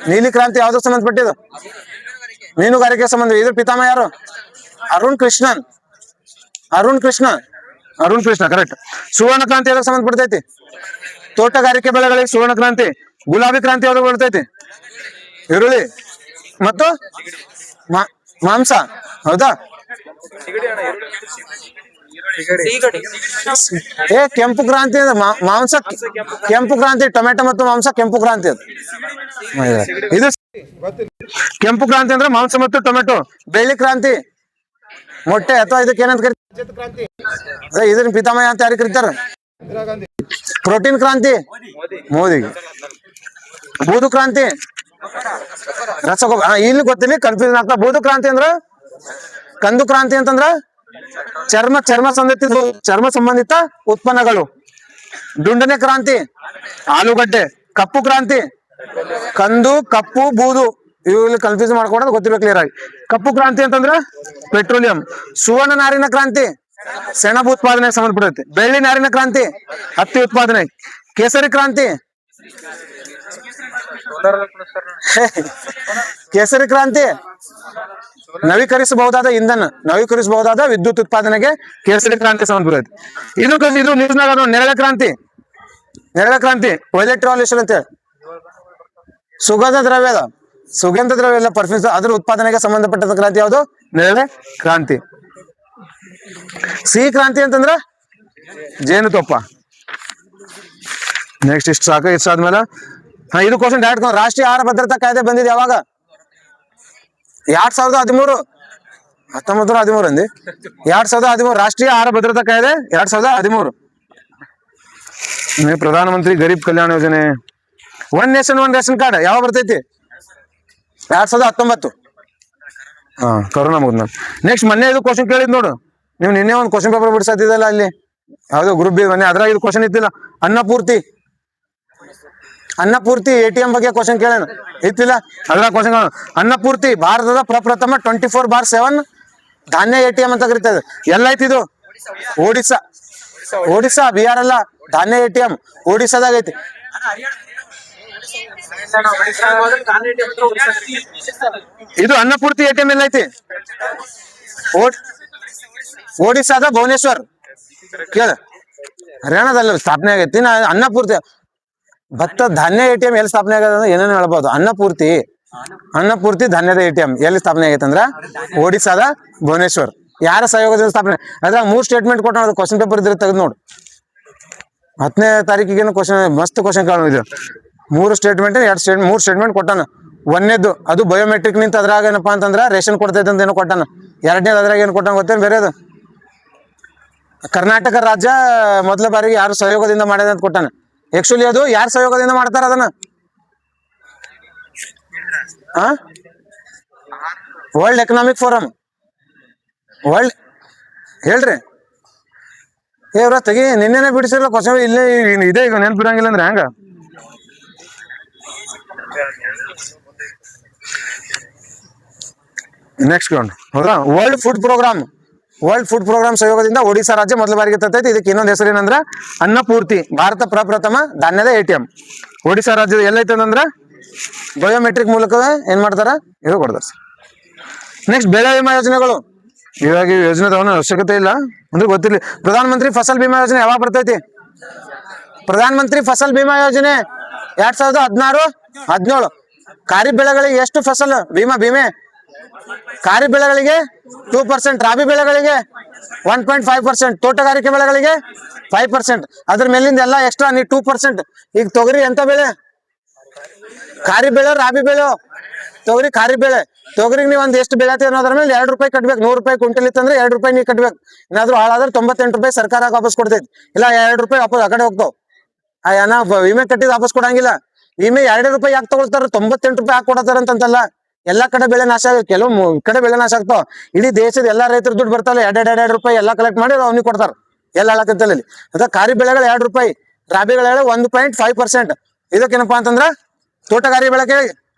Speaker 1: ನೀಲಿ ಕ್ರಾಂತಿ ಯಾವ್ದಕ್ಕೆ ಸಂಬಂಧಪಟ್ಟಿದ್ದು? ಮೀನುಗಾರಿಕೆ ಸಂಬಂಧ. ಇದ್ರ ಪಿತಾಮಹ ಯಾರು? ಅರುಣ್ ಕೃಷ್ಣನ್. ಅರುಣ್ ಕೃಷ್ಣ ಕರೆಕ್ಟ್. ಸುವರ್ಣ ಕ್ರಾಂತಿ ಯಾವ್ದಕ್ಕೆ ಸಂಬಂಧಪಡ್ತೈತಿ? ತೋಟಗಾರಿಕೆ ಬೆಳೆಗಳಿಗೆ ಸುವರ್ಣ ಕ್ರಾಂತಿ. ಗುಲಾಬಿ ಕ್ರಾಂತಿ ಯಾವ್ದು ಬರ್ತೈತಿ? ಈರುಳ್ಳಿ ಮತ್ತು ಮಾಂಸ. ಹೌದಾ, ಕೆಂಪು ಕ್ರಾಂತಿ ಅಂದ್ರೆ ಮಾಂಸ. ಕೆಂಪು ಕ್ರಾಂತಿ ಟೊಮೆಟೊ ಮತ್ತು ಮಾಂಸ ಕೆಂಪು ಕ್ರಾಂತಿ ಅದು. ಇದು ಕೆಂಪು ಕ್ರಾಂತಿ ಅಂದ್ರೆ ಮಾಂಸ ಮತ್ತು ಟೊಮೆಟೊ. ಬೆಳ್ಳಿ ಕ್ರಾಂತಿ ಮೊಟ್ಟೆ ಅಥವಾ ಇದಕ್ಕೆ ಏನಂತ ಕರೀತಾರೆ? ಇದನ್ನ ಪಿತಾಮಹ ಅಂತ ಯಾರಿಗೆ ಕರೀತಾರ? ಪ್ರೋಟೀನ್ ಕ್ರಾಂತಿ ಮೋದಿಗೆ. ಬೂದು ಕ್ರಾಂತಿ ರಸಗೊಬ್ಬರ. ಇಲ್ಲಿ ಗೊತ್ತಿಲ್ಲ, ಕನ್ಫ್ಯೂಷನ್ ಆಗ್ತಾ. ಬೂದು ಕ್ರಾಂತಿ ಅಂದ್ರ ಕಂದು ಕ್ರಾಂತಿ ಅಂತಂದ್ರ ಚರ್ಮ ಸಂಬಂಧಿತ ಉತ್ಪನ್ನಗಳು. ದುಂಡನೆ ಕ್ರಾಂತಿ ಆಲೂಗಡ್ಡೆ. ಕಪ್ಪು ಕ್ರಾಂತಿ ಕಂದು, ಕಪ್ಪು, ಬೂದು. ಇವುಗಳು ಕನ್ಫ್ಯೂಸ್ ಮಾಡ್ಕೊಡೋದು ಗೊತ್ತಿಲ್ಲ ಕ್ಲಿಯರ್ ಆಗಿ. ಕಪ್ಪು ಕ್ರಾಂತಿ ಅಂತಂದ್ರ ಪೆಟ್ರೋಲಿಯಂ. ಸುವರ್ಣ ನಾರಿನ ಕ್ರಾಂತಿ ಸೆಣಬು ಉತ್ಪಾದನೆಗೆ ಸಂಬಂಧಪಡುತ್ತೆ. ಬೆಳ್ಳಿ ನಾರಿನ ಕ್ರಾಂತಿ ಹತ್ತಿ ಉತ್ಪಾದನೆ. ಕೇಸರಿ ಕ್ರಾಂತಿ ಕೇಸರಿ ಕ್ರಾಂತಿ ನವೀಕರಿಸಬಹುದಾದ ಇಂಧನ, ನವೀಕರಿಸಬಹುದಾದ ವಿದ್ಯುತ್ ಉತ್ಪಾದನೆಗೆ ಕೇಸರಿ ಕ್ರಾಂತಿ ಸಂಬಂಧಪಡುತ್ತೆ. ಇದು ನ್ಯೂಸ್ನಾಗ ನೆರಳೆ ಕ್ರಾಂತಿ. ನೆರಳೆ ಕ್ರಾಂತಿ ವೈಲೆಟ್ ರೆವಲ್ಯೂಷನ್ ಅಂತ ಹೇಳಿ. ಸುಗಂಧ ದ್ರವ್ಯ ಎಲ್ಲ ಪರ್ಫ್ಯೂಮ್ಸ್, ಅದ್ರ ಉತ್ಪಾದನೆಗೆ ಸಂಬಂಧಪಟ್ಟ ಕ್ರಾಂತಿ ಯಾವುದು? ನೆರಳೆ ಕ್ರಾಂತಿ. ಸಿಹಿ ಕ್ರಾಂತಿ ಅಂತಂದ್ರ ಜೇನುತುಪ್ಪ. ನೆಕ್ಸ್ಟ್ ಇಷ್ಟು ಸಾಕು. ಇಷ್ಟ ಆದ್ಮೇಲೆ ಇದು ಕ್ವಶನ್ ಡೈರೆಕ್ಟ್. ರಾಷ್ಟ್ರೀಯ ಆಹಾರ ಭದ್ರತಾ ಕಾಯ್ದೆ ಬಂದಿದೆ ಯಾವಾಗ? 2013. 1913 ಅಂದಿ. 2013 ರಾಷ್ಟ್ರೀಯ ಆಹಾರ ಭದ್ರತಾ ಕಾಯ್ದೆ 2013. ಪ್ರಧಾನಮಂತ್ರಿ ಗರೀಬ್ ಕಲ್ಯಾಣ ಯೋಜನೆ. One nation one ration card ಯಾವಾಗ ಬರ್ತೈತಿ? 2019. ಕರೋನಾ ಮುಗಿದ್ಮೇಲೆ. ನೆಕ್ಸ್ಟ್ ಮೊನ್ನೆ ಇದು ಕ್ವಶನ್ ಕೇಳಿದ್ ನೋಡು. ನೀವು ನಿನ್ನೆ ಒಂದು ಕ್ವಶನ್ ಪೇಪರ್ ಬಿಡಿಸತ್ತಿದ್ದಲ್ಲ ಅಲ್ಲಿ, ಯಾವ್ದು ಗ್ರೂಪ್ ಬಿ ಮೊನ್ನೆ, ಅದ್ರಾಗ ಇದು ಕ್ವಶನ್ ಇತ್ತಿಲ್ಲ. ಅನ್ನಪೂರ್ತಿ ATM ಬಗ್ಗೆ ಕ್ವಶನ್ ಕೇಳೋಣ ಇತ್ತಿಲ್ಲ. ಅದ್ರ ಕ್ವಶನ್ ಅನ್ನಪೂರ್ತಿ ಭಾರತದ ಪ್ರಪ್ರಥಮ 24/7 ಧಾನ್ಯ ATM ಅಂತ ಕರೀತದೆ. ಎಲ್ಲೈತಿ ಇದು? ಒಡಿಸ್ಸಾ, ಬಿಹಾರ್ ಅಲ್ಲ. ಧಾನ್ಯ ATM ಒಡಿಸ್ಸಾದಾಗ ಐತಿ. ಇದು ಅನ್ನಪೂರ್ತಿ ATM ಎಲ್ಲೈತಿ? ಒಡಿಸ್ಸಾದ ಭುವನೇಶ್ವರ್. ಕೇಳ, ಹರಿಯಾಣದಲ್ಲಿ ಸ್ಥಾಪನೆ ಆಗೈತಿ. ಅನ್ನಪೂರ್ತಿ ಭತ್ತ ಧಾನ್ಯ ATM ಎಲ್ಲಿ ಸ್ಥಾಪನೆ ಆಗದ ಏನೇನು ಹೇಳ್ಬೋದು. ಅನ್ನಪೂರ್ತಿ ಧಾನ್ಯದ ATM ಎಲ್ಲಿ ಸ್ಥಾಪನೆ ಆಗೈತೆ ಅಂದ್ರ ಒಡಿಸ್ಸಾದ ಭುವನೇಶ್ವರ್. ಯಾರ ಸಹಯೋಗದಿಂದ ಸ್ಥಾಪನೆ? ಅದ್ರಾಗ 3 ಸ್ಟೇಟ್ಮೆಂಟ್ ಕೊಟ್ಟು ನೋಡೋದು. ಕ್ವಶನ್ ಪೇಪರ್ ಇದ್ರೆ ತೆಗೆದು ನೋಡು. 10ನೇ ತಾರೀಕಿಗೆ ಕ್ವಶನ್, ಮಸ್ತ್ ಕ್ವಶನ್ ಕಾಣೋದು. 3 ಸ್ಟೇಟ್ಮೆಂಟ್ ಕೊಟ್ಟಾನ. ಒಂದನೇದು ಅದು ಬಯೋಮೆಟ್ರಿಕ್ ನಿಂತ. ಅದ್ರಾಗ ಏನಪ್ಪಾ ಅಂತಂದ್ರ ರೇಷನ್ ಕೊಡ್ತೈತೆ ಅಂತ ಏನೋ ಕೊಟ್ಟಾನ. ಎರಡನೇದು ಅದ್ರಾಗ ಏನು ಕೊಟ್ಟಾನ ಗೊತ್ತೇನು? ಬೇರೆದು ಕರ್ನಾಟಕ ರಾಜ್ಯ ಮೊದಲ ಬಾರಿಗೆ ಯಾರು ಸಹಯೋಗದಿಂದ ಮಾಡಿದೆ ಅಂತ ಕೊಟ್ಟಾನ. ಆಕ್ಚುಲಿ ಅದು ಯಾರ ಸಹಯೋಗದಿಂದ ಮಾಡ್ತಾರ ಅದನ್ನ? World economic forum. ಹೇಳ್ರಿ ಇವ್ರ ತೆಗಿ. ನಿನ್ನೆನೆ ಬಿಡಿಸಿರಲ್ಲ ಕ್ವಶನ್. ಇಲ್ಲೇ ಇದೆ, ಈಗ ನೆನ್ಪಿರಂಗಿಲ್ಲ ಅಂದ್ರೆ ಹೆಂಗ? ನೆಕ್ಸ್ಟ್ ಹೌದಾ? ವರ್ಲ್ಡ್ ಫುಡ್ ಪ್ರೋಗ್ರಾಮ್ ಸಹಯೋಗದಿಂದ ಒಡಿಶಾ ರಾಜ್ಯ ಮೊದಲ ಬಾರಿಗೆ ತರ್ತೈತಿ. ಇದಕ್ಕೆ ಇನ್ನೊಂದು ಹೆಸರು ಏನಂದ್ರ ಅನ್ನಪೂರ್ತಿ. ಭಾರತ ಪ್ರಪ್ರಥಮ ಧಾನ್ಯದ ATM ಒಡಿಶಾ ರಾಜ್ಯದ ಎಲ್ಲೈತೆ ಅಂದ್ರ ಬಯೋಮೆಟ್ರಿಕ್ ಮೂಲಕ ಏನ್ ಮಾಡ್ತಾರ? ಇದು ಕೊಡ್ತಾರ. ನೆಕ್ಸ್ಟ್ ಬೆಳೆ ವಿಮಾ ಯೋಜನೆಗಳು. ಇವಾಗ ಈ ಯೋಜನೆ ತಗೊಳ್ಳೋ ಅವಶ್ಯಕತೆ ಇಲ್ಲ ಅಂದ್ರೆ ಗೊತ್ತಿರ್ಲಿ. ಪ್ರಧಾನ ಮಂತ್ರಿ ಫಸಲ್ ಬಿಮಾ ಯೋಜನೆ ಯಾವಾಗ ಬರ್ತೈತಿ? ಪ್ರಧಾನ ಮಂತ್ರಿ ಫಸಲ್ ಬಿಮಾ ಯೋಜನೆ 2016-17 ಖಾರಿಫ್ ಬೆಳೆಗಳಿಗೆ ಎಷ್ಟು ಫಸಲ್ ವಿಮೆ ಖಾರಿಫ್ ಬೆಳೆಗಳಿಗೆ 2%, ರಾಬಿ ಬೆಳೆಗಳಿಗೆ 1.5%, ತೋಟಗಾರಿಕೆ ಬೆಳೆಗಳಿಗೆ 5%. ಅದ್ರ ಮೇಲಿಂದ ಎಲ್ಲ ಎಕ್ಸ್ಟ್ರಾ ನೀವು 2%. ಈಗ ತೊಗರಿ ಎಂತ ಬೆಳೆ? ಖಾರಿಫ್ ಬೆಳೆ, ರಾಬಿ ಬೆಳೆ. ತೊಗರಿ ಖಾರಿಫ್ ಬೆಳೆ. ತೊಗರಿಗೆ ನೀವು ಒಂದ್ ಎಷ್ಟು ಬೆಳೆತಿ ಅನ್ನೋದ್ರ ಮೇಲೆ 2 ರೂಪಾಯಿ ಕಟ್ಬೇಕು. 100 ರೂಪಾಯಿ ಕ್ವಿಂಟಲ್ ಇತ್ತಂದ್ರೆ 2 ರೂಪಾಯಿ ನೀವು ಕಟ್ಬೇಕು. ಏನಾದ್ರು ಹಾಳಾದ್ರೆ 98 ರೂಪಾಯಿ ಸರ್ಕಾರ ವಾಪಸ್ ಕೊಡ್ತೈತಿ. ಇಲ್ಲ 2 ರೂಪಾಯಿ ವಾಪಸ್ ಆ ಕಡೆ ಹೋಗ್ತಾವ. ವಿಮೆ ಕಟ್ಟಿದ್ ವಾಪಸ್ ಕೊಡಂಗಿಲ್ಲ. ವಿಮೆ 2 ರೂಪಾಯಿ ಯಾಕೆ ತಗೊಳ್ತಾರ? 98 ರೂಪಾಯಿ ಹಾಕಿ ಕೊಡತಾರ ಅಂತಲ್ಲ. ಎಲ್ಲಾ ಕಡೆ ಬೆಳೆ ನಾಶ ಆಗ, ಕೆಲವು ಕಡೆ ಬೆಳೆ ನಾಶ ಆಗ್ತಾವ. ಇಡೀ ದೇಶದ ಎಲ್ಲಾ ರೈತರ ದುಡ್ಡು ಬರ್ತಾವ. 2 ರೂಪಾಯಿ ಎಲ್ಲಾ ಕಲೆಕ್ಟ್ ಮಾಡಿ ಅವ್ನಿಗೆ ಕೊಡ್ತಾರ. ಎಲ್ಲ ಹಾಳಾಕತ್ತಲ್ಲಿ. ಅದ ಖಾರಿಫ್ ಬೆಳೆಗಳು 2 ರೂಪಾಯಿ, ರಾಬಿ ಬೆಳೆಗಳು 1.5%. ಇದಕ್ಕೇನಪ್ಪಾ ಅಂತಂದ್ರ ತೋಟಗಾರಿಕೆ ಬೆಳೆಗೆ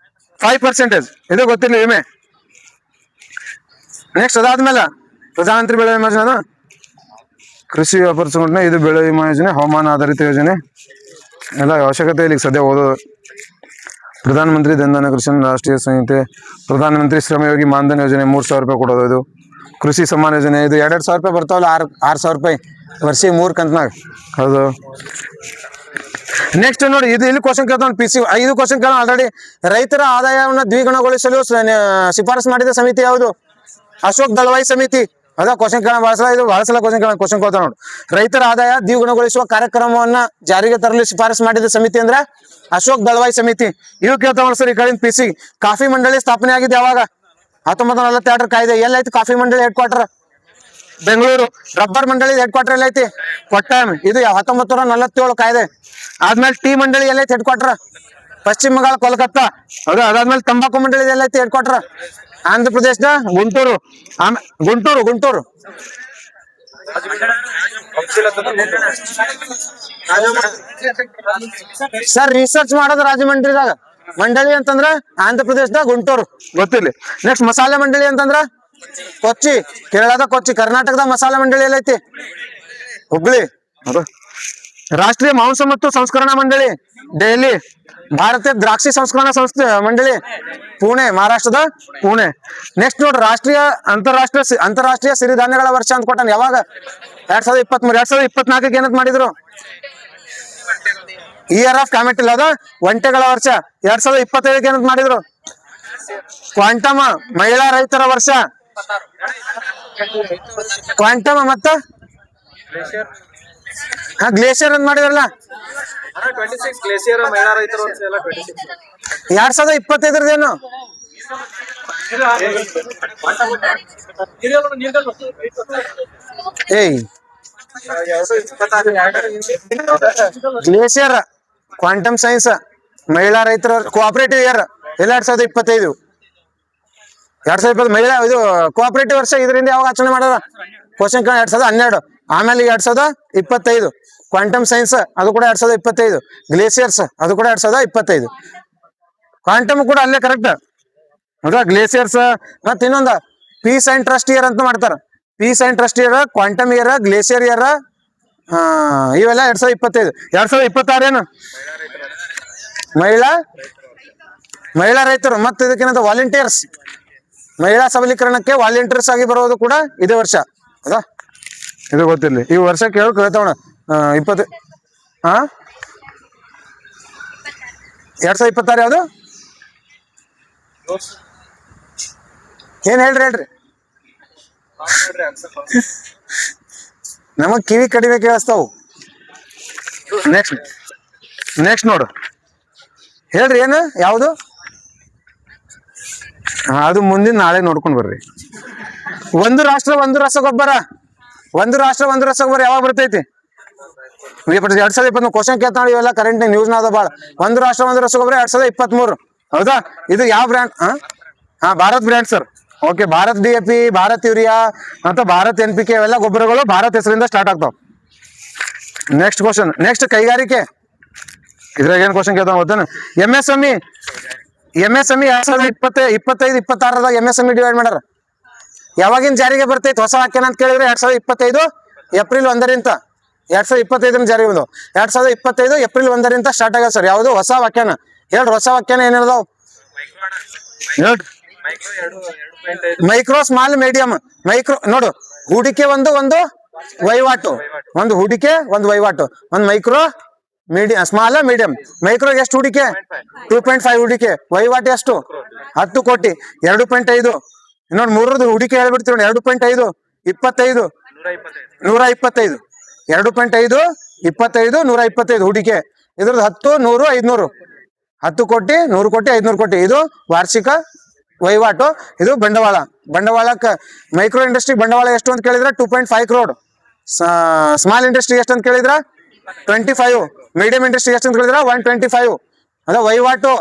Speaker 1: 5%. ಇದು ಗೊತ್ತಿಲ್ಲ ವಿಮೆ. ನೆಕ್ಸ್ಟ್ ಅದಾದ್ಮೇಲೆ ಪ್ರಧಾನಮಂತ್ರಿ ಬೆಳೆ ವಿಮಾ ಯೋಜನೆ, ಕೃಷಿ ವ್ಯಾಪಾರ ಸಂಘಟನೆ, ಇದು ಬೆಳೆ ವಿಮಾ ಯೋಜನೆ, ಹವಾಮಾನ ಆಧಾರಿತ ಯೋಜನೆ. ಎಲ್ಲ ಅವಶ್ಯಕತೆ ಇಲ್ಲಿ ಸದ್ಯ ಓದೋದು. ಪ್ರಧಾನಮಂತ್ರಿ ಧನ ಕೃಷಿ ರಾಷ್ಟ್ರೀಯ ಸಂಹಿತೆ, ಪ್ರಧಾನಮಂತ್ರಿ ಶ್ರಮಯೋಗಿ ಮಾನ್ಧನ್ ಯೋಜನೆ 3,000 ರೂಪಾಯಿ ಕೊಡೋದು. ಇದು ಕೃಷಿ ಸಮ್ಮಾನ ಯೋಜನೆ, ಇದು 2,000 ರೂಪಾಯಿ ಬರ್ತಾವಲ್ಲ, 6,000 ರೂಪಾಯಿ ವರ್ಷಿಗೆ 3 ಕಂತ್ನಾಗ. ಹೌದು. ನೆಕ್ಸ್ಟ್ ನೋಡಿ, ಇದು ಇಲ್ಲಿ ಕ್ವಶನ್ ಕೇಳ್ತಾವ. PC 5 ಕ್ವಶನ್ ಕೇಳ ಆಲ್ರೆಡಿ. ರೈತರ ಆದಾಯವನ್ನು ದ್ವಿಗುಣಗೊಳಿಸಲು ಶಿಫಾರಸು ಮಾಡಿದ ಸಮಿತಿ ಯಾವುದು? ಅಶೋಕ್ ದಳವಾಯಿ ಸಮಿತಿ. ಅದ ಕ್ವಶನ್ ಕೇಳ ಬಹಳ ಸಲ ಕ್ವಶನ್ ಕೇಳ್ತಾವ ನೋಡಿ. ರೈತರ ಆದಾಯ ದ್ವಿಗುಣಗೊಳಿಸುವ ಕಾರ್ಯಕ್ರಮವನ್ನ ಜಾರಿಗೆ ತರಲು ಶಿಫಾರಸು ಮಾಡಿದ ಸಮಿತಿ ಅಂದ್ರೆ ಅಶೋಕ್ ದಳವಾಯಿ ಸಮಿತಿ. ಇವು ಕೇಳ್ತಾವ ಸರ್ ಈ ಕಡೆಯಿಂದ PC. ಕಾಫಿ ಮಂಡಳಿ ಸ್ಥಾಪನೆ ಆಗಿದೆ ಯಾವಾಗ? 1942 ಕಾಯ್ದೆ. ಎಲ್ಲೈತಿ ಕಾಫಿ ಮಂಡಳಿ ಹೆಡ್ ಕ್ವಾರ್ಟರ್? ಬೆಂಗಳೂರು. ರಬ್ಬರ್ ಮಂಡಳಿ ಹೆಡ್ ಕ್ವಾರ್ಟರ್ ಎಲ್ಲೈತಿ? ಕೊಟ್ಟಾಯಂ. ಇದು 1947 ಕಾಯ್ದೆ. ಆದ್ಮೇಲೆ ಟೀ ಮಂಡಳಿ ಎಲ್ಲೈತಿ ಹೆಡ್ ಕ್ವಾರ್ಟರ್? ಪಶ್ಚಿಮ ಬಂಗಾಳ, ಕೋಲ್ಕತ್ತಾ. ಹೌದು. ಅದಾದ್ಮೇಲೆ ತಂಬಾಕು ಮಂಡಳಿ ಎಲ್ಲೈತಿ ಹೆಡ್ ಕ್ವಾರ್ಟರ್? ಆಂಧ್ರ ಪ್ರದೇಶದ ಗುಂಟೂರು. ಗುಂಟೂರು. ಸರ್ ರಿಸರ್ಚ್ ಮಾಡೋದು ರಾಜಮಂಡ್ರಿದಾಗ. ಮಂಡಳಿ ಅಂತಂದ್ರ ಆಂಧ್ರ ಪ್ರದೇಶದ ಗುಂಟೂರು. ಗೊತ್ತಿಲ್ಲ. ನೆಕ್ಸ್ಟ್ ಮಸಾಲೆ ಮಂಡಳಿ ಅಂತಂದ್ರ ಕೊಚ್ಚಿ, ಕೇರಳದ ಕೊಚ್ಚಿ. ಕರ್ನಾಟಕದ ಮಸಾಲೆ ಮಂಡಳಿ ಎಲ್ಲೈತಿ? ಹುಬ್ಳಿ. ರಾಷ್ಟ್ರೀಯ ಮಾಂಸ ಮತ್ತು ಸಂಸ್ಕರಣಾ ಮಂಡಳಿ ದೆಹಲಿ. ಭಾರತೀಯ ದ್ರಾಕ್ಷಿ ಸಂಸ್ಕರಣಾ ಸಂಸ್ಥೆ ಮಂಡಳಿ ಪುಣೆ, ಮಹಾರಾಷ್ಟ್ರದ ಪುಣೆ. ನೆಕ್ಸ್ಟ್ ನೋಡ್ರಿ, ಅಂತಾರಾಷ್ಟ್ರೀಯ ಸಿರಿಧಾನ್ಯಗಳ ವರ್ಷ ಅಂತ ಕೊಟ್ಟಾನ. ಯಾವಾಗ? 2023. 2024 ಏನಂತ ಮಾಡಿದ್ರು? ಇಯರ್ ಆಫ್ ಕಾಮೆಟ್ ಇಲ್ಲ, ಅದ ಒಂಟೆಗಳ ವರ್ಷ. 2025 ಏನಂತ ಮಾಡಿದ್ರು? ಕ್ವಾಂಟಮ್ ಮಹಿಳಾ ರೈತರ ವರ್ಷ. ಕ್ವಾಂಟಮ್ ಮತ್ತ ಗ್ಲೇಷಿಯರ್ ಅಂತ ಮಾಡಿದ್ರಲ್ಲ 2025. ಗ್ಲೇಷಿಯರ್, ಕ್ವಾಂಟಮ್ ಸೈನ್ಸ್, ಮಹಿಳಾ ರೈತರ ಕೋಆಪರೇಟಿವ್ ಇಯರ್ ಎಲ್ಲ 2025. 2020 ಮಹಿಳಾ ಇದು ಕೋಆಪರೇಟಿವ್ ವರ್ಷ. ಇದರಿಂದ ಯಾವಾಗ ಆಚರಣೆ ಮಾಡ್ಯಾರ? ಕ್ವಶನ್ 2012. ಆಮೇಲೆ 2025 ಕ್ವಾಂಟಮ್ ಸೈನ್ಸ್, ಅದು ಕೂಡ 2025. ಗ್ಲೇಸಿಯರ್ಸ್, ಅದು ಕೂಡ 2025. ಕ್ವಾಂಟಮ್ ಕೂಡ ಅಲ್ಲೇ ಕರೆಕ್ಟ್. ಹೌದಾ? ಗ್ಲೇಸಿಯರ್ಸ್. ಮತ್ತೆ ಇನ್ನೊಂದು ಪೀಸ್ ಅಂಡ್ ಟ್ರಸ್ಟ್ ಇಯರ್ ಅಂತ ಮಾಡ್ತಾರ. Piece and trust year, quantum year, glacier year, ಇವೆಲ್ಲ 2025. 2026 ಏನು? ಮಹಿಳಾ ರೈತರು. ಮತ್ತೆ ಇದಕ್ಕೇನಂತ ವಾಲಂಟಿಯರ್ಸ್, ಮಹಿಳಾ ಸಬಲೀಕರಣಕ್ಕೆ ವಾಲಂಟಿಯರ್ಸ್ ಆಗಿ ಬರೋದು ಕೂಡ ಇದೇ ವರ್ಷ. ಹೌದಾ? ಇದು ಗೊತ್ತಿರಲಿ. ಈ ವರ್ಷ ಕೇಳ್ತಾವಣ 20 2026 ಯಾವುದು? ಏನ್ ಹೇಳ್ರಿ. ನಮಗ್ ಕಿವಿ ಕಡಿಮೆ ಕೇಳಿಸ್ತಾವು. ನೆಕ್ಸ್ಟ್ ನೋಡು, ಹೇಳ್ರಿ ಏನು ಯಾವುದು? ಅದು ಮುಂದಿನ ನಾಳೆ ನೋಡ್ಕೊಂಡ್ ಬರ್ರಿ. ಒಂದು ರಾಷ್ಟ್ರ ಒಂದು ರಸಗೊಬ್ಬರ ಯಾವಾಗ ಬರ್ತೈತಿ? 2020 ಕ್ವಶನ್ ಕೇಳ್ತಾ ನೋಡಿ. ಇವೆಲ್ಲ ಕರೆಂಟ್ ನ್ಯೂಸ್ ನಾದ ಬಾಳ. ಒಂದು ರಾಷ್ಟ್ರ ಒಂದು ರಸಗೊಬ್ಬರ 2023. ಹೌದಾ? ಇದು ಯಾವ brand? Bharat brand sir. Okay. Bharat DAP, Bharat urea ಅಂತ ಭಾರತ್ NPK ಇವೆಲ್ಲ ಗೊಬ್ಬರಗಳು ಭಾರತ್ ಹೆಸರಿಂದ ಸ್ಟಾರ್ಟ್ ಆಗ್ತಾವ. Next question. ನೆಕ್ಸ್ಟ್ ಕೈಗಾರಿಕೆ. ಇದ್ರಾಗ ಏನ್ ಕ್ವಶನ್ ಕೇಳ್ತಾವ ಗೊತ್ತೇನು? MSME 2025-26 MSME ಡಿವೈಡ್ ಮಾಡ್ಯಾರ. ಯಾವಾಗಿನ ಜಾರಿಗೆ ಬರ್ತೈತಿ ಹೊಸ ವಾಕ್ಯನ ಅಂತ ಕೇಳಿದ್ರೆ 2025 ಏಪ್ರಿಲ್ 1ರಿಂದ 2025 ಜಾರಿಗೆ ಬಂದವು. 2025 ಏಪ್ರಿಲ್ 1ರಿಂದ ಸ್ಟಾರ್ಟ್ ಆಗ್ಯಾವ ಸರ್. ಯಾವುದು ಹೊಸ ವಾಕ್ಯನ? ಹೇಳ್ರಿ, ಹೊಸ ವಾಕ್ಯನ ಏನಿರ್ದಾವ್? Micro, small, medium. ಮೈಕ್ರೋ ನೋಡು, ಹೂಡಿಕೆ ಒಂದು ವಹಿವಾಟು. ಒಂದು ಹೂಡಿಕೆ, ಒಂದು ವಹಿವಾಟು. ಒಂದು ಮೈಕ್ರೋ, ಸ್ಮಾಲ್ ಮೀಡಿಯಂ. ಮೈಕ್ರೋ ಎಷ್ಟು ಹೂಡಿಕೆ? 2.5 ಹೂಡಿಕೆ. ವಹಿವಾಟು ಎಷ್ಟು? 10 ಕೋಟಿ. 2.5 ಇನ್ನೊಂದು ಮೂರರದ್ದು ಹೂಡಿಕೆ ಹೇಳ್ಬಿಡ್ತೀವಿ ನೋಡಿ. 2.5 25 125. 2.5 25 125 ಹೂಡಿಕೆ. ಇದ್ರದ್ದು 10 100 500. 10 ಕೋಟಿ 100 ಕೋಟಿ 500 ಕೋಟಿ. ಇದು ವಾರ್ಷಿಕ ವಹಿವಾಟು. ಇದು ಬಂಡವಾಳಕ್ಕೆ ಮೈಕ್ರೋ ಇಂಡಸ್ಟ್ರಿ ಬಂಡವಾಳ ಎಷ್ಟು ಅಂತ ಕೇಳಿದ್ರೆ 2.5 crore. ಸ್ಮಾಲ್ ಇಂಡಸ್ಟ್ರಿ ಎಷ್ಟು ಅಂತ ಕೇಳಿದ್ರ 25. ಮೀಡಿಯಂ ಇಂಡಸ್ಟ್ರಿ ಎಷ್ಟು ಅಂತ ಕೇಳಿದ್ರ 125. ಅದ ವಹಿವಾಟು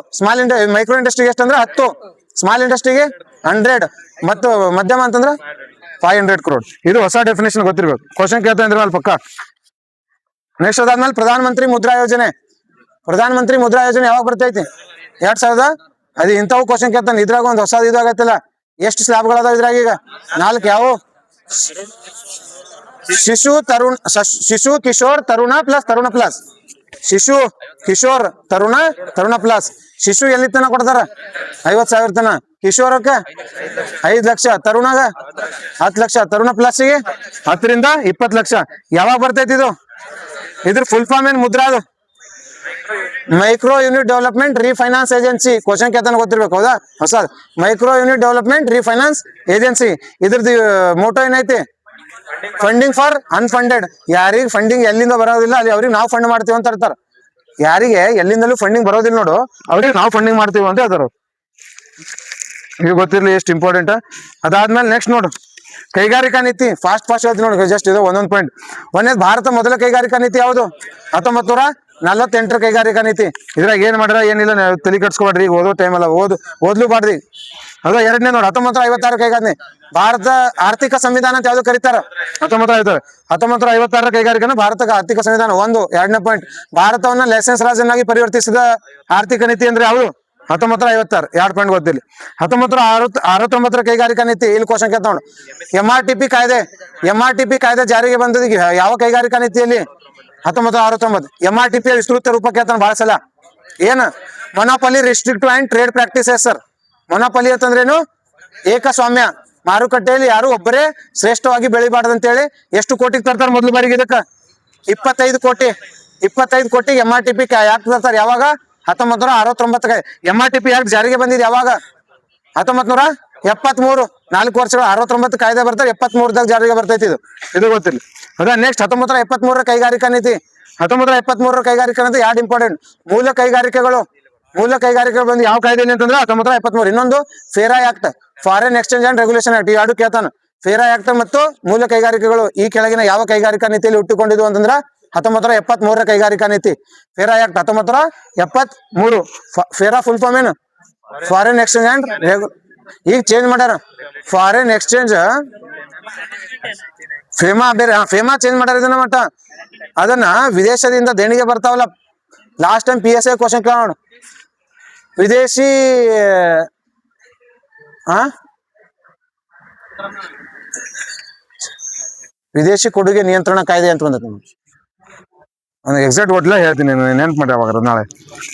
Speaker 1: ಮೈಕ್ರೋ ಇಂಡಸ್ಟ್ರಿ ಎಷ್ಟು ಅಂದ್ರೆ 10, ಸ್ಮಾಲ್ ಇಂಡಸ್ಟ್ರಿಗೆ 100 ಮತ್ತು ಮಧ್ಯಮ ಅಂತಂದ್ರ 500 crore. ಇದು ಹೊಸ ಡೆಫಿನೇಷನ್ ಗೊತ್ತಿರ್ಬೇಕು. ಕ್ವಶನ್ ಕೇಳ್ತಾ ಇದ್ರೆ ಅಲ್ಲಿ ಪಕ್ಕ. ನೆಕ್ಸ್ಟ್ ಅದಾದ್ಮೇಲೆ ಪ್ರಧಾನ ಮಂತ್ರಿ ಮುದ್ರಾ ಯೋಜನೆ. ಪ್ರಧಾನ ಮಂತ್ರಿ ಮುದ್ರಾ ಯೋಜನೆ ಯಾವಾಗ ಬರ್ತೈತಿ? 2000. ಅದು ಇಂಥವು ಕ್ವಶನ್ ಕೇಳ್ತಾನೆ. ಇದ್ರಾಗ ಒಂದು ಹೊಸದು ಇದು ಆಗತ್ತಲ್ಲ. ಎಷ್ಟು ಸ್ಲ್ಯಾಬ್ಗಳದಾವ ಇದ್ರಾಗ? ಈಗ 4 ಯಾವ? ಶಿಶು ಕಿಶೋರ್ ತರುಣ ಪ್ಲಸ್ ಶಿಶು ಕಿಶೋರ್ ತರುಣ ಪ್ಲಸ್. ಶಿಶು ಎಲ್ಲಿ ತನ ಕೊಡ್ತಾರ? 50,000 ತನ. ಕಿಶೋರಕ್ಕ 5 ಲಕ್ಷ. ತರುಣಾಗ 10 ಲಕ್ಷ. ತರುಣ ಪ್ಲಸ್ಗೆ 10 ರಿಂದ 20 ಲಕ್ಷ. ಯಾವಾಗ ಬರ್ತೈತಿ ಇದು? ಇದ್ರ ಫುಲ್ ಫಾರ್ಮ್ ಏನ್ ಮುದ್ರಾ? ಅದು micro unit development refinance agency. Question ಕೇಳ್ತಾನೆ ಗೊತ್ತಿರ್ಬೇಕು. ಹೌದಾ? ಹೊಸದು micro unit development refinance agency. ಇದ್ರದ್ದು ಮೋಟೋ ಏನೈತಿ? Funding for unfunded. ಯಾರಿಗೆ ಫಂಡಿಂಗ್ ಎಲ್ಲಿಂದ ಬರೋದಿಲ್ಲ ಅಲ್ಲಿ ಅವ್ರಿಗೆ ನಾವು ಫಂಡ್ ಮಾಡ್ತೀವಿ ಅಂತ ಇರ್ತಾರ. ಯಾರಿಗೆ ಎಲ್ಲಿಂದಲೂ ಫಂಡಿಂಗ್ ಬರೋದಿಲ್ಲ ನೋಡು, ಅವ್ರಿಗೆ ನಾವು ಫಂಡಿಂಗ್ ಮಾಡ್ತೀವಿ ಅಂತ ಹೇಳ್ತಾರ. ಈಗ ಗೊತ್ತಿರ್ಲಿ ಎಷ್ಟು ಇಂಪಾರ್ಟೆಂಟ್. ಅದಾದ್ಮೇಲೆ ನೆಕ್ಸ್ಟ್ ನೋಡು ಕೈಗಾರಿಕಾ ನೀತಿ. ಫಾಸ್ಟ್ ಹೇಳ್ತೀನಿ ನೋಡಿ. ಜಸ್ಟ್ ಇದು ಒಂದೊಂದು ಪಾಯಿಂಟ್. ಒಂದೇದು ಭಾರತ ಮೊದಲ ಕೈಗಾರಿಕಾ ನೀತಿ ಯಾವುದು? 1948 ಕೈಗಾರಿಕಾ ನೀತಿ. ಇದ್ರಾಗ ಏನ್ ಮಾಡ್ರ ಏನಿಲ್ಲ, ತಲೆ ಕಟ್ಸ್ಕೊಬೇಡ್ರಿ. ಈಗ ಓದೋ ಟೈಮ್ ಅಲ್ಲ, ಓದ್ಲೂಬಾರ್ದಿ. ಅದ ಎರಡನೇ ನೋಡಿ 1956 ಕೈಗಾರಿಕೆ. ಭಾರತ ಆರ್ಥಿಕ ಸಂವಿಧಾನ ಅಂತ ಯಾವ್ದು ಕರೀತಾರ? 1956 ಕೈಗಾರಿಕೆನ ಭಾರತ ಆರ್ಥಿಕ ಸಂವಿಧಾನ. ಎರಡನೇ ಪಾಯಿಂಟ್, ಭಾರತವನ್ನ ಲೈಸೆನ್ಸ್ ರಾಜ್ಯನಾಗಿ ಪರಿವರ್ತಿಸಿದ ಆರ್ಥಿಕ ನೀತಿ ಅಂದ್ರೆ ಯಾವುದು? 1956. 2 ಪಾಯಿಂಟ್ ಗೊತ್ತಿಲ್ಲ. 1969 ಕೈಗಾರಿಕಾ ನೀತಿ. ಇಲ್ಲಿ ಕ್ವಶನ್ ಕೇಳ್ತಾ ನೋಡು. MRTP ಕಾಯ್ದೆ ಜಾರಿಗೆ ಬಂದದ ಯಾವ ಕೈಗಾರಿಕಾ ನೀತಿಯಲ್ಲಿ? 1969. MRTP ವಿಸ್ತೃತ ರೂಪ ಕೇಳ್ತಾನೆ ಬಹಳ ಸಲ. ಏನ? ಮೊನೋಪಲಿ restrictive and trade practices sir. ಮೊನೋಪಲಿ ಅಂತಂದ್ರೇನು? ಏಕಸ್ವಾಮ್ಯ. ಮಾರುಕಟ್ಟೆಯಲ್ಲಿ ಯಾರು ಒಬ್ಬರೇ ಶ್ರೇಷ್ಠವಾಗಿ ಬೆಳಿಬಾರ್ದು ಅಂತೇಳಿ ಎಷ್ಟು ಕೋಟಿಗೆ ತರ್ತಾರೆ ಮೊದಲು ಬಾರಿಗೆ? ಇದಕ್ಕ 25 ಕೋಟಿ. 25 ಕೋಟಿಗೆ MRTP ಯಾಕೆ ತರ್ತಾರೆ? ಯಾವಾಗ? 1969. MRTP ಯಾಕೆ ಜಾರಿಗೆ ಬಂದಿದೆ ಯಾವಾಗ? 1973. 4 ವರ್ಷಗಳು. 69 ಕಾಯ್ದೆ ಬರ್ತಾರೆ, 73ದಾಗ ಜಾರಿಗೆ ಬರ್ತೈತಿ. ಇದು ಗೊತ್ತಿಲ್ಲ. ಅದ ನೆಕ್ಸ್ಟ್ 1973 ಕೈಗಾರಿಕಾ ನೀತಿ. 1973 ಕೈಗಾರಿಕಾ ನೀತಿ 2 ಇಂಪಾರ್ಟೆಂಟ್. ಮೂಲ ಕೈಗಾರಿಕೆಗಳು ಬಂದು ಯಾವ ಕಾಯ್ದೆ ಅಂತಂದ್ರೆ 1973. ಇನ್ನೊಂದು FERA act, foreign exchange and regulation act. ಈ 2 ಕೇಳ್ತಾನ. ಫೇರಾ ಆಕ್ಟ್ ಮತ್ತು ಮೂಲ ಕೈಗಾರಿಕೆಗಳು ಈ ಕೆಳಗಿನ ಯಾವ ಕೈಗಾರಿಕಾ ನೀತಿಯಲ್ಲಿ ಹುಟ್ಟಿಕೊಂಡಿದ್ವು ಅಂತಂದ್ರ 1973 ಕೈಗಾರಿಕಾ ನೀತಿ. ಫೇರಾ ಆಕ್ಟ್ 1973. ಫೇರಾ ಫುಲ್ ಫಾರ್ಮ್ ಏನು? ಫಾರಿನ್ ಎಕ್ಸ್ಚೇಂಜ್ ಅಂಡ್ ಈಗ ಚೇಂಜ್ ಮಾಡ್ಯಾರ. ಫಾರಿನ್ ಎಕ್ಸ್ಚೇಂಜ್ ಫೇಮಾ ಚೇಂಜ್ ಮಾಡ್ಯಾರ. ಇದನ್ನ ಮಟ್ಟ ಅದನ್ನ ವಿದೇಶದಿಂದ ದೇಣಿಗೆ ಬರ್ತಾವಲ್ಲ. ಲಾಸ್ಟ್ ಟೈಮ್ PSI ಕ್ವಶನ್ ಕೇಳೋಣ. ವಿದೇಶಿ ಕೊಡುಗೆ ನಿಯಂತ್ರಣ ಕಾಯ್ದೆ ಅಂತ ಬಂದೈತಿ. ಎಕ್ಸಾಕ್ಟ್ ಒಟ್ಲ ಹೇಳ್ತೀನಿ, ನೆನ್ಪು ಮಾಡಿ ಅವಾಗ ನಾಳೆ.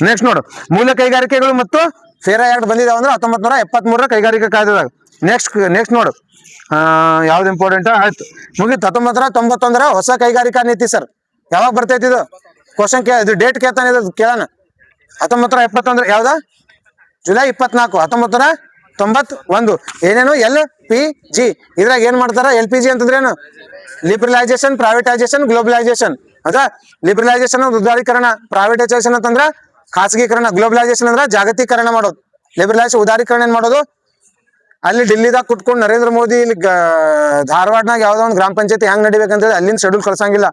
Speaker 1: ನೆಕ್ಸ್ಟ್ ನೋಡು ಮೂಲ ಕೈಗಾರಿಕೆಗಳು ಮತ್ತು ಫೇರಾ ಆಕ್ಟ್ ಬಂದಿದಾವ ಅಂದ್ರೆ 1973 ಕೈಗಾರಿಕಾ ಕಾಯ್ದೆದಾಗ. ನೆಕ್ಸ್ಟ್ ನೋಡು ಯಾವ್ದು ಇಂಪಾರ್ಟೆಂಟ್ ಆಯ್ತು ಮುಗಿತು. 1991 ಹೊಸ ಕೈಗಾರಿಕಾ ನೀತಿ ಸರ್. ಯಾವಾಗ ಬರ್ತೈತಿ ಇದು? ಕ್ವಶನ್ ಇದು ಡೇಟ್ ಕೇಳ್ತಾನೆ. ಇದು ಕೇಳೋಣ. 1971 ಯಾವ್ದ? ಜುಲೈ 24. 1991. ಏನೇನು? LPG. ಇದ್ರಾಗ ಏನ್ ಮಾಡ್ತಾರ? LPG ಅಂತಂದ್ರೆ ಏನು? Liberalisation, privatisation, globalisation. ಅದ ಲಿಬ್ರಲೈಸೇಷನ್ ಉದಾರೀಕರಣ, ಪ್ರೈವೇಟೈಸೇಷನ್ ಅಂತಂದ್ರ ಖಾಸಗೀಕರಣ, ಗ್ಲೋಬಲೈಸೇಷನ್ ಅಂದ್ರ ಜಾಗತೀಕರಣ ಮಾಡೋದು. ಲಿಬ್ರಲೈಸೇಷನ್ ಉದಾರೀಕರಣ ಏನ್ ಮಾಡೋದು? ಅಲ್ಲಿ ಡಿಲ್ಲಿದಾಗ ಕುಟ್ಕೊಂಡು ನರೇಂದ್ರ ಮೋದಿ ಇಲ್ಲಿ ಧಾರವಾಡನಾಗ ಯಾವ್ದೋ ಒಂದು ಗ್ರಾಮ ಪಂಚಾಯತಿ ಹೆಂಗ್ ನಡಿಬೇಕಂತೇಳಿ ಅಲ್ಲಿಂದ ಶೆಡ್ಯೂಲ್ ಕಳ್ಸಂಗಿಲ್ಲ.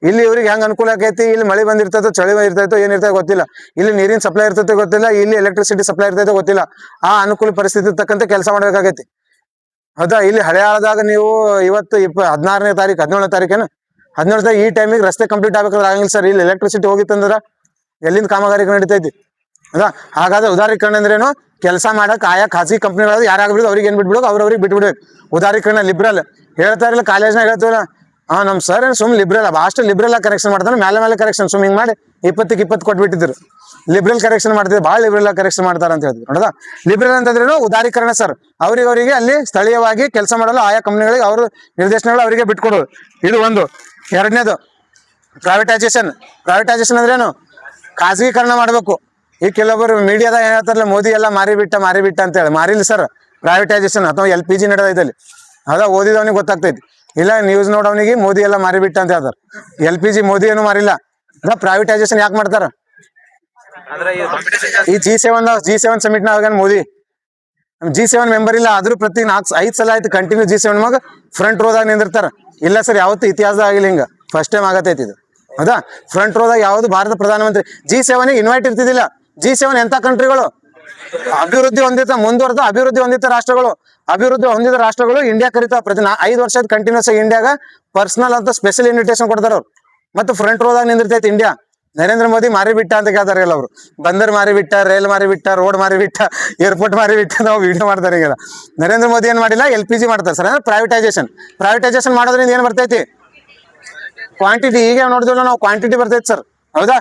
Speaker 1: ಇಲ್ಲಿ ಇವ್ರಿಗೆ ಹೆಂಗ್ ಅನುಕೂಲ ಆಕೈತಿ? ಇಲ್ಲಿ ಮಳೆ ಬಂದಿರ್ತೈತೋ, ಚಳಿ ಇರ್ತೈತೋ, ಏನಿರ್ತೈತೋ ಗೊತ್ತಿಲ್ಲ. ಇಲ್ಲಿ ನೀರಿನ ಸಪ್ಲೈ ಇರ್ತೈತೋ ಗೊತ್ತಿಲ್ಲ. ಇಲ್ಲಿ ಎಲೆಕ್ಟ್ರಿಸಿಟಿ ಸಪ್ಲೈ ಇರ್ತೈತೋ ಗೊತ್ತಿಲ್ಲ. ಆ ಅನುಕೂಲ ಪರಿಸ್ಥಿತಿ ತಕ್ಕಂತೆ ಕೆಲಸ ಮಾಡ್ಬೇಕಾಗೈತಿ. ಹೌದಾ? ಇಲ್ಲಿ ಹಳೆಯಾಳದಾಗ ನೀವು ಇವತ್ತು 16ನೇ ತಾರೀಕು 17ನೇ ತಾರೀಕೇನು 17ನೇ ತಾರೀಕು ಈ ಟೈಮಿಗೆ ರಸ್ತೆ ಕಂಪ್ಲೀಟ್ ಆಗ್ಬೇಕಾದ್ರೆ ಆಗಂಗಿಲ್ಲ ಸರ್. ಇಲ್ಲಿ ಎಲೆಕ್ಟ್ರಿಸಿಟಿ ಹೋಗಿತ್ತಂದ್ರ ಎಲ್ಲಿಂದ ಕಾಮಗಾರಿ ನಡೀತೈತಿ? ಹೌದಾ? ಹಾಗಾದ್ರೆ ಉದಾರೀಕರಣ ಅಂದ್ರೇನು? ಕೆಲಸ ಮಾಡಕ್ ಆಯಾ ಖಾಸಗಿ ಕಂಪ್ನಿಗಳು ಯಾರಾಗ್ಬಿಡುದು ಅವ್ರಿಗೆ ಏನ್ ಬಿಟ್ಬಿಡು, ಅವ್ರವ್ರಿಗೆ ಬಿಟ್ಬಿಡ್ಬೇಕು. ಉದಾರೀಕರಣ ಲಿಬ್ರಲ್ ಹೇಳ್ತಾ ಇರಲಿಲ್ಲ, ಕಾಲೇಜ್ನಾಗ ಹೇಳ್ತೀವಲ್ಲ. ನಮ್ ಸರ್ ಏನ್ ಸುಮ್ ಲಿಬ್ರಲ್ ಅಷ್ಟು ಲಿಬ್ರಲ್ ಕರೆಕ್ಷನ್ ಮಾಡ್ತಾನೆ. ಮೇಲೆ ಕರೆಕ್ಷನ್ ಸುಮ್ ಹಿಂಗ್ ಮಾಡಿ 20ಕ್ಕೆ 20 ಕೊಟ್ಬಿಟ್ಟಿದ್ರು. ಲಿಬ್ರಲ್ ಕರೆಕ್ಷನ್ ಮಾಡ್ತಿದ್ರು, ಭಾಳ ಲಿಬ್ರಲ್ ಕರೆಕ್ಷನ್ ಮಾಡ್ತಾರ ಅಂತ ಹೇಳಿದ್ರು. ನೋಡದ ಲಿಬ್ರಲ್ ಅಂತಂದ್ರೇನು? ಉದಾರೀಕರಣ ಸರ್. ಅವರಿಗೆ ಅಲ್ಲಿ ಸ್ಥಳೀಯವಾಗಿ ಕೆಲಸ ಮಾಡಲು ಆಯಾ ಕಂಪ್ನಿಗಳಿಗೆ ಅವ್ರ ನಿರ್ದೇಶನಗಳು ಅವರಿಗೆ ಬಿಟ್ಕೊಡೋದು. ಇದು ಒಂದು. ಎರಡನೇದು ಪ್ರೈವೇಟೈಸೇಷನ್ ಅಂದ್ರೇನು? ಖಾಸಗೀಕರಣ ಮಾಡ್ಬೇಕು. ಈಗ ಕೆಲವೊಬ್ಬರು ಮೀಡಿಯಾದಾಗ ಏನ್ ಹೇಳ್ತಾರಲ್ಲ, ಮೋದಿ ಎಲ್ಲ ಮಾರಿಬಿಟ್ಟ ಅಂತ ಹೇಳಿ. ಮಾರಿಲ್ಲ ಸರ್, ಪ್ರೈವೇಟೈಸೇಷನ್ ಅಥವಾ LPG ನಡೆದೈತಲ್ಲಿ. ಅದ ಓದಿದವನಿಗೆ ಗೊತ್ತಾಗ್ತೈತಿ. ಇಲ್ಲ ನ್ಯೂಸ್ ನೋಡವನಿಗೆ ಮೋದಿ ಎಲ್ಲ ಮಾರಿಬಿಟ್ಟ ಅಂತ ಹೇಳ್ತಾರೆ. LPG ಮೋದಿ ಏನು ಮಾರಿಲ್ಲ. ಅದ ಪ್ರೈವೇಟೈಸೇಷನ್ ಯಾಕೆ ಮಾಡ್ತಾರ?
Speaker 2: ಅಂದ್ರೆ ಈ competition
Speaker 1: ಈ G7 ಸಮಿಟ್ ನಾಗ ಮೋದಿ G7 ಮೆಂಬರ್ ಇಲ್ಲ, ಆದ್ರೂ ಪ್ರತಿ 5 ಸಲ ಆಯ್ತು ಕಂಟಿನ್ಯೂ G7 ಮಗ ಫ್ರಂಟ್ ರೋದಾಗ ನಿಂದಿರ್ತಾರ. ಇಲ್ಲ ಸರ್, ಯಾವತ್ತು ಇತಿಹಾಸದಾಗ ಆಗಿಲ್ಲ ಹಿಂಗ, ಫಸ್ಟ್ ಟೈಮ್ ಆಗತೈತಿ ಇದು. ಹೌದಾ? ಫ್ರಂಟ್ ರೋದಾಗ ಯಾವ್ದು ಭಾರತ ಪ್ರಧಾನಮಂತ್ರಿ G7 ಇನ್ವೈಟ್ ಇರ್ತಿದ್ದಿಲ್ಲ. G7 ಎಂತ ಕಂಟ್ರಿಗಳು? ಅಭಿವೃದ್ಧಿ ಹೊಂದಿದ ರಾಷ್ಟ್ರಗಳು ಇಂಡಿಯಾ ಕರಿತಾವ. ಪ್ರತಿ 5 ವರ್ಷದ ಕಂಟಿನ್ಯೂಸ್ ಆಗಿ ಇಂಡಿಯಾಗ ಪರ್ಸನಲ್ ಅಂತ ಸ್ಪೆಷಲ್ ಇನ್ವಿಟೇಷನ್ ಕೊಡ್ತಾರ ಅವ್ರು. ಮತ್ತು ಫ್ರಂಟ್ ರೋದಾಗ ನಿಂದಿರ್ತೈತಿ ಇಂಡಿಯಾ. ನರೇಂದ್ರ ಮೋದಿ ಮಾರಿಬಿಟ್ಟ ಅಂತ ಕೇಳ್ತಾರೆ ಎಲ್ಲ ಅವರು. ಬಂದರ್ ಮಾರಿಬಿಟ್ಟ, ರೈಲ್ ಮಾರಿಬಿಟ್ಟ, ರೋಡ್ ಮಾರಿಬಿಟ್ಟ, ಏರ್ಪೋರ್ಟ್ ಮಾರಿಬಿಟ್ಟ, ನಾವು ವಿಡಿಯೋ ಮಾಡ್ತಾರೆ ಈಗೆಲ್ಲ. ನರೇಂದ್ರ ಮೋದಿ ಏನ್ ಮಾಡಿಲ್ಲ, LPG ಮಾಡ್ತಾರೆ ಸರ್. ಅಂದ್ರೆ ಪ್ರೈವೇಟೈಸೇಷನ್ ಮಾಡೋದ್ರಿಂದ ಏನ್ ಬರ್ತೈತಿ? ಕ್ವಾಂಟಿಟಿ. ಈಗ ನೋಡಿದ್ವಲ್ಲ ನಾವು, ಕ್ವಾಂಟಿಟಿ ಬರ್ತೈತಿ ಸರ್. ಹೌದಾ?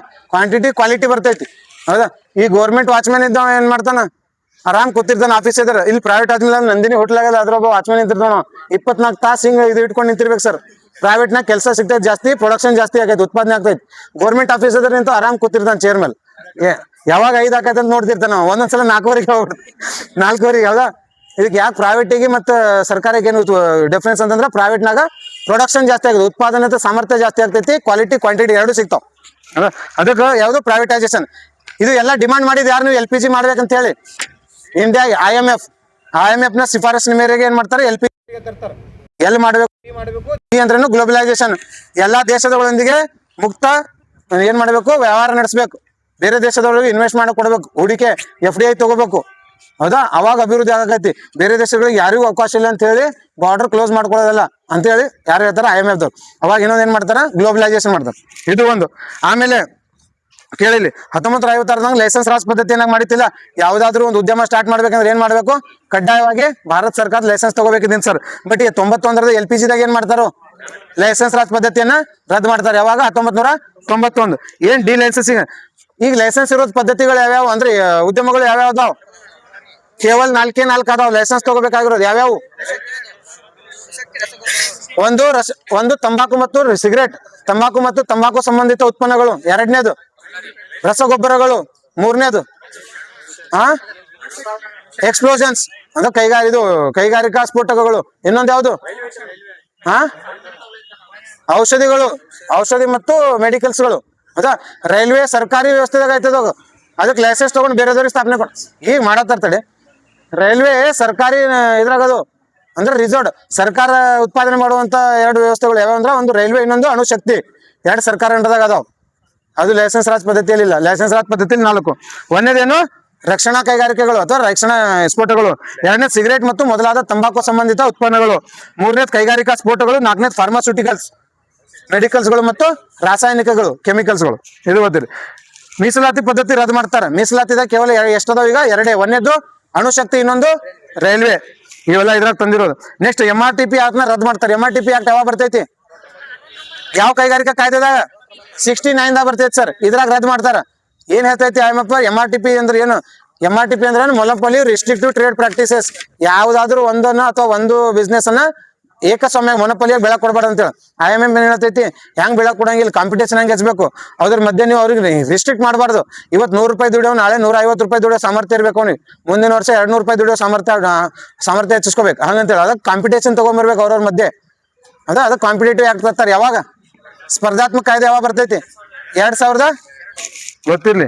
Speaker 1: ಕ್ವಾಲಿಟಿ ಬರ್ತೈತಿ. ಹೌದಾ? ಈ ಗೌರ್ಮೆಂಟ್ ವಾಚ್ಮ್ಯಾನ್ ಇದ್ದಾವ ಏನ್ ಮಾಡ್ತಾನ? ಆರಾಮ್ ಕೂತಿರ್ತಾನ ಆಫೀಸ್ ಇದ್ರೆ. ಇಲ್ಲಿ ಪ್ರೈವೇಟ್ ಆದ್ಮೇಲೆ ನಂದಿನಿ ಹೋಟ್ಲ್ ಆಗಲ್ಲ, ಅದ್ರೊಬ್ಬ ವಾಚ್ಮ್ಯಾನ್ ನಿಂತಿರ್ತಾನ. 24 ತಾಸು ಹಿಂಗ ಇದು ಇಟ್ಕೊಂಡು ನಿಂತಿರ್ಬೇಕು ಸರ್. ಪ್ರೈವೇಟ್ನಾಗ ಕೆಲಸ ಸಿಗ್ತೈತಿ ಜಾಸ್ತಿ, ಪ್ರೊಡಕ್ಷನ್ ಜಾಸ್ತಿ ಆಗೈತಿ, ಉತ್ಪಾದನೆ ಆಗ್ತೈತಿ. ಗೌರ್ಮೆಂಟ್ ಆಫೀಸ್ ಅದ್ರ ನಿಂತು ಆರಾಮ್ ಕೂತಿರ್ತಾನ ಚೇರ್ ಮೇಲೆ. ಯಾವಾಗ 5 ಆಕೈತೆ ಅಂತ ನೋಡ್ತಿರ್ತಾನ. ಒಂದೊಂದ್ಸಲ 4ವರೆಗೆ ಹೋಗ್ಬಿಡ್ತು. 4ವರೆಗೆ. ಯಾವ್ದಾ? ಇದಕ್ಕೆ ಯಾಕೆ ಪ್ರೈವೇಟಿಗೆ ಮತ್ತು ಸರ್ಕಾರಕ್ಕೆ ಏನು ಡಿಫ್ರೆನ್ಸ್ ಅಂತಂದ್ರೆ, ಪ್ರೈವೇಟ್ನಾಗ ಪ್ರೊಡಕ್ಷನ್ ಜಾಸ್ತಿ ಆಗಿದೆ, ಉತ್ಪಾದನೆ ಸಾಮರ್ಥ್ಯ ಜಾಸ್ತಿ ಆಗ್ತೈತಿ, ಕ್ವಾಂಟಿಟಿ ಎರಡು ಸಿಗ್ತಾವ. ಅದಕ್ಕೆ ಯಾವುದು ಪ್ರೈವೇಟೈಸೇಷನ್. ಇದು ಎಲ್ಲ ಡಿಮಾಂಡ್ ಮಾಡಿದ್ ಯಾರು? ನೀವು LPG ಮಾಡ್ಬೇಕಂತ ಹೇಳಿ ಇಂಡಿಯಾ IMF ನ ಶಿಫಾರಸಿನ ಮೇರೆಗೆ ಏನ್ ಮಾಡ್ತಾರೆ? LPG ತರ್ತಾರೆ. ಎಲ್ಲಿ ಮಾಡ್ಬೇಕು? ಅಂದ್ರೇನು ಗ್ಲೋಬಲೈಸೇಷನ್. ಎಲ್ಲಾ ದೇಶದೊಳೊಂದಿಗೆ ಮುಕ್ತ ಏನ್ ಮಾಡ್ಬೇಕು? ವ್ಯವಹಾರ ನಡೆಸಬೇಕು. ಬೇರೆ ದೇಶದೊಳಗೆ ಇನ್ವೆಸ್ಟ್ ಮಾಡಕ್ ಕೊಡ್ಬೇಕು, ಹೂಡಿಕೆ FDI ತಗೋಬೇಕು. ಹೌದಾ? ಅವಾಗ ಅಭಿವೃದ್ಧಿ ಆಗತೈತಿ. ಬೇರೆ ದೇಶಗಳಿಗೆ ಯಾರಿಗೂ ಅವಕಾಶ ಇಲ್ಲ ಅಂತ ಹೇಳಿ ಬಾರ್ಡರ್ ಕ್ಲೋಸ್ ಮಾಡ್ಕೊಳ್ಳೋದಲ್ಲ ಅಂತ ಹೇಳಿ ಯಾರು ಹೇಳ್ತಾರ? IMF ದವ್ರು. ಅವಾಗ ಇನ್ನೊಂದು ಏನ್ ಮಾಡ್ತಾರ? ಗ್ಲೋಬಲೈಸೇಷನ್ ಮಾಡ್ತಾರೆ. ಇದು ಒಂದು. ಆಮೇಲೆ ಕೇಳಿಲಿ, 1956 ಲೈಸೆನ್ಸ್ ರಾಜ್ ಪದ್ಧತಿ ಏನಾಗ ಮಾಡಿತಿಲ್ಲ. ಯಾವ್ದಾದ್ರು ಒಂದು ಉದ್ಯಮ ಸ್ಟಾರ್ಟ್ ಮಾಡ್ಬೇಕಂದ್ರೆ ಏನ್ ಮಾಡ್ಬೇಕು? ಕಡ್ಡಾಯವಾಗಿ ಭಾರತ ಸರ್ಕಾರ ಲೈಸೆನ್ಸ್ ತಗೋಬೇಕಿದ್ದೀನಿ ಸರ್. ಬಟ್ ಈಗ 91 LPG ದಾಗ ಏನ್ ಮಾಡ್ತಾರೋ? ಲೈಸೆನ್ಸ್ ರಾಜ್ ಪದ್ಧತಿಯನ್ನ ರದ್ದು ಮಾಡ್ತಾರೆ. ಯಾವಾಗ? 1991. ಏನ್ ಡಿ ಲೈಸೆನ್ಸಿಂಗ್. ಈಗ ಲೈಸೆನ್ಸ್ ಇರೋದ್ ಪದ್ಧತಿಗಳು ಯಾವ್ಯಾವ ಅಂದ್ರೆ, ಉದ್ಯಮಗಳು ಯಾವ್ಯಾವ ಅದಾವ? ಕೇವಲ 4 ಅದಾವ ಲೈಸೆನ್ಸ್ ತಗೋಬೇಕಾಗಿರೋದು. ಯಾವ್ಯಾವು? ಒಂದು ತಂಬಾಕು ಮತ್ತು ಸಿಗರೇಟ್, ತಂಬಾಕು ಮತ್ತು ತಂಬಾಕು ಸಂಬಂಧಿತ ಉತ್ಪನ್ನಗಳು. 2ನೇದು ರಸಗೊಬ್ಬರಗಳು. 3ನೇದು ಎಕ್ಸ್ಪ್ಲೋಷನ್ಸ್ ಅಂದ್ರೆ ಕೈಗಾರಿಕಾ ಸ್ಫೋಟಕಗಳು. ಇನ್ನೊಂದು ಯಾವುದು? ಔಷಧಿ ಮತ್ತು ಮೆಡಿಕಲ್ಸ್ಗಳು. ಹೌದಾ? ರೈಲ್ವೆ ಸರ್ಕಾರಿ ವ್ಯವಸ್ಥೆದಾಗ ಆಯ್ತದ. ಅದಕ್ಕೆ ಲೈಸೆನ್ಸ್ ತಗೊಂಡು ಬೇರೆದವ್ರಿಗೆ ಸ್ಥಾಪನೆ ಈಗ ಮಾಡತ್ತಾರ್ತಡೆ. ರೈಲ್ವೆ ಸರ್ಕಾರಿ ಇದ್ರಾಗದು ಅಂದ್ರೆ ರಿಸರ್ವ್ಡ್. ಸರ್ಕಾರ ಉತ್ಪಾದನೆ ಮಾಡುವಂತ 2 ವ್ಯವಸ್ಥೆಗಳು ಯಾವ್ಯಾವ ಅಂದ್ರೆ, ಒಂದು ರೈಲ್ವೆ, ಇನ್ನೊಂದು ಅಣುಶಕ್ತಿ. 2 ಸರ್ಕಾರ ಅಂಡದಾಗ ಅದಾವ. ಅದು ಲೈಸೆನ್ಸ್ ರಾಜ್ ಪದ್ಧತಿಯಲ್ಲಿ ಇಲ್ಲ. ಲೈಸೆನ್ಸ್ ರಾಜ್ ಪದ್ಧತಿಯಲ್ಲಿ 4. 1ನೇದೇನು? ರಕ್ಷಣಾ ಕೈಗಾರಿಕೆಗಳು ಅಥವಾ ರಕ್ಷಣಾ ಸ್ಫೋಟಗಳು. 2ನೇದು ಸಿಗರೇಟ್ ಮತ್ತು ಮೊದಲಾದ ತಂಬಾಕು ಸಂಬಂಧಿತ ಉತ್ಪನ್ನಗಳು. 3ನೇದು ಕೈಗಾರಿಕಾ ಸ್ಫೋಟಗಳು. 4ನೇದು ಫಾರ್ಮಾಸ್ಯೂಟಿಕಲ್ಸ್, ಮೆಡಿಕಲ್ಸ್ಗಳು ಮತ್ತು ರಾಸಾಯನಿಕಗಳು, ಕೆಮಿಕಲ್ಸ್ಗಳು. ಇದು ಗೊತ್ತಿರಿ. ಮೀಸಲಾತಿ ಪದ್ಧತಿ ರದ್ದು ಮಾಡ್ತಾರೆ. ಮೀಸಲಾತಿದಾಗ ಕೇವಲ ಎಷ್ಟದಾವ ಈಗ? 2. 1ನೇದು ಅಣುಶಕ್ತಿ, ಇನ್ನೊಂದು ರೈಲ್ವೆ. ಇವೆಲ್ಲ ಇದ್ರಾಗ ತಂದಿರೋದು. ನೆಕ್ಸ್ಟ್ MRTP ಆಕ್ಟ್ನ ರದ್ದು ಮಾಡ್ತಾರೆ. MRTP ಆಕ್ಟ್ ಯಾವಾಗ ಬರ್ತೈತಿ? ಯಾವ ಕೈಗಾರಿಕಾ ಕಾಯ್ದೆದಾಗ? 69ದಾಗ ಬರ್ತೈತಿ ಸರ್. ಇದ್ರಾಗ ರದ್ದು ಮಾಡ್ತಾರ. ಏನ್ ಹೇಳ್ತೈತಿ IMF? MRTP ಅಂದ್ರೆ ಏನು? MRTP ಅಂದ್ರೆ ಮೊನೊಪೊಲಿ ರಿಸ್ಟ್ರಿಕ್ಟಿವ್ ಟ್ರೇಡ್ ಪ್ರಾಕ್ಟೀಸಸ್. ಯಾವ್ದಾದ್ರು ಒಂದನ್ನ ಅಥವಾ ಒಂದು ಬಿಸ್ನೆಸ್ ಅನ್ನ ಏಕಸ್ವಾಮ್ಯ ಮೊನೊಪೊಲಿಯಾಗಿ ಬೆಳಕ್ ಕೊಡ್ಬಾರ್ದು ಅಂತೇಳಿ IMF ಏನ್ ಹೇಳ್ತೈತಿ? ಹೆಂಗ್ ಬೆಳಕ್ ಕೊಡಂಗಿಲ್ಲ, ಕಾಂಪಿಟೇಷನ್ ಹೆಂಗ್ ಹೆಚ್ಚಬೇಕು, ಅದ್ರ ಮಧ್ಯೆ ನೀವು ಅವ್ರಿಗೆ ರಿಸ್ಟ್ರಿಕ್ಟ್ ಮಾಡಬಾರ್ದು. ಇವತ್ತು ₹100 ದುಡಿಯೋ, ನಾಳೆ ₹150 ದುಡಿಯೋ ಸಾಮರ್ಥ್ಯ ಇರ್ಬೇಕು ಅವ್ನಿಗೆ. ಮುಂದಿನ ವರ್ಷ ₹200 ದುಡಿಯೋ ಸಾಮರ್ಥ್ಯ ಹೆಚ್ಚಿಸ್ಕೋಬೇಕು. ಹಂಗಂತೇಳಿ ಅದಕ್ಕೆ ಕಾಂಪಿಟೇಷನ್ ತಗೊಂಡ್ಬರ್ಬೇಕು ಅವ್ರವ್ರ ಮಧ್ಯೆ. ಅದಕ್ಕೆ ಕಾಂಪಿಟೇಟಿವ್ ಆಕ್ಟ್ ತರ್ತಾರೆ. ಯಾವಾಗ? ಸ್ಪರ್ಧಾತ್ಮಕ ಕಾಯ್ದೆ ಯಾವಾಗ ಬರ್ತೈತಿ? 2000 ಗೊತ್ತಿರ್ಲಿ.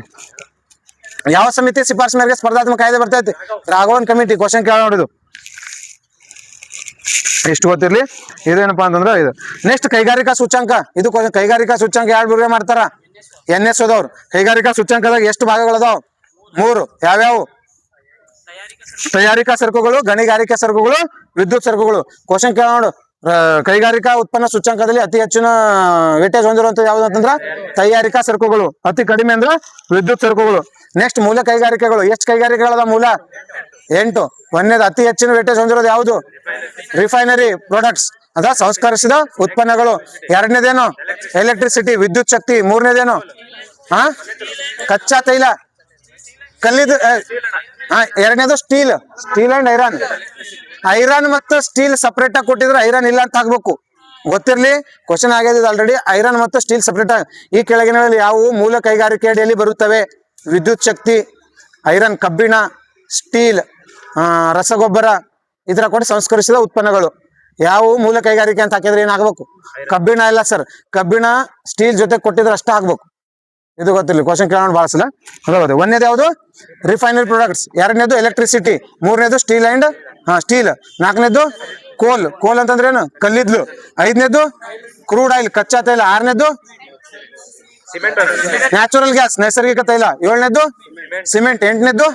Speaker 1: ಯಾವ ಸಮಿತಿ ಶಿಫಾರಸು ಮೇರೆಗೆ ಸ್ಪರ್ಧಾತ್ಮಕ ಕಾಯ್ದೆ ಬರ್ತೈತಿ? ರಾಘವನ್ ಕಮಿಟಿ. ಕ್ವಶನ್ ಕೇಳ ನೋಡಿದು. ಎಷ್ಟು ಗೊತ್ತಿರ್ಲಿ. ಇದೇನಪ್ಪಾ ಅಂತಂದ್ರೆ ಇದು. ನೆಕ್ಸ್ಟ್ ಕೈಗಾರಿಕಾ ಸೂಚ್ಯಂಕ. ಇದು ಕೈಗಾರಿಕಾ ಸೂಚ್ಯಂಕ ಯಾರು ಬಿಡುಗಡೆ ಮಾಡ್ತಾರ? NSO ದವ್ರು. ಕೈಗಾರಿಕಾ ಸೂಚ್ಯಂಕದಾಗ ಎಷ್ಟು ಭಾಗಗಳದಾವ? 3. ಯಾವ್ಯಾವು? ತಯಾರಿಕಾ ಸರಕುಗಳು, ಗಣಿಗಾರಿಕೆ ಸರಕುಗಳು, ವಿದ್ಯುತ್ ಸರಕುಗಳು. ಕ್ವಶನ್ ಕೇಳ ನೋಡು. ಕೈಗಾರಿಕಾ ಉತ್ಪನ್ನ ಸೂಚ್ಯಂಕದಲ್ಲಿ ಅತಿ ಹೆಚ್ಚಿನ ವೇಟೇಜ್ ಹೊಂದಿರುವಂತ ಯಾವ್ದು ಅಂತಂದ್ರ ತಯಾರಿಕಾ ಸರಕುಗಳು. ಅತಿ ಕಡಿಮೆ ಅಂದ್ರ ವಿದ್ಯುತ್ ಸರಕುಗಳು. ನೆಕ್ಸ್ಟ್ ಮೂಲ ಕೈಗಾರಿಕೆಗಳು. ಎಷ್ಟು ಕೈಗಾರಿಕೆಗಳದ? ಮೂಲ 8. 1ನೇದು ಅತಿ ಹೆಚ್ಚಿನ ವೇಟೇಜ್ ಹೊಂದಿರೋದು ಯಾವುದು? ರಿಫೈನರಿ ಪ್ರಾಡಕ್ಟ್ಸ್, ಸಂಸ್ಕರಿಸಿದ ಉತ್ಪನ್ನಗಳು. 2ನೇದೇನು? ಎಲೆಕ್ಟ್ರಿಸಿಟಿ, ವಿದ್ಯುತ್ ಶಕ್ತಿ. 3ನೇದೇನು? ಕಚ್ಚಾ ತೈಲ, ಕಲ್ಲಿದ. 2ನೇದು ಸ್ಟೀಲ್ ಅಂಡ್ ಐರನ್. ಐರನ್ ಮತ್ತು ಸ್ಟೀಲ್ ಸಪರೇಟ್ ಆಗಿ ಕೊಟ್ಟಿದ್ರೆ ಐರನ್ ಇಲ್ಲ ಅಂತ ಆಗ್ಬೇಕು. ಗೊತ್ತಿರ್ಲಿ, ಕ್ವಶನ್ ಆಗಿದೆ ಆಲ್ರೆಡಿ. ಐರನ್ ಮತ್ತು ಸ್ಟೀಲ್ ಸಪರೇಟ್. ಈ ಕೆಳಗಿನಲ್ಲಿ ಯಾವುವು ಮೂಲ ಕೈಗಾರಿಕೆ ಅಡಿಯಲ್ಲಿ ಬರುತ್ತವೆ? ವಿದ್ಯುತ್ ಶಕ್ತಿ, ಐರನ್ ಕಬ್ಬಿಣ, ಸ್ಟೀಲ್ ರಸಗೊಬ್ಬರ, ಇದರ ಕೂಡ ಸಂಸ್ಕರಿಸಿದ ಉತ್ಪನ್ನಗಳು. ಯಾವುವು ಮೂಲ ಕೈಗಾರಿಕೆ ಅಂತ ಹಾಕಿದ್ರೆ ಏನಾಗಬೇಕು? ಕಬ್ಬಿಣ ಇಲ್ಲ ಸರ್, ಕಬ್ಬಿಣ ಸ್ಟೀಲ್ ಜೊತೆ ಕೊಟ್ಟಿದ್ರೆ ಅಷ್ಟೇ ಆಗ್ಬೇಕು. ಇದು ಗೊತ್ತಿಲ್ಲ, ಕ್ವಶನ್ ಕೇಳೋಣ ಭಾಳ ಸಲ. ಅದಾவது ಒಂದನೇದು ಯಾವುದು? Refinery products. ಎರಡನೇದು ಎಲೆಕ್ಟ್ರಿಸಿಟಿ. ಮೂರನೇದು ಸ್ಟೀಲ್ ಅಂಡ್ ಸ್ಟೀಲ್. ನಾಲ್ಕನೇದು ಕೋಲ್ ಅಂತಂದ್ರೆ ಏನು? ಕಲ್ಲಿದ್ಲು. ಐದನೇದು ಕ್ರೂಡ್ ಆಯಿಲ್, ಕಚ್ಚಾ ತೈಲ. ಆರನೇದು
Speaker 2: ಸಿಮೆಂಟ್
Speaker 1: ನ್ಯಾಚುರಲ್ ಗ್ಯಾಸ್, ನೈಸರ್ಗಿಕ ತೈಲ. ಏಳನೇದು ಸಿಮೆಂಟ್. ಎಂಟನೇದು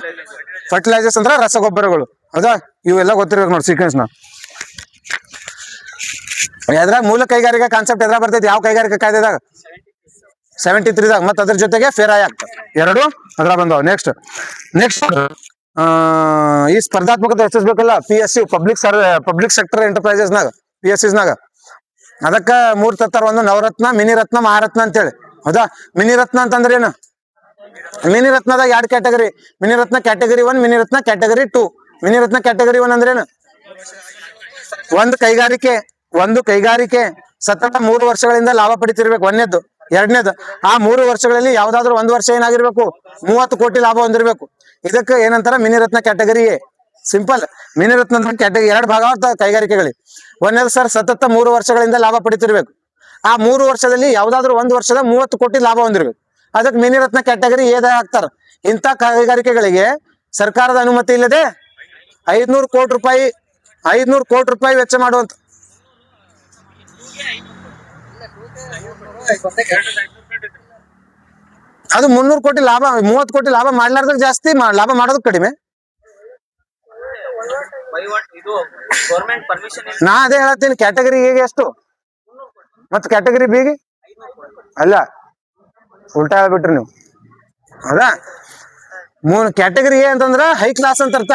Speaker 1: ಫರ್ಟಿಲೈಸರ್ಸ್ ಅಂದ್ರೆ ರಸಗೊಬ್ಬರಗಳು. ಹೌದಾ? ಇವೆಲ್ಲ ಗೊತ್ತಿರ್ಬೇಕು ನೋಡಿ ಸೀಕ್ವೆನ್ಸ್ ನ. ಎದ್ರಾಗ ಮೂಲ ಕೈಗಾರಿಕಾ ಕಾನ್ಸೆಪ್ಟ್ ಎದ್ರಾಗ ಬರ್ತೈತಿ? ಯಾವ ಕೈಗಾರಿಕಾ ಕಾಯ್ದೆದಾಗ? 73ದಾಗ. ಮತ್ತೆ ಅದ್ರ ಜೊತೆಗೆ ಫೇರಾಯ್ ಆಗ್ತದೆ. ಎರಡು ಅದ್ರ ಬಂದವ. ನೆಕ್ಸ್ಟ್ ಈ ಸ್ಪರ್ಧಾತ್ಮಕತೆ ಹೆಚ್ಚಿಸ್ಬೇಕಲ್ಲ, PSU ಪಬ್ಲಿಕ್ ಸೆಕ್ಟರ್ ಎಂಟರ್ಪ್ರೈಸಸ್ನಾಗ, PSUಸ್ನಾಗ. ಅದಕ್ಕ 3 ತತ್ತಾರ. ಒಂದು ನವರತ್ನ, ಮಿನಿ ರತ್ನ, ಮಹಾರತ್ನ ಅಂತೇಳಿ. ಹೌದಾ? ಮಿನಿ ರತ್ನ ಅಂತಂದ್ರೆ ಏನು? ಮಿನಿ ರತ್ನದಾಗ 2 category. Mini Ratna category 1, mini Ratna category 2. Mini Ratna category 1 ಅಂದ್ರೆ ಏನು? ಒಂದು ಕೈಗಾರಿಕೆ ಸತತ 3 ವರ್ಷಗಳಿಂದ ಲಾಭ ಪಡಿತಿರ್ಬೇಕು. ಒಂದನೇದು. ಎರಡನೇದು, ಆ 3 ವರ್ಷಗಳಲ್ಲಿ ಯಾವ್ದಾದ್ರು 1 ವರ್ಷ ಏನಾಗಿರ್ಬೇಕು? 30 ಕೋಟಿ ಲಾಭ ಹೊಂದಿರ್ಬೇಕು. ಇದಕ್ಕೆ ಏನಂತಾರ? Mini Ratna category A. Simple. Mini Ratna category 2 ಭಾಗ ಕೈಗಾರಿಕೆಗಳಿಗೆ. ಒಂದನೇದು ಸರ್, ಸತತ 3 ವರ್ಷಗಳಿಂದ ಲಾಭ ಪಡಿತಿರ್ಬೇಕು. ಆ 3 ವರ್ಷದಲ್ಲಿ ಯಾವ್ದಾದ್ರು 1 ವರ್ಷದ 30 ಕೋಟಿ ಲಾಭ ಹೊಂದಿರ್ಬೇಕು. ಅದಕ್ಕೆ ಮಿನಿ ರತ್ನ ಕ್ಯಾಟಗರಿ ಎದ ಹಾಕ್ತಾರ. ಇಂಥ ಕೈಗಾರಿಕೆಗಳಿಗೆ ಸರ್ಕಾರದ ಅನುಮತಿ ಇಲ್ಲದೆ 500 ಕೋಟಿ ರೂಪಾಯಿ ವೆಚ್ಚ ಮಾಡುವಂತ. ಅದು 300 ಕೋಟಿ ಲಾಭ, 30 ಕೋಟಿ ಲಾಭ ಮಾಡ್ಲಾರ್ದಾಗ ಜಾಸ್ತಿ, ಲಾಭ ಮಾಡೋದಕ್ಕೆ ಕಡಿಮೆ.
Speaker 3: ಇದು ಗೌರ್ಮೆಂಟ್ ಪರ್ಮಿಷನ್
Speaker 1: ನಾ ಅದೇ ಹೇಳತ್ತೀನಿ. ಕ್ಯಾಟಗರಿ ಎಗೆ ಎಷ್ಟು ಮತ್ತೆ ಕ್ಯಾಟಗರಿ ಬಿಗೆ ಅಲ್ಲ, ಉಲ್ಟಾ ಹೇಳ್ಬಿಟ್ರಿ ನೀವು. ಹೌದಾ? ಕ್ಯಾಟಗರಿ ಎ ಅಂತಂದ್ರ ಹೈ ಕ್ಲಾಸ್ ಅಂತ ಅರ್ಥ.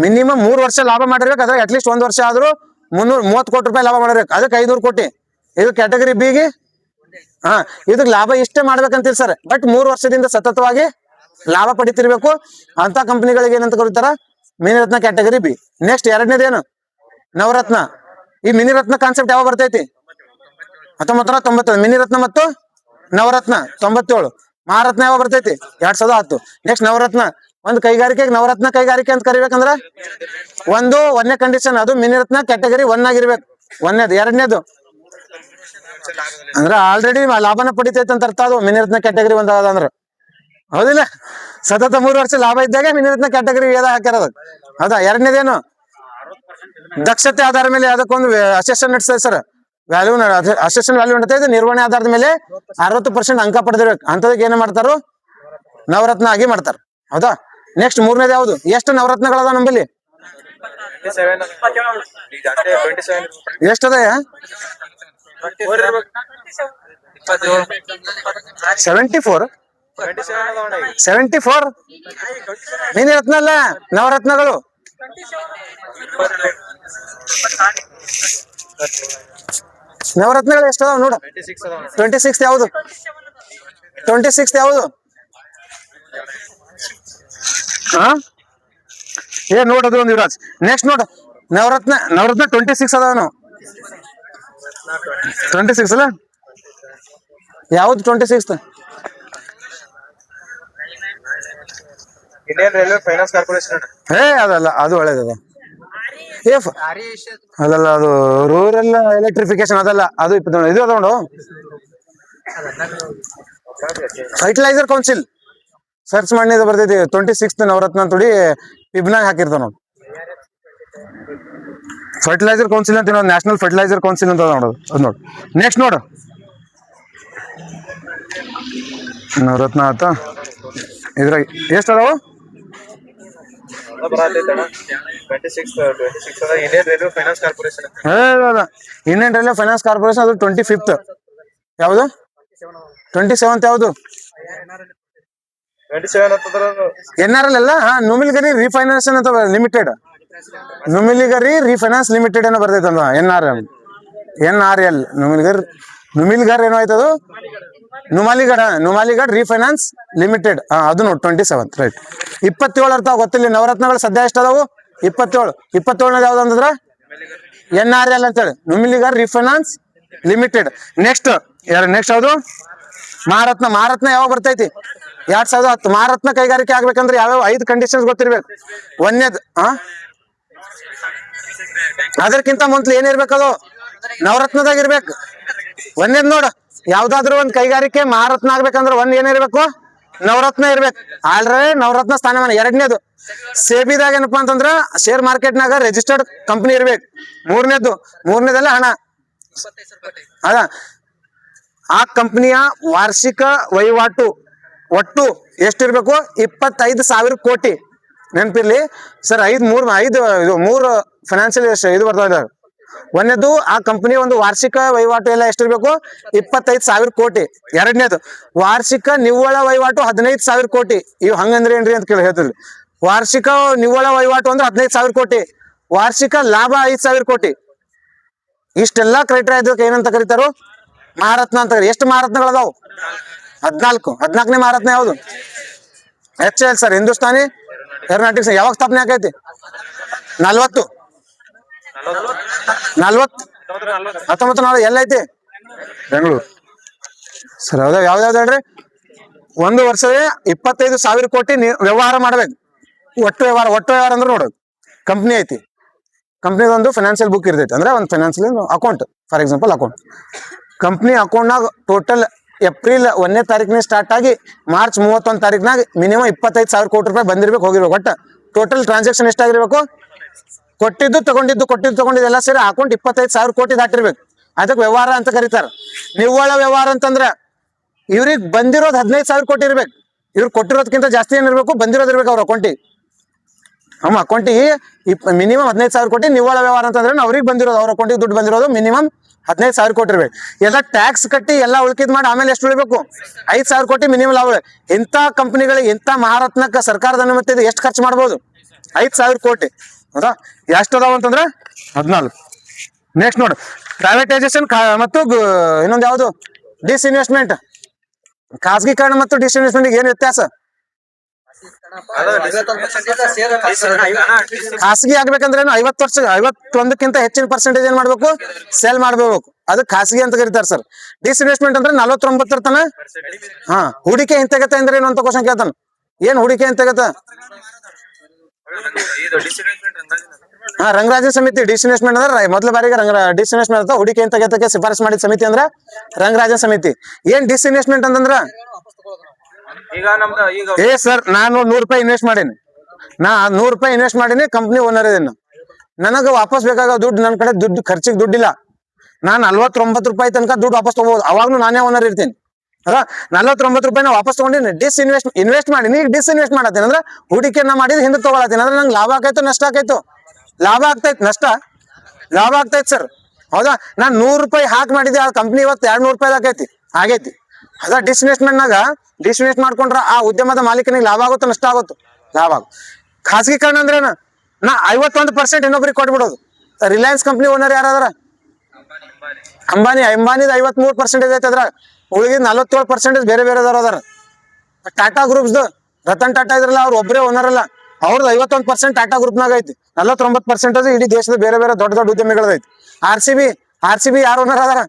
Speaker 1: ಮಿನಿಮಮ್ 3 ವರ್ಷ ಲಾಭ ಮಾಡಿರ್ಬೇಕು. ಅದ್ರಾಗ ಅಟ್ಲೀಸ್ಟ್ 1 ವರ್ಷ ಆದ್ರೂ 330 ಕೋಟಿ ರೂಪಾಯಿ ಲಾಭ ಮಾಡಿರ್ಬೇಕು. ಅದಕ್ಕೆ 500 ಕೋಟಿ. ಇದು ಕ್ಯಾಟಗರಿ ಬಿಗೆ ಇದಕ್ ಲಾಭ ಇಷ್ಟೇ ಮಾಡ್ಬೇಕಂತೀರಿ ಸರ್. ಬಟ್ 3 ವರ್ಷದಿಂದ ಸತತವಾಗಿ ಲಾಭ ಪಡಿತಿರ್ಬೇಕು. ಅಂತ ಕಂಪನಿಗಳಿಗೆ ಏನಂತ ಕರೀತಾರ? Mini Ratna category B. Next ಎರಡನೇದೇನು? Navratna. ಈ ಮಿನಿ ರತ್ನ ಕಾನ್ಸೆಪ್ಟ್ ಯಾವಾಗ ಬರ್ತೈತಿ? 1997. ಮಿನಿ ರತ್ನ ಮತ್ತು ನವರತ್ನ 97. ಮಹಾರತ್ನ ಯಾವಾಗ ಬರ್ತೈತಿ? 2010. ನೆಕ್ಸ್ಟ್ ನವರತ್ನ. ಒಂದು ಕೈಗಾರಿಕೆಗೆ ನವರತ್ನ ಕೈಗಾರಿಕೆ ಅಂತ ಕರಿಬೇಕಂದ್ರ ಒಂದನೇ ಕಂಡೀಷನ್, ಅದು ಮಿನಿ ರತ್ನ ಕ್ಯಾಟಗರಿ 1 ಆಗಿರ್ಬೇಕು. ಒಂದನೇದು. ಎರಡನೇದು ಅಂದ್ರ ಆಲ್ರೆಡಿ ಲಾಭನ ಪಡಿತೈತೆ ಅಂತ ಅರ್ಥ. ಅದು ಮಿನಿ ರತ್ನ ಕ್ಯಾಟಗರಿ 1 ಅದಂದ್ರ. ಹೌದಿಲ್ಲ? ಸತತ 3 ವರ್ಷ ಲಾಭ ಇದ್ದಾಗ ಮಿನಿ ರತ್ನ ಕ್ಯಾಟಗರಿ ಏದ ಹಾಕ್ಯಾರ. ಹೌದಾ? ಎರಡನೇದೇನು? ದಕ್ಷತೆ ಆಧಾರ ಮೇಲೆ ಅದಕ್ಕೊಂದು ಅಸೆಷನ್ ನಡೆಸ್ತದೆ ಸರ್. ಅಸೆಷನ್ ವ್ಯಾಲ್ಯೂ ನಡೀತೈತೆ. ನಿರ್ವಹಣೆ ಆಧಾರದ ಮೇಲೆ 60% ಅಂಕ ಪಡೆದಿರ್ಬೇಕು. ಅಂತದಕ್ಕೆ ಏನ ಮಾಡ್ತಾರೋ? ನವರತ್ನ ಆಗಿ ಮಾಡ್ತಾರ. ಹೌದಾ? ನೆಕ್ಸ್ಟ್ ಮೂರನೇದು ಯಾವುದು? ಎಷ್ಟು ನವರತ್ನಗಳದ ನಮ್ಮಲ್ಲಿ?
Speaker 2: 27.
Speaker 1: ಎಷ್ಟದ? 74. 74 ಮಿನಿ ರತ್ನ ಅಲ್ಲ, ನವರತ್ನಗಳು. ನವರತ್ನಗಳು ಎಷ್ಟದಾವ ನೋಡು? 26 ಯಾವುದು? 26 ಯಾವುದು? ನೋಡೋದು ಒಂದು ಯುವರಾಜ್. ನೆಕ್ಸ್ಟ್ ನೋಡು, ನವರತ್ನ 26 ಅದಾವ. ನಾವು 26 ಅಲ್ಲ, ಯಾವ್ದು 26?
Speaker 2: Indian railway finance corporation.
Speaker 1: ಅದಲ್ಲ, ಅದು ಒಳ್ಳೇದದ. ಅಲ್ಲಲ್ಲ, ಅದು ರೂರಲ್ ಎಲೆಕ್ಟ್ರಿಫಿಕೇಶನ್ ಅದಲ್ಲ. ಅದು 27. ಇದು ಅದೊಂದು ಫರ್ಟಿಲೈಸರ್ ಕೌನ್ಸಿಲ್. ಸರ್ಚ್ ಮಾಡಿ ಬರ್ತೈತಿ. 26 ನವರತ್ನ ಅಂತೋಡಿ ಪಿಬ್ನಾಗ ಹಾಕಿರ್ತಾವ ನೋಡು. ಫರ್ಟಿಲೈಸರ್ ಕೌನ್ಸಿಲ್ ಅಂತ ಇನ್ನೊಂದು ನ್ಯಾಷನಲ್ ಫರ್ಟಿಲೈಸರ್ ಕೌನ್ಸಿಲ್ ಅಂತ ನೋಡೋದು. ಅದು ನೋಡು. ನೆಕ್ಸ್ಟ್ ನೋಡು, ನವರತ್ನ ಆತ. ಇದ್ರಾಗ ಎಷ್ಟು ಅದಾವು?
Speaker 2: 26 Indian railway finance corporation.
Speaker 1: Indian railway finance corporation. ಅದು 25th ಯಾವುದು? 27th ಯಾವುದು?
Speaker 2: 27 ಅಂತಂದ್ರ
Speaker 1: NRL ಅಲ್ಲ, ನುಮಿಲ್ಗರಿ ರಿಫೈನಾನ್ಸ್ ಅಂತ ಲಿಮಿಟೆಡ್. ನುಮಿಲಿಗರಿ ರಿಫೈನಾನ್ಸ್ ಲಿಮಿಟೆಡ್ ಏನೋ ಬರ್ತೈತೆ ಅಂತ. NRL ನುಮಿಲ್ಗರ್ ಏನೋ ಆಯ್ತದು. ನುಮಾಲಿಗಢ ರಿಫೈನಾನ್ಸ್ ಲಿಮಿಟೆಡ್. ಅದು ನೋಡಿ 27th. ರೈಟ್. 27 ಅರ್ಥ ಗೊತ್ತಿಲ್ಲ. ನವರತ್ನಗಳು ಸದ್ಯ ಎಷ್ಟು ಅದಾವು? 27. 27ನೇದು ಯಾವ್ದು ಅಂತಂದ್ರ NRL ಅಂತೇಳಿ, ನುಮಿಲಿಗರ್ ರಿಫೈನಾನ್ಸ್ ಲಿಮಿಟೆಡ್. ನೆಕ್ಸ್ಟ್ ಯಾವ್ದು ಮಹಾರತ್ನ ಯಾವಾಗ ಬರ್ತೈತಿ 2010. ಮಹಾರತ್ನ ಕೈಗಾರಿಕೆ ಆಗ್ಬೇಕಂದ್ರೆ ಯಾವ್ಯಾವ 5 ಕಂಡೀಷನ್ಸ್ ಗೊತ್ತಿರ್ಬೇಕು. ಒಂದೇದ್ ಅದಕ್ಕಿಂತ ಮೊದ್ಲು ಏನಿರ್ಬೇಕದು ನವರತ್ನದಾಗ ಇರ್ಬೇಕು. ಒಂದೇದ್ ನೋಡು, ಯಾವ್ದಾದ್ರು ಒಂದ್ ಕೈಗಾರಿಕೆ ಮಹಾರತ್ನ ಆಗ್ಬೇಕಂದ್ರೆ ಒಂದ್ ಏನಿರ್ಬೇಕು ನವರತ್ನ ಇರ್ಬೇಕು. ಆಲ್ರೆಡಿ ನವರತ್ನ ಸ್ಥಾನಮಾನ. ಎರಡನೇದು ಸೇಬಿದಾಗ ಏನಪ್ಪಾ ಅಂತಂದ್ರ ಶೇರ್ ಮಾರ್ಕೆಟ್ನಾಗ ರಿಜಿಸ್ಟರ್ಡ್ ಕಂಪನಿ ಇರ್ಬೇಕು. ಮೂರನೇದಲ್ಲ ಹಣ ಅದ ಆ ಕಂಪನಿಯ ವಾರ್ಷಿಕ ವಹಿವಾಟು ಒಟ್ಟು ಎಷ್ಟಿರ್ಬೇಕು 25,000 ಕೋಟಿ. ನೆನಪಿರ್ಲಿ ಸರ್. 3 ಫೈನಾನ್ಸಿಯಲ್ ಇದು ಬರ್ತಾ ಇದ್ದಾರೆ. ಒಂದೇದು ಆ ಕಂಪನಿ ಒಂದು ವಾರ್ಷಿಕ ವಹಿವಾಟು ಎಲ್ಲ ಎಷ್ಟಿರ್ಬೇಕು 25,000 ಕೋಟಿ. ಎರಡನೇದು ವಾರ್ಷಿಕ ನಿವ್ವಳ ವಹಿವಾಟು 15,000 ಕೋಟಿ. ಇವು ಹಂಗಂದ್ರೆ ಏನ್ರಿ ಅಂತ ಕೇಳಿ ಹೇಳ್ತಿದ್ವಿ. ವಾರ್ಷಿಕ ನಿವ್ವಳ ವಹಿವಾಟು ಅಂದ್ರೆ 15,000 ಕೋಟಿ. ವಾರ್ಷಿಕ ಲಾಭ 5,000 ಕೋಟಿ. ಇಷ್ಟೆಲ್ಲಾ ಕ್ರೈಟೀರಿಯಾ ಇದಕ್ಕೆ ಏನಂತ ಕರೀತಾರೋ ಮಹಾರತ್ನ ಅಂತ. ಎಷ್ಟು ಮಹಾರತ್ನಗಳದಾವು 14ನೇ ಮಹಾರತ್ನ ಯಾವುದು HAL ಸರ್. ಹಿಂದೂಸ್ತಾನಿ ಏರೋನಾಟಿಕ್ಸ್ ಯಾವಾಗ ಸ್ಥಾಪನೆ ಆಗೈತಿ 40 1940 ಎಲ್ಲೈತಿ ಬೆಂಗಳೂರು ಸರ್. ಯಾವ್ದಾವ್ದು ಹೇಳ್ರಿ. ಒಂದು ವರ್ಷವೇ 25,000 ಕೋಟಿ ವ್ಯವಹಾರ ಮಾಡ್ಬೇಕು. ಒಟ್ಟು ವ್ಯವಹಾರ ಅಂದ್ರೆ ನೋಡೋದು ಕಂಪ್ನಿ ಐತಿ. ಕಂಪ್ನಿದೊಂದು ಫೈನಾನ್ಸಿಯಲ್ ಬುಕ್ ಇರ್ತೈತಿ. ಅಂದ್ರೆ ಒಂದು financial account. For example account. Company ಅಕೌಂಟ್ನಾಗ ಟೋಟಲ್ ಏಪ್ರಿಲ್ 1ನೇ ತಾರೀಕಿನ ಸ್ಟಾರ್ಟ್ ಆಗಿ ಮಾರ್ಚ್ 31 ತಾರೀಕಿನಾಗ ಮಿನಿಮಮ್ 25,000 ಕೋಟಿ ರೂಪಾಯಿ ಬಂದಿರ್ಬೇಕು ಹೋಗಿರ್ಬೇಕು. ಒಟ್ಟ ಟೋಟಲ್ ಟ್ರಾನ್ಸಾಕ್ಷನ್ ಎಷ್ಟಾಗಿರ್ಬೇಕು ಕೊಟ್ಟಿದ್ದು ತಗೊಂಡಿದ್ದು ಎಲ್ಲ ಸೇರಿ ಅಕೌಂಟ್ 25,000 ಕೋಟಿ ದಾಟಿರ್ಬೇಕು. ಅದಕ್ಕೆ ವ್ಯವಹಾರ ಅಂತ ಕರೀತಾರ. ನಿವ್ವಳ ವ್ಯವಹಾರ ಅಂತಂದ್ರೆ ಇವ್ರಿಗೆ ಬಂದಿರೋದು 15,000 ಕೋಟಿ ಇರ್ಬೇಕು. ಇವ್ರು ಕೊಟ್ಟಿರೋದಕ್ಕಿಂತ ಜಾಸ್ತಿ ಏನಿರ್ಬೇಕು ಬಂದಿರೋದು ಇರ್ಬೇಕು ಅವ್ರ ಅಕೌಂಟಿಗೆ. ಅಕೌಂಟಿಗೆ ಮಿನಿಮಮ್ 15,000 ಕೋಟಿ ನಿವ್ವಳ ವ್ಯವಹಾರ ಅಂತಂದ್ರೆ ಅವ್ರಿಗೆ ಬಂದಿರೋದು ಅವ್ರ ಅಕೌಂಟಿಗೆ ದುಡ್ಡು ಬಂದಿರೋದು ಮಿನಿಮಮ್ 15,000 ಕೋಟಿ ಇರ್ಬೇಕು. ಎಲ್ಲ ಟ್ಯಾಕ್ಸ್ ಕಟ್ಟಿ ಎಲ್ಲ ಉಳ್ಕಿದ್ ಮಾಡಿ ಆಮೇಲೆ ಎಷ್ಟು ಉಳಿಬೇಕು 5,000 ಕೋಟಿ ಮಿನಿಮಮ್ ಲಾಭ. ಇಂಥ ಕಂಪ್ನಿಗಳಿಗೆ ಇಂಥ ಮಹಾರತ್ನಕ್ಕೆ ಸರ್ಕಾರದ ಅನುಮತಿ ಇದೆ. ಎಷ್ಟು ಖರ್ಚು ಮಾಡ್ಬೋದು 5,000 ಕೋಟಿ. ಹೌದಾ? ಎಷ್ಟು ಅದಾವ ಅಂತಂದ್ರೆ 14. ನೆಕ್ಸ್ಟ್ ನೋಡು ಪ್ರೈವೇಟೈಸೇಷನ್ ಮತ್ತು ಇನ್ನೊಂದು ಯಾವುದು ಡಿಸ್ಇನ್ವೆಸ್ಟ್ಮೆಂಟ್. ಖಾಸಗೀಕರಣ ಮತ್ತು ಡಿಸ್ಇನ್ವೆಸ್ಟ್ಮೆಂಟ್ ಏನು ವ್ಯತ್ಯಾಸ? ಖಾಸಗಿ ಆಗ್ಬೇಕಂದ್ರೆ 51ಕ್ಕಿಂತ ಹೆಚ್ಚಿನ ಪರ್ಸೆಂಟೇಜ್ ಏನ್ ಮಾಡ್ಬೇಕು ಸೇಲ್ ಮಾಡ್ಬೇಕು. ಅದು ಖಾಸಗಿ ಅಂತ ಕರೀತಾರೆ ಸರ್. ಡಿಸ್ಇನ್ವೆಸ್ಟ್ಮೆಂಟ್ ಅಂದ್ರೆ 49 ತನ ಹೂಡಿಕೆ ಹಿಂತೆಗತ್ತೆ ಅಂದ್ರೆ ಏನು ಅಂತ ಕ್ವಶನ್ ಕೇಳ್ತಾನ. ಏನ್ ಹೂಡಿಕೆ ಹಿಂತೆಗತ್ತ? ರಂಗರಾಜನ್ ಸಮಿತಿ. ಡಿಸ್ಇನ್ವೆಸ್ಟ್ಮೆಂಟ್ ಅಂದ್ರೆ ಮೊದಲ ಬಾರಿಗೆ ಡಿಸ್ಇನ್ವೆಸ್ಟ್ಮೆಂಟ್ ಅಂತ ಹೂಡಿಕೆ ಹಿಂತೆಗತ್ತಕ್ಕೆ ಶಿಫಾರಸ್ ಮಾಡಿದ ಸಮಿತಿ ಅಂದ್ರೆ ರಂಗರಾಜನ್ ಸಮಿತಿ. ಏನ್ ಡಿಸ್ಇನ್ವೆಸ್ಟ್ಮೆಂಟ್ ಅಂತಂದ್ರ ಸರ್ ನಾನು 100 ರೂಪಾಯಿ ಇನ್ವೆಸ್ಟ್ ಮಾಡೀನಿ. 100 ರೂಪಾಯಿ ಇನ್ವೆಸ್ಟ್ ಮಾಡೀನಿ. ಕಂಪ್ನಿ ಓನರ್ ಇದೀನಿ. ನನಗೆ ವಾಪಸ್ ಬೇಕಾಗೋ ದುಡ್ಡು ನನ್ನ ಕಡೆ ಖರ್ಚಿಗೆ ದುಡ್ಡಿಲ್ಲ. ನಾನು 49 ರೂಪಾಯಿ ತನಕ ದುಡ್ಡು ವಾಪಸ್ ತಗೋಬಹುದು. ಅವಾಗ್ಲೂ ನಾನೇ ಓನರ್ ಇರ್ತೀನಿ. 49 ರೂಪಾಯಿನ ವಾಪಸ್ ತಗೊಂಡಿನಿ. ಇನ್ವೆಸ್ಟ್ ಮಾಡೀನಿ. ಈಗ ಡಿಸ್ಇನ್ವೆಸ್ಟ್ ಮಾಡತ್ತೀನಿ ಅಂದ್ರೆ ಹೂಡಿಕೆನ ಮಾಡಿದ್ ಹಿಂದೆ ತಗೊಳತ್ತೀನಿ. ಅಂದ್ರೆ ನಂಗೆ ಲಾಭ ಆಕೈತು ನಷ್ಟ ಆಕೈತು? ಲಾಭ ಆಗ್ತೈತಿ ನಷ್ಟ ಲಾಭ ಆಗ್ತೈತಿ ಸರ್. ಹೌದಾ? ನಾನು 100 ರೂಪಾಯಿ ಹಾಕಿ ಮಾಡಿದ್ದೆ. ಆ ಕಂಪ್ನಿ ಇವತ್ತು 200 ರೂಪಾಯಿ ಆಗೈತಿ. ಅದ ಡಿಸ್ಇನ್ವೆಸ್ಟ್ ಮಾಡ್ಕೊಂಡ್ರ ಆ ಉದ್ಯಮದ ಮಾಲೀಕನಿಗೆ ಲಾಭ ಆಗುತ್ತೋ ನಷ್ಟ ಆಗುತ್ತೋ? ಲಾಭ ಆಗುತ್ತೆ. ಖಾಸಗೀಕರಣ ಅಂದ್ರೆ ನಾ 51% ಇನ್ನೊಬ್ರಿಗೆ ಕೊಟ್ಬಿಡೋದು. ರಿಲಯನ್ಸ್ ಕಂಪ್ನಿ ಓನರ್ ಯಾರಾದ್ರ? ಅಂಬಾನಿದ 53% ಐತೆ. ಅದ್ರ ಉಳಿದ 47% ಬೇರೆ ಅದಾರ. ಟಾಟಾ ಗ್ರೂಪ್ಸ್ ರತನ್ ಟಾಟಾ ಇದ್ರಲ್ಲ ಅವ್ರು ಒಬ್ಬರೇ ಓನರ್ ಅಲ್ಲ. ಅವ್ರದ್ದು 51% ಟಾಟಾ ಗ್ರೂಪ್ನಾಗ ಐತಿ. 49% ಇಡೀ ದೇಶದ ಬೇರೆ ದೊಡ್ಡ ಉದ್ಯಮಿಗಳದೈತಿ. ಆರ್ ಸಿ ಬಿ ಯಾರು ಓನರ್ ಅದಾರ?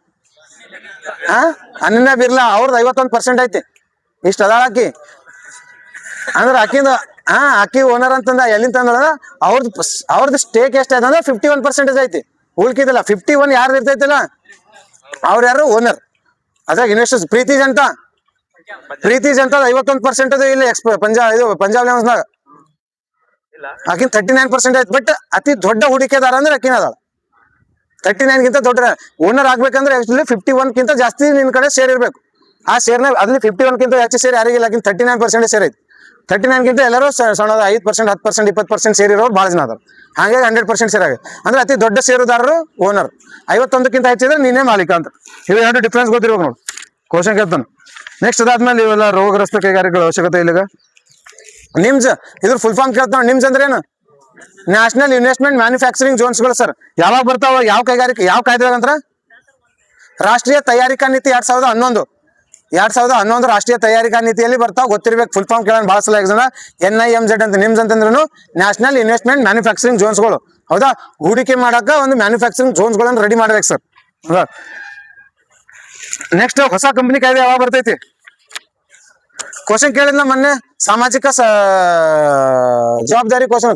Speaker 1: ಅನನ್ಯ ಬಿರ್ಲಾ. ಅವ್ರದ್ದು 51% ಐತಿ. ಇಷ್ಟ ಅದಾಳ ಆಕಿ. ಅಂದ್ರೆ ಆಕಿ ಓನರ್ ಅಂತಂದ ಎಲ್ಲಿಂದ ತಂದ ಅವ್ರದ್ದು ಸ್ಟೇಕ್ ಎಷ್ಟಾಯ್ತು ಅಂದ್ರೆ 51% ಐತಿ. ಉಳ್ಕಿದಿಲ್ಲ 51 ಯಾರ್ದು ಇರ್ತೈತಿಲ್ಲ ಅವ್ರ ಯಾರು ಓನರ್. ಅದ್ರಾಗ ಇನ್ವೆಸ್ಟರ್ಸ್ ಪ್ರೀತಿ ಜಂಟಾ 51% ಇಲ್ಲಿ ಪಂಜಾಬ್ ಲೆವೆನ್ಸ್ನಾಗ ಆಕಿನ್ 39% ಐತಿ. ಬಟ್ ಅತಿ ದೊಡ್ಡ ಹೂಡಿಕೆದಾರ ಅಂದ್ರೆ ಆಕಿನ ಅದಾಳ. 39ಗಿಂತ ದೊಡ್ಡ ಓನರ್ ಆಗ್ಬೇಕಂದ್ರೆ ಆಕ್ಚುಲಿ 51ಕ್ಕಿಂತ ಜಾಸ್ತಿ ನಿನ್ ಕಡೆ ಶೇರ್ ಇರ್ಬೇಕು. ಆ ಶೇರ್ನ ಅದ್ರಲ್ಲಿ 51ಕ್ಕಿಂತ ಹೆಚ್ಚು ಶೇರ್ ಯಾರಿಗಿಲ್ಲ. 39% ಶೇರ್ ಐತಿ. 39ಗಿಂತ ಎಲ್ಲರೂ ಸಣ್ಣ 5%, 10%, 20% ಶೇರ್ ಇರೋರು ಭಾಳ ಜನ ಅದಾರ. ಹಾಗಾಗಿ 100% ಶೇರ್ ಆಗಿದೆ. ಅಂದ್ರೆ ಅತಿ ದೊಡ್ಡ ಷೇರುದಾರರು ಓನರ್. 51ಕ್ಕಿಂತ ಹೆಚ್ಚಿದ್ರೆ ನೀನೇ ಮಾಲೀಕ ಅಂತ. ಇವು ಎರಡು ಡಿಫ್ರೆನ್ಸ್ ಗೊತ್ತಿರ್ಬೇಕು ನೋಡಿ. ಕ್ವಶನ್ ಕೇಳ್ತಾನೆ. ನೆಕ್ಸ್ಟ್ ಅದಾದ್ಮೇಲೆ ಇವೆಲ್ಲ ರೋಗಗ್ರಸ್ತ ಕೈಗಾರಿಕೆಗಳ ಅವಶ್ಯಕತೆ ಇಲ್ಲ. ನಿಮ್ಸ್ ಇದ್ರ ಫುಲ್ ಫಾರ್ಮ್ ಕೇಳ್ತಾವ. ನಿಮ್ಸ್ ಅಂದ್ರೆ ಏನು? ನ್ಯಾಷನಲ್ ಇನ್ವೆಸ್ಟ್ಮೆಂಟ್ ಮ್ಯಾನುಫ್ಯಾಕ್ಚರಿಂಗ್ ಝೋನ್ಸ್ಗಳು ಸರ್. ಯಾವಾಗ ಬರ್ತಾವ? ಯಾವ ಕೈಗಾರಿಕೆ ಯಾವ ಕಾಯ್ದೆ ಅಂತ? ರಾಷ್ಟ್ರೀಯ ತಯಾರಿಕಾ ನೀತಿ 2011 ರಾಷ್ಟ್ರೀಯ ತಯಾರಿಕಾ ನೀತಿಯಲ್ಲಿ ಬರ್ತಾವ. ಗೊತ್ತಿರ್ಬೇಕು. ಫುಲ್ ಫಾರ್ಮ್ ಕೇಳೋಣ ಭಾಳ ಸಲ ಎಕ್ಸಾಮ್. NIMZ ಅಂತ. ನಿಮ್ಸ್ ಅಂತಂದ್ರೂ ನ್ಯಾಷನಲ್ ಇನ್ವೆಸ್ಟ್ಮೆಂಟ್ ಮ್ಯಾನುಫ್ಯಾಕ್ಚರಿಂಗ್ ಝೋನ್ಸ್ಗಳು. ಹೌದಾ? ಹೂಡಿಕೆ ಮಾಡಕ ಒಂದು ಮ್ಯಾನುಫ್ಯಾಕ್ಚರಿಂಗ್ ಝೋನ್ಸ್ಗಳನ್ನು ರೆಡಿ ಮಾಡ್ಬೇಕು ಸರ್. ಹೌದಾ? ನೆಕ್ಸ್ಟ್ ಹೊಸ ಕಂಪನಿ ಕಾಯ್ದೆ ಯಾವಾಗ ಬರ್ತೈತಿ ಕ್ವಶನ್ ಕೇಳಿದ್ನ ಮೊನ್ನೆ ಸಾಮಾಜಿಕ ಜವಾಬ್ದಾರಿ ಕ್ವಶನ್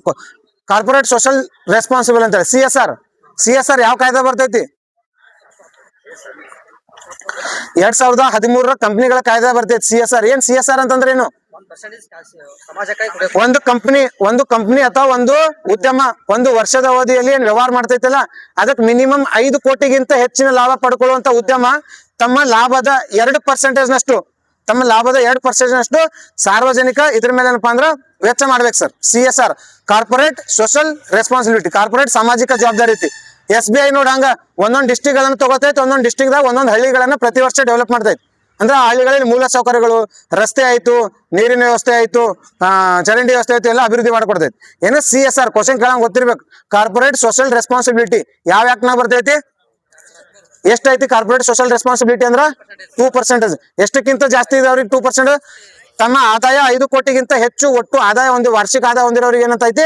Speaker 1: ಕಾರ್ಪೊರೇಟ್ ಸೋಷಲ್ ರೆಸ್ಪಾನ್ಸಿಬಲ್ ಅಂತ ಹೇಳಿ ಸಿ ಎಸ್ ಆರ್ ಯಾವ ಕಾಯ್ದೆ ಬರ್ತೈತಿ 2013 ಕಂಪನಿಗಳ ಕಾಯ್ದೆ ಬರ್ತೈತಿ ಸಿ ಎಸ್ ಆರ್ ಅಂತಂದ್ರೆ ಏನು
Speaker 3: 1% ಸಮಾಜಕ್ಕಾಗಿ ಕೊಡಬೇಕು.
Speaker 1: ಒಂದು ಕಂಪನಿ ಅಥವಾ ಒಂದು ಉದ್ಯಮ ಒಂದು ವರ್ಷದ ಅವಧಿಯಲ್ಲಿ ಏನ್ ವ್ಯವಹಾರ ಮಾಡ್ತೈತಲ್ಲ ಅದಕ್ಕೆ ಮಿನಿಮಮ್ 5 ಕೋಟಿಗಿಂತ ಹೆಚ್ಚಿನ ಲಾಭ ಪಡ್ಕೊಳ್ಳುವಂತ ಉದ್ಯಮ ತಮ್ಮ ಲಾಭದ 2% ನಷ್ಟು ಸಾರ್ವಜನಿಕ ಇದ್ರ ಮೇಲೆ ಏನಪ್ಪಾ ಅಂದ್ರ ವೆಚ್ಚ ಮಾಡ್ಬೇಕು sir. CSR corporate social responsibility, corporate ಸಾಮಾಜಿಕ ಜವಾಬ್ದಾರಿ ಐತಿ. SBI ನೋಡ್ ಹಂಗ ಒಂದೊಂದು ಡಿಸ್ಟ್ರಿಕ್ಟ್ ಗಳನ್ನ ತಗೋತೈತಿ, ಒಂದೊಂದು ಡಿಸ್ಟ್ರಿಕ್ಟ್ ದಾಗ ಒಂದೊಂದು ಹಳ್ಳಿಗಳನ್ನ ಪ್ರತಿ ವರ್ಷ ಡೆವಲಪ್ ಮಾಡ್ತೈತಿ. ಅಂದ್ರೆ ಆ ಹಳ್ಳಿಗಳಲ್ಲಿ ಮೂಲ ಸೌಕರ್ಯಗಳು, ರಸ್ತೆ ಆಯ್ತು, ನೀರಿನ ವ್ಯವಸ್ಥೆ ಆಯ್ತು, ಚರಂಡಿ ವ್ಯವಸ್ಥೆ ಆಯ್ತು, ಎಲ್ಲ ಅಭಿವೃದ್ಧಿ ಮಾಡ್ಕೊಡ್ತೈತಿ. ಏನೋ CSR ಕ್ವಶನ್ ಕೇಳಂಗ್ ಗೊತ್ತಿರ್ಬೇಕು. ಕಾರ್ಪೊರೇಟ್ ಸೋಷಲ್ ರೆಸ್ಪಾನ್ಸಿಬಿಲಿಟಿ ಯಾವ ಆಕ್ಟ್ನಾಗ ಬರ್ತೈತಿ? ಎಷ್ಟೈತಿ ಕಾರ್ಪೊರೇಟ್ ಸೋಷಲ್ ರೆಸ್ಪಾನ್ಸಿಬಿಲಿಟಿ ಅಂದ್ರ 2%. ಎಷ್ಟಕ್ಕಿಂತ ಜಾಸ್ತಿ ಇದ್ದವ್ರಿಗೆ 2%, ತಮ್ಮ ಆದಾಯ 5 ಕೋಟಿಗಿಂತ ಹೆಚ್ಚು ಒಟ್ಟು ಆದಾಯ ವಾರ್ಷಿಕ ಆದಾಯ ಹೊಂದಿರೋರಿಗೆ ಏನಂತೈತಿ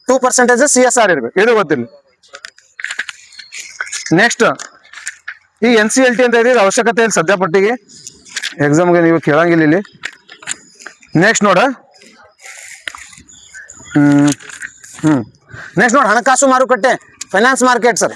Speaker 1: 2% CSR ಇರ್ಬೇಕು. ಇದು ಗೊತ್ತಿಲ್ಲ. ನೆಕ್ಸ್ಟ್ ಈ NCLT ಅಂತ ಇದೆ, ಅವಶ್ಯಕತೆ ಇಲ್ಲ ಸದ್ಯ ಪಟ್ಟಿಗೆ, ಎಕ್ಸಾಮ್ಗೆ ನೀವು ಕೇಳಂಗಿಲ್ಲ ಇಲ್ಲಿ. ನೆಕ್ಸ್ಟ್ ನೋಡ ನೆಕ್ಸ್ಟ್ ನೋಡ್ ಹಣಕಾಸು ಮಾರುಕಟ್ಟೆ, ಫೈನಾನ್ಸ್ ಮಾರ್ಕೆಟ್ ಸರ್.